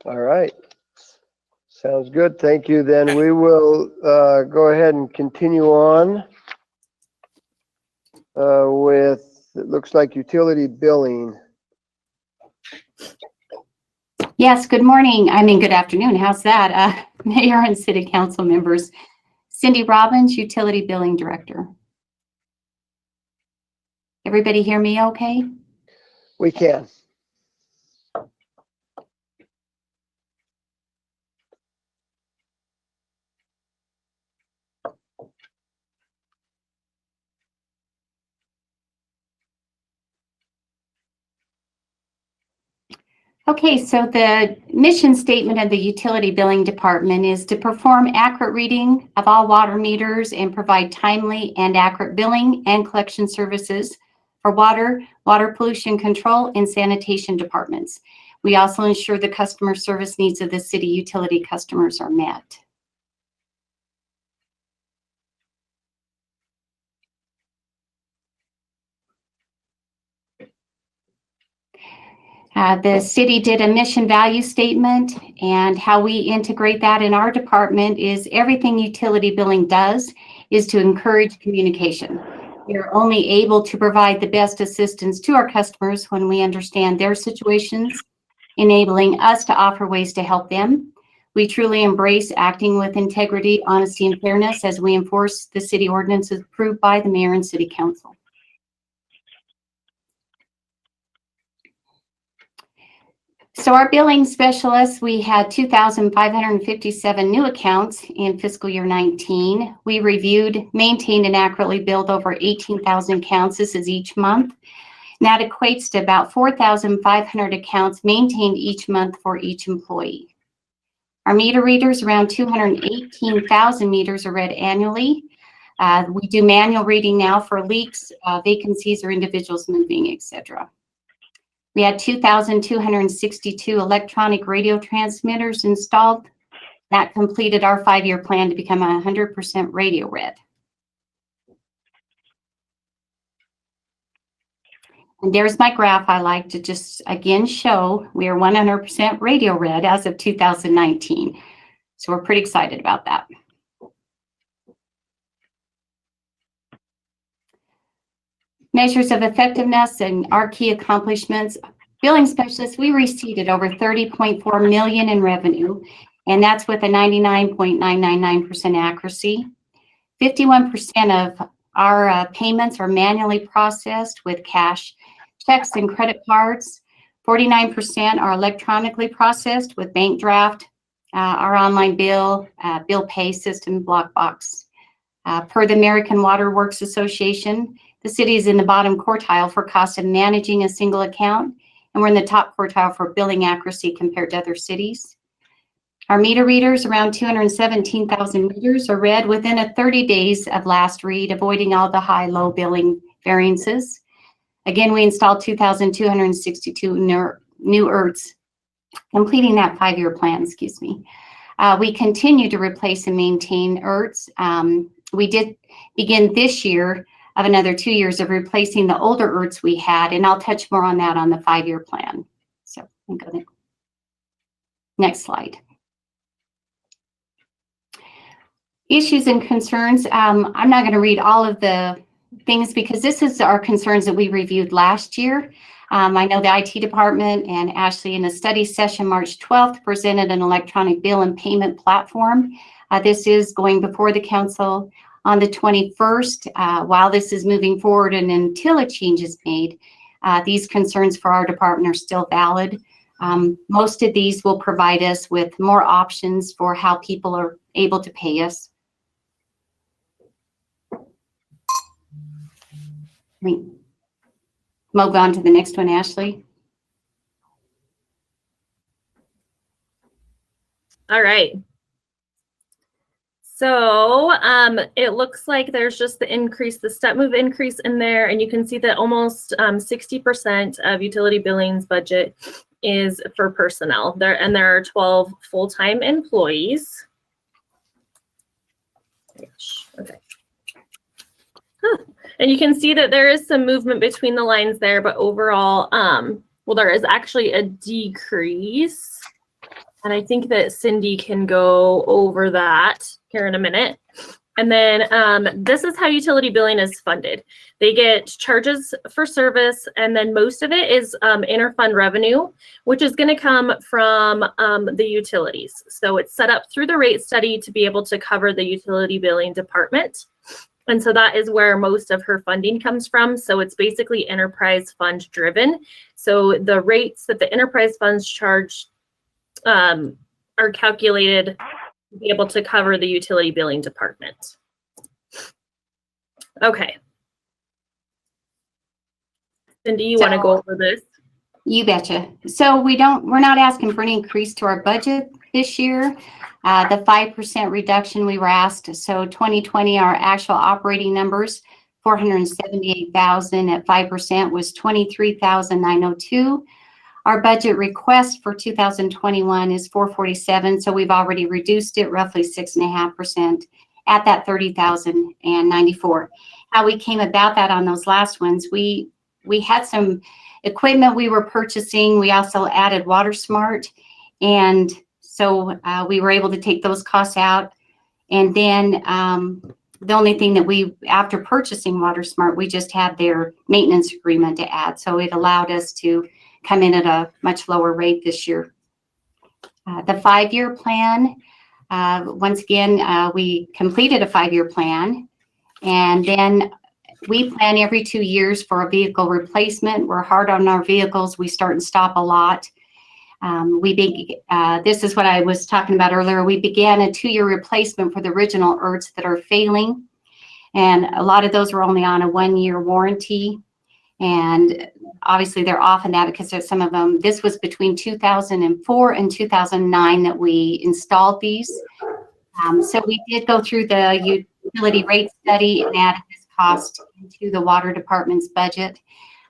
All right. Sounds good. Thank you. Then we will go ahead and continue on with, it looks like utility billing. Yes, good morning. Good afternoon. How's that? Mayor and City Council members. Cindy Robbins, Utility Billing Director. Everybody hear me okay? We can. Okay, so the mission statement of the Utility Billing Department is to perform accurate reading of all water meters and provide timely and accurate billing and collection services for water pollution control, and sanitation departments. We also ensure the customer service needs of the city utility customers are met. The city did a mission value statement, and how we integrate that in our department is everything utility billing does is to encourage communication. We are only able to provide the best assistance to our customers when we understand their situations, enabling us to offer ways to help them. We truly embrace acting with integrity, honesty, and fairness as we enforce the city ordinances approved by the mayor and city council. So our billing specialists, we had 2,557 new accounts in fiscal year 19. We reviewed, maintained, and accurately billed over 18,000 accounts. This is each month. And that equates to about 4,500 accounts maintained each month for each employee. Our meter readers, around 218,000 meters are read annually. We do manual reading now for leaks, vacancies, or individuals moving, etc. We had 2,262 electronic radio transmitters installed. That completed our 5-year plan to become 100% radio read. And there's my graph I like to just again show we are 100% radio read as of 2019. So we're pretty excited about that. Measures of effectiveness and our key accomplishments. Billing specialists, we received over $30.4 million in revenue, and that's with a 99.999% accuracy. 51% of our payments are manually processed with cash, checks, and credit cards. 49% are electronically processed with bank draft, our online bill pay system, Blockbox. Per the American Water Works Association, the city is in the bottom quartile for cost of managing a single account and we're in the top quartile for billing accuracy compared to other cities. Our meter readers, around 217,000 meters, are read within 30 days of last read, avoiding all the high-low billing variances. Again, we installed 2,262 new ERTs, completing that 5-year plan, excuse me. We continue to replace and maintain ERTs. We did begin this year of another 2 years of replacing the older ERTs we had, and I'll touch more on that on the 5-year plan. So, go there. Next slide. Issues and concerns. I'm not going to read all of the things because this is our concerns that we reviewed last year. I know the IT department and Ashley in a study session March 12th presented an electronic bill and payment platform. This is going before the council on the 21st. While this is moving forward and until a change is made, these concerns for our department are still valid. Most of these will provide us with more options for how people are able to pay us. Move on to the next one, Ashley. All right. So it looks like there's just the increase, the step move increase in there, and you can see that almost 60% of utility billings budget is for personnel. There are 12 full-time employees. Okay. And you can see that there is some movement between the lines there, but overall, well, there is actually a decrease. And I think that Cindy can go over that here in a minute. And then this is how utility billing is funded. They get charges for service, and then most of it is interfund revenue, which is going to come from the utilities. So it's set up through the rate study to be able to cover the utility billing department. And so that is where most of her funding comes from. So it's basically enterprise fund driven. So the rates that the enterprise funds charge are calculated to be able to cover the utility billing department. Okay. Cindy, you want to go over this? You betcha. So we're not asking for any increase to our budget this year. The 5% reduction we were asked. So 2020, our actual operating numbers, 478,000 at 5% was 23,902. Our budget request for 2021 is 447. So we've already reduced it roughly 6.5% at that 30,094. How we came about that on those last ones, we had some equipment we were purchasing. We also added WaterSmart, and so we were able to take those costs out. And then the only thing that after purchasing WaterSmart, we just had their maintenance agreement to add. So it allowed us to come in at a much lower rate this year. The 5-year plan, once again, we completed a 5-year plan, and then we plan every 2 years for a vehicle replacement. We're hard on our vehicles. We start and stop a lot. This is what I was talking about earlier. We began a 2-year replacement for the original ERTs that are failing. And a lot of those were only on a 1-year warranty. And obviously they're off in that because there's some of them. This was between 2004 and 2009 that we installed these. So we did go through the utility rate study and added this cost into the water department's budget.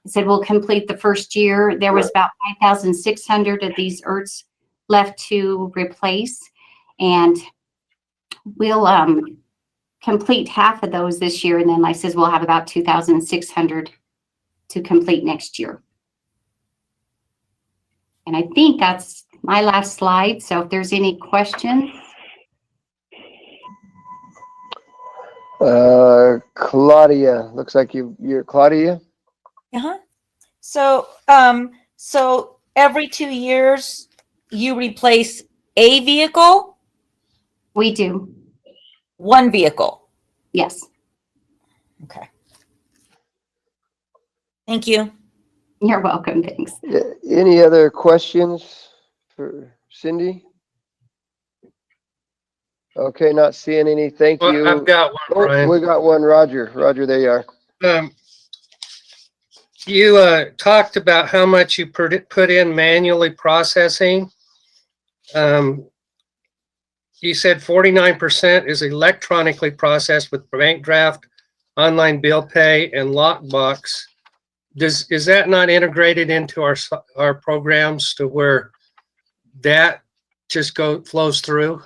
I said we'll complete the first year. There was about 5,600 of these ERTs left to replace, and we'll complete half of those this year, and then like I says we'll have about 2,600 to complete next year. And I think that's my last slide. So if there's any questions. Claudia, looks like you're Claudia. So, so every 2 years you replace a vehicle? We do. One vehicle? Yes. Okay. Thank you. You're welcome. Thanks. Any other questions for Cindy? Okay, not seeing any. Thank you. I've got one, Brian. We got one, Roger. Roger, there you are. You talked about how much you put in manually processing. You said 49% is electronically processed with bank draft, online bill pay, and lockbox. Is that not integrated into our programs to where that just flows through?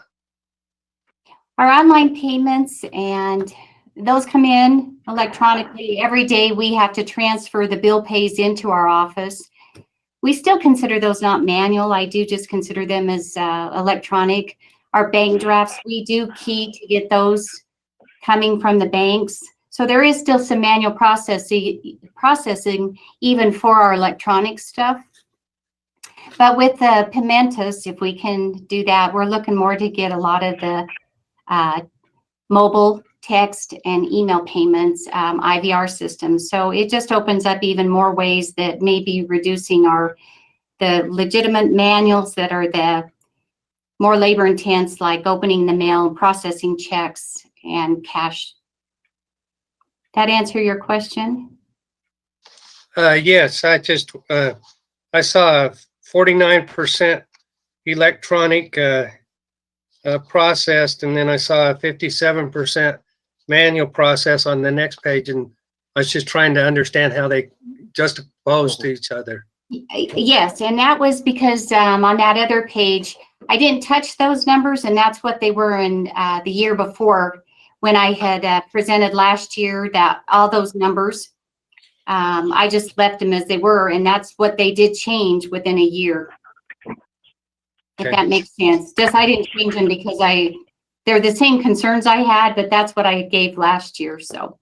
Our online payments, and those come in electronically. Every day we have to transfer the bill pays into our office. We still consider those not manual. I do just consider them as electronic. Our bank drafts, we do key to get those coming from the banks. So there is still some manual processing even for our electronic stuff. But with the Pimentas, if we can do that, we're looking more to get a lot of the mobile text and email payments, IVR systems. So it just opens up even more ways that may be reducing the legitimate manuals that are the more labor intense, like opening the mail, processing checks, and cash. That answer your question? Yes, I saw a 49% electronic processed, and then I saw a 57% manual process on the next page, and I was just trying to understand how they juxtapose to each other. Yes, and that was because on that other page, I didn't touch those numbers, and that's what they were in the year before when I had presented last year, that all those numbers, I just left them as they were, and that's what they did change within a year. If that makes sense. Just I didn't change them because they're the same concerns I had, but that's what I gave last year. So,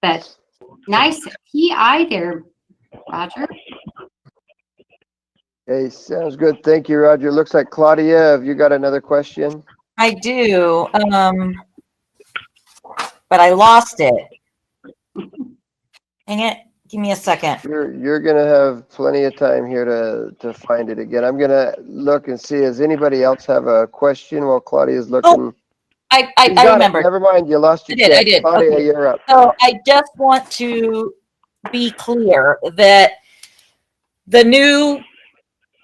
but nice PI there, Roger. Okay, sounds good. Thank you, Roger. Looks like Claudia, have you got another question? I do, but I lost it. Dang it. Give me a second. You're gonna have plenty of time here to find it again. I'm gonna look and see, does anybody else have a question while Claudia's looking? Oh, I remember. Never mind, you lost your chance. I did. Claudia, Okay. you're up. So I just want to be clear that the new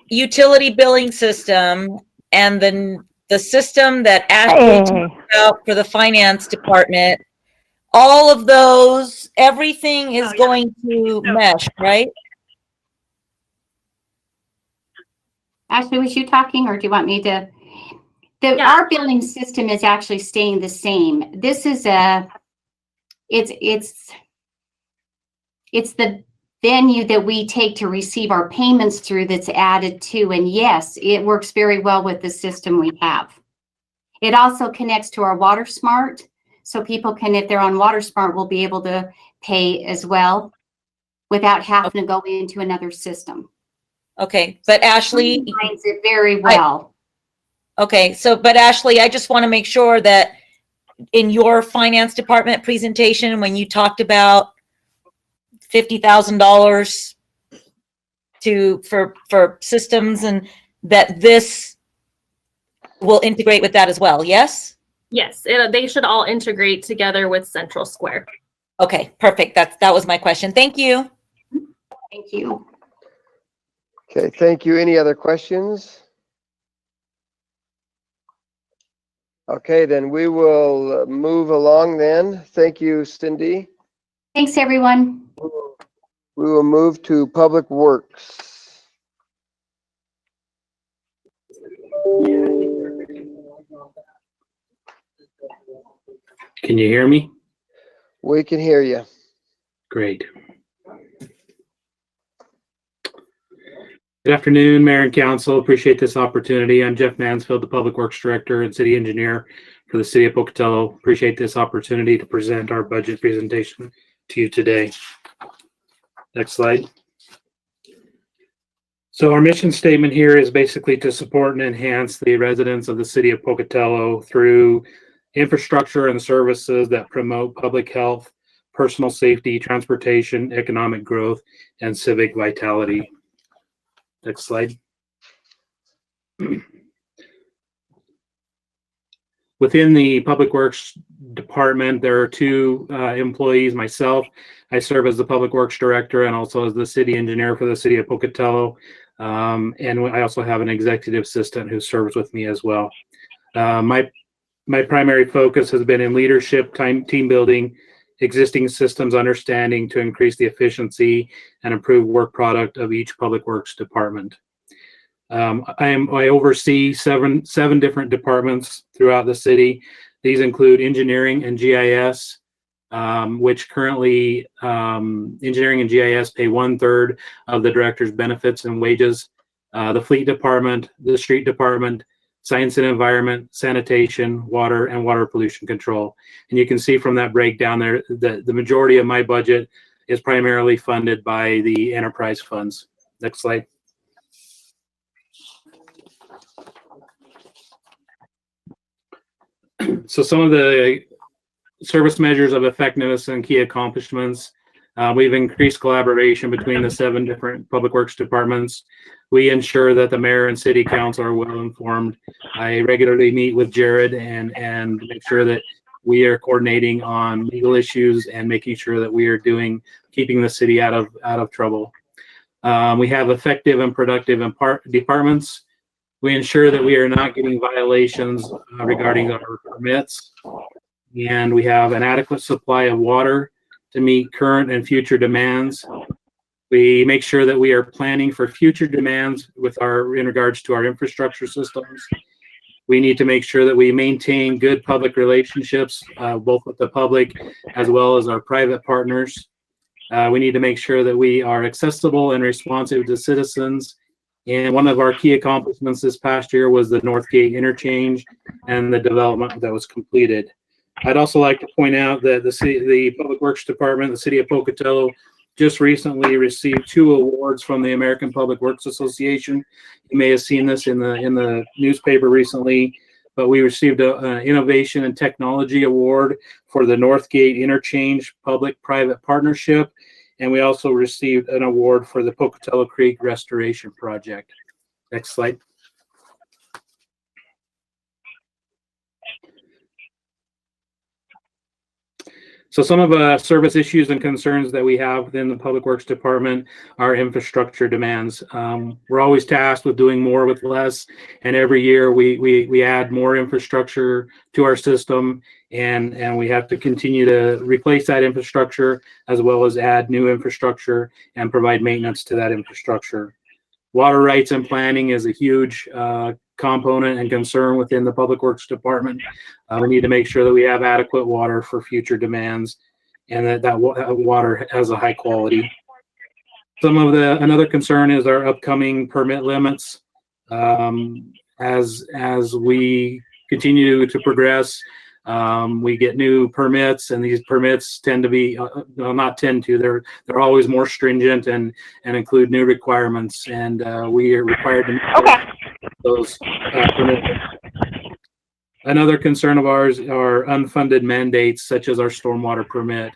utility billing system and the system that Ashley talked about for the finance department, all of those, everything is going to mesh, right? Ashley, was you talking, or do you want me to? Our billing system is actually staying the same. This is it's the venue that we take to receive our payments through that's added to, and yes, it works very well with the system we have. It also connects to our WaterSmart, so people can, if they're on WaterSmart, will be able to pay as well without having to go into another system. Okay, but Ashley finds it very well. But Ashley, I just want to make sure that in your finance department presentation, when you talked about $50,000 for systems, and that this will integrate with that as well, yes? Yes, they should all integrate together with Central Square. Okay, perfect. That was my question. Thank you. Thank you. Okay, thank you. Any other questions? Okay, then we will move along then. Thank you, Cindy. Thanks, everyone. We will move to Public Works. Can you hear me? We can hear you. Great. Good afternoon, Mayor and Council. Appreciate this opportunity. I'm Jeff Mansfield, the Public Works Director and City Engineer for the City of Pocatello. Appreciate this opportunity to present our budget presentation to you today. Next slide. So our mission statement here is basically to support and enhance the residents of the City of Pocatello through infrastructure and services that promote public health, personal safety, transportation, economic growth, and civic vitality. Next slide. With Within the Public Works Department, there are two employees, myself. I serve as the Public Works Director and also as the City Engineer for the City of Pocatello. And I also have an Executive Assistant who serves with me as well. My primary focus has been in leadership, team building, existing systems understanding to increase the efficiency and improve work product of each Public Works Department. I oversee seven different departments throughout the city. These include engineering and GIS, which currently engineering and GIS pay 1/3 of the director's benefits and wages. The fleet department, the street department, science and environment, sanitation, water, and water pollution control. And you can see from that breakdown there that the majority of my budget is primarily funded by the enterprise funds. Next slide. So some of the service measures of effectiveness and key accomplishments. We've increased collaboration between the 7 different public works departments. We ensure that the mayor and city council are well informed. I regularly meet with Jared and make sure that we are coordinating on legal issues and making sure that we are keeping the city out of trouble. We have effective and productive departments. We ensure that we are not getting violations regarding our permits, and we have an adequate supply of water to meet current and future demands. We make sure that we are planning for future demands in regards to our infrastructure systems. We need to make sure that we maintain good public relationships, both with the public as well as our private partners. We need to make sure that we are accessible and responsive to citizens. And one of our key accomplishments this past year was the Northgate interchange and the development that was completed. I'd also like to point out that the Public Works Department, the City of Pocatello, just recently received 2 awards from the American Public Works Association. You may have seen this in the newspaper recently, but we received an Innovation and Technology Award for the Northgate Interchange Public-Private Partnership, and we also received an award for the Pocatello Creek Restoration Project. Next slide. So some of the service issues and concerns that we have within the Public Works Department are infrastructure demands. We're always tasked with doing more with less, and every year we add more infrastructure to our system, and we have to continue to replace that infrastructure as well as add new infrastructure and provide maintenance to that infrastructure. Water rights and planning is a huge component and concern within the Public Works Department. We need to make sure that we have adequate water for future demands and that water has a high quality. Another concern is our upcoming permit limits. As we continue to progress, we get new permits, and these permits tend to be, they're always more stringent and include new requirements, and we are required to meet those permits. Another concern of ours are unfunded mandates, such as our stormwater permit.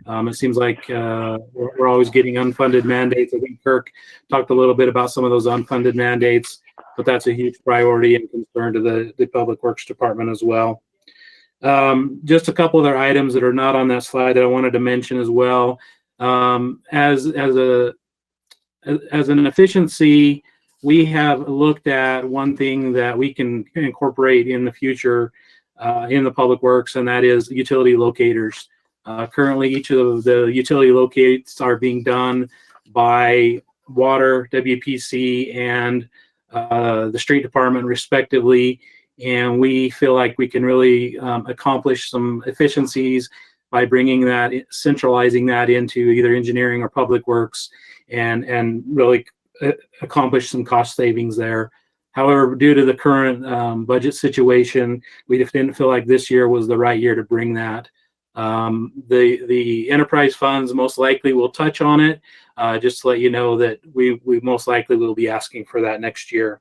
It seems like we're always getting unfunded mandates. I think Kirk talked a little bit about some of those unfunded mandates, but that's a huge priority and concern to the Public Works Department as well. Just a couple other items that are not on that slide that I wanted to mention as well. As an efficiency, we have looked at one thing that we can incorporate in the future in the Public Works, and that is utility locators. Currently, each of the utility locates are being done by Water, WPC, and the Street Department, respectively. And we feel like we can really accomplish some efficiencies by centralizing that into either engineering or public works, and really accomplish some cost savings there. However, due to the current budget situation, we didn't feel like this year was the right year to bring that. The enterprise funds most likely will touch on it, just to let you know that we most likely will be asking for that next year.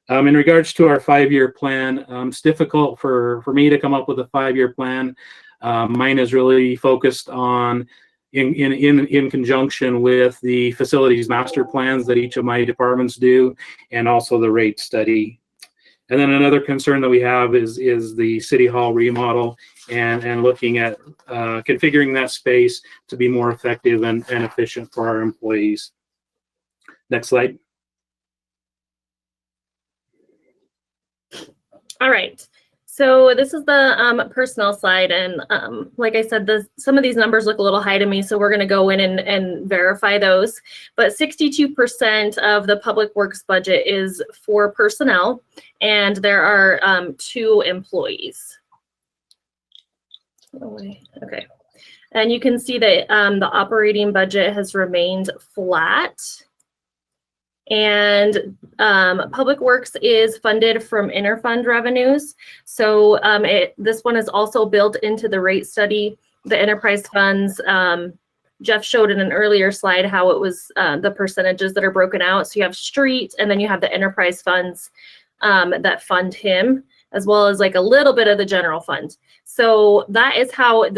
In regards to our 5-year plan, it's difficult for me to come up with a 5-year plan. Mine is really focused on in conjunction with the facilities master plans that each of my departments do, and also the rate study. And then another concern that we have is the city hall remodel and looking at configuring that space to be more effective and efficient for our employees. Next slide. All right. So this is the personnel slide, and like I said, some of these numbers look a little high to me, so we're going to go in and verify those. But 62% of the public works budget is for personnel, and there are 2 employees. Okay, and you can see that the operating budget has remained flat. And Public Works is funded from interfund revenues. So this one is also built into the rate study, the enterprise funds. Jeff showed in an earlier slide how it was the percentages that are broken out. So you have street, and then you have the enterprise funds that fund him, as well as like a little bit of the general fund. So that is how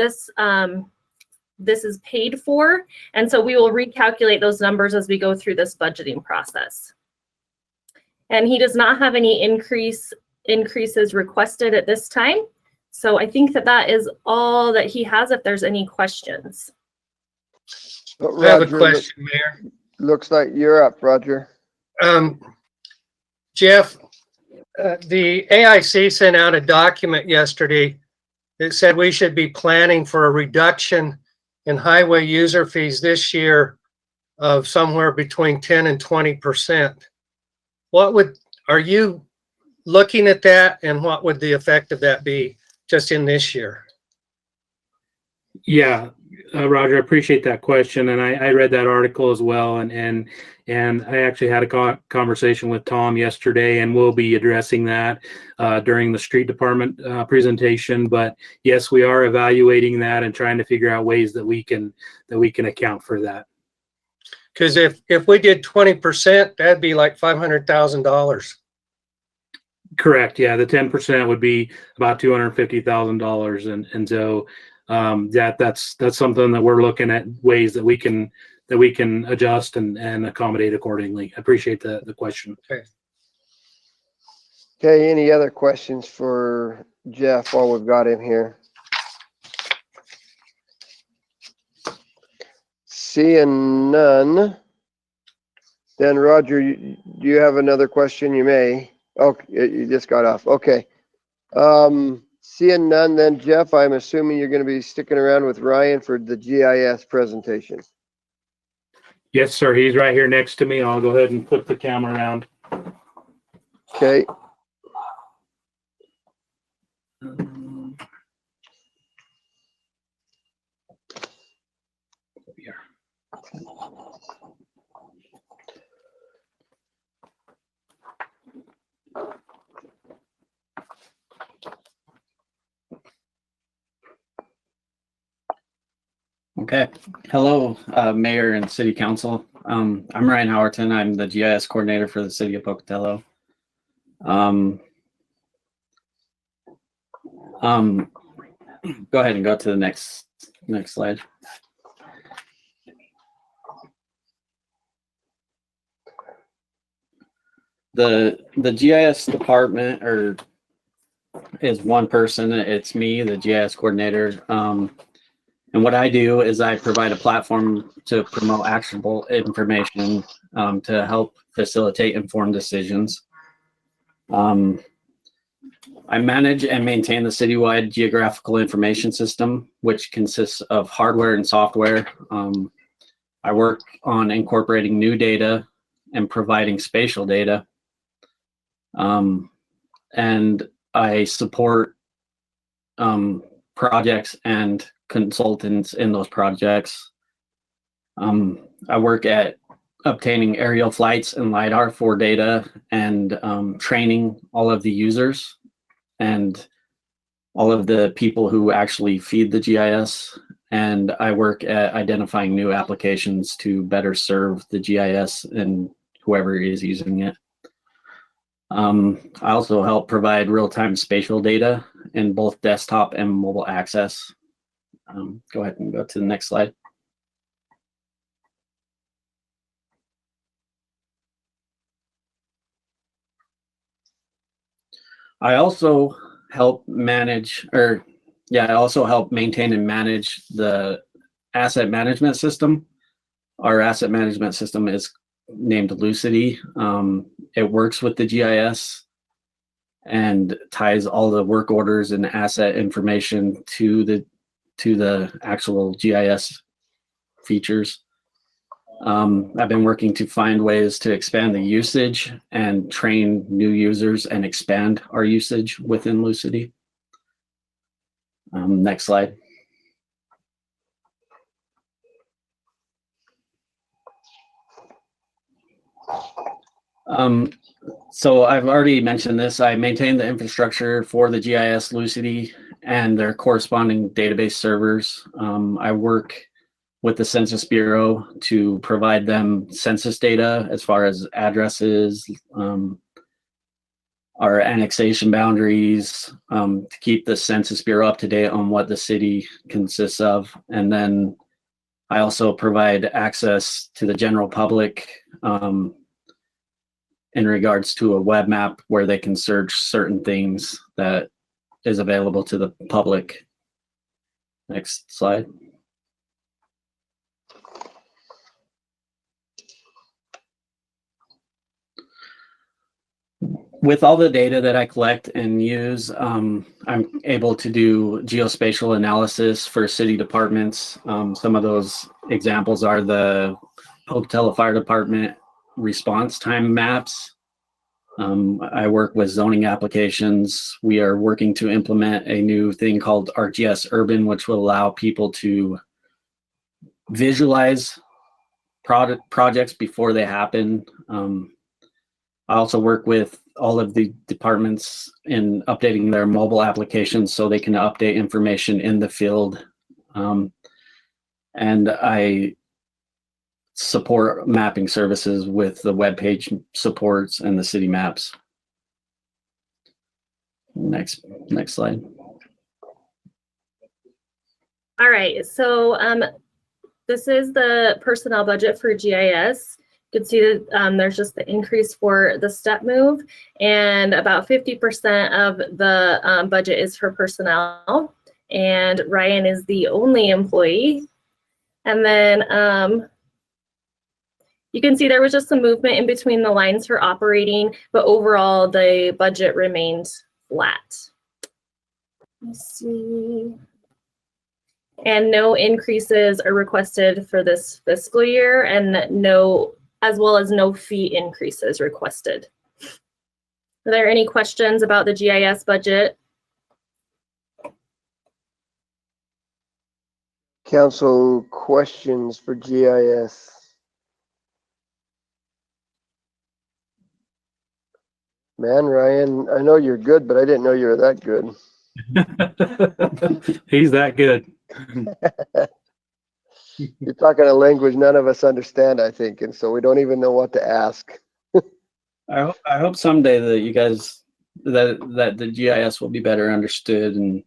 this is paid for. And so we will recalculate those numbers as we go through this budgeting process. And he does not have any increases requested at this time. So I think that is all that he has, if there's any questions. I have a question, Mayor. Looks like you're up, Roger. Jeff, the AIC sent out a document yesterday that said we should be planning for a reduction in highway user fees this year of somewhere between 10 and 20%. Are you looking at that, and what would the effect of that be just in this year? Yeah, Roger, I appreciate that question, and I read that article as well, and I actually had a conversation with Tom yesterday, and we'll be addressing that during the street department presentation. But yes, we are evaluating that and trying to figure out ways that we can account for that. Because if we did 20%, that'd be like $500,000. Correct. Yeah, the 10% would be about $250,000, and so that's something that we're looking at, ways that we can adjust and accommodate accordingly. I appreciate the question. Okay, any other questions for Jeff while we've got him here? Seeing none, then Roger, do you have another question? You may. Oh, you just got off. Okay. Seeing none, then Jeff, I'm assuming you're going to be sticking around with Ryan for the GIS presentation. Yes, sir. He's right here next to me. I'll go ahead and flip the camera around. Okay. Okay. Hello, Mayor and City Council. I'm Ryan Howerton. I'm the GIS coordinator for the City of Pocatello. Go ahead and go to the next slide. The GIS department is one person. It's me, the GIS coordinator. And what I do is I provide a platform to promote actionable information to help facilitate informed decisions. I manage and maintain the citywide geographical information system, which consists of hardware and software. I work on incorporating new data and providing spatial data. And I support projects and consultants in those projects. I work at obtaining aerial flights and LiDAR for data and training all of the users and all of the people who actually feed the GIS. And I work at identifying new applications to better serve the GIS and whoever is using it. I also help provide real-time spatial data in both desktop and mobile access. Go ahead and go to the next slide. I also help manage, I also help maintain and manage the asset management system. Our asset management system is named Lucity. It works with the GIS and ties all the work orders and asset information to the actual GIS features. I've been working to find ways to expand the usage and train new users and expand our usage within Lucity. Next slide. So I've already mentioned this. I maintain the infrastructure for the GIS Lucity and their corresponding database servers. I work with the Census Bureau to provide them census data as far as addresses, our annexation boundaries, to keep the Census Bureau up to date on what the city consists of. And then I also provide access to the general public in regards to a web map where they can search certain things that is available to the public. Next slide. With all the data that I collect and use, I'm able to do geospatial analysis for city departments. Some of those examples are the Pocatello Fire Department response time maps. I work with zoning applications. We are working to implement a new thing called ArcGIS Urban, which will allow people to visualize projects before they happen. I also work with all of the departments in updating their mobile applications so they can update information in the field. And I support mapping services with the web page supports and the city maps. Next slide. All right, so this is the personnel budget for GIS. You can see that there's just the increase for the step move, and about 50% of the budget is for personnel, and Ryan is the only employee. And then you can see there was just some movement in between the lines for operating, but overall the budget remained flat. Let's see. And no increases are requested for this fiscal year, and as well as no fee increases requested. Are there any questions about the GIS budget? Council, questions for GIS? Man, Ryan, I know you're good, but I didn't know you were that good. He's that good. You're talking a language none of us understand, I think, and so we don't even know what to ask. I hope someday that you guys that the GIS will be better understood, and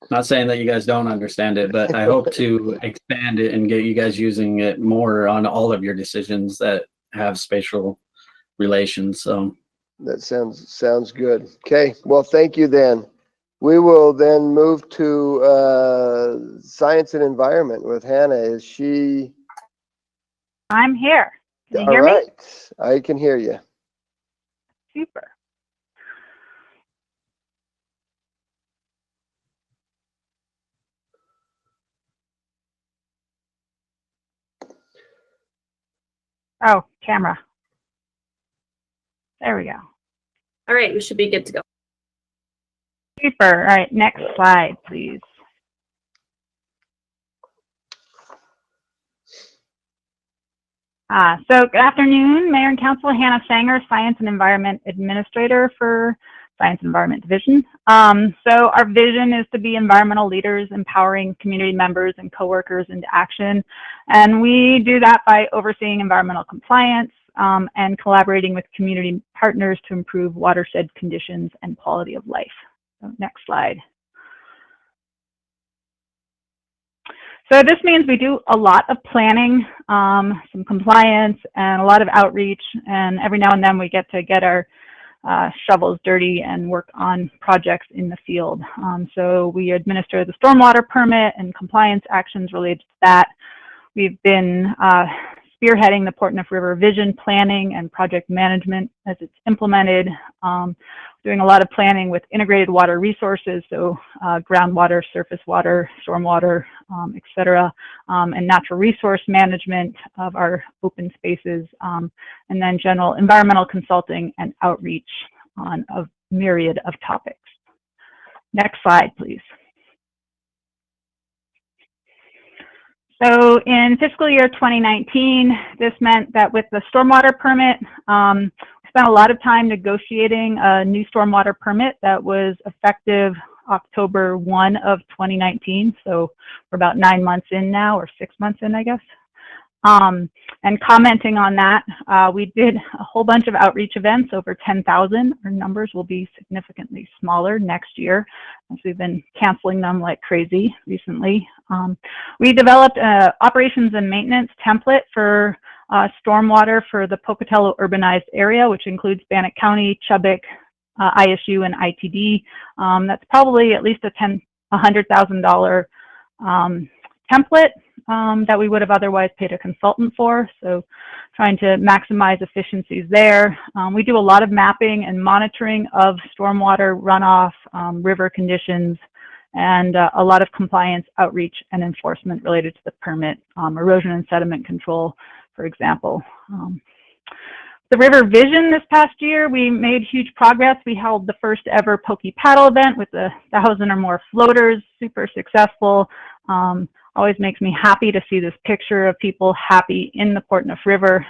not saying that you guys don't understand it, but I hope to expand it and get you guys using it more on all of your decisions that have spatial relations. So that sounds good. Okay, well, thank you then. We will then move to science and environment with Hannah. Is she? I'm here. Can you All hear right. me? I can hear you. Super. Oh, camera. There we go. All right, we should be good to go. Super. All right, next slide, please. So good afternoon, Mayor and Council. Hannah Sanger, Science and Environment Administrator for Science and Environment Division. So our vision is to be environmental leaders, empowering community members and coworkers into action. And we do that by overseeing environmental compliance and collaborating with community partners to improve watershed conditions and quality of life. So next slide. So this means we do a lot of planning, some compliance, and a lot of outreach. And every now and then we get our shovels dirty and work on projects in the field. So we administer the stormwater permit and compliance actions related to that. We've been spearheading the Port Neuf River Vision planning and project management as it's implemented. Doing a lot of planning with integrated water resources, so groundwater, surface water, stormwater, et cetera, and natural resource management of our open spaces, and then general environmental consulting and outreach on a myriad of topics. Next slide, please. So in fiscal year 2019, this meant that with the stormwater permit, we spent a lot of time negotiating a new stormwater permit that was effective October 1 of 2019. So we're about 9 months in now, or 6 months in, I guess. And commenting on that, we did a whole bunch of outreach events, over 10,000. Our numbers will be significantly smaller next year, as we've been canceling them like crazy recently. We developed an operations and maintenance template for stormwater for the Pocatello urbanized area, which includes Bannock County, Chubbuck, ISU, and ITD. That's probably at least a $100,000 template that we would have otherwise paid a consultant for. So trying to maximize efficiencies there. We do a lot of mapping and monitoring of stormwater runoff, river conditions, and a lot of compliance outreach and enforcement related to the permit, erosion and sediment control, for example. The River Vision this past year, we made huge progress. We held the first ever Pokey Paddle event with 1,000 or more floaters, super successful. Always makes me happy to see this picture of people happy in the Port Neuf River.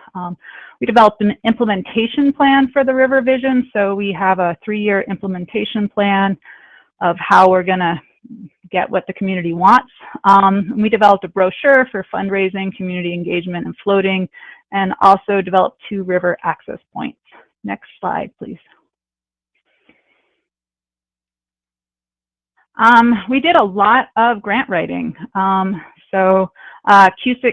We developed an implementation plan for the River Vision. So we have a 3-year implementation plan of how we're gonna get what the community wants. We developed a brochure for fundraising, community engagement, and floating, and also developed 2 river access points. Next slide, please. We did a lot of grant writing. Cusick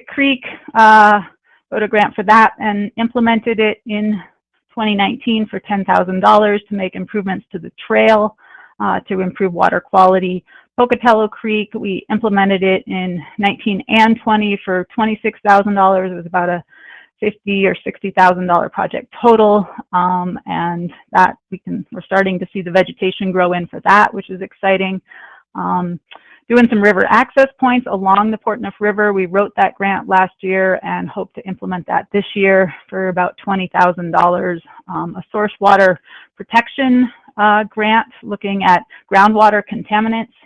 Creek wrote a grant for that and implemented it in 2019 for $10,000 to make improvements to the trail to improve water quality. Pocatello Creek, we implemented it in 19 and 20 for $26,000. It was about a $50,000 or $60,000 project total, and that we're starting to see the vegetation grow in for that, which is exciting. Doing some river access points along the Port Neuf River. We wrote that grant last year and hope to implement that this year for about $20,000. A source water protection grant looking at groundwater contaminants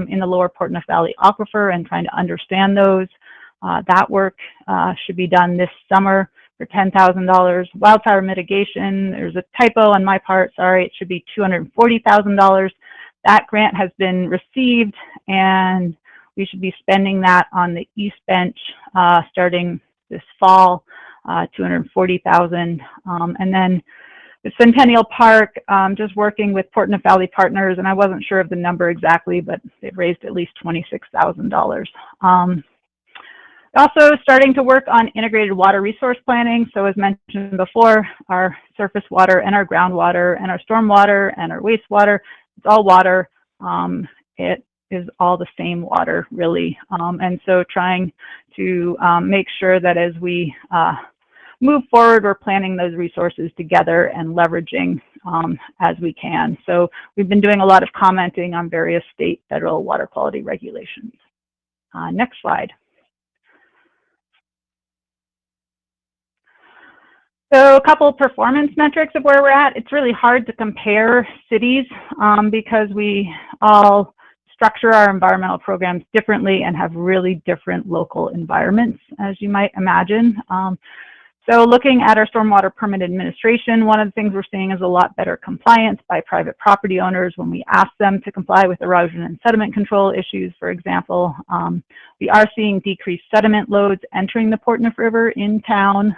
in the lower Port Neuf Valley aquifer and trying to understand those. That work should be done this summer for $10,000. Wildfire mitigation, there's a typo on my part, sorry, it should be $240,000. That grant has been received and we should be spending that on the East Bench starting this fall, $240,000. And then the Centennial Park, just working with Port Neuf Valley Partners, and I wasn't sure of the number exactly, but they've raised at least $26,000. Also starting to work on integrated water resource planning. So as mentioned before, our surface water and our groundwater and our stormwater and our wastewater, it's all water. It is all the same water, really. And so trying to make sure that as we move forward, we're planning those resources together and leveraging as we can. So we've been doing a lot of commenting on various state, federal water quality regulations. Next slide. So a couple of performance metrics of where we're at. It's really hard to compare cities because we all structure our environmental programs differently and have really different local environments, as you might imagine. So looking at our stormwater permit administration, one of the things we're seeing is a lot better compliance by private property owners when we ask them to comply with erosion and sediment control issues, for example. We are seeing decreased sediment loads entering the Port Neuf River in town.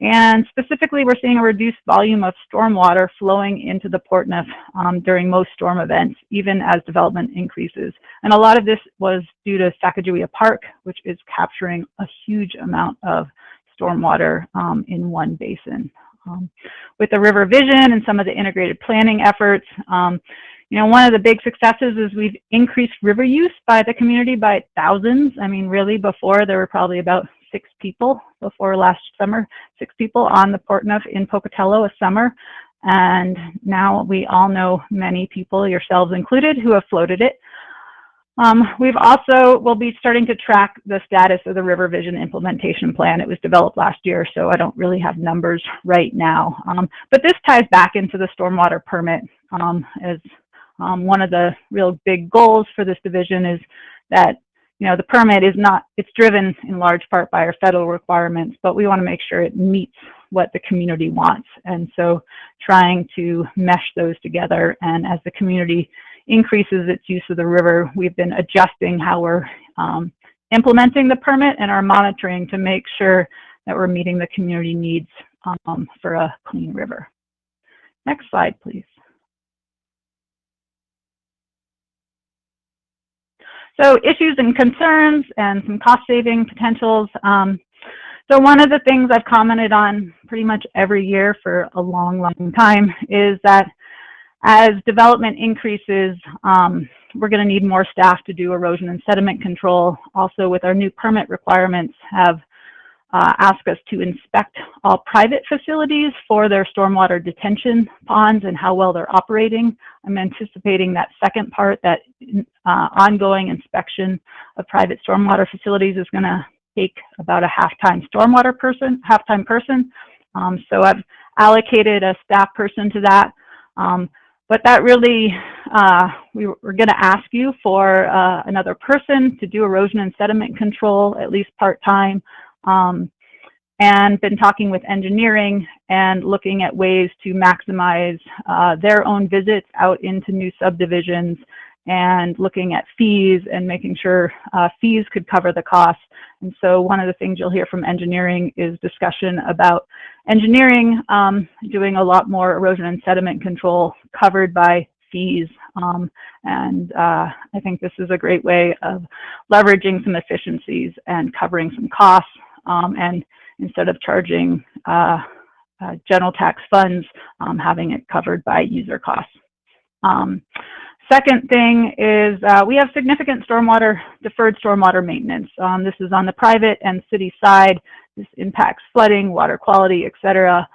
And specifically, we're seeing a reduced volume of stormwater flowing into the Port Neuf during most storm events, even as development increases. And a lot of this was due to Sacagawea Park, which is capturing a huge amount of stormwater in one basin. With the river vision and some of the integrated planning efforts, you know, one of the big successes is we've increased river use by the community by thousands. I mean, really, before there were probably about 6 people before last summer, 6 people on the Portneuf in Pocatello a summer. And now we all know many people, yourselves included, who have floated it. We'll be starting to track the status of the River Vision implementation plan. It was developed last year, so I don't really have numbers right now. But this ties back into the stormwater permit as one of the real big goals for this division is that, you know, the permit is not, it's driven in large part by our federal requirements, but we want to make sure it meets what the community wants. And so trying to mesh those together, and as the community increases its use of the river, we've been adjusting how we're implementing the permit and are monitoring to make sure that we're meeting the community needs for a clean river. Next slide, please. So issues and concerns and some cost saving potentials. So one of the things I've commented on pretty much every year for a long, long time is that as development increases, we're going to need more staff to do erosion and sediment control. Also, with our new permit requirements, have asked us to inspect all private facilities for their stormwater detention ponds and how well they're operating. I'm anticipating that second part, that ongoing inspection of private stormwater facilities, is going to take about a half-time person. So I've allocated a staff person to that. But that really, we're going to ask you for another person to do erosion and sediment control, at least part-time, and been talking with engineering and looking at ways to maximize their own visits out into new subdivisions, and looking at fees and making sure fees could cover the costs. And so one of the things you'll hear from engineering is discussion about engineering doing a lot more erosion and sediment control covered by fees. I think this is a great way of leveraging some efficiencies and covering some costs, and instead of charging general tax funds, having it covered by user costs. Second thing is we have significant deferred stormwater maintenance. This is on the private and city side. This impacts flooding, water quality, etc.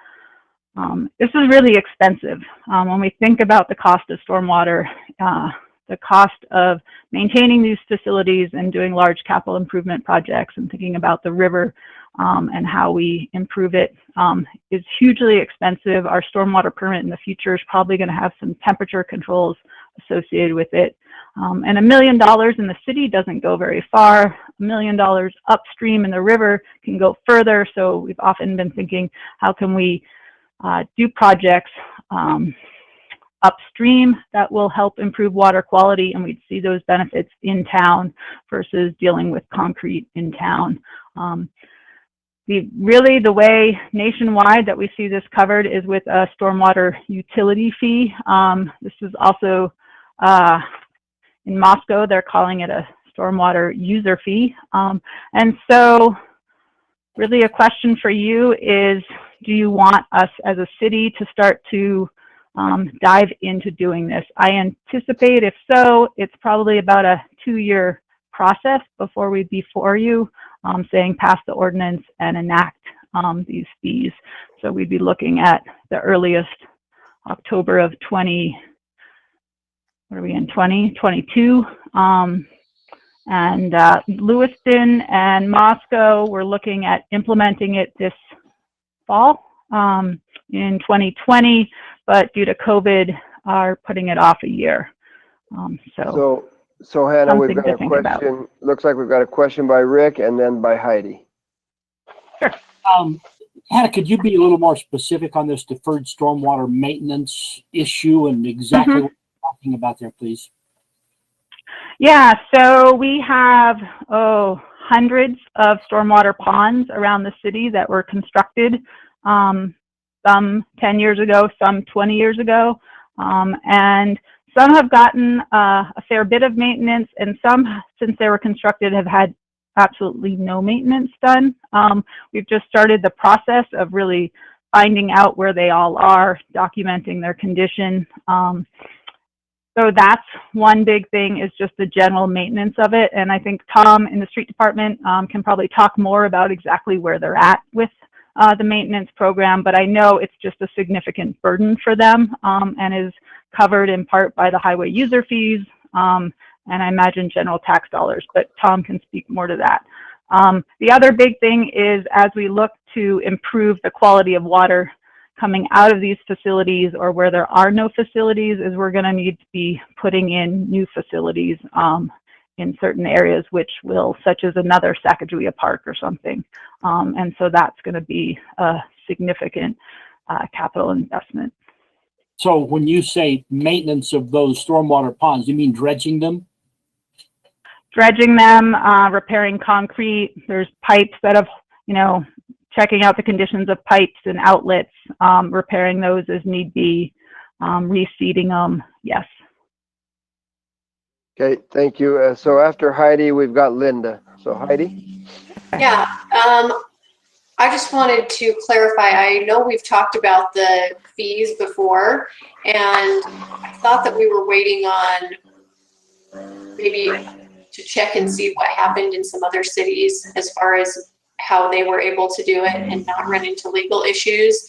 This is really expensive. When we think about the cost of stormwater, the cost of maintaining these facilities and doing large capital improvement projects and thinking about the river and how we improve it is hugely expensive. Our stormwater permit in the future is probably going to have some temperature controls associated with it. And $1 million in the city doesn't go very far. $1 million upstream in the river can go further. So we've often been thinking, how can we do projects upstream that will help improve water quality, and we'd see those benefits in town versus dealing with concrete in town. Really, the way nationwide that we see this covered is with a stormwater utility fee. This is also in Moscow, they're calling it a stormwater user fee. And so really a question for you is, do you want us as a city to start to dive into doing this? I anticipate, if so, it's probably about a 2-year process before we'd be for you saying pass the ordinance and enact these fees. So we'd be looking at the earliest October of 2022. And Lewiston and Moscow, we're looking at implementing it this fall in 2020, but due to COVID, are putting it off a year. So Hannah, we've got a question. Looks like we've got a question by Rick and then by Heidi. Sure. Hannah, could you be a little more specific on this deferred stormwater maintenance issue and exactly what you're talking about there, please? Yeah, so we have hundreds of stormwater ponds around the city that were constructed, some 10 years ago, some 20 years ago, and some have gotten a fair bit of maintenance, and some, since they were constructed, have had absolutely no maintenance done. We've just started the process of really finding out where they all are, documenting their condition. So that's one big thing, is just the general maintenance of it. And I think Tom in the street department can probably talk more about exactly where they're at with the maintenance program, but I know it's just a significant burden for them and is covered in part by the highway user fees and I imagine general tax dollars, but Tom can speak more to that. The other big thing is, as we look to improve the quality of water coming out of these facilities, or where there are no facilities, is we're going to need to be putting in new facilities in certain areas, which will, such as another Sacagawea Park or something. And so that's going to be a significant capital investment. So when you say maintenance of those stormwater ponds, you mean dredging them? Dredging them, repairing concrete. There's pipes that have, checking out the conditions of pipes and outlets, repairing those as need be, reseeding them. Yes. Okay, thank you. So after Heidi, we've got Linda. So Heidi? Yeah, I just wanted to clarify. I know we've talked about the fees before, and I thought that we were waiting on maybe to check and see what happened in some other cities as far as how they were able to do it and not run into legal issues.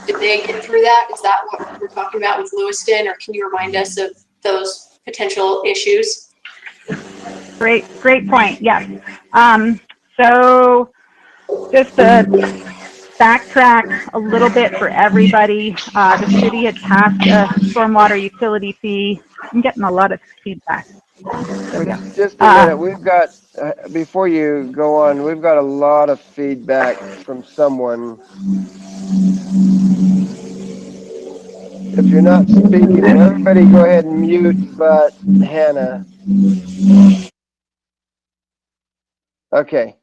Did they get through that? Is that what we're talking about with Lewiston, or can you remind us of those potential issues? Great point. Yes. So just to backtrack a little bit for everybody, the city had passed a stormwater utility fee. I'm getting a lot of feedback. There we go. Just a minute. We've got, before you go on, we've got a lot of feedback from someone. If you're not speaking, everybody go ahead and mute but Hannah. Okay.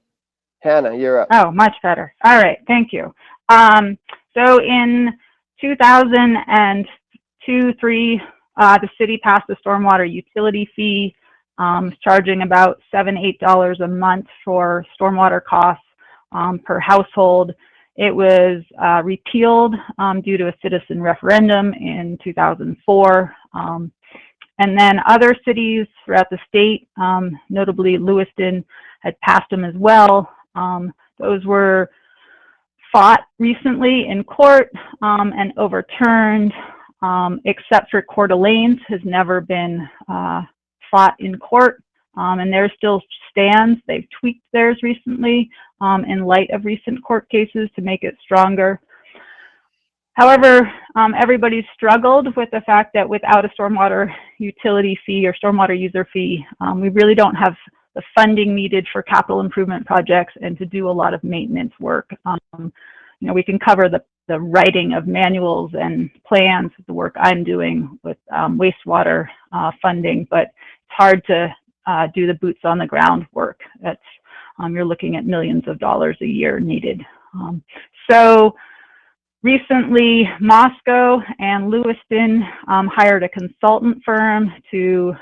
Hannah, you're up. Oh, much better. All right. Thank you. So in 2002-03, the city passed a stormwater utility fee, charging about $7-8 a month for stormwater costs per household. It was repealed due to a citizen referendum in 2004. And then other cities throughout the state, notably Lewiston, had passed them as well. Those were fought recently in court and overturned, except for Coeur d'Alene's has never been fought in court, and theirs still stands. They've tweaked theirs recently in light of recent court cases to make it stronger. However, everybody's struggled with the fact that without a stormwater utility fee or stormwater user fee, we really don't have the funding needed for capital improvement projects and to do a lot of maintenance work. We can cover the writing of manuals and plans, the work I'm doing with wastewater funding, but it's hard to do the boots on the ground work. That's you're looking at millions of dollars a year needed. So recently, Moscow and Lewiston hired a consultant firm to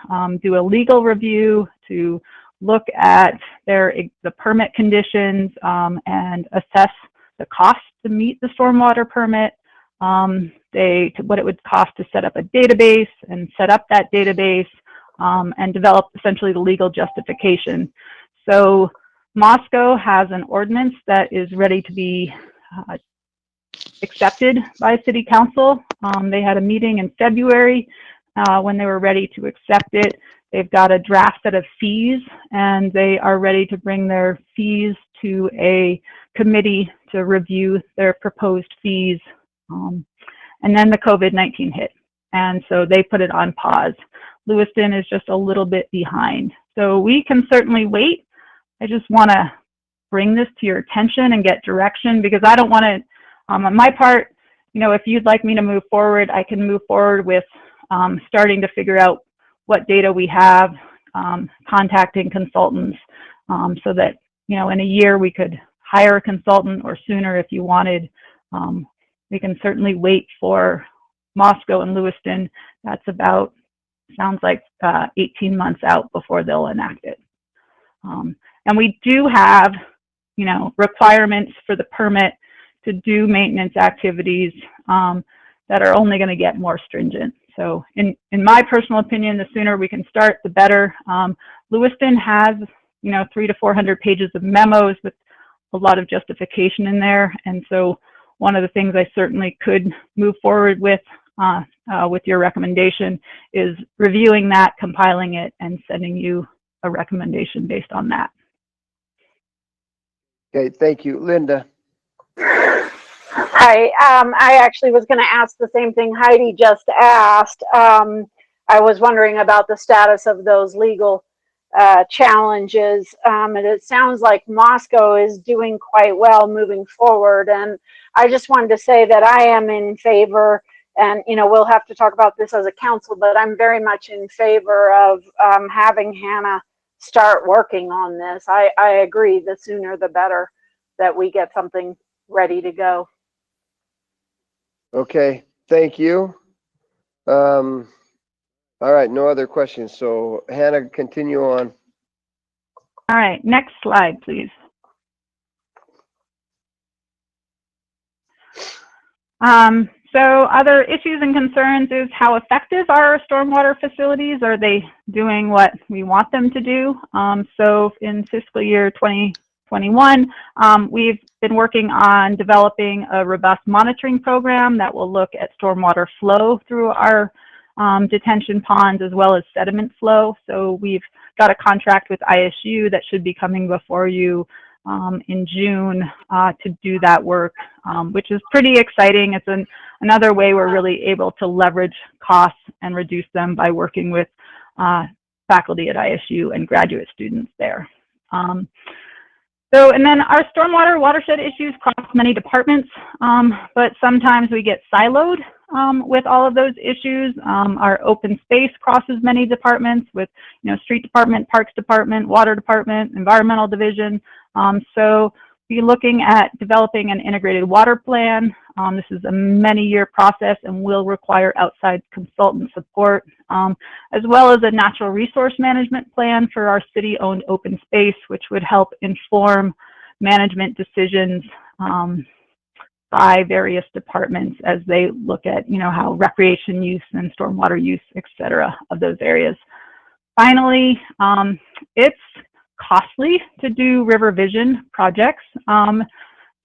do a legal review, to look at the permit conditions and assess the cost to meet the stormwater permit, what it would cost to set up a database and set up that database and develop essentially the legal justification. So Moscow has an ordinance that is ready to be accepted by City Council. They had a meeting in February when they were ready to accept it. They've got a draft set of fees, and they are ready to bring their fees to a committee to review their proposed fees. And then the COVID-19 hit, and so they put it on pause. Lewiston is just a little bit behind. So we can certainly wait. I just want to bring this to your attention and get direction, because I don't want to, on my part, if you'd like me to move forward, I can move forward with starting to figure out what data we have, contacting consultants, so that, in a year we could hire a consultant, or sooner if you wanted. We can certainly wait for Moscow and Lewiston. That's about, sounds like 18 months out before they'll enact it. And we do have, requirements for the permit to do maintenance activities that are only going to get more stringent. So in my personal opinion, the sooner we can start, the better. Lewiston has, 300 to 400 pages of memos with a lot of justification in there. And so one of the things I certainly could move forward with your recommendation is reviewing that, compiling it, and sending you a recommendation based on that. Okay, thank you. Linda. Hi, I actually was going to ask the same thing Heidi just asked. I was wondering about the status of those legal challenges, and it sounds like Moscow is doing quite well moving forward. And I just wanted to say that I am in favor, and we'll have to talk about this as a council, but I'm very much in favor of having Hannah start working on this. I agree, the sooner the better that we get something ready to go. Okay, thank you. All right, no other questions. So Hannah, continue on. All right, next slide, please. So other issues and concerns is how effective are our stormwater facilities? Are they doing what we want them to do? So in fiscal year 2021, we've been working on developing a robust monitoring program that will look at stormwater flow through our detention ponds as well as sediment flow. So we've got a contract with ISU that should be coming before you in June to do that work, which is pretty exciting. It's another way we're really able to leverage costs and reduce them by working with faculty at ISU and graduate students there. And then our stormwater watershed issues cross many departments, but sometimes we get siloed with all of those issues. Our open space crosses many departments with, street department, parks department, water department, environmental division. So be looking at developing an integrated water plan. This is a many-year process and will require outside consultant support, as well as a natural resource management plan for our city-owned open space, which would help inform management decisions by various departments as they look at, how recreation use and stormwater use, et cetera, of those areas. Finally, it's costly to do river vision projects.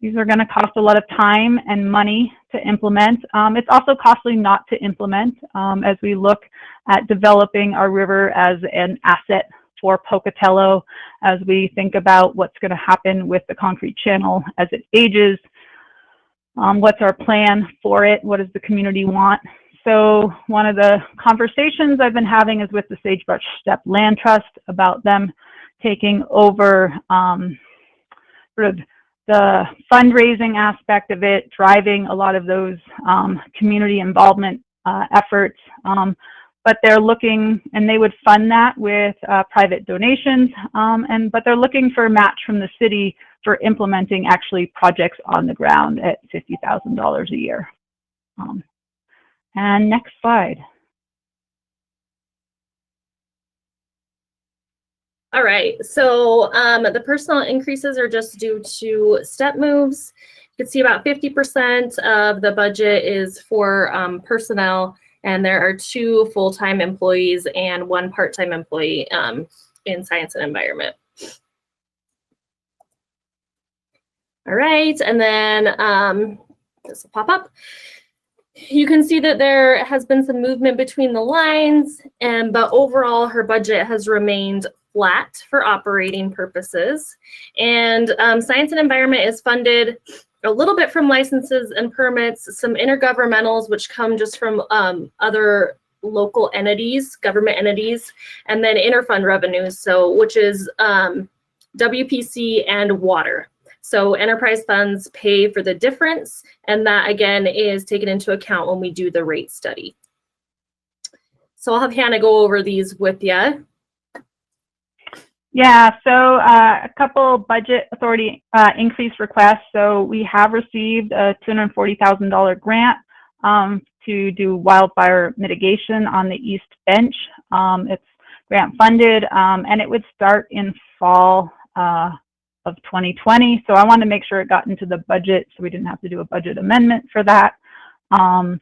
These are going to cost a lot of time and money to implement. It's also costly not to implement as we look at developing our river as an asset for Pocatello, as we think about what's going to happen with the concrete channel as it ages. What's our plan for it? What does the community want? So one of the conversations I've been having is with the Sagebrush Step Land Trust about them taking over sort of the fundraising aspect of it, driving a lot of those community involvement efforts. But they're looking, and they would fund that with private donations, but they're looking for a match from the city for implementing actually projects on the ground at $50,000 a year. And next slide. All right, so the personnel increases are just due to step moves. You can see about 50% of the budget is for personnel, and there are 2 full-time employees and 1 part-time employee in science and environment. All right, and then this will pop up. You can see that there has been some movement between the lines, but overall her budget has remained flat for operating purposes. And science and environment is funded a little bit from licenses and permits, some intergovernmentals, which come just from other local entities, government entities, and then interfund revenues, so which is WPC and water. So enterprise funds pay for the difference, and that again is taken into account when we do the rate study. So I'll have Hannah go over these with you. Yeah, so a couple budget authority increase requests. So we have received a $240,000 grant to do wildfire mitigation on the East Bench. It's grant funded, and it would start in fall of 2020. So I wanted to make sure it got into the budget so we didn't have to do a budget amendment for that. And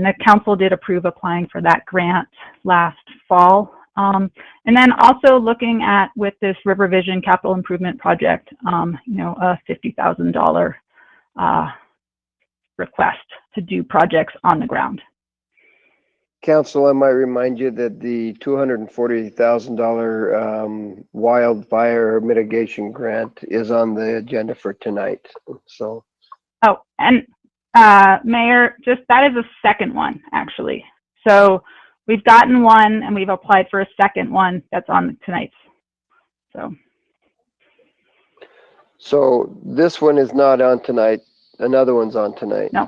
the council did approve applying for that grant last fall. And then also looking at, with this River Vision capital improvement project, you know, a $50,000 request to do projects on the ground. Council, I might remind you that the $240,000 wildfire mitigation grant is on the agenda for tonight. So. Oh, and Mayor, just that is a second one, actually. So we've gotten one and we've applied for a second one that's on tonight's. So this one is not on tonight. Another one's on tonight. No,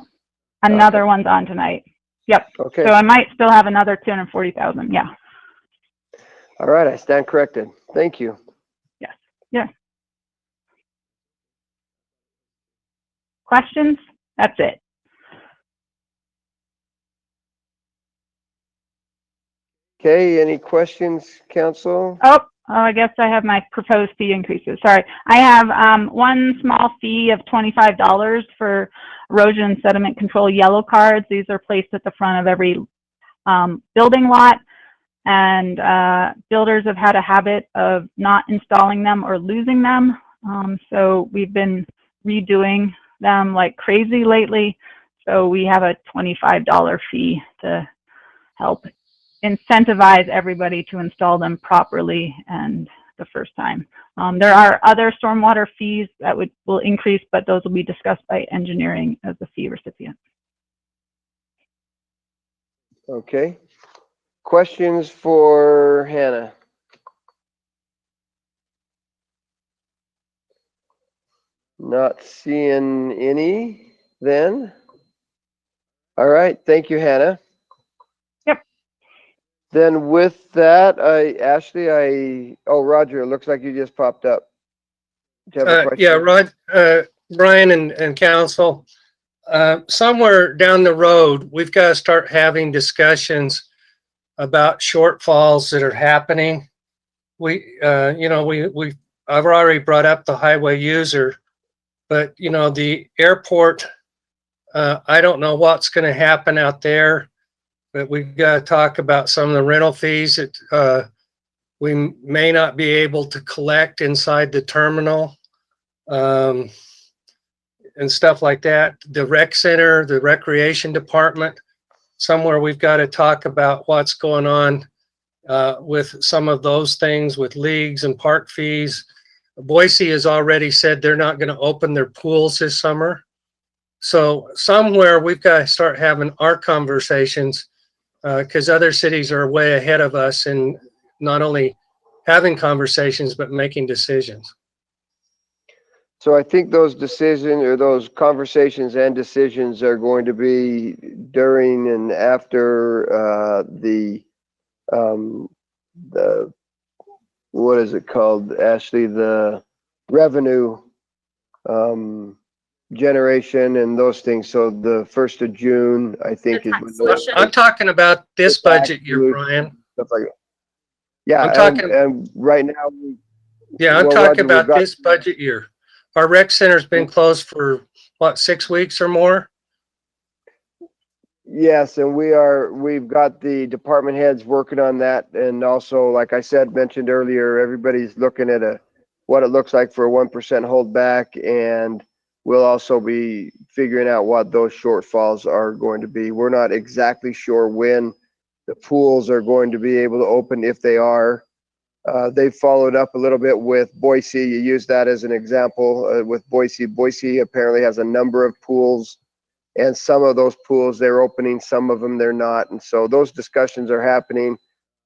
another one's on tonight. Yep. Okay. So I might still have another 240,000. Yeah. All right. I stand corrected. Thank you. Yes. Yeah. Questions? That's it. Okay. Any questions, Council? Oh, I guess I have my proposed fee increases. Sorry. I have one small fee of $25 for erosion and sediment control yellow cards. These are placed at the front of every building lot. And builders have had a habit of not installing them or losing them. So we've been redoing them like crazy lately. So we have a $25 fee to help incentivize everybody to install them properly and the first time. There are other stormwater fees that will increase, but those will be discussed by engineering as the fee recipient. Okay. Questions for Hannah? Not seeing any then. All right. Thank you, Hannah. Yep. Then with that, oh, Roger, it looks like you just popped up. Do you have a question? Yeah, Brian and council, somewhere down the road, we've got to start having discussions about shortfalls that are happening. I've already brought up the highway user, but you know, the airport, I don't know what's going to happen out there, but we've got to talk about some of the rental fees that we may not be able to collect inside the terminal, and stuff like that. The rec center, the recreation department, somewhere we've got to talk about what's going on with some of those things with leagues and park fees. Boise has already said they're not going to open their pools this summer. So somewhere we've got to start having our conversations because other cities are way ahead of us in not only having conversations, but making decisions. So I think those decisions or those conversations and decisions are going to be during and after the what is it called, Ashley? The revenue generation and those things. So the 1st of June, I think, is when those, I'm talking about this budget year, Brian. Stuff like that. Yeah, I'm talking, and right now. I'm talking about this budget year. Our rec center's been closed for what, 6 weeks or more? Yes, and we've got the department heads working on that, and also, like I mentioned earlier, everybody's looking at what it looks like for a 1% holdback, and we'll also be figuring out what those shortfalls are going to be. We're not exactly sure when the pools are going to be able to open, if they are. They've followed up a little bit with Boise. You use that as an example with Boise. Boise apparently has a number of pools, and some of those pools they're opening, some of them they're not. And so those discussions are happening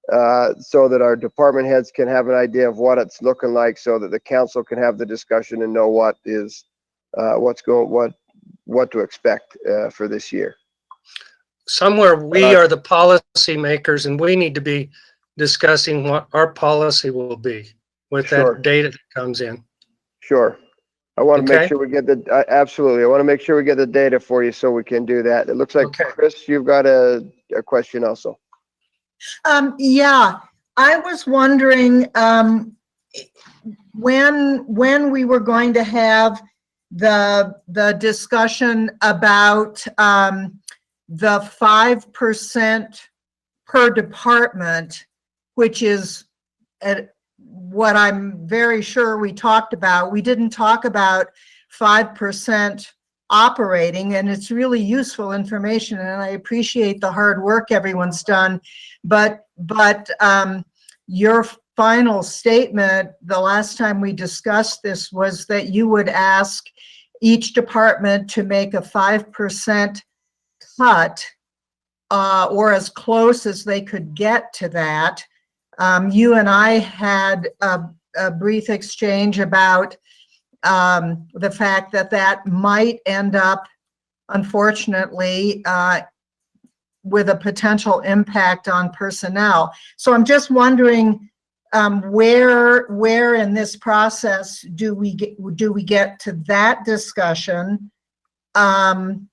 so that our department heads can have an idea of what it's looking like, so that the council can have the discussion and know what to expect for this year. Somewhere we are the policy makers, and we need to be discussing what our policy will be with that data that comes in. Sure. I want to make sure we get absolutely. I want to make sure we get the data for you so we can do that. It looks like, Chris, you've got a question also. Yeah, I was wondering, when we were going to have the discussion about the 5% per department, which is what I'm very sure we talked about. We didn't talk about 5% operating, and it's really useful information, and I appreciate the hard work everyone's done. But your final statement the last time we discussed this was that you would ask each department to make a 5% cut, or as close as they could get to that. You and I had a brief exchange about the fact that that might end up, unfortunately, with a potential impact on personnel. So I'm just wondering, where in this process do we get to that discussion? And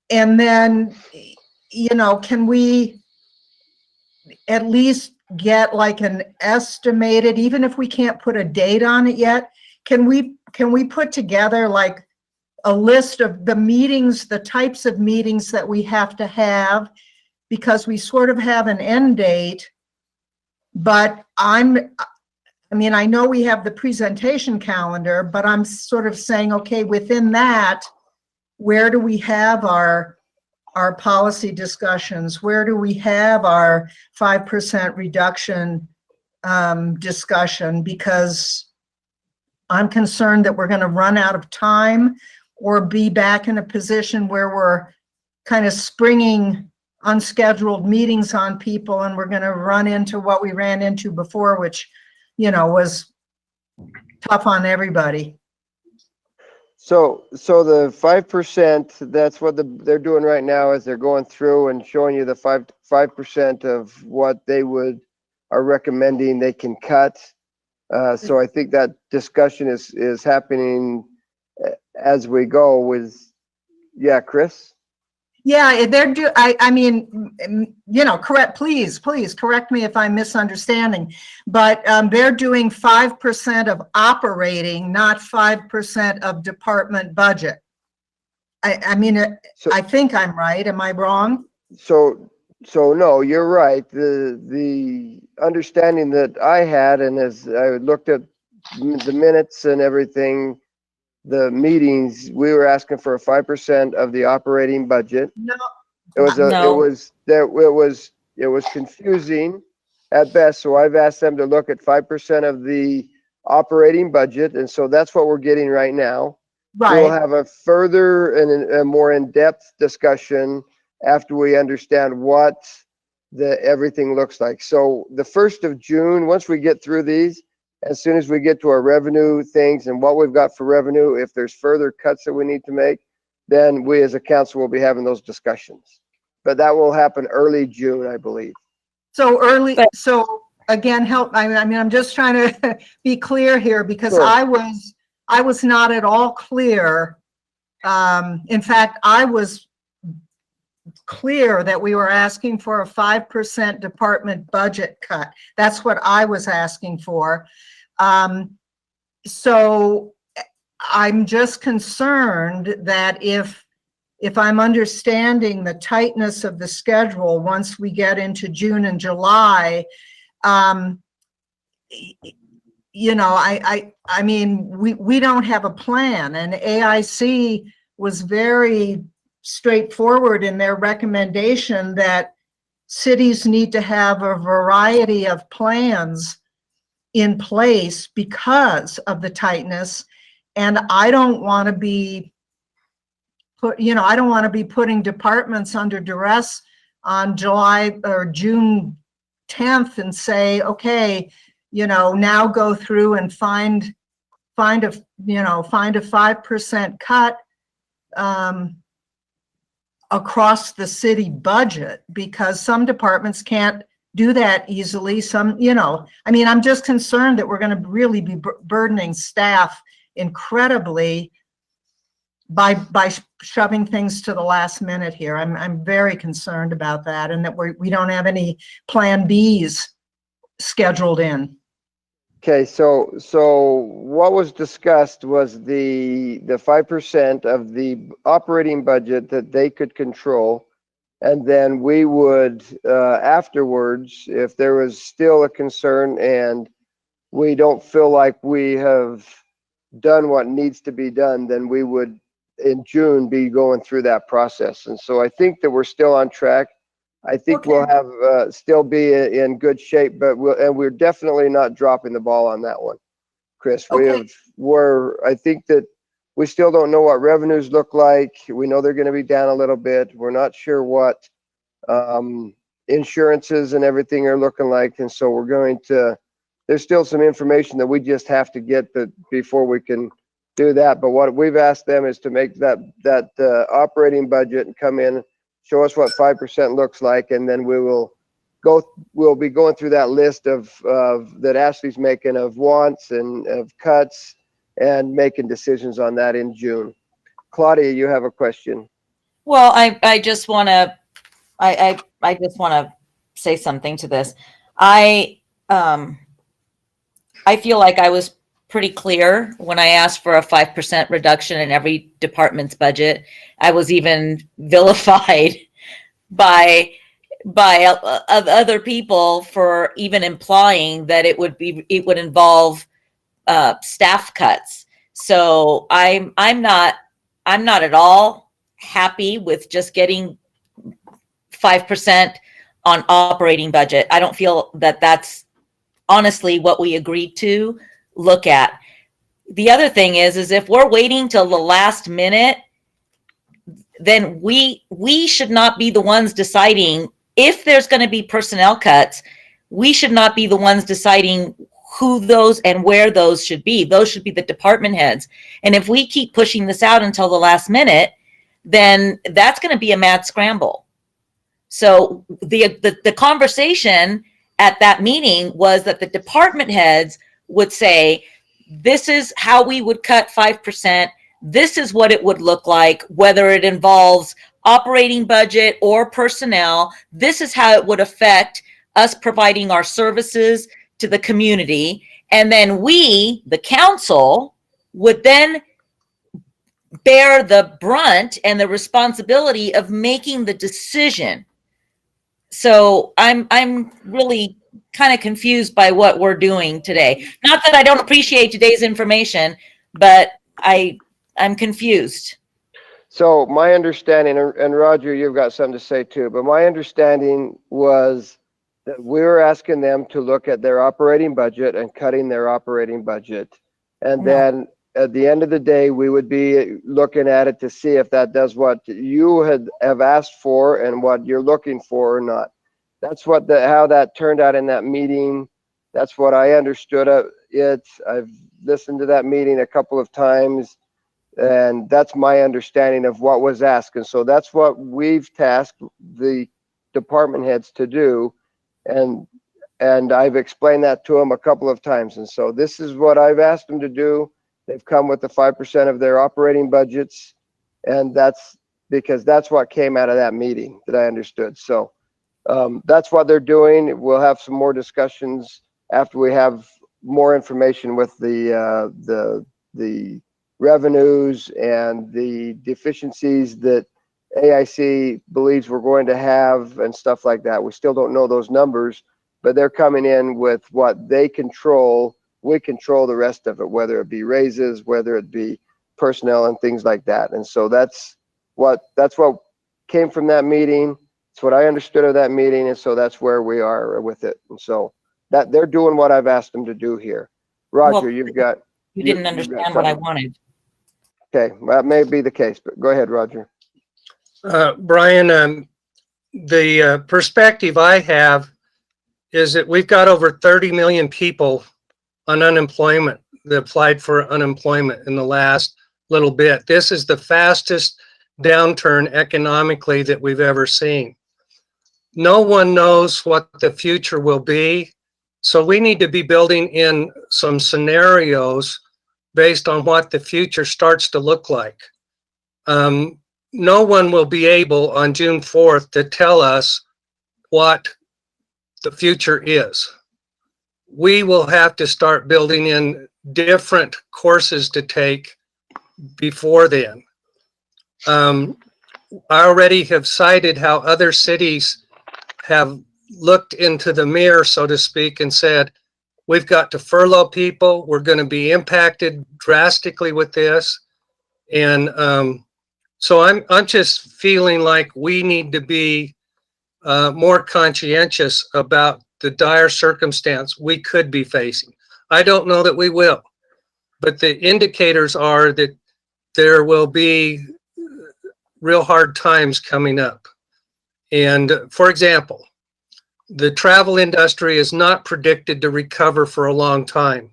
then, you know, can we at least get like an estimated, even if we can't put a date on it yet, can we put together like a list of the meetings, the types of meetings that we have to have, because we sort of have an end date, but I mean, I know we have the presentation calendar, but I'm sort of saying, okay, within that, where do we have our policy discussions? Where do we have our 5% reduction discussion? Because I'm concerned that we're going to run out of time or be back in a position where we're kind of springing unscheduled meetings on people, and we're going to run into what we ran into before, which, you know, was tough on everybody. So the 5%, that's what they're doing right now, is they're going through and showing you the 5% of what they are recommending they can cut. So I think that discussion is happening as we go with, yeah, Chris? Yeah, I mean, you know, please correct me if I'm misunderstanding, but they're doing 5% of operating, not 5% of department budget. I mean, I think I'm right. Am I wrong? So no, you're right. The understanding that I had, and as I looked at the minutes and everything, the meetings, we were asking for a 5% of the operating budget. No. It was confusing at best. So I've asked them to look at 5% of the operating budget, and so that's what we're getting right now. Right. We'll have a further and a more in-depth discussion after we understand what everything looks like. So the 1st of June, once we get through these, as soon as we get to our revenue things and what we've got for revenue, if there's further cuts that we need to make, then we as a council will be having those discussions. But that will happen early June, I believe. So early, so again, help, I mean, I'm just trying to be clear here, because Sure. I was not at all clear. In fact, I was clear that we were asking for a 5% department budget cut. That's what I was asking for. So I'm just concerned that if I'm understanding the tightness of the schedule, once we get into June and July, you know, I mean, we don't have a plan, and AIC was very straightforward in their recommendation that cities need to have a variety of plans in place because of the tightness. And I don't want to be I don't want to be putting departments under duress on July or June 10th and say, okay, you know, now go through and find a 5% cut across the city budget, because some departments can't do that easily. Some, you know, I mean, I'm just concerned that we're going to really be burdening staff incredibly by shoving things to the last minute here. I'm very concerned about that, and that we don't have any plan Bs scheduled in. Okay, so what was discussed was the 5% of the operating budget that they could control. And then we would, afterwards, if there was still a concern and we don't feel like we have done what needs to be done, then we would in June be going through that process. And so I think that we're still on track. I think we'll have still be in good shape, but we're definitely not dropping the ball on that one, Chris. I think that we still don't know what revenues look like. We know they're going to be down a little bit. We're not sure what insurances and everything are looking like, and so we're going to. There's still some information that we just have to get before we can do that. But what we've asked them is to make that operating budget and come in, show us what 5% looks like, and then we'll be going through that list of that Ashley's making of wants and of cuts and making decisions on that in June. Claudia, you have a question. Well, I just want to say something to this. I feel like I was pretty clear when I asked for a 5% reduction in every department's budget. I was even vilified by other people for even implying that it would involve staff cuts. So I'm not at all happy with just getting 5% on operating budget. I don't feel that that's honestly what we agreed to look at. The other thing is if we're waiting till the last minute, then we should not be the ones deciding if there's going to be personnel cuts. We should not be the ones deciding who those and where those should be. Those should be the department heads. And if we keep pushing this out until the last minute, then that's going to be a mad scramble. So the conversation at that meeting was that the department heads would say, this is how we would cut 5%. This is what it would look like, whether it involves operating budget or personnel. This is how it would affect us providing our services to the community. And then we, the council, would then bear the brunt and the responsibility of making the decision. So I'm really kind of confused by what we're doing today. Not that I don't appreciate today's information, but I'm confused. So my understanding, and Roger, you've got something to say too, but my understanding was that we were asking them to look at their operating budget and cutting their operating budget. And then at the end of the day, we would be looking at it to see if that does what you have asked for and what you're looking for or not. That's how that turned out in that meeting. That's what I understood of it. I've listened to that meeting a couple of times, and that's my understanding of what was asked. And so that's what we've tasked the department heads to do. And I've explained that to them a couple of times. And so this is what I've asked them to do. They've come with the 5% of their operating budgets. And that's because that's what came out of that meeting that I understood. So that's what they're doing. We'll have some more discussions after we have more information with the revenues and the deficiencies that AIC believes we're going to have and stuff like that. We still don't know those numbers, but they're coming in with what they control. We control the rest of it, whether it be raises, whether it be personnel and things like that. And so that's what came from that meeting. It's what I understood of that meeting. And so that's where we are with it. And so that they're doing what I've asked them to do here. Roger, You didn't understand what I wanted. Okay, that may be the case, but go ahead, Roger. Brian, the perspective I have is that we've got over 30 million people on unemployment that applied for unemployment in the last little bit. This is the fastest downturn economically that we've ever seen. No one knows what the future will be. So we need to be building in some scenarios based on what the future starts to look like. No one will be able on June 4th to tell us what the future is. we will have to start building in different courses to take before then. I already have cited how other cities have looked into the mirror, so to speak, and said, we've got to furlough people. We're going to be impacted drastically with this. And so I'm just feeling like we need to be more conscientious about the dire circumstance we could be facing. I don't know that we will, but the indicators are that there will be real hard times coming up. And for example, the travel industry is not predicted to recover for a long time.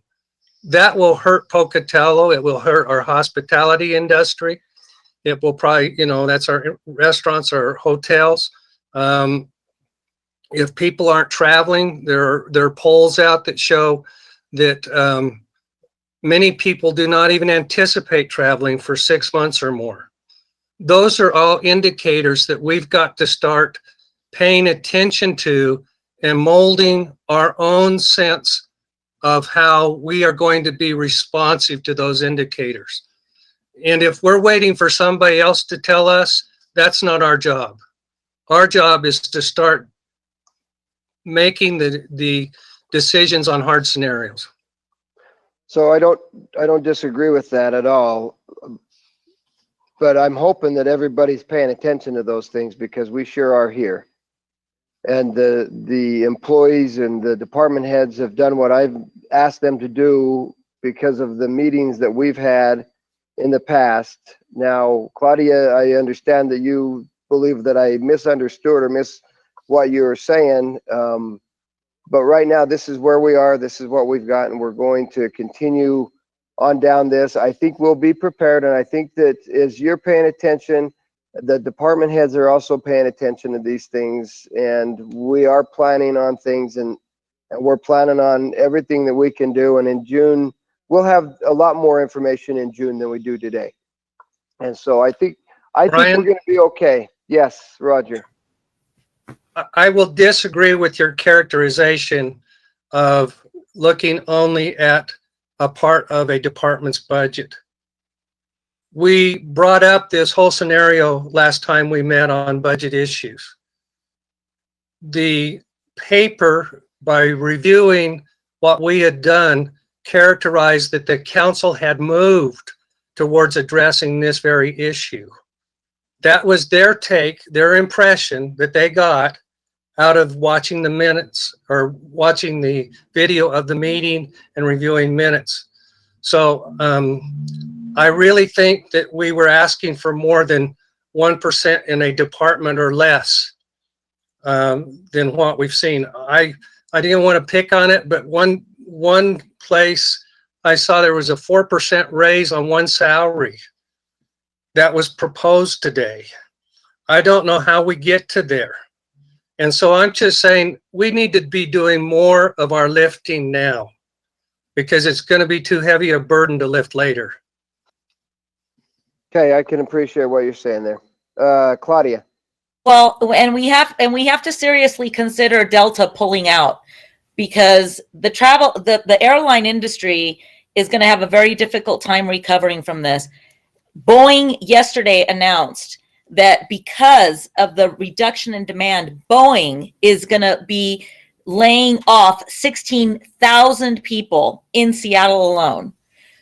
That will hurt Pocatello. It will hurt our hospitality industry. It will probably, that's our restaurants, our hotels. If people aren't traveling, there are polls out that show that many people do not even anticipate traveling for 6 months or more. Those are all indicators that we've got to start paying attention to and molding our own sense of how we are going to be responsive to those indicators. And if we're waiting for somebody else to tell us, that's not our job. Our job is to start making the decisions on hard scenarios. So I don't disagree with that at all, but I'm hoping that everybody's paying attention to those things, because we sure are here. And the employees and the department heads have done what I've asked them to do because of the meetings that we've had in the past. Now, Claudia, I understand that you believe that I misunderstood or missed what you were saying. But right now, this is where we are. This is what we've got, and we're going to continue on down this. I think we'll be prepared, and I think that as you're paying attention, the department heads are also paying attention to these things, and we are planning on things, and we're planning on everything that we can do. And in June, we'll have a lot more information in June than we do today. And so I think we're going to be okay. Yes, Roger. I will disagree with your characterization of looking only at a part of a department's budget. We brought up this whole scenario last time we met on budget issues. The paper, by reviewing what we had done, characterized that the council had moved towards addressing this very issue. That was their take, their impression that they got out of watching the minutes or watching the video of the meeting and reviewing minutes. So I really think that we were asking for more than 1% in a department or less than what we've seen. I didn't want to pick on it, but one place I saw there was a 4% raise on one salary that was proposed today. I don't know how we get to there. And so I'm just saying we need to be doing more of our lifting now, because it's going to be too heavy a burden to lift later. Okay, I can appreciate what you're saying there. Claudia. Well, and we have to seriously consider Delta pulling out, because the airline industry is going to have a very difficult time recovering from this. Boeing yesterday announced that because of the reduction in demand, Boeing is going to be laying off 16,000 people in Seattle alone.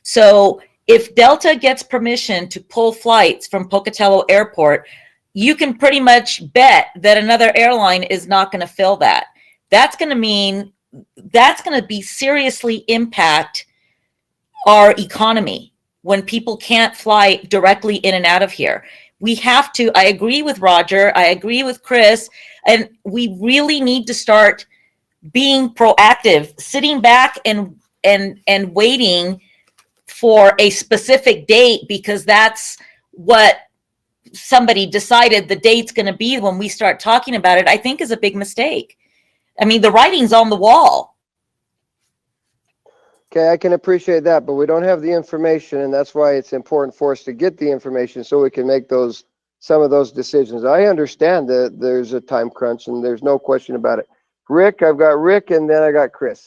So if Delta gets permission to pull flights from Pocatello Airport, you can pretty much bet that another airline is not going to fill that. That's going to be seriously impact our economy when people can't fly directly in and out of here. We have to, I agree with Roger, I agree with Chris, and we really need to start being proactive, sitting back and waiting for a specific date, because that's what somebody decided the date's going to be when we start talking about it, I think is a big mistake. I mean, the writing's on the wall. Okay, I can appreciate that, but we don't have the information, and that's why it's important for us to get the information so we can make some of those decisions. I understand that there's a time crunch, and there's no question about it. Rick, I've got Rick, and then I got Chris.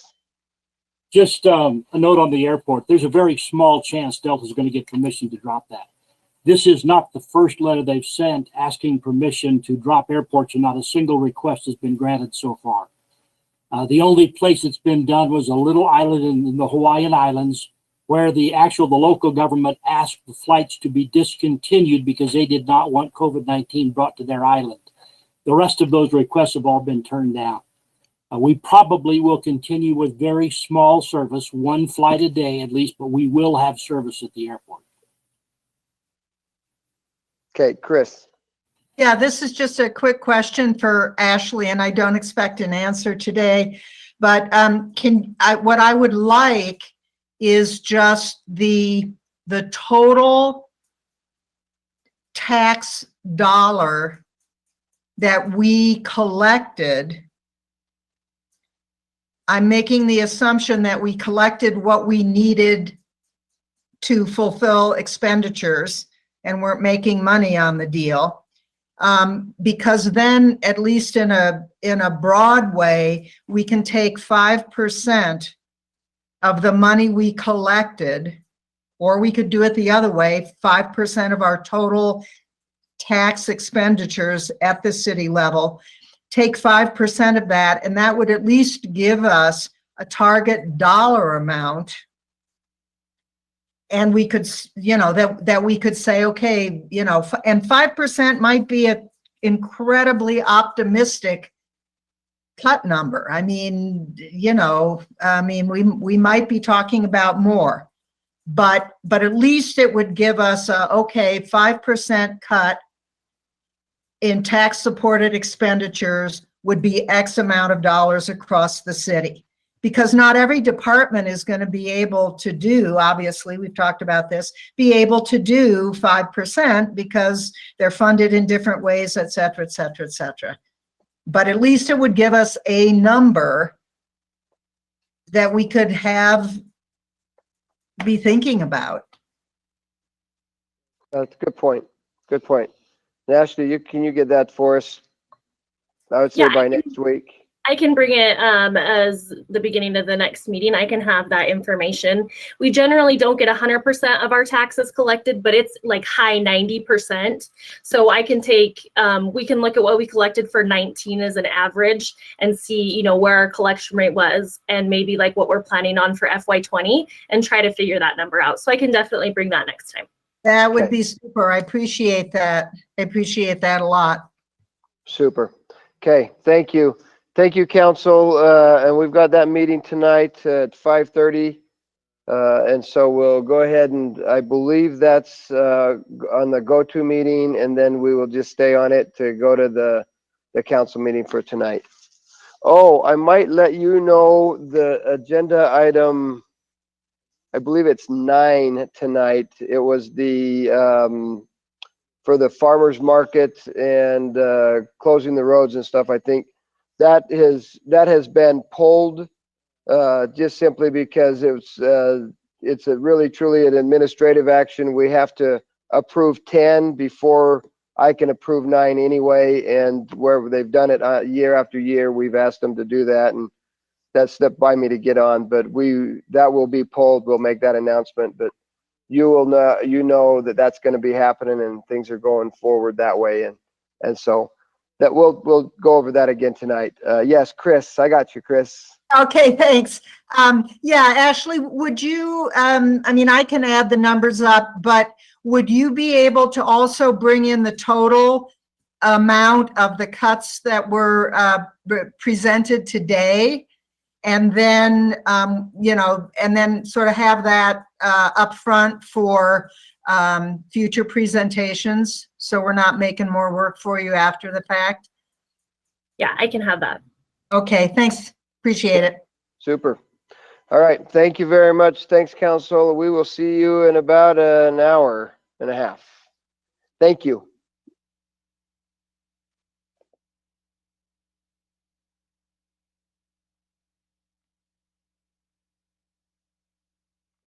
Just a note on the airport. There's a very small chance Delta's going to get permission to drop that. This is not the first letter they've sent asking permission to drop airports, and not a single request has been granted so far. The only place it's been done was a little island in the Hawaiian Islands, where the local government asked the flights to be discontinued because they did not want COVID-19 brought to their island. The rest of those requests have all been turned down. We probably will continue with very small service, one flight a day at least, but we will have service at the airport. Okay, Chris. Yeah, this is just a quick question for Ashley, and I don't expect an answer today. But what I would like is just the total tax dollar that we collected. I'm making the assumption that we collected what we needed to fulfill expenditures and weren't making money on the deal. Because then, at least in a broad way, we can take 5% of the money we collected, or we could do it the other way, 5% of our total tax expenditures at the city level, take 5% of that, and that would at least give us a target dollar amount. And we could, that we could say, okay, and 5% might be an incredibly optimistic cut number. I mean, we might be talking about more, but at least it would give us a, okay, 5% cut in tax supported expenditures would be X amount of dollars across the city. Because not every department is going to be able to do, obviously, we've talked about this, be able to do 5% because they're funded in different ways, et cetera, et cetera, et cetera. But at least it would give us a number that we could be thinking about. That's a good point. Good point. And Ashley, can you get that for us? I would say by next week. I can bring it as the beginning of the next meeting. I can have that information. We generally don't get 100% of our taxes collected, but it's like high 90%. So I can take, we can look at what we collected for 19 as an average and see, where our collection rate was and maybe like what we're planning on for FY20 and try to figure that number out. So I can definitely bring that next time. That would be super. I appreciate that. I appreciate that a lot. Super. Okay, thank you. Thank you, Council. And we've got that meeting tonight at 5:30. And so we'll go ahead and I believe that's on the go-to meeting, and then we will just stay on it to go to the council meeting for tonight. Oh, I might let you know the agenda item. I believe it's 9 tonight. It was the for the farmers market and closing the roads and stuff. I think that has been pulled just simply because it's a really truly an administrative action. We have to approve 10 before I can approve 9 anyway, and where they've done it year after year, we've asked them to do that, and that slipped by me to get on, but that will be pulled. We'll make that announcement, but you will know, that's going to be happening and things are going forward that way, and so that we'll go over that again tonight. Yes, Chris, I got you, Chris. Okay, thanks. Yeah, Ashley, would you, I can add the numbers up, but would you be able to also bring in the total amount of the cuts that were presented today? And then, and then sort of have that up front for future presentations, so we're not making more work for you after the fact? Yeah, I can have that. Okay, thanks. Appreciate it. Super. All right. Thank you very much. Thanks, Council. We will see you in about an hour and a half. Thank you.